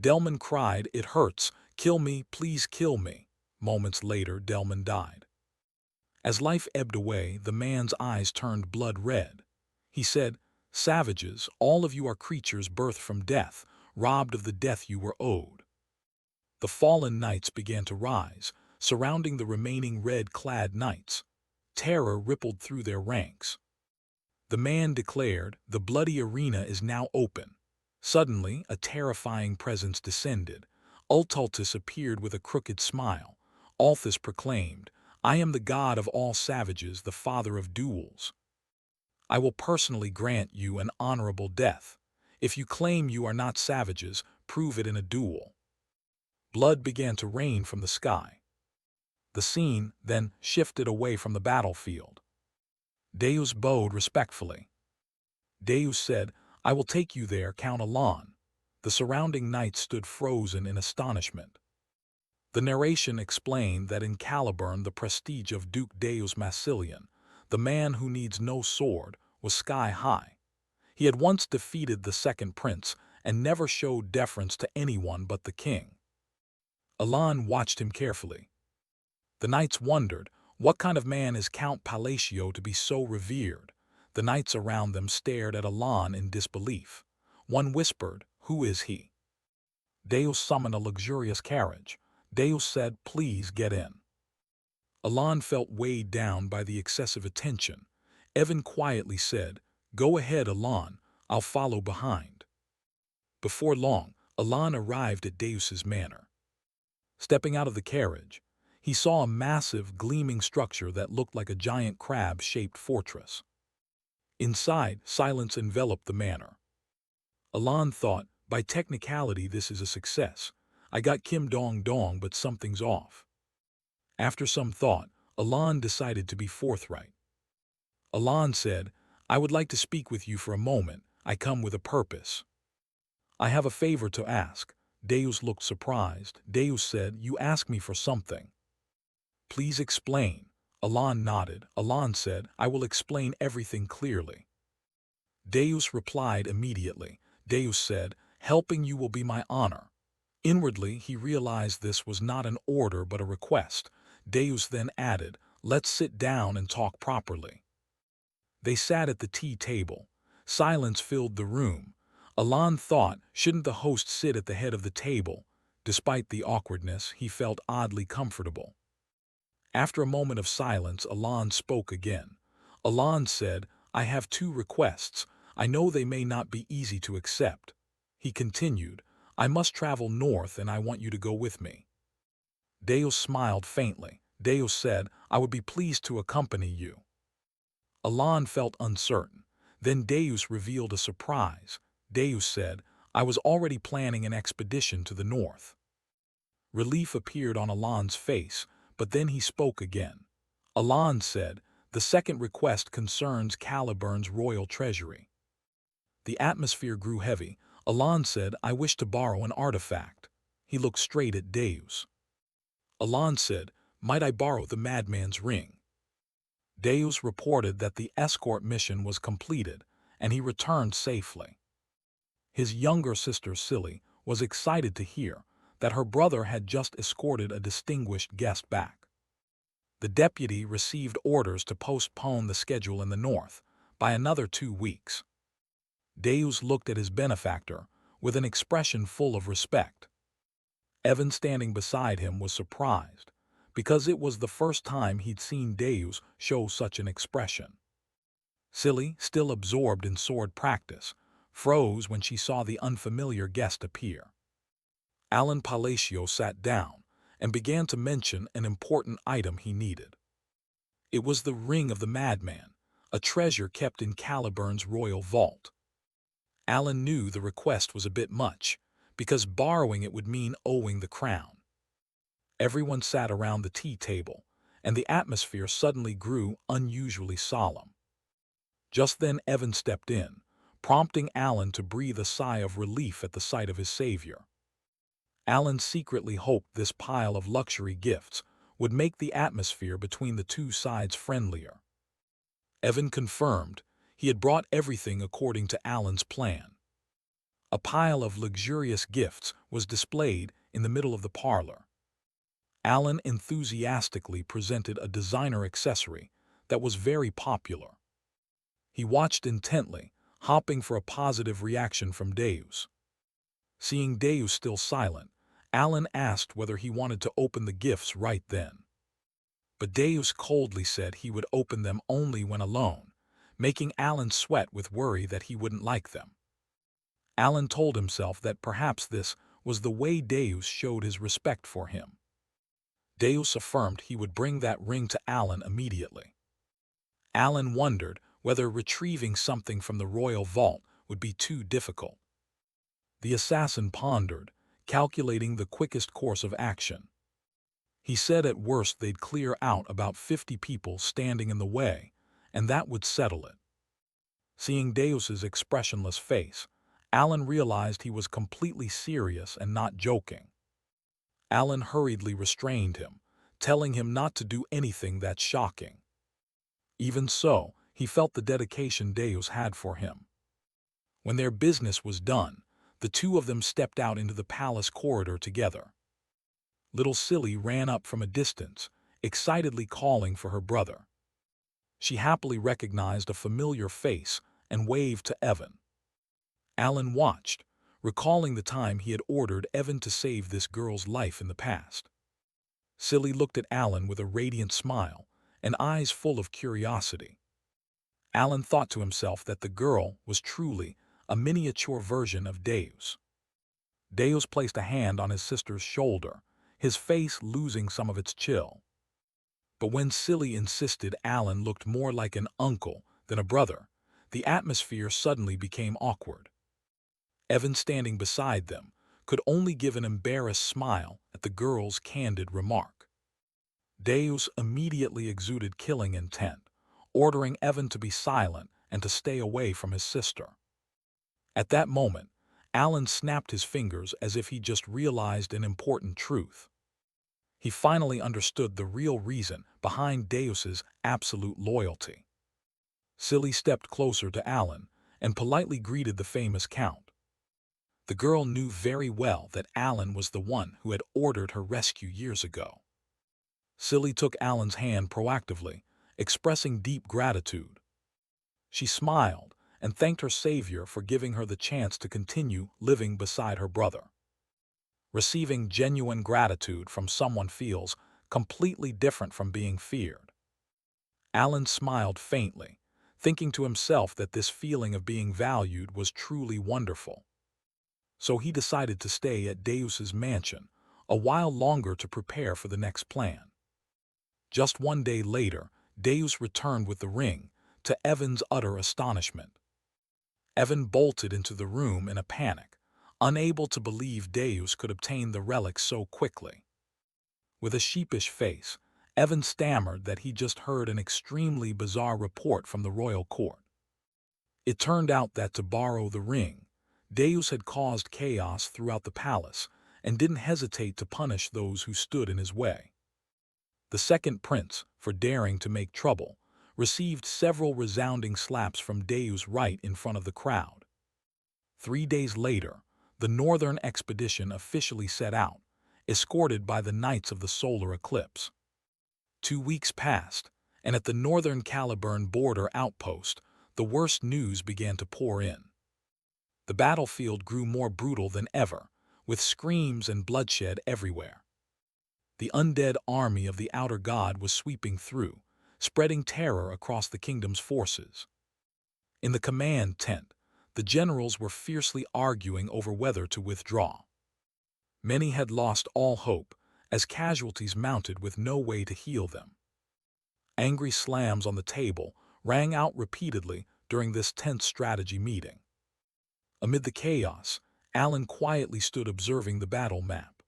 Delman cried, "It hurts. Kill me, please kill me." Moments later, Delman died. As life ebbed away, the man's eyes turned blood red. He said, "Savages, all of you are creatures birthed from death, robbed of the death you were owed." The fallen knights began to rise, surrounding the remaining red-clad knights. Terror rippled through their ranks. The man declared, "The bloody arena is now open." Suddenly, a terrifying presence descended. Ultaltis appeared with a crooked smile. Althus proclaimed, "I am the god of all savages, the father of duels. I will personally grant you an honorable death. If you claim you are not savages, prove it in a duel." Blood began to rain from the sky. The scene then shifted away from the battlefield. Deus bowed respectfully. Deus said, "I will take you there, Count Alon." The surrounding knights stood frozen in astonishment. The narration explained that in Caliburn the prestige of Duke Deus Massilian, the man who needs no sword, was sky-high. He had once defeated the second prince and never showed deference to anyone but the king. Alon watched him carefully. The knights wondered, what kind of man is Count Palatio to be so revered? The knights around them stared at Alon in disbelief. One whispered, "Who is he?" Deus summoned a luxurious carriage. Deus said, "Please get in." Alon felt weighed down by the excessive attention. Evan quietly said, "Go ahead, Alon, I'll follow behind." Before long, Alon arrived at Deus's manor. Stepping out of the carriage, he saw a massive, gleaming structure that looked like a giant crab-shaped fortress. Inside, silence enveloped the manor. Alon thought, by technicality this is a success. I got Kim Dong Dong, but something's off. After some thought, Alon decided to be forthright. Alon said, "I would like to speak with you for a moment. I come with a purpose." "I have a favor to ask." Deus looked surprised. Deus said, "You ask me for something." "Please explain." Alon nodded. Alon said, "I will explain everything clearly." Deus replied immediately. Deus said, "Helping you will be my honor." Inwardly, he realized this was not an order but a request. Deus then added, "Let's sit down and talk properly." They sat at the tea table. Silence filled the room. Alon thought, shouldn't the host sit at the head of the table? Despite the awkwardness, he felt oddly comfortable. After a moment of silence, Alon spoke again. Alon said, "I have two requests. I know they may not be easy to accept." He continued, "I must travel north and I want you to go with me." Deus smiled faintly. Deus said, "I would be pleased to accompany you." Alon felt uncertain. Then Deus revealed a surprise. Deus said, "I was already planning an expedition to the north." Relief appeared on Alon's face, but then he spoke again. Alon said, "The second request concerns Caliburn's royal treasury." The atmosphere grew heavy. Alon said, "I wish to borrow an artifact." He looked straight at Deus. Alon said, "Might I borrow the madman's ring?" Deus reported that the escort mission was completed, and he returned safely. His younger sister, Silly, was excited to hear that her brother had just escorted a distinguished guest back. The deputy received orders to postpone the schedule in the north by another 2 weeks. Deus looked at his benefactor with an expression full of respect. Evan, standing beside him, was surprised, because it was the first time he'd seen Deus show such an expression. Silly, still absorbed in sword practice, froze when she saw the unfamiliar guest appear. Alan Palacio sat down and began to mention an important item he needed. It was the ring of the madman, a treasure kept in Caliburn's royal vault. Alan knew the request was a bit much, because borrowing it would mean owing the crown. Everyone sat around the tea table, and the atmosphere suddenly grew unusually solemn. Just then Evan stepped in, prompting Alan to breathe a sigh of relief at the sight of his savior. Alan secretly hoped this pile of luxury gifts would make the atmosphere between the two sides friendlier. Evan confirmed he had brought everything according to Alan's plan. A pile of luxurious gifts was displayed in the middle of the parlor. Alan enthusiastically presented a designer accessory that was very popular. He watched intently, hoping for a positive reaction from Deus. Seeing Deus still silent, Alan asked whether he wanted to open the gifts right then. But Deus coldly said he would open them only when alone, making Alan sweat with worry that he wouldn't like them. Alan told himself that perhaps this was the way Deus showed his respect for him. Deus affirmed he would bring that ring to Alan immediately. Alan wondered whether retrieving something from the royal vault would be too difficult. The assassin pondered, calculating the quickest course of action. He said at worst they'd clear out about 50 people standing in the way, and that would settle it. Seeing Deus's expressionless face, Alan realized he was completely serious and not joking. Alan hurriedly restrained him, telling him not to do anything that's shocking. Even so, he felt the dedication Deus had for him. When their business was done, the two of them stepped out into the palace corridor together. Little Silly ran up from a distance, excitedly calling for her brother. She happily recognized a familiar face and waved to Evan. Alan watched, recalling the time he had ordered Evan to save this girl's life in the past. Silly looked at Alan with a radiant smile and eyes full of curiosity. Alan thought to himself that the girl was truly a miniature version of Deus. Deus placed a hand on his sister's shoulder, his face losing some of its chill. But when Silly insisted Alan looked more like an uncle than a brother, the atmosphere suddenly became awkward. Evan, standing beside them, could only give an embarrassed smile at the girl's candid remark. Deus immediately exuded killing intent, ordering Evan to be silent and to stay away from his sister. At that moment, Alan snapped his fingers as if he just realized an important truth. He finally understood the real reason behind Deus's absolute loyalty. Silly stepped closer to Alan and politely greeted the famous count. The girl knew very well that Alan was the one who had ordered her rescue years ago. Silly took Alan's hand proactively, expressing deep gratitude. She smiled and thanked her savior for giving her the chance to continue living beside her brother. Receiving genuine gratitude from someone feels completely different from being feared. Alan smiled faintly, thinking to himself that this feeling of being valued was truly wonderful. So he decided to stay at Deus's mansion a while longer to prepare for the next plan. Just one day later, Deus returned with the ring, to Evan's utter astonishment. Evan bolted into the room in a panic, unable to believe Deus could obtain the relic so quickly. With a sheepish face, Evan stammered that he just heard an extremely bizarre report from the royal court. It turned out that to borrow the ring, Deus had caused chaos throughout the palace and didn't hesitate to punish those who stood in his way. The second prince, for daring to make trouble, received several resounding slaps from Deus right in front of the crowd. 3 days later, the northern expedition officially set out, escorted by the Knights of the Solar Eclipse. 2 weeks passed, and at the northern Caliburn border outpost, the worst news began to pour in. The battlefield grew more brutal than ever, with screams and bloodshed everywhere. The undead army of the outer god was sweeping through, spreading terror across the kingdom's forces. In the command tent, the generals were fiercely arguing over whether to withdraw. Many had lost all hope, as casualties mounted with no way to heal them. Angry slams on the table rang out repeatedly during this tense strategy meeting. Amid the chaos, Alan quietly stood observing the battle map.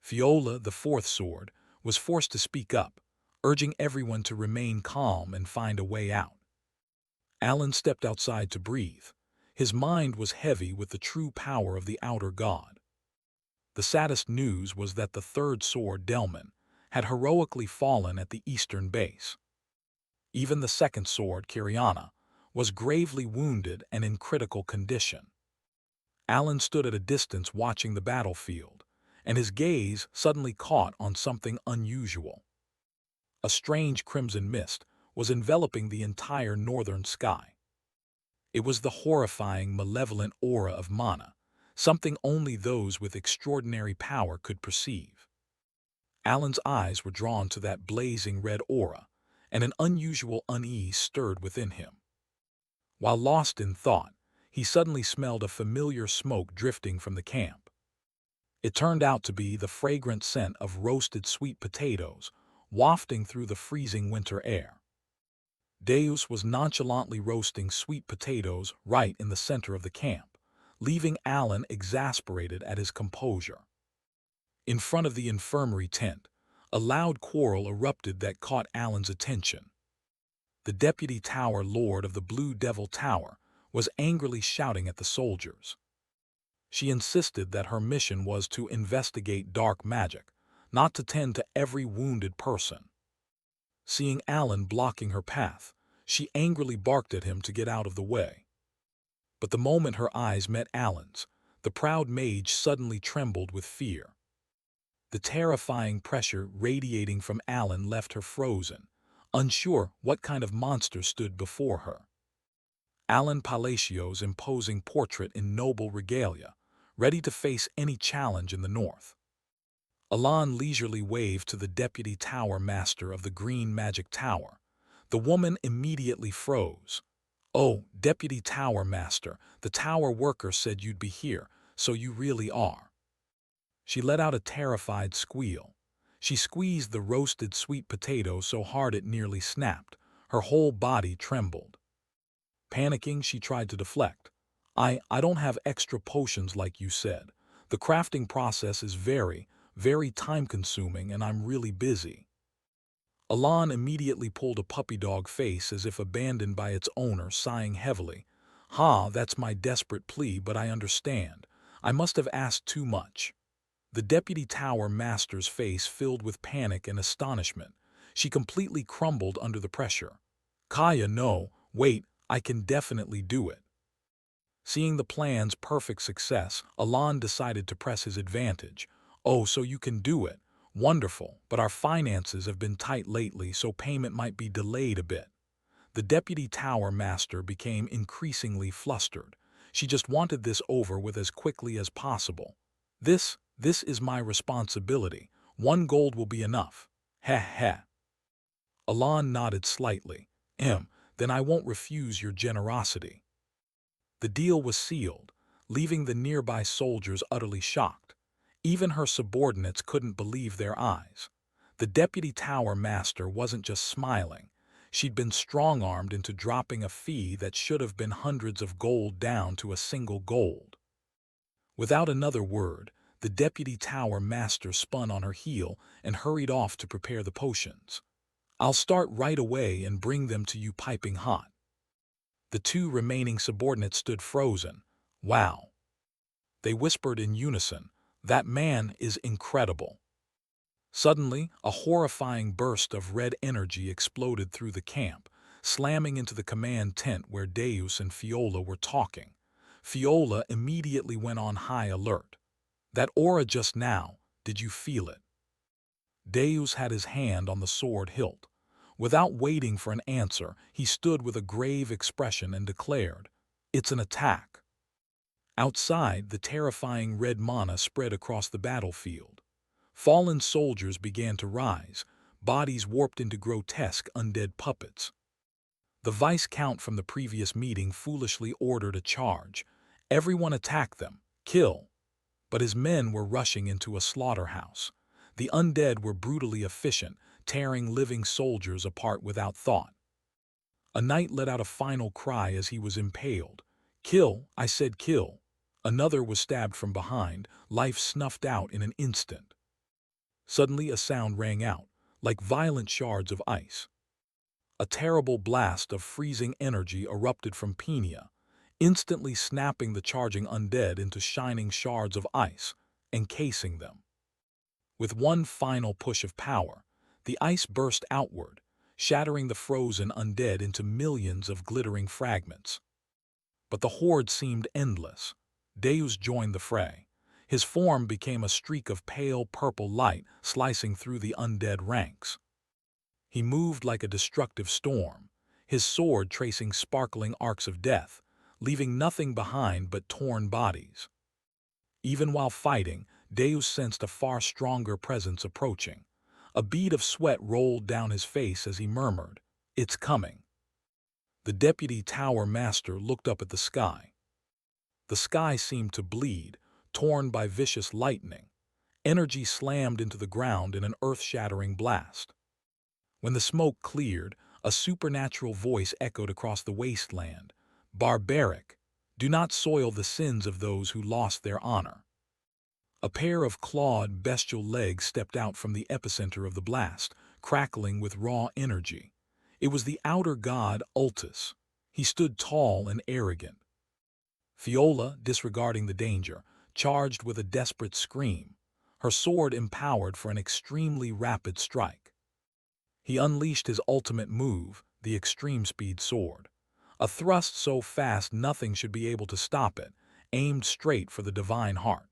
Fiola, the fourth sword, was forced to speak up, urging everyone to remain calm and find a way out. Alan stepped outside to breathe. His mind was heavy with the true power of the outer god. The saddest news was that the third sword, Delman, had heroically fallen at the eastern base. Even the second sword, Kiriana, was gravely wounded and in critical condition. Alan stood at a distance watching the battlefield, and his gaze suddenly caught on something unusual. A strange crimson mist was enveloping the entire northern sky. It was the horrifying, malevolent aura of Mana, something only those with extraordinary power could perceive. Alan's eyes were drawn to that blazing red aura, and an unusual unease stirred within him. While lost in thought, he suddenly smelled a familiar smoke drifting from the camp. It turned out to be the fragrant scent of roasted sweet potatoes wafting through the freezing winter air. Deus was nonchalantly roasting sweet potatoes right in the center of the camp, leaving Alan exasperated at his composure. In front of the infirmary tent, a loud quarrel erupted that caught Alan's attention. The deputy tower lord of the Blue Devil Tower was angrily shouting at the soldiers. She insisted that her mission was to investigate dark magic, not to tend to every wounded person. Seeing Alan blocking her path, she angrily barked at him to get out of the way. But the moment her eyes met Alan's, the proud mage suddenly trembled with fear. The terrifying pressure radiating from Alan left her frozen, unsure what kind of monster stood before her. Alan Palacio's imposing portrait in noble regalia, ready to face any challenge in the north. Alan leisurely waved to the deputy tower master of the Green Magic Tower. The woman immediately froze. "Oh, deputy tower master, the tower worker said you'd be here, so you really are." She let out a terrified squeal. She squeezed the roasted sweet potato so hard it nearly snapped. Her whole body trembled. Panicking, she tried to deflect. I don't have extra potions like you said. The crafting process is very, very time-consuming and I'm really busy." Alan immediately pulled a puppy dog face as if abandoned by its owner, sighing heavily. That's my desperate plea, but I understand. I must have asked too much." The deputy tower master's face filled with panic and astonishment. She completely crumbled under the pressure. "Kaya, no, wait, I can definitely do it." Seeing the plan's perfect success, Alan decided to press his advantage. "Oh, so you can do it. Wonderful, but our finances have been tight lately, so payment might be delayed a bit." The deputy tower master became increasingly flustered. She just wanted this over with as quickly as possible. This is my responsibility. 1 gold will be enough." "Heh heh." Alan nodded slightly. Then I won't refuse your generosity." The deal was sealed, leaving the nearby soldiers utterly shocked. Even her subordinates couldn't believe their eyes. The deputy tower master wasn't just smiling. She'd been strong-armed into dropping a fee that should have been hundreds of gold down to a single gold. Without another word, the deputy tower master spun on her heel and hurried off to prepare the potions. "I'll start right away and bring them to you piping hot." The 2 remaining subordinates stood frozen. "Wow." They whispered in unison, "That man is incredible." Suddenly, a horrifying burst of red energy exploded through the camp, slamming into the command tent where Deus and Fiola were talking. Fiola immediately went on high alert. "That aura just now, did you feel it?" Deus had his hand on the sword hilt. Without waiting for an answer, he stood with a grave expression and declared, "It's an attack." Outside, the terrifying red mana spread across the battlefield. Fallen soldiers began to rise, bodies warped into grotesque undead puppets. The vice-count from the previous meeting foolishly ordered a charge. Everyone attack them, kill. But his men were rushing into a slaughterhouse. The undead were brutally efficient, tearing living soldiers apart without thought. A knight let out a final cry as he was impaled. "Kill, I said kill." Another was stabbed from behind, life snuffed out in an instant. Suddenly a sound rang out, like violent shards of ice. A terrible blast of freezing energy erupted from Penia, instantly snapping the charging undead into shining shards of ice, encasing them. With one final push of power, the ice burst outward, shattering the frozen undead into millions of glittering fragments. But the horde seemed endless. Deus joined the fray. His form became a streak of pale purple light slicing through the undead ranks. He moved like a destructive storm, his sword tracing sparkling arcs of death, leaving nothing behind but torn bodies. Even while fighting, Deus sensed a far stronger presence approaching. A bead of sweat rolled down his face as he murmured, "It's coming." The deputy tower master looked up at the sky. The sky seemed to bleed, torn by vicious lightning. Energy slammed into the ground in an earth-shattering blast. When the smoke cleared, a supernatural voice echoed across the wasteland. "Barbaric! Do not soil the sins of those who lost their honor." A pair of clawed, bestial legs stepped out from the epicenter of the blast, crackling with raw energy. It was the outer god, Ultus. He stood tall and arrogant. Fiola, disregarding the danger, charged with a desperate scream, her sword empowered for an extremely rapid strike. He unleashed his ultimate move, the extreme speed sword. A thrust so fast nothing should be able to stop it, aimed straight for the divine heart.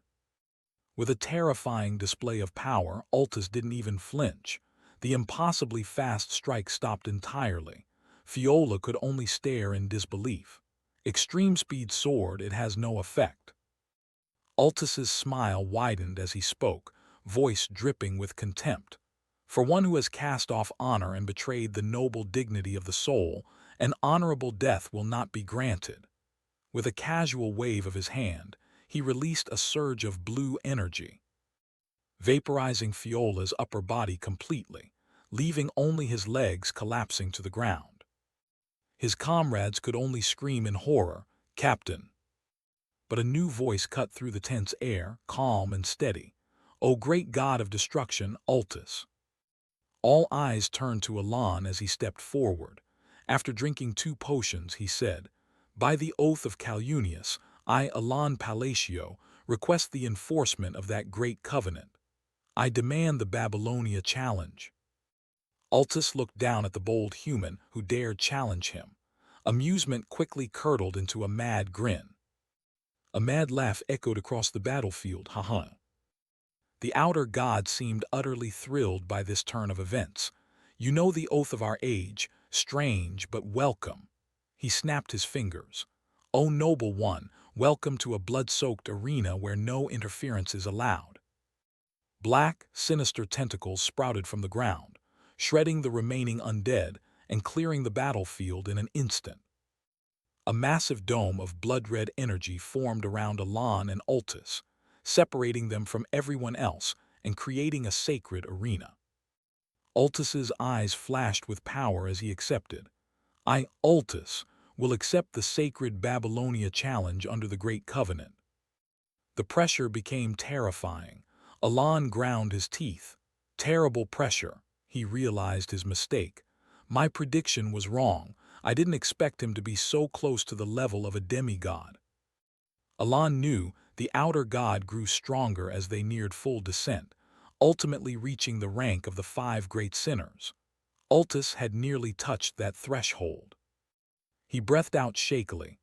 With a terrifying display of power, Ultus didn't even flinch. The impossibly fast strike stopped entirely. Fiola could only stare in disbelief. Extreme speed sword, it has no effect. Ultus's smile widened as he spoke, voice dripping with contempt. For one who has cast off honor and betrayed the noble dignity of the soul, an honorable death will not be granted. With a casual wave of his hand, he released a surge of blue energy, vaporizing Fiola's upper body completely, leaving only his legs collapsing to the ground. His comrades could only scream in horror, "Captain!" But a new voice cut through the tense air, calm and steady. "O great god of destruction, Ultus!" All eyes turned to Elan as he stepped forward. After drinking 2 potions, he said, "By the oath of Calunius, I, Elan Palatio, request the enforcement of that great covenant. I demand the Babylonia challenge." Ultus looked down at the bold human who dared challenge him. Amusement quickly curdled into a mad grin. A mad laugh echoed across the battlefield, "Ha-ha." The outer god seemed utterly thrilled by this turn of events. "You know the oath of our age, strange but welcome." He snapped his fingers. "O noble one, welcome to a blood-soaked arena where no interference is allowed." Black, sinister tentacles sprouted from the ground, shredding the remaining undead and clearing the battlefield in an instant. A massive dome of blood-red energy formed around Elan and Ultus, separating them from everyone else and creating a sacred arena. Ultus's eyes flashed with power as he accepted. "I, Ultus, will accept the sacred Babylonia challenge under the Great Covenant." The pressure became terrifying. Elan ground his teeth. Terrible pressure. He realized his mistake. My prediction was wrong. I didn't expect him to be so close to the level of a demigod. Elan knew the outer god grew stronger as they neared full descent, ultimately reaching the rank of the 5 great sinners. Ultus had nearly touched that threshold. He breathed out shakily.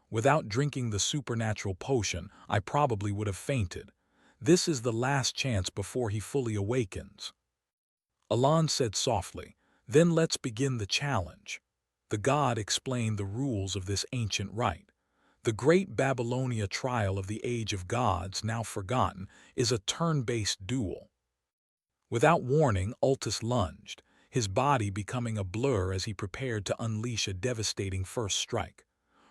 Without drinking the supernatural potion, I probably would have fainted. This is the last chance before he fully awakens." Elan said softly, "Then let's begin the challenge." The god explained the rules of this ancient rite. The great Babylonia trial of the Age of Gods, now forgotten, is a turn-based duel. Without warning, Ultus lunged, his body becoming a blur as he prepared to unleash a devastating first strike.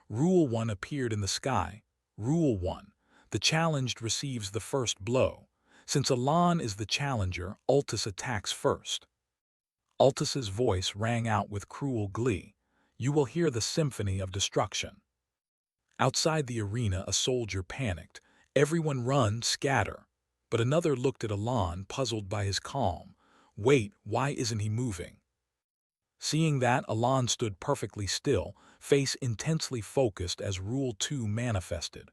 Rule 1 appeared in the sky. Rule 1. The challenged receives the first blow. Since Elan is the challenger, Ultus attacks first. Ultus's voice rang out with cruel glee. "You will hear the symphony of destruction." Outside the arena, a soldier panicked. Everyone run, scatter. But another looked at Alan, puzzled by his calm. Wait, why isn't he moving? Seeing that, Alan stood perfectly still, face intensely focused as Rule 2 manifested.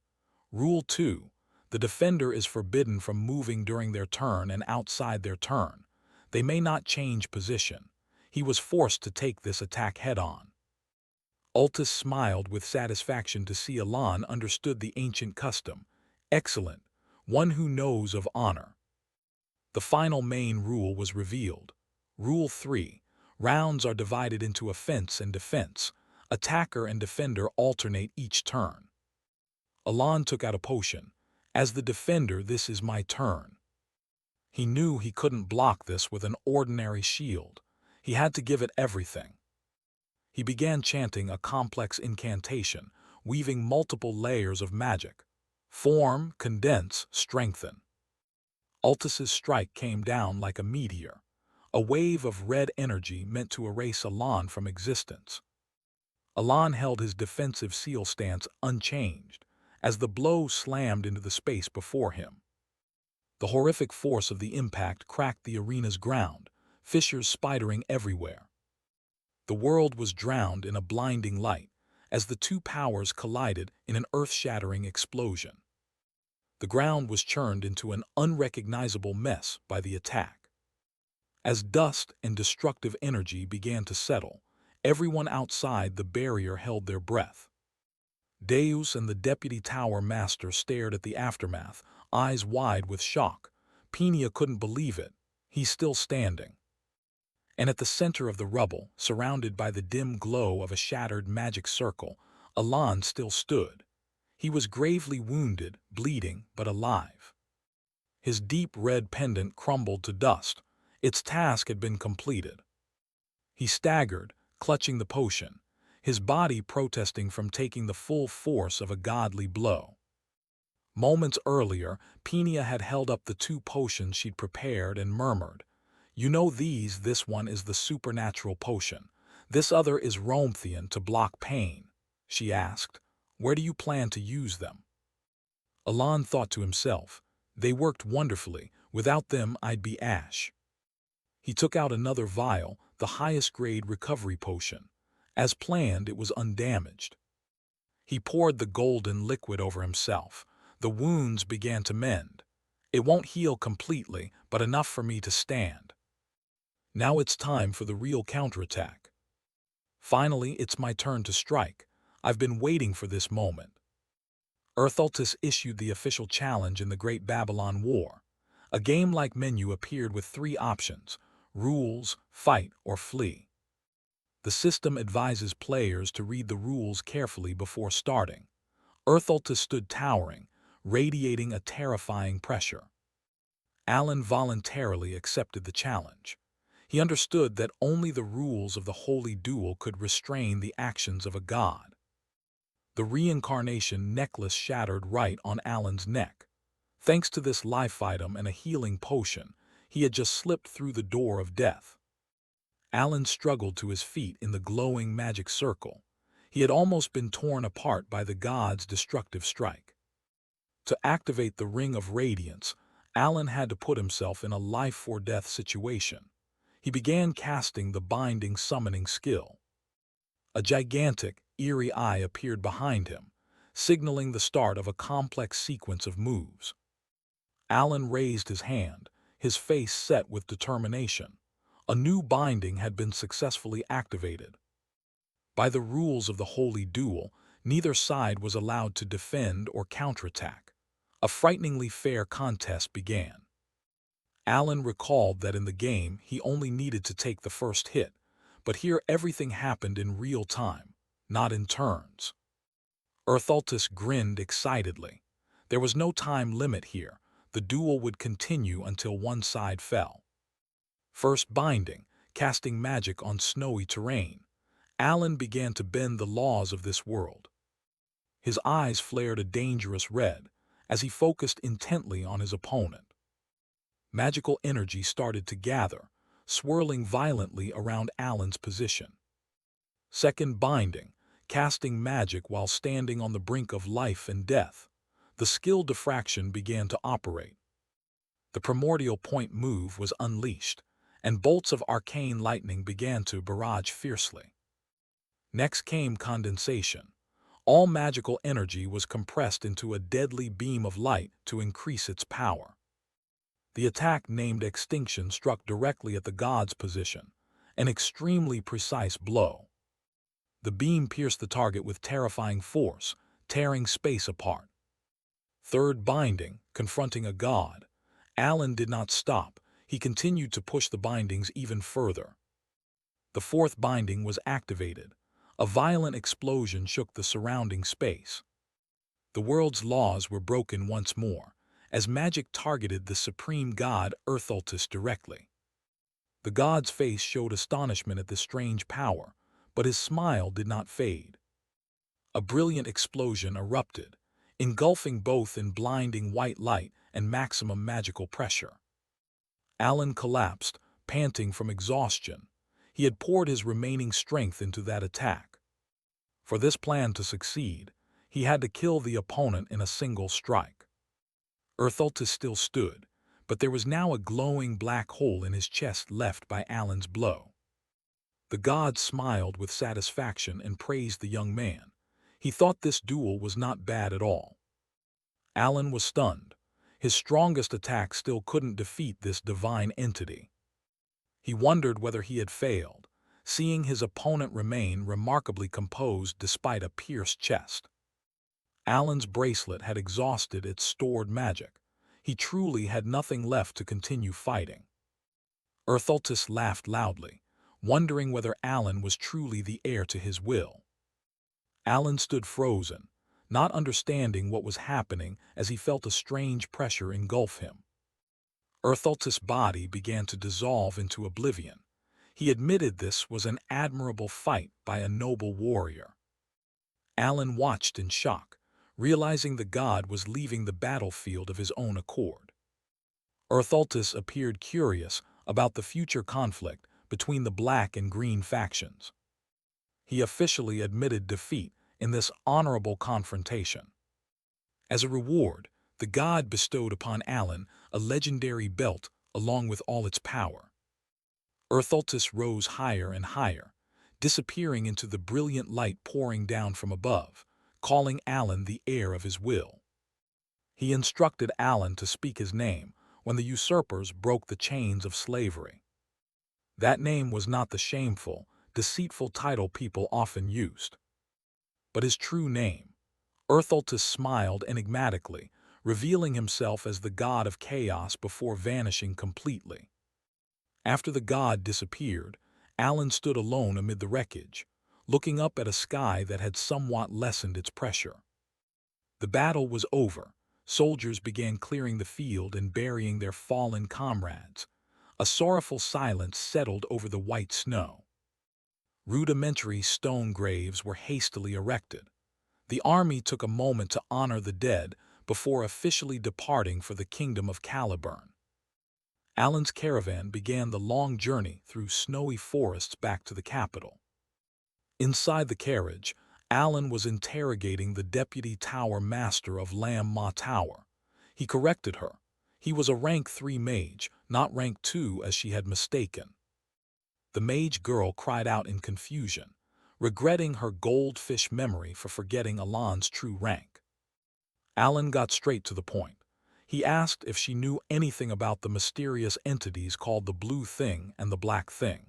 Rule 2. The defender is forbidden from moving during their turn and outside their turn. They may not change position. He was forced to take this attack head-on. Altus smiled with satisfaction to see Alan understood the ancient custom. Excellent. One who knows of honor. The final main rule was revealed. Rule 3. Rounds are divided into offense and defense. Attacker and defender alternate each turn. Alan took out a potion. As the defender, this is my turn. He knew he couldn't block this with an ordinary shield. He had to give it everything. He began chanting a complex incantation, weaving multiple layers of magic. Form, condense, strengthen. Altus's strike came down like a meteor, a wave of red energy meant to erase Alan from existence. Alan held his defensive seal stance unchanged, as the blow slammed into the space before him. The horrific force of the impact cracked the arena's ground, fissures spidering everywhere. The world was drowned in a blinding light, as the two powers collided in an earth-shattering explosion. The ground was churned into an unrecognizable mess by the attack. As dust and destructive energy began to settle, everyone outside the barrier held their breath. Deus and the Deputy Tower Master stared at the aftermath, eyes wide with shock. Penia couldn't believe it. He's still standing. And at the center of the rubble, surrounded by the dim glow of a shattered magic circle, Alan still stood. He was gravely wounded, bleeding, but alive. His deep red pendant crumbled to dust. Its task had been completed. He staggered, clutching the potion, his body protesting from taking the full force of a godly blow. Moments earlier, Penia had held up the two potions she'd prepared and murmured, "You know this one is the supernatural potion. This other is Romphian to block pain." She asked, "Where do you plan to use them?" Alan thought to himself, "They worked wonderfully. Without them, I'd be ash." He took out another vial, the highest-grade recovery potion. As planned, it was undamaged. He poured the golden liquid over himself. The wounds began to mend. "It won't heal completely, but enough for me to stand. Now it's time for the real counterattack. Finally, it's my turn to strike. I've been waiting for this moment." Earthaltus issued the official challenge in the Great Babylon War. A game-like menu appeared with 3 options: rules, fight, or flee. The system advises players to read the rules carefully before starting. Earthaltus stood towering, radiating a terrifying pressure. Alan voluntarily accepted the challenge. He understood that only the rules of the holy duel could restrain the actions of a god. The reincarnation necklace shattered right on Alan's neck. Thanks to this life item and a healing potion, he had just slipped through the door of death. Alan struggled to his feet in the glowing magic circle. He had almost been torn apart by the god's destructive strike. To activate the Ring of Radiance, Alan had to put himself in a life-or-death situation. He began casting the binding summoning skill. A gigantic, eerie eye appeared behind him, signaling the start of a complex sequence of moves. Alan raised his hand, his face set with determination. A new binding had been successfully activated. By the rules of the holy duel, neither side was allowed to defend or counterattack. A frighteningly fair contest began. Alan recalled that in the game he only needed to take the first hit, but here everything happened in real time, not in turns. Earthaltus grinned excitedly. There was no time limit here. The duel would continue until one side fell. First binding, casting magic on snowy terrain. Alan began to bend the laws of this world. His eyes flared a dangerous red as he focused intently on his opponent. Magical energy started to gather, swirling violently around Alan's position. Second binding, casting magic while standing on the brink of life and death. The skill diffraction began to operate. The primordial point move was unleashed, and bolts of arcane lightning began to barrage fiercely. Next came condensation. All magical energy was compressed into a deadly beam of light to increase its power. The attack named Extinction struck directly at the god's position, an extremely precise blow. The beam pierced the target with terrifying force, tearing space apart. Third binding, confronting a god. Alan did not stop. He continued to push the bindings even further. The fourth binding was activated. A violent explosion shook the surrounding space. The world's laws were broken once more, as magic targeted the supreme god Earthaltus directly. The god's face showed astonishment at this strange power, but his smile did not fade. A brilliant explosion erupted, engulfing both in blinding white light and maximum magical pressure. Alan collapsed, panting from exhaustion. He had poured his remaining strength into that attack. For this plan to succeed, he had to kill the opponent in a single strike. Earthaltus still stood, but there was now a glowing black hole in his chest left by Alan's blow. The god smiled with satisfaction and praised the young man. He thought this duel was not bad at all. Alan was stunned. His strongest attack still couldn't defeat this divine entity. He wondered whether he had failed, seeing his opponent remain remarkably composed despite a pierced chest. Alan's bracelet had exhausted its stored magic. He truly had nothing left to continue fighting. Earthaltus laughed loudly, wondering whether Alan was truly the heir to his will. Alan stood frozen, not understanding what was happening as he felt a strange pressure engulf him. Earthaltus' body began to dissolve into oblivion. He admitted this was an admirable fight by a noble warrior. Alan watched in shock, realizing the god was leaving the battlefield of his own accord. Earthaltus appeared curious about the future conflict between the black and green factions. He officially admitted defeat in this honorable confrontation. As a reward, the god bestowed upon Alan a legendary belt along with all its power. Earthaltus rose higher and higher, disappearing into the brilliant light pouring down from above, calling Alan the heir of his will. He instructed Alan to speak his name when the usurpers broke the chains of slavery. That name was not the shameful, deceitful title people often used, but his true name. Earthaltus smiled enigmatically, revealing himself as the god of chaos before vanishing completely. After the god disappeared, Alan stood alone amid the wreckage, looking up at a sky that had somewhat lessened its pressure. The battle was over. Soldiers began clearing the field and burying their fallen comrades. A sorrowful silence settled over the white snow. Rudimentary stone graves were hastily erected. The army took a moment to honor the dead before officially departing for the kingdom of Caliburn. Alan's caravan began the long journey through snowy forests back to the capital. Inside the carriage, Alan was interrogating the deputy tower master of Lam Ma Tower. He corrected her. He was a rank 3 mage, not rank 2 as she had mistaken. The mage girl cried out in confusion, regretting her goldfish memory for forgetting Alan's true rank. Alan got straight to the point. He asked if she knew anything about the mysterious entities called the Blue Thing and the Black Thing.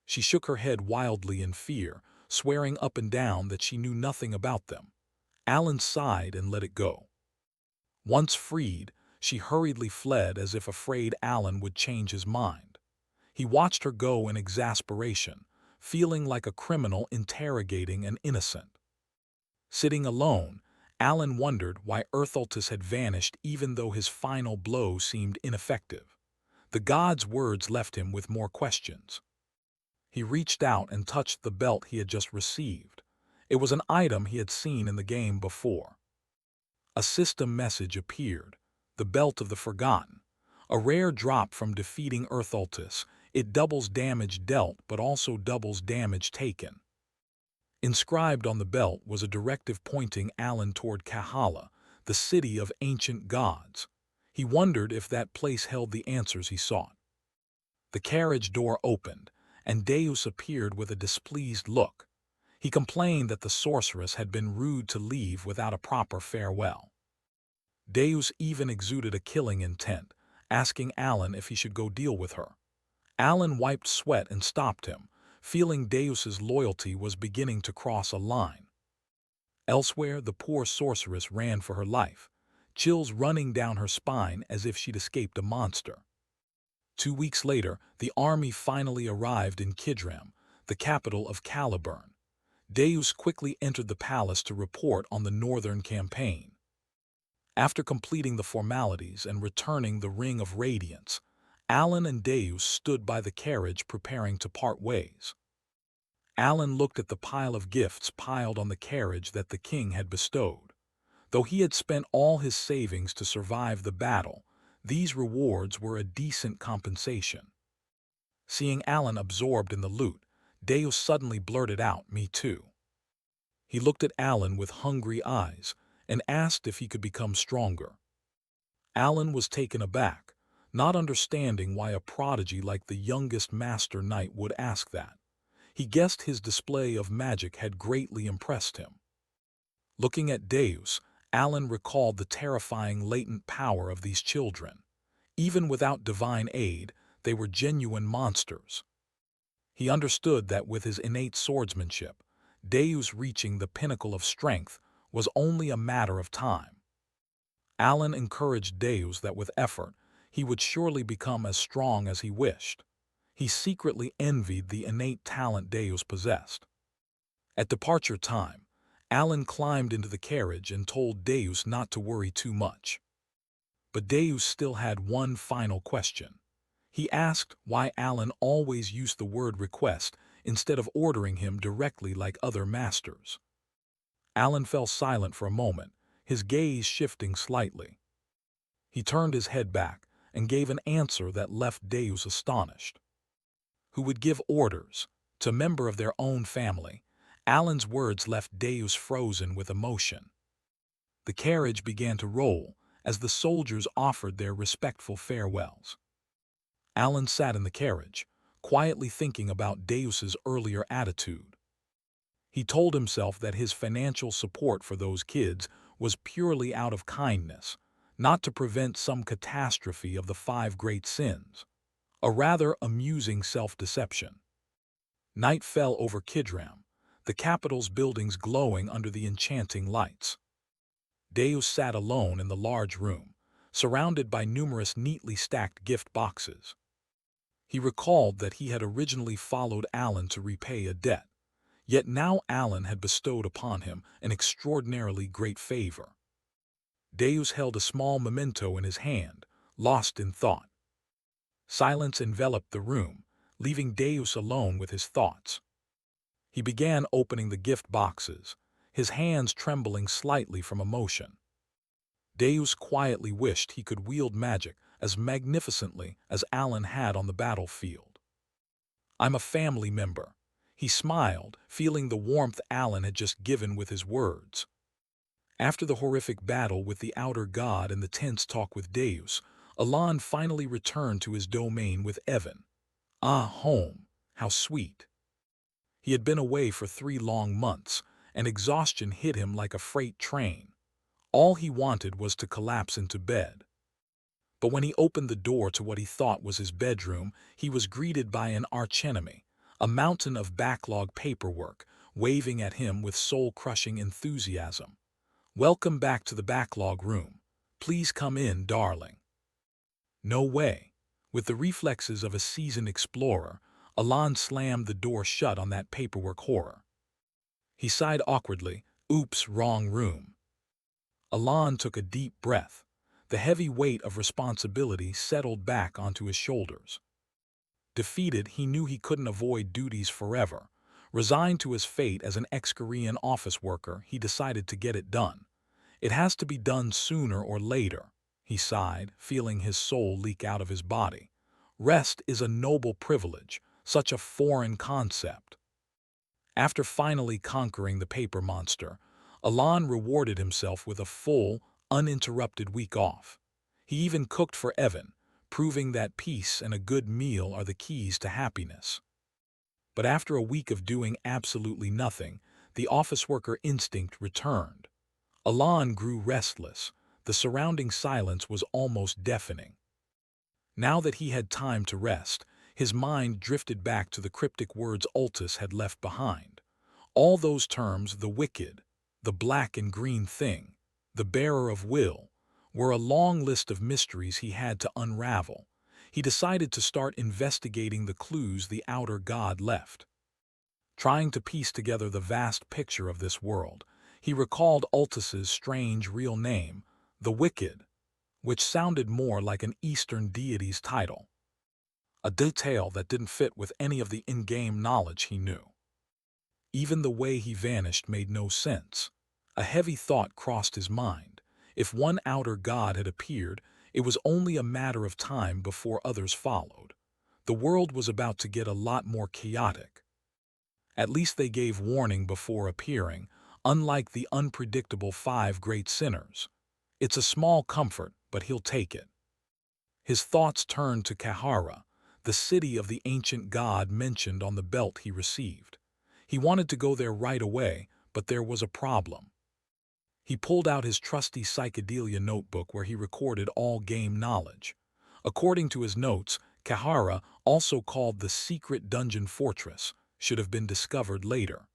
She shook her head wildly in fear, swearing up and down that she knew nothing about them. Alan sighed and let it go. Once freed, she hurriedly fled as if afraid Alan would change his mind. He watched her go in exasperation, feeling like a criminal interrogating an innocent. Sitting alone, Alan wondered why Earthaltus had vanished even though his final blow seemed ineffective. The god's words left him with more questions. He reached out and touched the belt he had just received. It was an item he had seen in the game before. A system message appeared. The Belt of the Forgotten. A rare drop from defeating Earthaltus. It doubles damage dealt but also doubles damage taken. Inscribed on the belt was a directive pointing Alan toward Kahala, the city of ancient gods. He wondered if that place held the answers he sought. The carriage door opened, and Deus appeared with a displeased look. He complained that the sorceress had been rude to leave without a proper farewell. Deus even exuded a killing intent, asking Alan if he should go deal with her. Alan wiped sweat and stopped him, feeling Deus's loyalty was beginning to cross a line. Elsewhere, the poor sorceress ran for her life, chills running down her spine as if she'd escaped a monster. 2 weeks later, the army finally arrived in Kidram, the capital of Caliburn. Deus quickly entered the palace to report on the northern campaign. After completing the formalities and returning the Ring of Radiance, Alan and Deus stood by the carriage preparing to part ways. Alan looked at the pile of gifts piled on the carriage that the king had bestowed. Though he had spent all his savings to survive the battle, these rewards were a decent compensation. Seeing Alan absorbed in the loot, Deus suddenly blurted out, "Me too." He looked at Alan with hungry eyes and asked if he could become stronger. Alan was taken aback, not understanding why a prodigy like the youngest master knight would ask that. He guessed his display of magic had greatly impressed him. Looking at Deus, Alan recalled the terrifying latent power of these children. Even without divine aid, they were genuine monsters. He understood that with his innate swordsmanship, Deus reaching the pinnacle of strength was only a matter of time. Alan encouraged Deus that with effort, he would surely become as strong as he wished. He secretly envied the innate talent Deus possessed. At departure time, Alan climbed into the carriage and told Deus not to worry too much. But Deus still had one final question. He asked why Alan always used the word request instead of ordering him directly like other masters. Alan fell silent for a moment, his gaze shifting slightly. He turned his head back and gave an answer that left Deus astonished. Who would give orders to a member of their own family? Alan's words left Deus frozen with emotion. The carriage began to roll as the soldiers offered their respectful farewells. Alan sat in the carriage, quietly thinking about Deus's earlier attitude. He told himself that his financial support for those kids was purely out of kindness, not to prevent some catastrophe of the 5 great sins. A rather amusing self-deception. Night fell over Kidram, the capital's buildings glowing under the enchanting lights. Deus sat alone in the large room, surrounded by numerous neatly stacked gift boxes. He recalled that he had originally followed Alan to repay a debt, yet now Alan had bestowed upon him an extraordinarily great favor. Deus held a small memento in his hand, lost in thought. Silence enveloped the room, leaving Deus alone with his thoughts. He began opening the gift boxes, his hands trembling slightly from emotion. Deus quietly wished he could wield magic as magnificently as Alan had on the battlefield. "I'm a family member." He smiled, feeling the warmth Alan had just given with his words. After the horrific battle with the outer god and the tense talk with Deus, Alan finally returned to his domain with Evan. Ah, home, how sweet. He had been away for 3 long months, and exhaustion hit him like a freight train. All he wanted was to collapse into bed. But when he opened the door to what he thought was his bedroom, he was greeted by an archenemy, a mountain of backlog paperwork, waving at him with soul-crushing enthusiasm. "Welcome back to the backlog room. Please come in, darling." No way. With the reflexes of a seasoned explorer, Alan slammed the door shut on that paperwork horror. He sighed awkwardly, "Oops, wrong room." Alan took a deep breath. The heavy weight of responsibility settled back onto his shoulders. Defeated, he knew he couldn't avoid duties forever. Resigned to his fate as an ex-Korean office worker, he decided to get it done. "It has to be done sooner or later," he sighed, feeling his soul leak out of his body. Rest is a noble privilege, such a foreign concept. After finally conquering the paper monster, Alan rewarded himself with a full, uninterrupted week off. He even cooked for Evan, proving that peace and a good meal are the keys to happiness. But after a week of doing absolutely nothing, the office worker instinct returned. Alan grew restless. The surrounding silence was almost deafening. Now that he had time to rest, his mind drifted back to the cryptic words Altus had left behind. All those terms, the wicked, the black and green thing, the bearer of will, were a long list of mysteries he had to unravel. He decided to start investigating the clues the outer god left. Trying to piece together the vast picture of this world, he recalled Altus's strange real name, the Wicked, which sounded more like an Eastern deity's title, a detail that didn't fit with any of the in-game knowledge he knew. Even the way he vanished made no sense. A heavy thought crossed his mind. If one outer god had appeared, it was only a matter of time before others followed. The world was about to get a lot more chaotic. At least they gave warning before appearing, unlike the unpredictable 5 great sinners. It's a small comfort, but he'll take it. His thoughts turned to Kahara, the city of the ancient god mentioned on the belt he received. He wanted to go there right away, but there was a problem. He pulled out his trusty psychedelia notebook where he recorded all game knowledge. According to his notes, Kahara, also called the Secret Dungeon Fortress, should have been discovered later.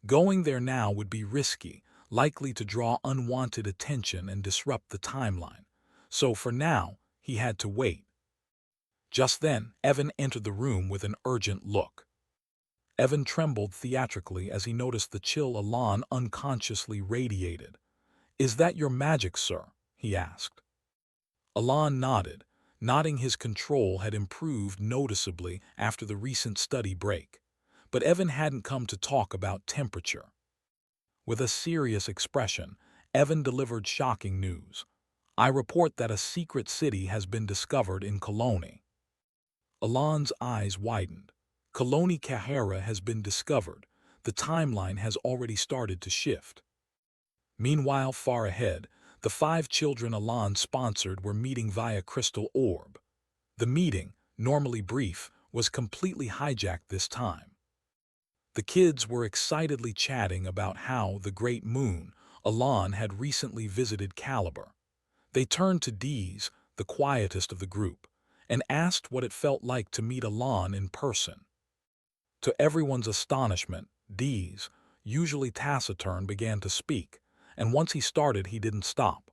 Going there now would be risky, likely to draw unwanted attention and disrupt the timeline. So for now, he had to wait. Just then, Evan entered the room with an urgent look. Evan trembled theatrically as he noticed the chill Alan unconsciously radiated. "Is that your magic, sir?" he asked. Alan nodded, nodding his control had improved noticeably after the recent study break. But Evan hadn't come to talk about temperature. With a serious expression, Evan delivered shocking news. "I report that a secret city has been discovered in Colony." Alan's eyes widened. Colony Kahara has been discovered. The timeline has already started to shift. Meanwhile, far ahead, the 5 children Alan sponsored were meeting via crystal orb. The meeting, normally brief, was completely hijacked this time. The kids were excitedly chatting about how the Great Moon, Alan, had recently visited Caliber. They turned to Dees, the quietest of the group, and asked what it felt like to meet Alan in person. To everyone's astonishment, Dees, usually taciturn, began to speak, and once he started, he didn't stop.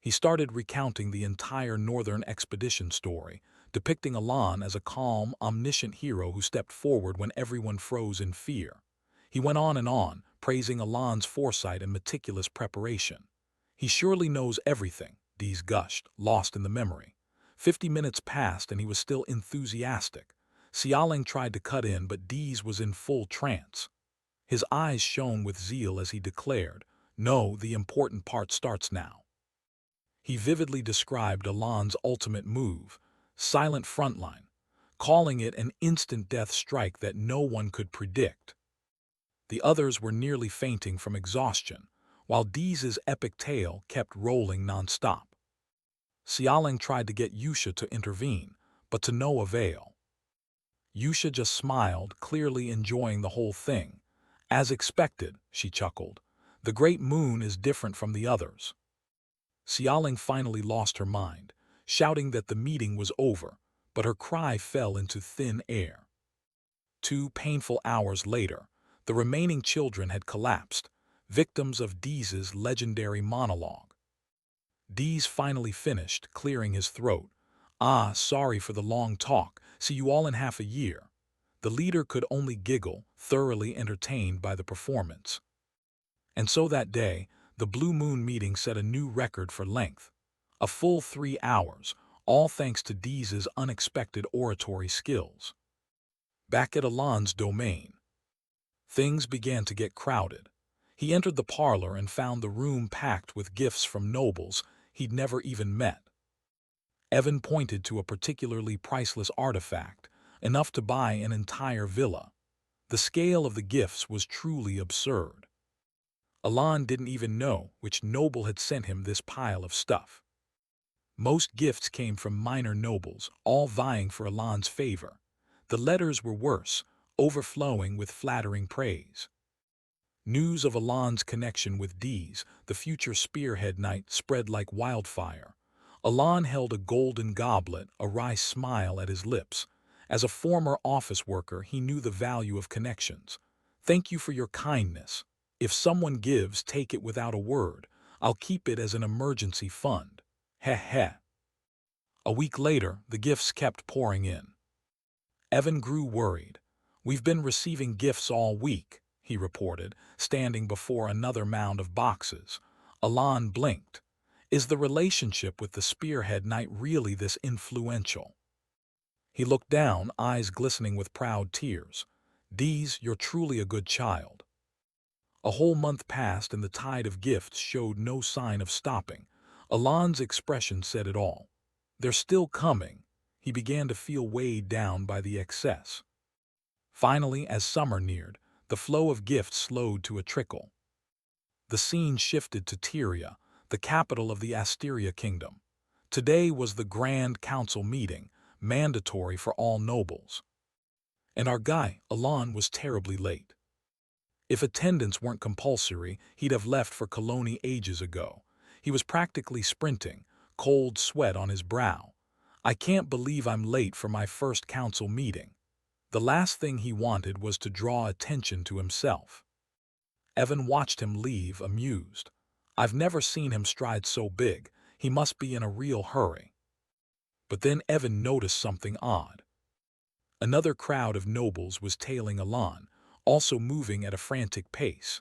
He started recounting the entire Northern Expedition story, depicting Alan as a calm, omniscient hero who stepped forward when everyone froze in fear. He went on, praising Alan's foresight and meticulous preparation. "He surely knows everything," Dees gushed, lost in the memory. 50 minutes passed and he was still enthusiastic. Xialing tried to cut in, but Dees was in full trance. His eyes shone with zeal as he declared, "No, the important part starts now." He vividly described Alan's ultimate move, Silent Frontline, calling it an instant death strike that no one could predict. The others were nearly fainting from exhaustion, while Dees's epic tale kept rolling nonstop. Xialing tried to get Yusha to intervene, but to no avail. Yusha just smiled, clearly enjoying the whole thing. "As expected," she chuckled. "The Great Moon is different from the others." Xialing finally lost her mind, shouting that the meeting was over, but her cry fell into thin air. 2 painful hours later, the remaining children had collapsed, victims of Dees's legendary monologue. Dees finally finished, clearing his throat. Sorry for the long talk. See you all in half a year." The leader could only giggle, thoroughly entertained by the performance. And so that day, the Blue Moon meeting set a new record for length. A full 3 hours, all thanks to Dees's unexpected oratory skills. Back at Alan's domain, things began to get crowded. He entered the parlor and found the room packed with gifts from nobles he'd never even met. Evan pointed to a particularly priceless artifact, enough to buy an entire villa. The scale of the gifts was truly absurd. Alan didn't even know which noble had sent him this pile of stuff. Most gifts came from minor nobles, all vying for Alan's favor. The letters were worse, overflowing with flattering praise. News of Alan's connection with Dees, the future spearhead knight, spread like wildfire. Alan held a golden goblet, a wry smile at his lips. As a former office worker, he knew the value of connections. Thank you for your kindness. If someone gives, take it without a word. I'll keep it as an emergency fund. Heh heh. A week later, the gifts kept pouring in. Evan grew worried. We've been receiving gifts all week, he reported, standing before another mound of boxes. Alan blinked. Is the relationship with the spearhead knight really this influential? He looked down, eyes glistening with proud tears. Dees, you're truly a good child. A whole month passed and the tide of gifts showed no sign of stopping. Alan's expression said it all. They're still coming. He began to feel weighed down by the excess. Finally, as summer neared, the flow of gifts slowed to a trickle. The scene shifted to Tyria, the capital of the Asteria kingdom. Today was the Grand Council meeting, mandatory for all nobles. And our guy, Alan, was terribly late. If attendance weren't compulsory, he'd have left for Cologne ages ago. He was practically sprinting, cold sweat on his brow. I can't believe I'm late for my first council meeting. The last thing he wanted was to draw attention to himself. Evan watched him leave, amused. I've never seen him stride so big. He must be in a real hurry. But then Evan noticed something odd. Another crowd of nobles was tailing Alan, also moving at a frantic pace.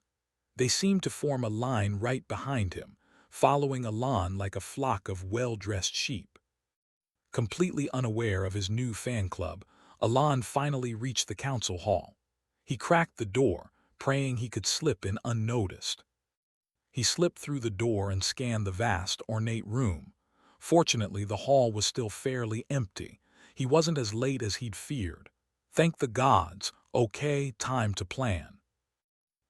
They seemed to form a line right behind him, following Alan like a flock of well-dressed sheep. Completely unaware of his new fan club, Alan finally reached the council hall. He cracked the door, praying he could slip in unnoticed. He slipped through the door and scanned the vast, ornate room. Fortunately, the hall was still fairly empty. He wasn't as late as he'd feared. Thank the gods. Okay, time to plan.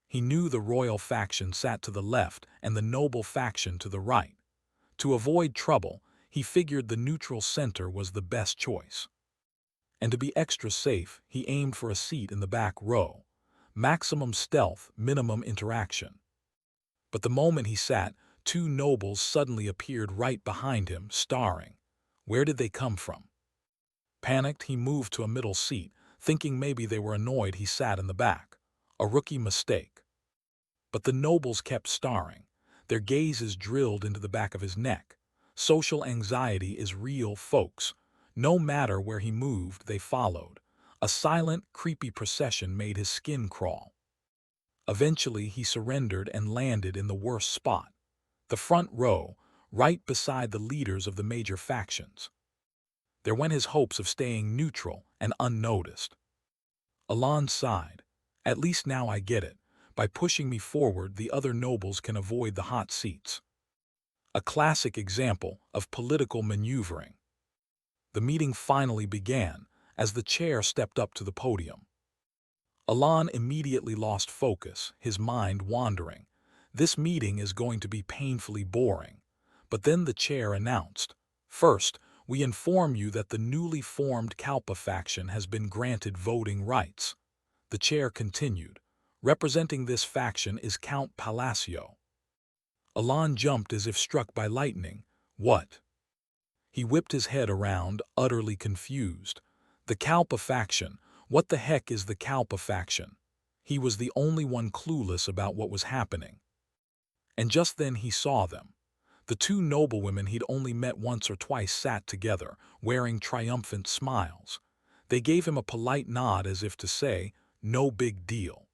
He knew the royal faction sat to the left and the noble faction to the right. To avoid trouble, he figured the neutral center was the best choice. And to be extra safe, he aimed for a seat in the back row. Maximum stealth, minimum interaction. But the moment he sat, two nobles suddenly appeared right behind him, staring. Where did they come from? Panicked, he moved to a middle seat, thinking maybe they were annoyed he sat in the back. A rookie mistake. But the nobles kept staring, their gazes drilled into the back of his neck. Social anxiety is real, folks. No matter where he moved, they followed. A silent, creepy procession made his skin crawl. Eventually, he surrendered and landed in the worst spot, the front row, right beside the leaders of the major factions. There went his hopes of staying neutral and unnoticed. Alan sighed. At least now I get it. By pushing me forward, the other nobles can avoid the hot seats. A classic example of political maneuvering. The meeting finally began as the chair stepped up to the podium. Alan immediately lost focus, his mind wandering. This meeting is going to be painfully boring. But then the chair announced, "First, we inform you that the newly formed Kalpa faction has been granted voting rights." The chair continued, "Representing this faction is Count Palacio." Alan jumped as if struck by lightning. What? He whipped his head around, utterly confused. The Kalpa faction. What the heck is the Kalpa faction? He was the only one clueless about what was happening. And just then he saw them. The two noblewomen he'd only met once or twice sat together, wearing triumphant smiles. They gave him a polite nod as if to say, "No big deal."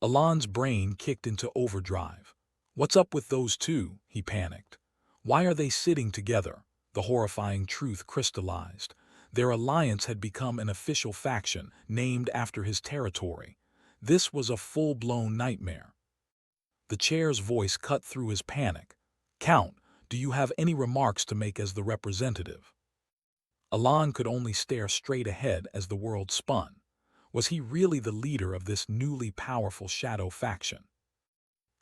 Alan's brain kicked into overdrive. What's up with those two? He panicked. Why are they sitting together? The horrifying truth crystallized. Their alliance had become an official faction, named after his territory. This was a full-blown nightmare. The chair's voice cut through his panic. "Count, do you have any remarks to make as the representative?" Alan could only stare straight ahead as the world spun. Was he really the leader of this newly powerful shadow faction?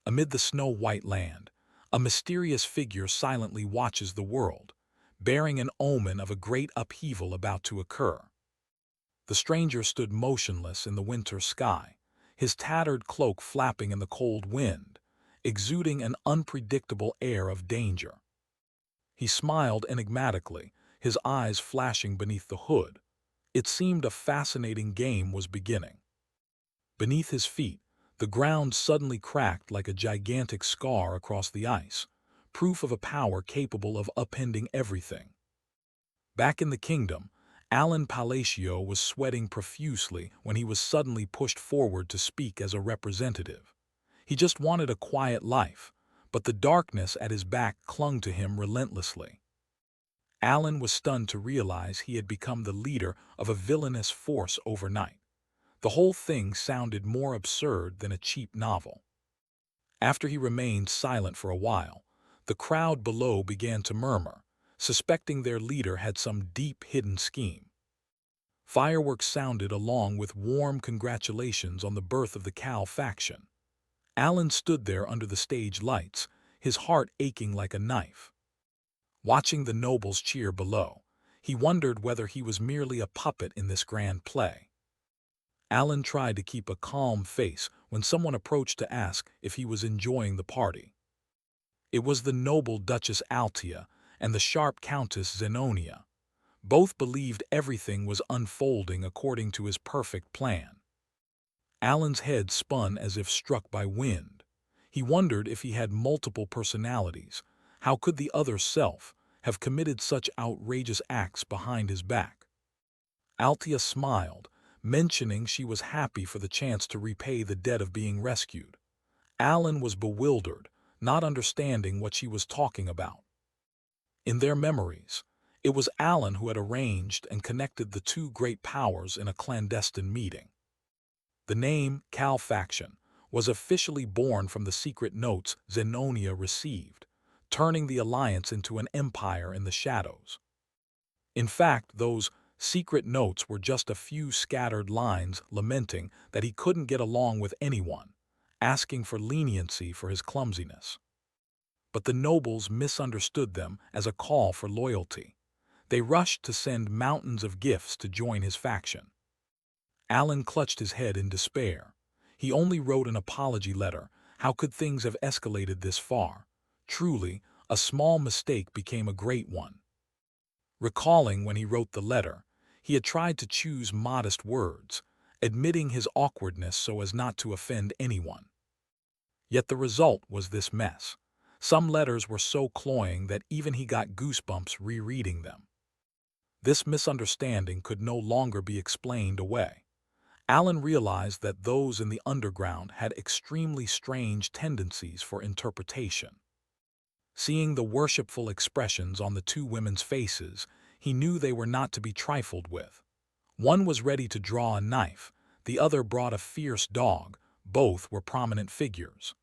Amid the snow-white land, a mysterious figure silently watches the world, bearing an omen of a great upheaval about to occur. The stranger stood motionless in the winter sky, his tattered cloak flapping in the cold wind, exuding an unpredictable air of danger. He smiled enigmatically, his eyes flashing beneath the hood. It seemed a fascinating game was beginning. Beneath his feet, the ground suddenly cracked like a gigantic scar across the ice, proof of a power capable of upending everything. Back in the kingdom, Alan Palacio was sweating profusely when he was suddenly pushed forward to speak as a representative. He just wanted a quiet life, but the darkness at his back clung to him relentlessly. Alan was stunned to realize he had become the leader of a villainous force overnight. The whole thing sounded more absurd than a cheap novel. After he remained silent for a while, the crowd below began to murmur, suspecting their leader had some deep hidden scheme. Fireworks sounded along with warm congratulations on the birth of the Cal faction. Alan stood there under the stage lights, his heart aching like a knife. Watching the nobles cheer below, he wondered whether he was merely a puppet in this grand play. Alan tried to keep a calm face when someone approached to ask if he was enjoying the party. It was the noble Duchess Altia and the sharp Countess Zenonia. Both believed everything was unfolding according to his perfect plan. Alan's head spun as if struck by wind. He wondered if he had multiple personalities. How could the other self have committed such outrageous acts behind his back? Altia smiled, mentioning she was happy for the chance to repay the debt of being rescued. Alan was bewildered, not understanding what she was talking about. In their memories, it was Alan who had arranged and connected the two great powers in a clandestine meeting. The name Cal Faction was officially born from the secret notes Zenonia received, turning the alliance into an empire in the shadows. In fact, those secret notes were just a few scattered lines lamenting that he couldn't get along with anyone, asking for leniency for his clumsiness. But the nobles misunderstood them as a call for loyalty. They rushed to send mountains of gifts to join his faction. Alan clutched his head in despair. He only wrote an apology letter. How could things have escalated this far? Truly, a small mistake became a great one. Recalling when he wrote the letter, he had tried to choose modest words, admitting his awkwardness so as not to offend anyone. Yet the result was this mess. Some letters were so cloying that even he got goosebumps rereading them. This misunderstanding could no longer be explained away. Alan realized that those in the underground had extremely strange tendencies for interpretation. Seeing the worshipful expressions on the two women's faces, he knew they were not to be trifled with. One was ready to draw a knife, the other brought a fierce dog. Both were prominent figures.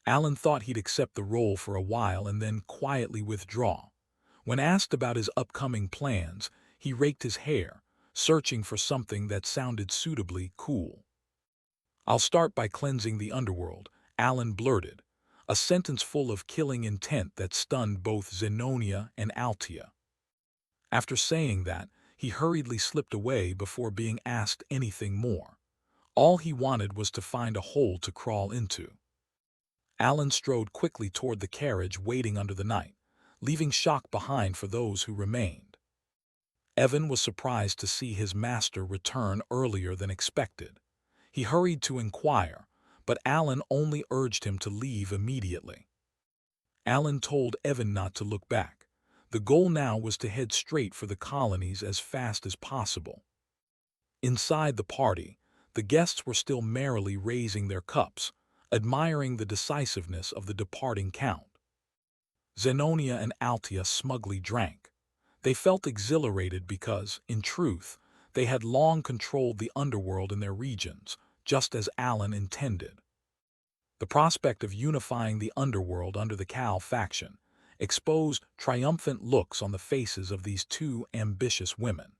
Alan thought he'd accept the role for a while and then quietly withdraw. When asked about his upcoming plans, he raked his hair, searching for something that sounded suitably cool. "I'll start by cleansing the underworld," Alan blurted, a sentence full of killing intent that stunned both Zenonia and Altia. After saying that, he hurriedly slipped away before being asked anything more. All he wanted was to find a hole to crawl into. Alan strode quickly toward the carriage waiting under the night, leaving shock behind for those who remained. Evan was surprised to see his master return earlier than expected. He hurried to inquire, but Alan only urged him to leave immediately. Alan told Evan not to look back. The goal now was to head straight for the colonies as fast as possible. Inside the party, the guests were still merrily raising their cups, admiring the decisiveness of the departing count. Zenonia and Altia smugly drank. They felt exhilarated because, in truth, they had long controlled the underworld in their regions, just as Alan intended. The prospect of unifying the underworld under the Cal faction exposed triumphant looks on the faces of these two ambitious women.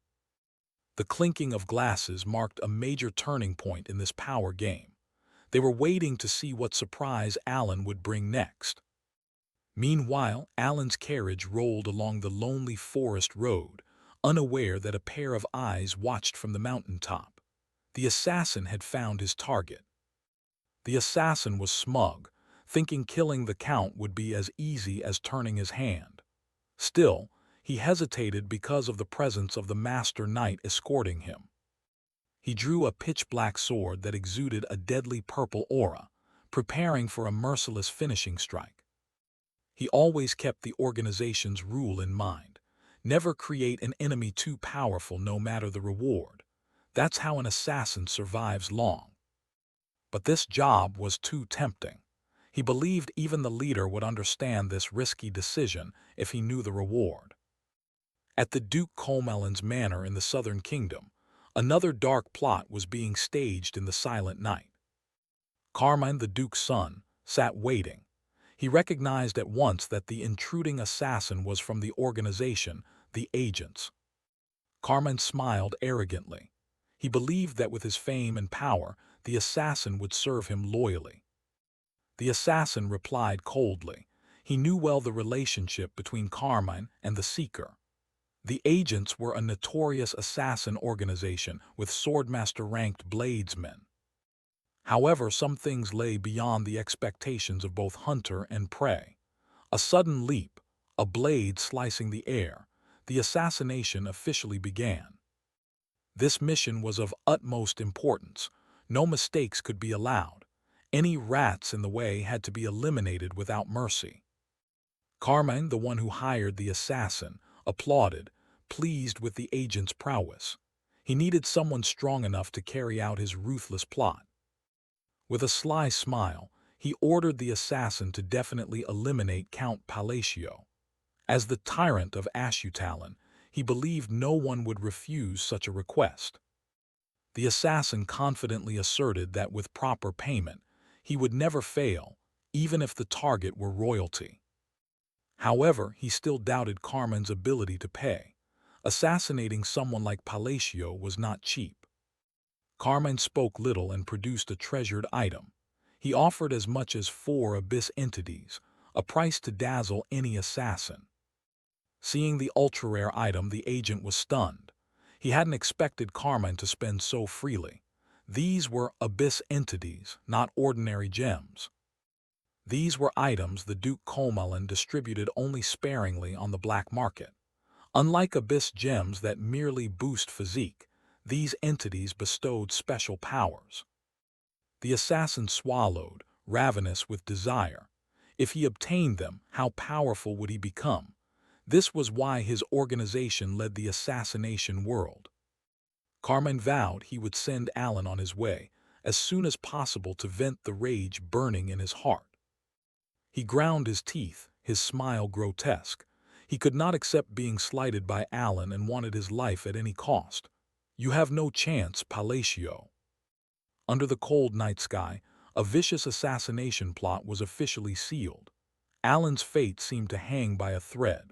The clinking of glasses marked a major turning point in this power game. They were waiting to see what surprise Alan would bring next. Meanwhile, Alan's carriage rolled along the lonely forest road, unaware that a pair of eyes watched from the mountaintop. The assassin had found his target. The assassin was smug, thinking killing the Count would be as easy as turning his hand. Still, he hesitated because of the presence of the master knight escorting him. He drew a pitch-black sword that exuded a deadly purple aura, preparing for a merciless finishing strike. He always kept the organization's rule in mind: never create an enemy too powerful no matter the reward. That's how an assassin survives long. But this job was too tempting. He believed even the leader would understand this risky decision if he knew the reward. At the Duke Comelon's manor in the Southern Kingdom, another dark plot was being staged in the silent night. Carmine, the Duke's son, sat waiting. He recognized at once that the intruding assassin was from the organization, the agents. Carmine smiled arrogantly. He believed that with his fame and power, the assassin would serve him loyally. The assassin replied coldly. He knew well the relationship between Carmine and the Seeker. The agents were a notorious assassin organization with swordmaster-ranked bladesmen. However, some things lay beyond the expectations of both hunter and prey. A sudden leap, a blade slicing the air, the assassination officially began. This mission was of utmost importance. No mistakes could be allowed. Any rats in the way had to be eliminated without mercy. Carmine, the one who hired the assassin, applauded, pleased with the agent's prowess. He needed someone strong enough to carry out his ruthless plot. With a sly smile, he ordered the assassin to definitely eliminate Count Palacio. As the tyrant of Ashutalon, he believed no one would refuse such a request. The assassin confidently asserted that with proper payment, he would never fail, even if the target were royalty. However, he still doubted Carmine's ability to pay. Assassinating someone like Palacio was not cheap. Carmine spoke little and produced a treasured item. He offered as much as 4 abyss entities, a price to dazzle any assassin. Seeing the ultra-rare item, the agent was stunned. He hadn't expected Carmine to spend so freely. These were abyss entities, not ordinary gems. These were items the Duke Comelon distributed only sparingly on the black market. Unlike abyss gems that merely boost physique, these entities bestowed special powers. The assassin swallowed, ravenous with desire. If he obtained them, how powerful would he become? This was why his organization led the assassination world. Carmine vowed he would send Alan on his way as soon as possible to vent the rage burning in his heart. He ground his teeth, his smile grotesque. He could not accept being slighted by Alan and wanted his life at any cost. "You have no chance, Palacio." Under the cold night sky, a vicious assassination plot was officially sealed. Alan's fate seemed to hang by a thread.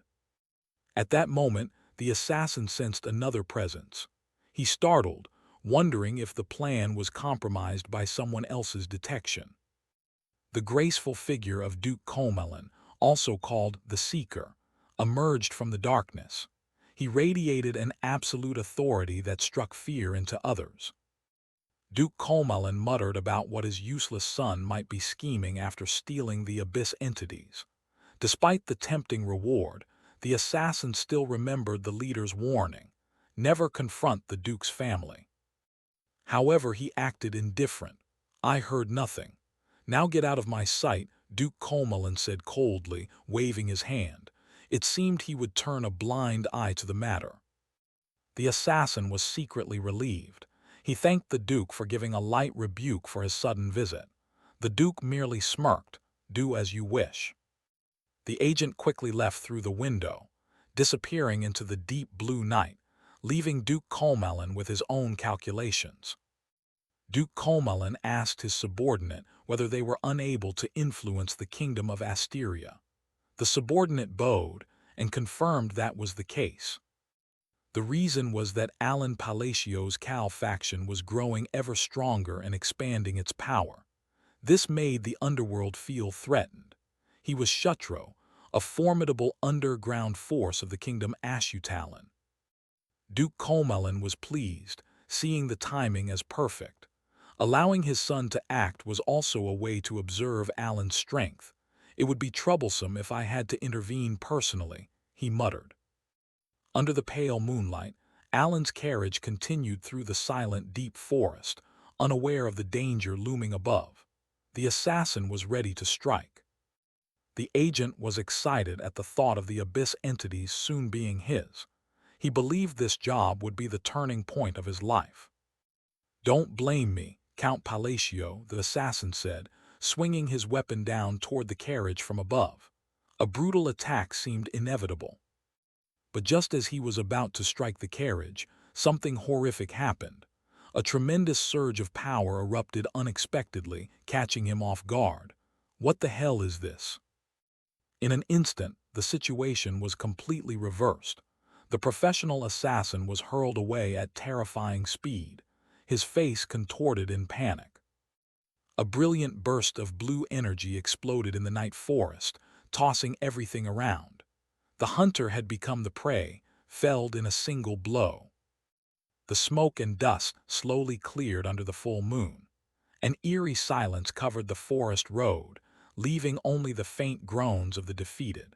At that moment, the assassin sensed another presence. He startled, wondering if the plan was compromised by someone else's detection. The graceful figure of Duke Comelon, also called the Seeker, emerged from the darkness. He radiated an absolute authority that struck fear into others. Duke Comelon muttered about what his useless son might be scheming after stealing the abyss entities. Despite the tempting reward, the assassin still remembered the leader's warning: never confront the Duke's family. However, he acted indifferent. "I heard nothing. Now get out of my sight," Duke Comelon said coldly, waving his hand. It seemed he would turn a blind eye to the matter. The assassin was secretly relieved. He thanked the Duke for giving a light rebuke for his sudden visit. The Duke merely smirked. "Do as you wish." The agent quickly left through the window, disappearing into the deep blue night, leaving Duke Comelon with his own calculations. Duke Comelon asked his subordinate whether they were unable to influence the kingdom of Asteria. The subordinate bowed and confirmed that was the case. The reason was that Alan Palacio's Cal faction was growing ever stronger and expanding its power. This made the underworld feel threatened. He was Shutro, a formidable underground force of the kingdom Ashutalan. Duke Comelin was pleased, seeing the timing as perfect. Allowing his son to act was also a way to observe Alan's strength. It would be troublesome if I had to intervene personally, he muttered. Under the pale moonlight, Alan's carriage continued through the silent, deep forest, unaware of the danger looming above. The assassin was ready to strike. The agent was excited at the thought of the abyss entities soon being his. He believed this job would be the turning point of his life. "Don't blame me, Count Palacio," the assassin said, swinging his weapon down toward the carriage from above. A brutal attack seemed inevitable. But just as he was about to strike the carriage, something horrific happened. A tremendous surge of power erupted unexpectedly, catching him off guard. What the hell is this? In an instant, the situation was completely reversed. The professional assassin was hurled away at terrifying speed, his face contorted in panic. A brilliant burst of blue energy exploded in the night forest, tossing everything around. The hunter had become the prey, felled in a single blow. The smoke and dust slowly cleared under the full moon. An eerie silence covered the forest road, leaving only the faint groans of the defeated.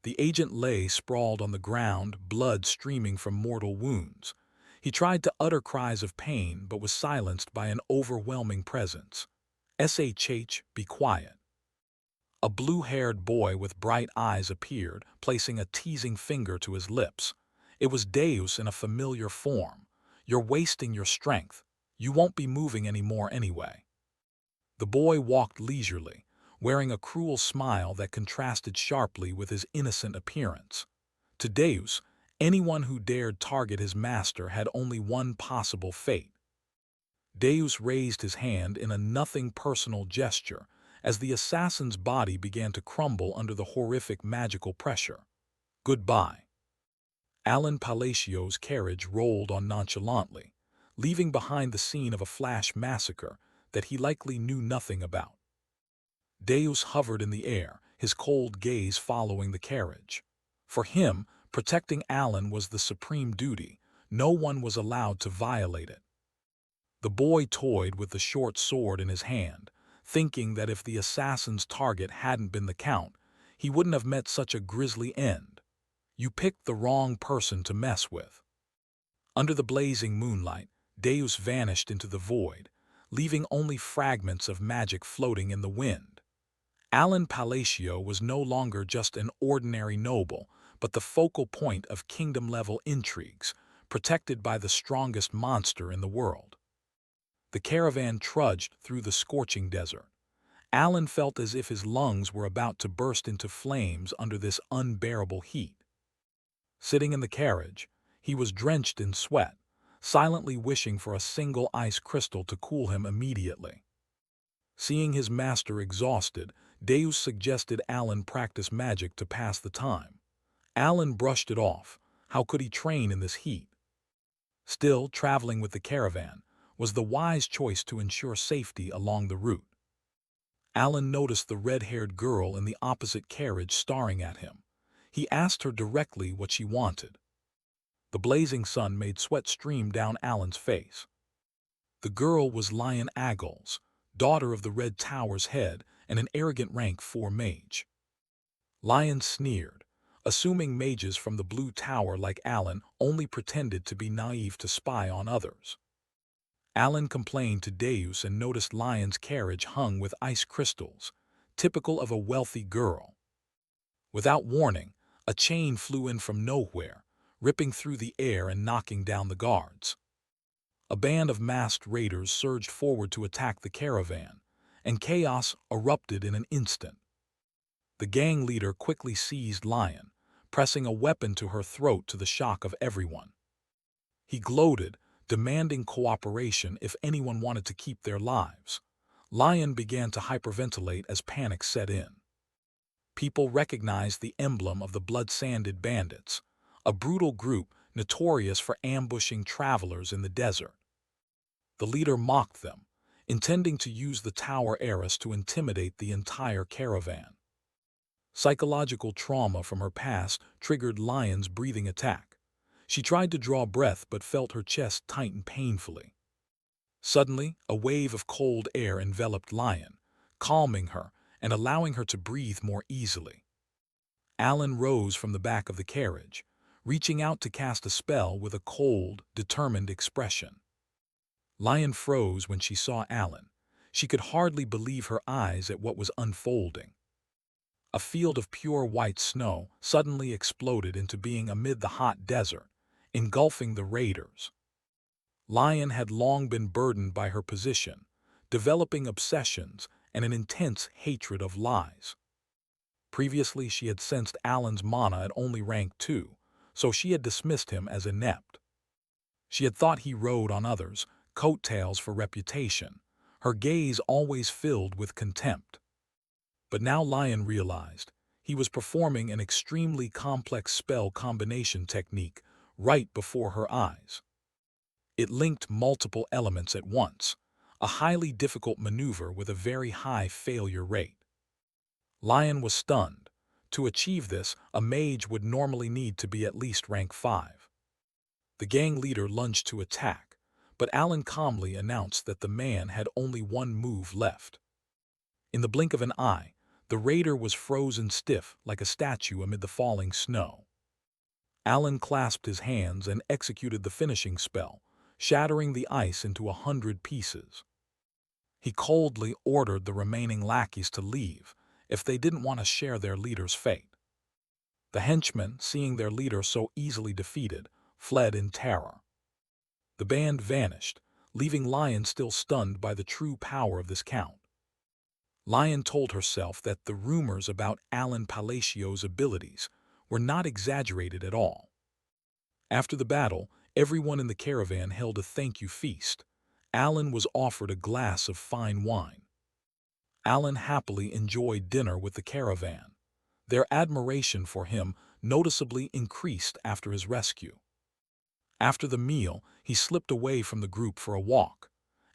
The agent lay sprawled on the ground, blood streaming from mortal wounds. He tried to utter cries of pain, but was silenced by an overwhelming presence. "Shh, be quiet." A blue-haired boy with bright eyes appeared, placing a teasing finger to his lips. It was Deus in a familiar form. "You're wasting your strength. You won't be moving anymore anyway." The boy walked leisurely, wearing a cruel smile that contrasted sharply with his innocent appearance. To Deus, anyone who dared target his master had only one possible fate. Deus raised his hand in a nothing-personal gesture as the assassin's body began to crumble under the horrific magical pressure. "Goodbye." Alan Palacio's carriage rolled on nonchalantly, leaving behind the scene of a flash massacre that he likely knew nothing about. Deus hovered in the air, his cold gaze following the carriage. For him, protecting Alan was the supreme duty. No one was allowed to violate it. The boy toyed with the short sword in his hand, thinking that if the assassin's target hadn't been the Count, he wouldn't have met such a grisly end. You picked the wrong person to mess with. Under the blazing moonlight, Deus vanished into the void, leaving only fragments of magic floating in the wind. Alan Palacio was no longer just an ordinary noble, but the focal point of kingdom-level intrigues, protected by the strongest monster in the world. The caravan trudged through the scorching desert. Alan felt as if his lungs were about to burst into flames under this unbearable heat. Sitting in the carriage, he was drenched in sweat, silently wishing for a single ice crystal to cool him immediately. Seeing his master exhausted, Deus suggested Alan practice magic to pass the time. Alan brushed it off. How could he train in this heat? Still, traveling with the caravan was the wise choice to ensure safety along the route. Alan noticed the red-haired girl in the opposite carriage staring at him. He asked her directly what she wanted. The blazing sun made sweat stream down Alan's face. The girl was Lion Aggles, daughter of the Red Tower's head and an arrogant rank 4 mage. Lion sneered, assuming mages from the Blue Tower like Alan only pretended to be naive to spy on others. Alan complained to Deus and noticed Lion's carriage hung with ice crystals, typical of a wealthy girl. Without warning, a chain flew in from nowhere, ripping through the air and knocking down the guards. A band of masked raiders surged forward to attack the caravan, and chaos erupted in an instant. The gang leader quickly seized Lion, pressing a weapon to her throat to the shock of everyone. He gloated, demanding cooperation if anyone wanted to keep their lives. Lion began to hyperventilate as panic set in. People recognized the emblem of the blood-sanded bandits, a brutal group notorious for ambushing travelers in the desert. The leader mocked them, intending to use the tower heiress to intimidate the entire caravan. Psychological trauma from her past triggered Lion's breathing attack. She tried to draw breath but felt her chest tighten painfully. Suddenly, a wave of cold air enveloped Lion, calming her and allowing her to breathe more easily. Alan rose from the back of the carriage, reaching out to cast a spell with a cold, determined expression. Lion froze when she saw Alan. She could hardly believe her eyes at what was unfolding. A field of pure white snow suddenly exploded into being amid the hot desert, engulfing the raiders. Lion had long been burdened by her position, developing obsessions and an intense hatred of lies. Previously, she had sensed Alan's mana at only rank 2, so she had dismissed him as inept. She had thought he rode on others' coattails for reputation, her gaze always filled with contempt. But now Lion realized he was performing an extremely complex spell combination technique right before her eyes. It linked multiple elements at once, a highly difficult maneuver with a very high failure rate. Lion was stunned. To achieve this, a mage would normally need to be at least rank 5. The gang leader lunged to attack, but Alan calmly announced that the man had only one move left. In the blink of an eye, the raider was frozen stiff like a statue amid the falling snow. Alan clasped his hands and executed the finishing spell, shattering the ice into 100 pieces. He coldly ordered the remaining lackeys to leave if they didn't want to share their leader's fate. The henchmen, seeing their leader so easily defeated, fled in terror. The band vanished, leaving Lion still stunned by the true power of this count. Lion told herself that the rumors about Alan Palacio's abilities were not exaggerated at all. After the battle, everyone in the caravan held a thank-you feast. Alan was offered a glass of fine wine. Alan happily enjoyed dinner with the caravan. Their admiration for him noticeably increased after his rescue. After the meal, he slipped away from the group for a walk.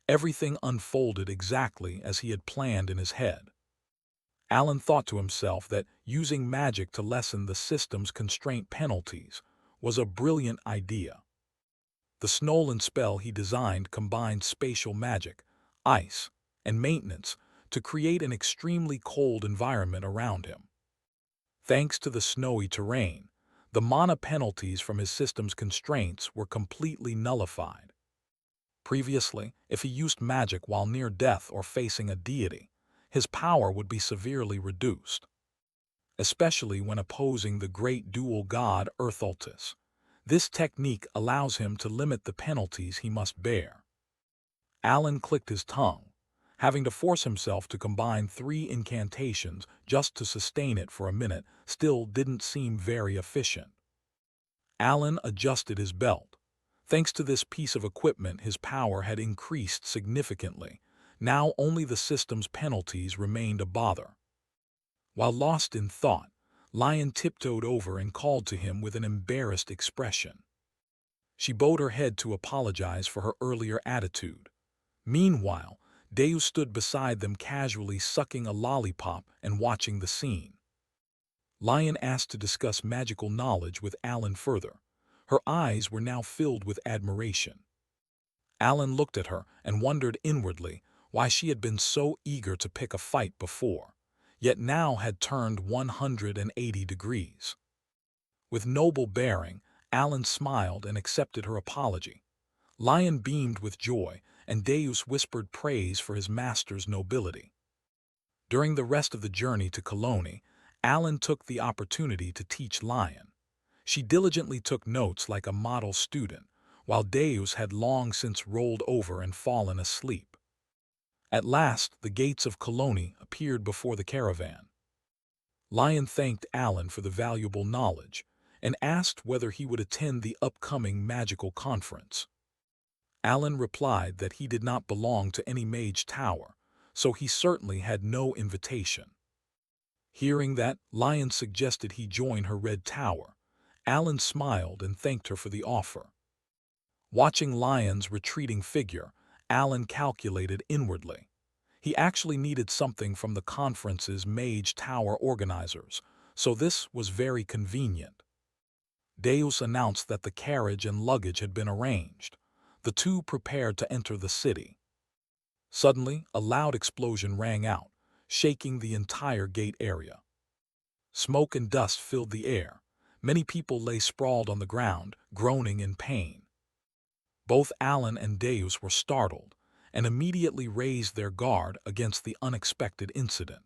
Everything unfolded exactly as he had planned in his head. Alan thought to himself that using magic to lessen the system's constraint penalties was a brilliant idea. The Snolan spell he designed combined spatial magic, ice, and maintenance to create an extremely cold environment around him. Thanks to the snowy terrain, the mana penalties from his system's constraints were completely nullified. Previously, if he used magic while near death or facing a deity, his power would be severely reduced. Especially when opposing the great dual god Earthaltus, this technique allows him to limit the penalties he must bear. Alan clicked his tongue, having to force himself to combine 3 incantations just to sustain it for a minute still didn't seem very efficient. Alan adjusted his belt. Thanks to this piece of equipment, his power had increased significantly. Now only the system's penalties remained a bother. While lost in thought, Lion tiptoed over and called to him with an embarrassed expression. She bowed her head to apologize for her earlier attitude. Meanwhile, Deus stood beside them casually sucking a lollipop and watching the scene. Lion asked to discuss magical knowledge with Alan further. Her eyes were now filled with admiration. Alan looked at her and wondered inwardly why she had been so eager to pick a fight before, yet now had turned 180 degrees. With noble bearing, Alan smiled and accepted her apology. Lion beamed with joy, and Deus whispered praise for his master's nobility. During the rest of the journey to Colony, Alan took the opportunity to teach Lion. She diligently took notes like a model student, while Deus had long since rolled over and fallen asleep. At last, the gates of Colony appeared before the caravan. Lion thanked Alan for the valuable knowledge and asked whether he would attend the upcoming magical conference. Alan replied that he did not belong to any mage tower, so he certainly had no invitation. Hearing that, Lion suggested he join her red tower. Alan smiled and thanked her for the offer. Watching Lion's retreating figure, Alan calculated inwardly. He actually needed something from the conference's Mage Tower organizers, so this was very convenient. Deus announced that the carriage and luggage had been arranged. The two prepared to enter the city. Suddenly, a loud explosion rang out, shaking the entire gate area. Smoke and dust filled the air. Many people lay sprawled on the ground, groaning in pain. Both Alan and Deus were startled and immediately raised their guard against the unexpected incident.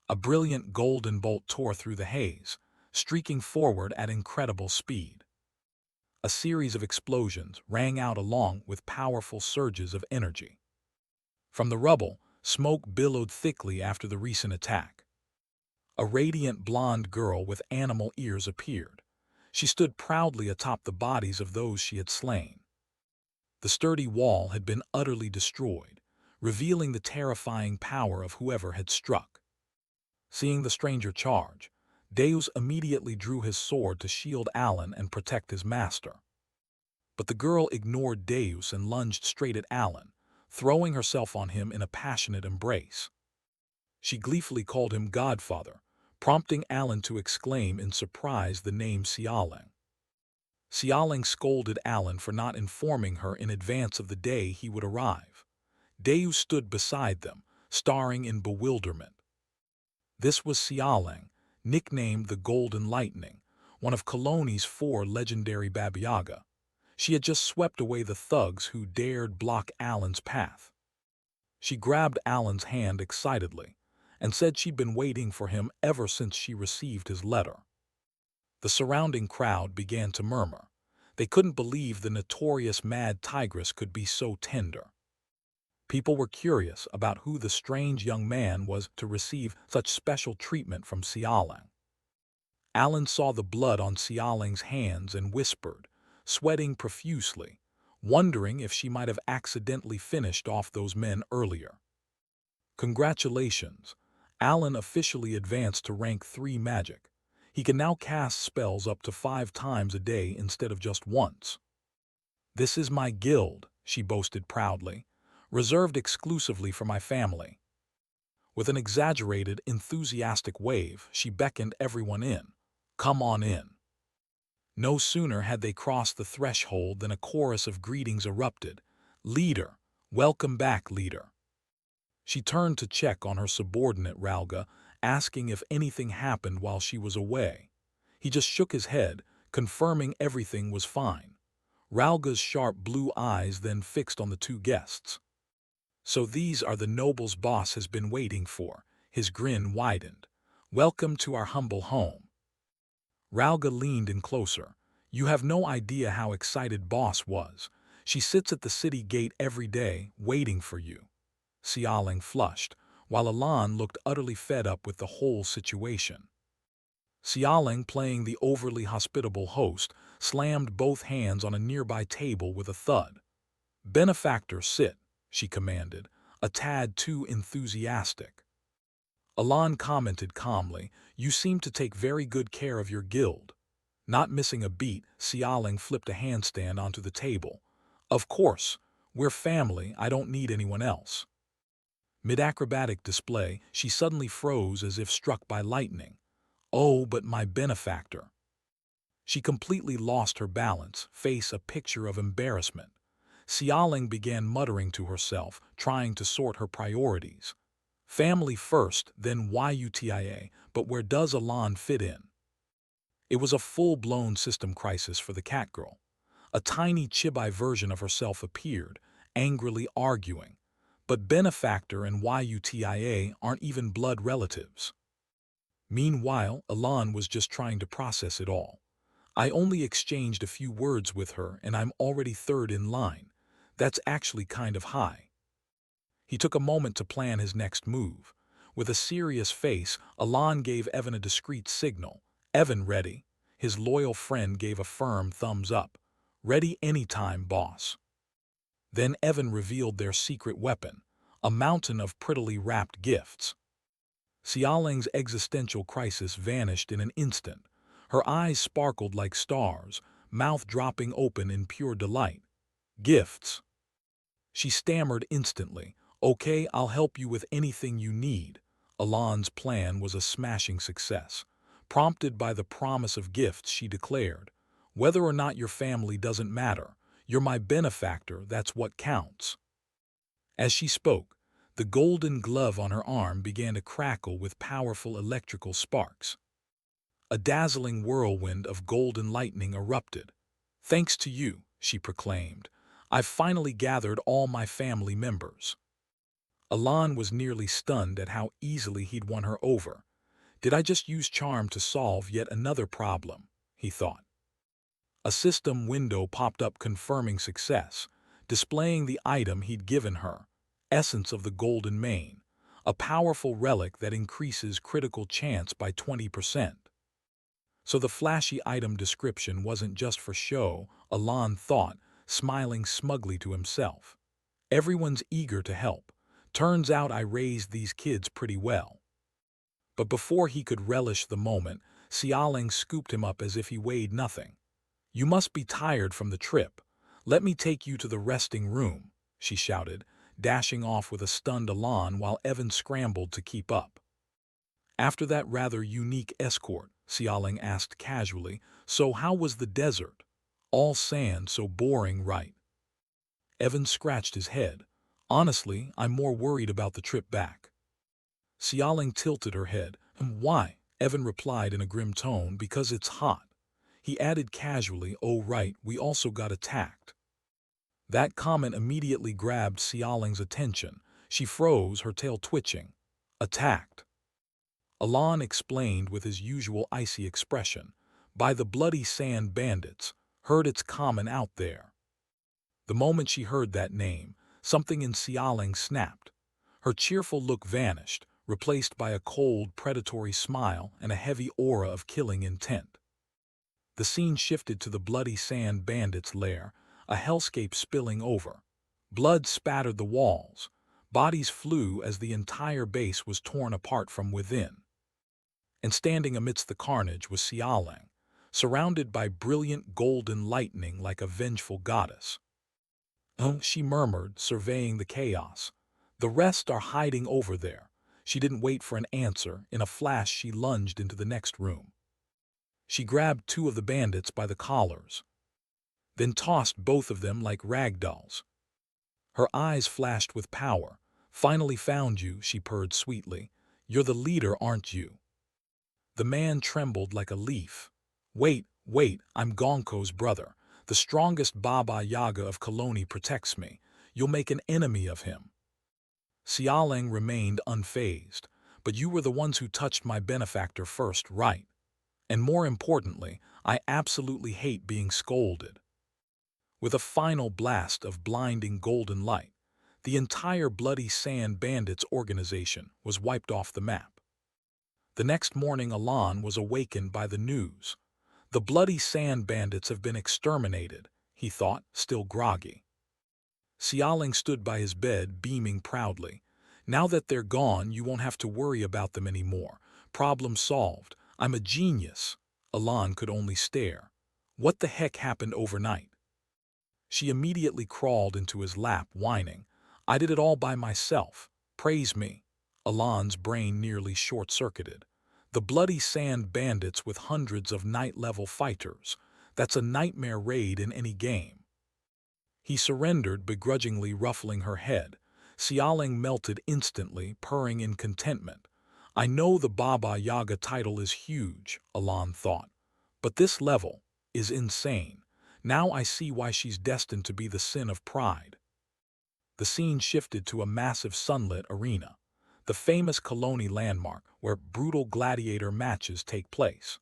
A brilliant golden bolt tore through the haze, streaking forward at incredible speed. A series of explosions rang out along with powerful surges of energy. From the rubble, smoke billowed thickly after the recent attack. A radiant blonde girl with animal ears appeared. She stood proudly atop the bodies of those she had slain. The sturdy wall had been utterly destroyed, revealing the terrifying power of whoever had struck. Seeing the stranger charge, Deus immediately drew his sword to shield Alan and protect his master. But the girl ignored Deus and lunged straight at Alan, throwing herself on him in a passionate embrace. She gleefully called him Godfather, prompting Alan to exclaim in surprise the name Xialing. Xialing scolded Alan for not informing her in advance of the day he would arrive. Deus stood beside them, staring in bewilderment. This was Xialing, nicknamed the Golden Lightning, one of Cologne's 4 legendary Baba Yaga. She had just swept away the thugs who dared block Alan's path. She grabbed Alan's hand excitedly and said she'd been waiting for him ever since she received his letter. The surrounding crowd began to murmur. They couldn't believe the notorious Mad Tigress could be so tender. People were curious about who the strange young man was to receive such special treatment from Xialing. Alan saw the blood on Xialing's hands and whispered, sweating profusely, wondering if she might have accidentally finished off those men earlier. Congratulations! Alan officially advanced to rank 3 magic. He can now cast spells up to 5 times a day instead of just once. This is my guild, she boasted proudly, reserved exclusively for my family. With an exaggerated, enthusiastic wave, she beckoned everyone in. Come on in. No sooner had they crossed the threshold than a chorus of greetings erupted. Leader, welcome back, leader. She turned to check on her subordinate Ralga, asking if anything happened while she was away. He just shook his head, confirming everything was fine. Ralga's sharp blue eyes then fixed on the 2 guests. So these are the nobles boss has been waiting for. His grin widened. Welcome to our humble home. Ralga leaned in closer. You have no idea how excited boss was. She sits at the city gate every day, waiting for you. Xialing flushed, while Alan looked utterly fed up with the whole situation. Xialing, playing the overly hospitable host, slammed both hands on a nearby table with a thud. Benefactor, sit, she commanded, a tad too enthusiastic. Alan commented calmly, you seem to take very good care of your guild. Not missing a beat, Xialing flipped a handstand onto the table. Of course, we're family, I don't need anyone else. Mid-acrobatic display, she suddenly froze as if struck by lightning. Oh, but my benefactor. She completely lost her balance, face a picture of embarrassment. Xialing began muttering to herself, trying to sort her priorities. Family first, then YUTIA, but where does Alan fit in? It was a full-blown system crisis for the catgirl. A tiny chibi version of herself appeared, angrily arguing. But benefactor and YUTIA aren't even blood relatives. Meanwhile, Alan was just trying to process it all. I only exchanged a few words with her and I'm already 3rd in line. That's actually kind of high. He took a moment to plan his next move. With a serious face, Alan gave Evan a discreet signal. Evan, ready? His loyal friend gave a firm thumbs up. Ready anytime, boss. Then Evan revealed their secret weapon, a mountain of prettily wrapped gifts. Xialing's existential crisis vanished in an instant. Her eyes sparkled like stars, mouth dropping open in pure delight. Gifts. She stammered instantly. Okay, I'll help you with anything you need. Alan's plan was a smashing success. Prompted by the promise of gifts, she declared, whether or not your family doesn't matter. You're my benefactor, that's what counts. As she spoke, the golden glove on her arm began to crackle with powerful electrical sparks. A dazzling whirlwind of golden lightning erupted. Thanks to you, she proclaimed, I've finally gathered all my family members. Alan was nearly stunned at how easily he'd won her over. Did I just use charm to solve yet another problem? He thought. A system window popped up confirming success, displaying the item he'd given her, Essence of the Golden Mane, a powerful relic that increases critical chance by 20%. So the flashy item description wasn't just for show, Alan thought, smiling smugly to himself. Everyone's eager to help. Turns out I raised these kids pretty well. But before he could relish the moment, Xialing scooped him up as if he weighed nothing. You must be tired from the trip. Let me take you to the resting room, she shouted, dashing off with a stunned Alan while Evan scrambled to keep up. After that rather unique escort, Xialing asked casually, so how was the desert? All sand, so boring, right? Evan scratched his head. Honestly, I'm more worried about the trip back. Xialing tilted her head. Why? Evan replied in a grim tone, because it's hot. He added casually, oh right, we also got attacked. That comment immediately grabbed Xialing's attention. She froze, her tail twitching. Attacked. Alan explained with his usual icy expression. By the bloody sand bandits. Heard it's common out there. The moment she heard that name, something in Xialing snapped. Her cheerful look vanished, replaced by a cold, predatory smile and a heavy aura of killing intent. The scene shifted to the bloody sand bandits' lair, a hellscape spilling over. Blood spattered the walls. Bodies flew as the entire base was torn apart from within. And standing amidst the carnage was Xialing, surrounded by brilliant golden lightning like a vengeful goddess. Oh, she murmured, surveying the chaos. The rest are hiding over there. She didn't wait for an answer. In a flash, she lunged into the next room. She grabbed two of the bandits by the collars, then tossed both of them like rag dolls. Her eyes flashed with power. Finally found you, she purred sweetly. You're the leader, aren't you? The man trembled like a leaf. Wait, I'm Gonko's brother. The strongest Baba Yaga of Koloni protects me. You'll make an enemy of him. Xialing remained unfazed. But you were the ones who touched my benefactor first, right? And more importantly, I absolutely hate being scolded. With a final blast of blinding golden light, the entire Bloody Sand Bandits organization was wiped off the map. The next morning, Alan was awakened by the news. The Bloody Sand Bandits have been exterminated, he thought, still groggy. Xialing stood by his bed, beaming proudly. Now that they're gone, you won't have to worry about them anymore. Problem solved. I'm a genius. Alan could only stare. What the heck happened overnight? She immediately crawled into his lap, whining. I did it all by myself. Praise me. Alan's brain nearly short-circuited. The Bloody Sand Bandits with hundreds of night-level fighters. That's a nightmare raid in any game. He surrendered, begrudgingly ruffling her head. Xialing melted instantly, purring in contentment. I know the Baba Yaga title is huge, Alan thought, but this level is insane. Now I see why she's destined to be the sin of pride. The scene shifted to a massive sunlit arena, the famous Koloni landmark where brutal gladiator matches take place.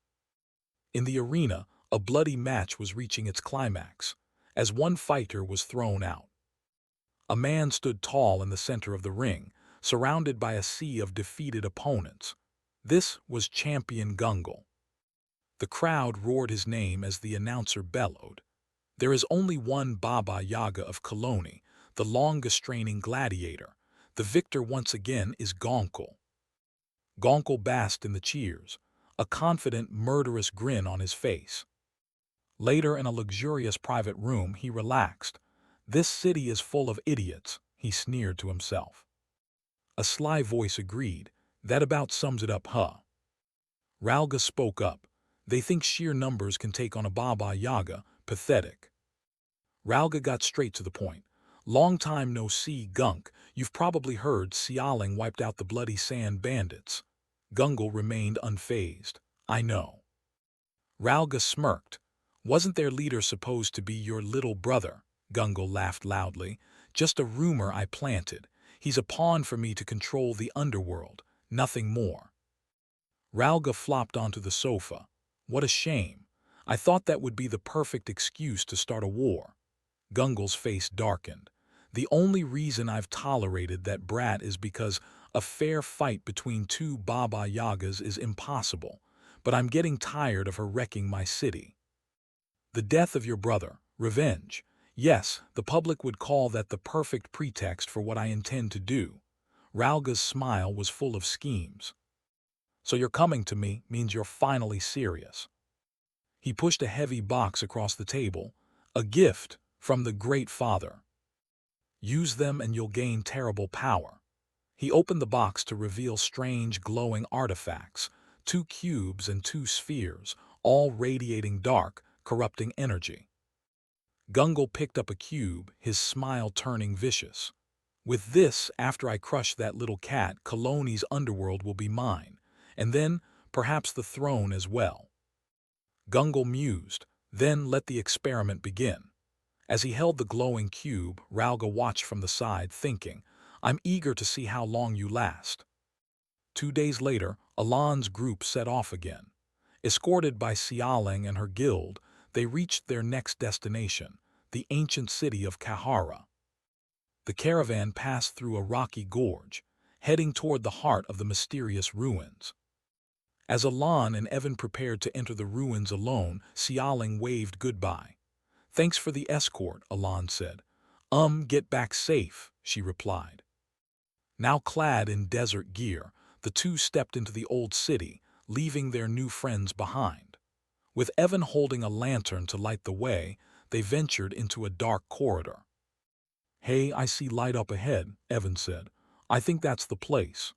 In the arena, a bloody match was reaching its climax, as one fighter was thrown out. A man stood tall in the center of the ring, surrounded by a sea of defeated opponents. This was Champion Gungal. The crowd roared his name as the announcer bellowed. There is only one Baba Yaga of Koloni, the longest-reigning gladiator. The victor once again is Gongal. Gongal basked in the cheers. a confident, murderous grin on his face. Later, in a luxurious private room, he relaxed. "This city is full of idiots," he sneered to himself. A sly voice agreed. "That about sums it up, huh?" Ralga spoke up. "They think sheer numbers can take on a Baba Yaga. Pathetic." Ralga got straight to the point. "Long time no see, Gunk. You've probably heard Sialing wiped out the Bloody Sand bandits." Gungal remained unfazed. "I know." Ralga smirked. "Wasn't their leader supposed to be your little brother?" Gungal laughed loudly. "Just a rumor I planted. He's a pawn for me to control the underworld, nothing more." Ralga flopped onto the sofa. "What a shame. I thought that would be the perfect excuse to start a war." Gungal's face darkened. "The only reason I've tolerated that brat is because a fair fight between two Baba Yagas is impossible, but I'm getting tired of her wrecking my city." "The death of your brother, revenge. Yes, the public would call that the perfect pretext for what I intend to do." Ralga's smile was full of schemes. "So you're coming to me means you're finally serious." He pushed a heavy box across the table. "A gift from the Great Father. Use them and you'll gain terrible power." He opened the box to reveal strange glowing artifacts, 2 cubes and 2 spheres, all radiating dark, corrupting energy. Gungal picked up a cube, his smile turning vicious. "With this, after I crush that little cat, Koloni's underworld will be mine, and then perhaps the throne as well." Gungal mused. "Then let the experiment begin." As he held the glowing cube, Ralga watched from the side, thinking, "I'm eager to see how long you last." 2 days later, Alan's group set off again. Escorted by Sialing and her guild, they reached their next destination, the ancient city of Kahara. The caravan passed through a rocky gorge, heading toward the heart of the mysterious ruins. As Alan and Evan prepared to enter the ruins alone, Sialing waved goodbye. "Thanks for the escort," Alan said. Get back safe," she replied. Now clad in desert gear, the two stepped into the old city, leaving their new friends behind. With Evan holding a lantern to light the way, they ventured into a dark corridor. "Hey, I see light up ahead," Evan said. "I think that's the place."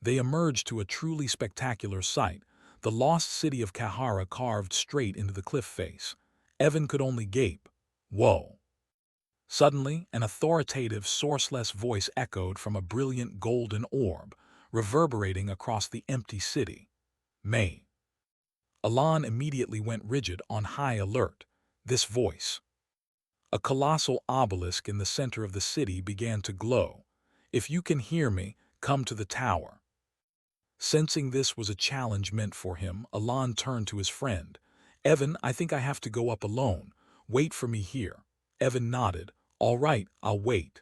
They emerged to a truly spectacular sight, the lost city of Kahara carved straight into the cliff face. Evan could only gape. "Whoa." Suddenly, an authoritative, sourceless voice echoed from a brilliant golden orb, reverberating across the empty city. "May." Alan immediately went rigid, on high alert. This voice. A colossal obelisk in the center of the city began to glow. "If you can hear me, come to the tower." Sensing this was a challenge meant for him, Alan turned to his friend. "Evan, I think I have to go up alone. Wait for me here." Evan nodded. "All right, I'll wait."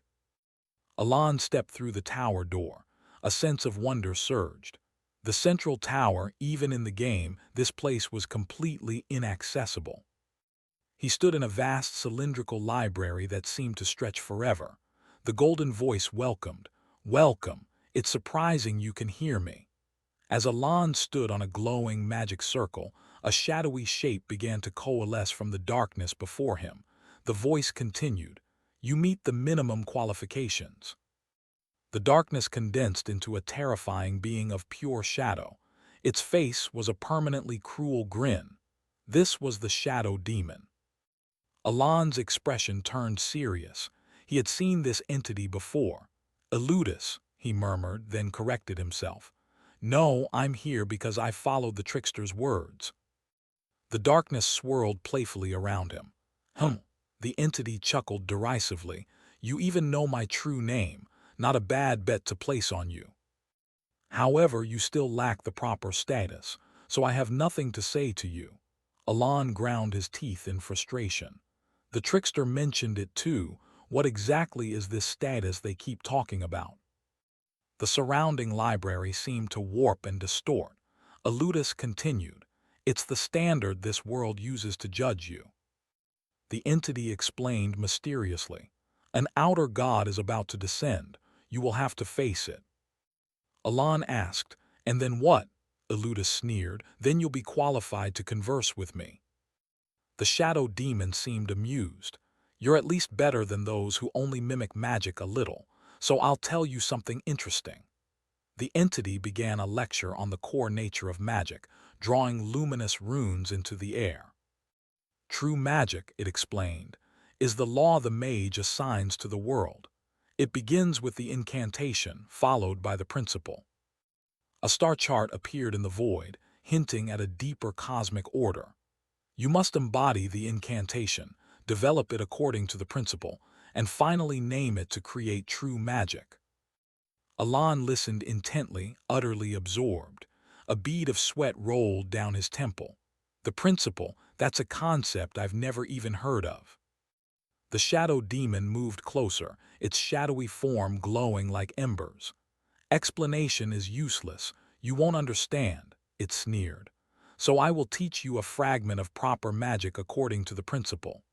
Alan stepped through the tower door. A sense of wonder surged. The central tower, even in the game, this place was completely inaccessible. He stood in a vast cylindrical library that seemed to stretch forever. The golden voice welcomed. "Welcome. It's surprising you can hear me." As Alan stood on a glowing magic circle, a shadowy shape began to coalesce from the darkness before him. The voice continued, "You meet the minimum qualifications." The darkness condensed into a terrifying being of pure shadow. Its face was a permanently cruel grin. This was the Shadow Demon. Alan's expression turned serious. He had seen this entity before. "Eludus," he murmured, then corrected himself. "No, I'm here because I followed the trickster's words." The darkness swirled playfully around him. The entity chuckled derisively. "You even know my true name. Not a bad bet to place on you. However, you still lack the proper status, so I have nothing to say to you." Alan ground his teeth in frustration. The trickster mentioned it too. What exactly is this status they keep talking about? The surrounding library seemed to warp and distort. Eludus continued, "It's the standard this world uses to judge you." The entity explained mysteriously, "An outer god is about to descend. You will have to face it." Alan asked, "And then what?" Eluda sneered, then you'll be qualified to converse with me. The shadow demon seemed amused. You're at least better than those who only mimic magic a little, so I'll tell you something interesting. The entity began a lecture on the core nature of magic, drawing luminous runes into the air. True magic, it explained, is the law the mage assigns to the world. It begins with the incantation, followed by the principle. A star chart appeared in the void, hinting at a deeper cosmic order. You must embody the incantation, develop it according to the principle, and finally name it to create true magic. Alan listened intently, utterly absorbed. A bead of sweat rolled down his temple. The principle, that's a concept I've never even heard of. The shadow demon moved closer, its shadowy form glowing like embers. Explanation is useless. You won't understand, it sneered. So I will teach you a fragment of proper magic according to the principle.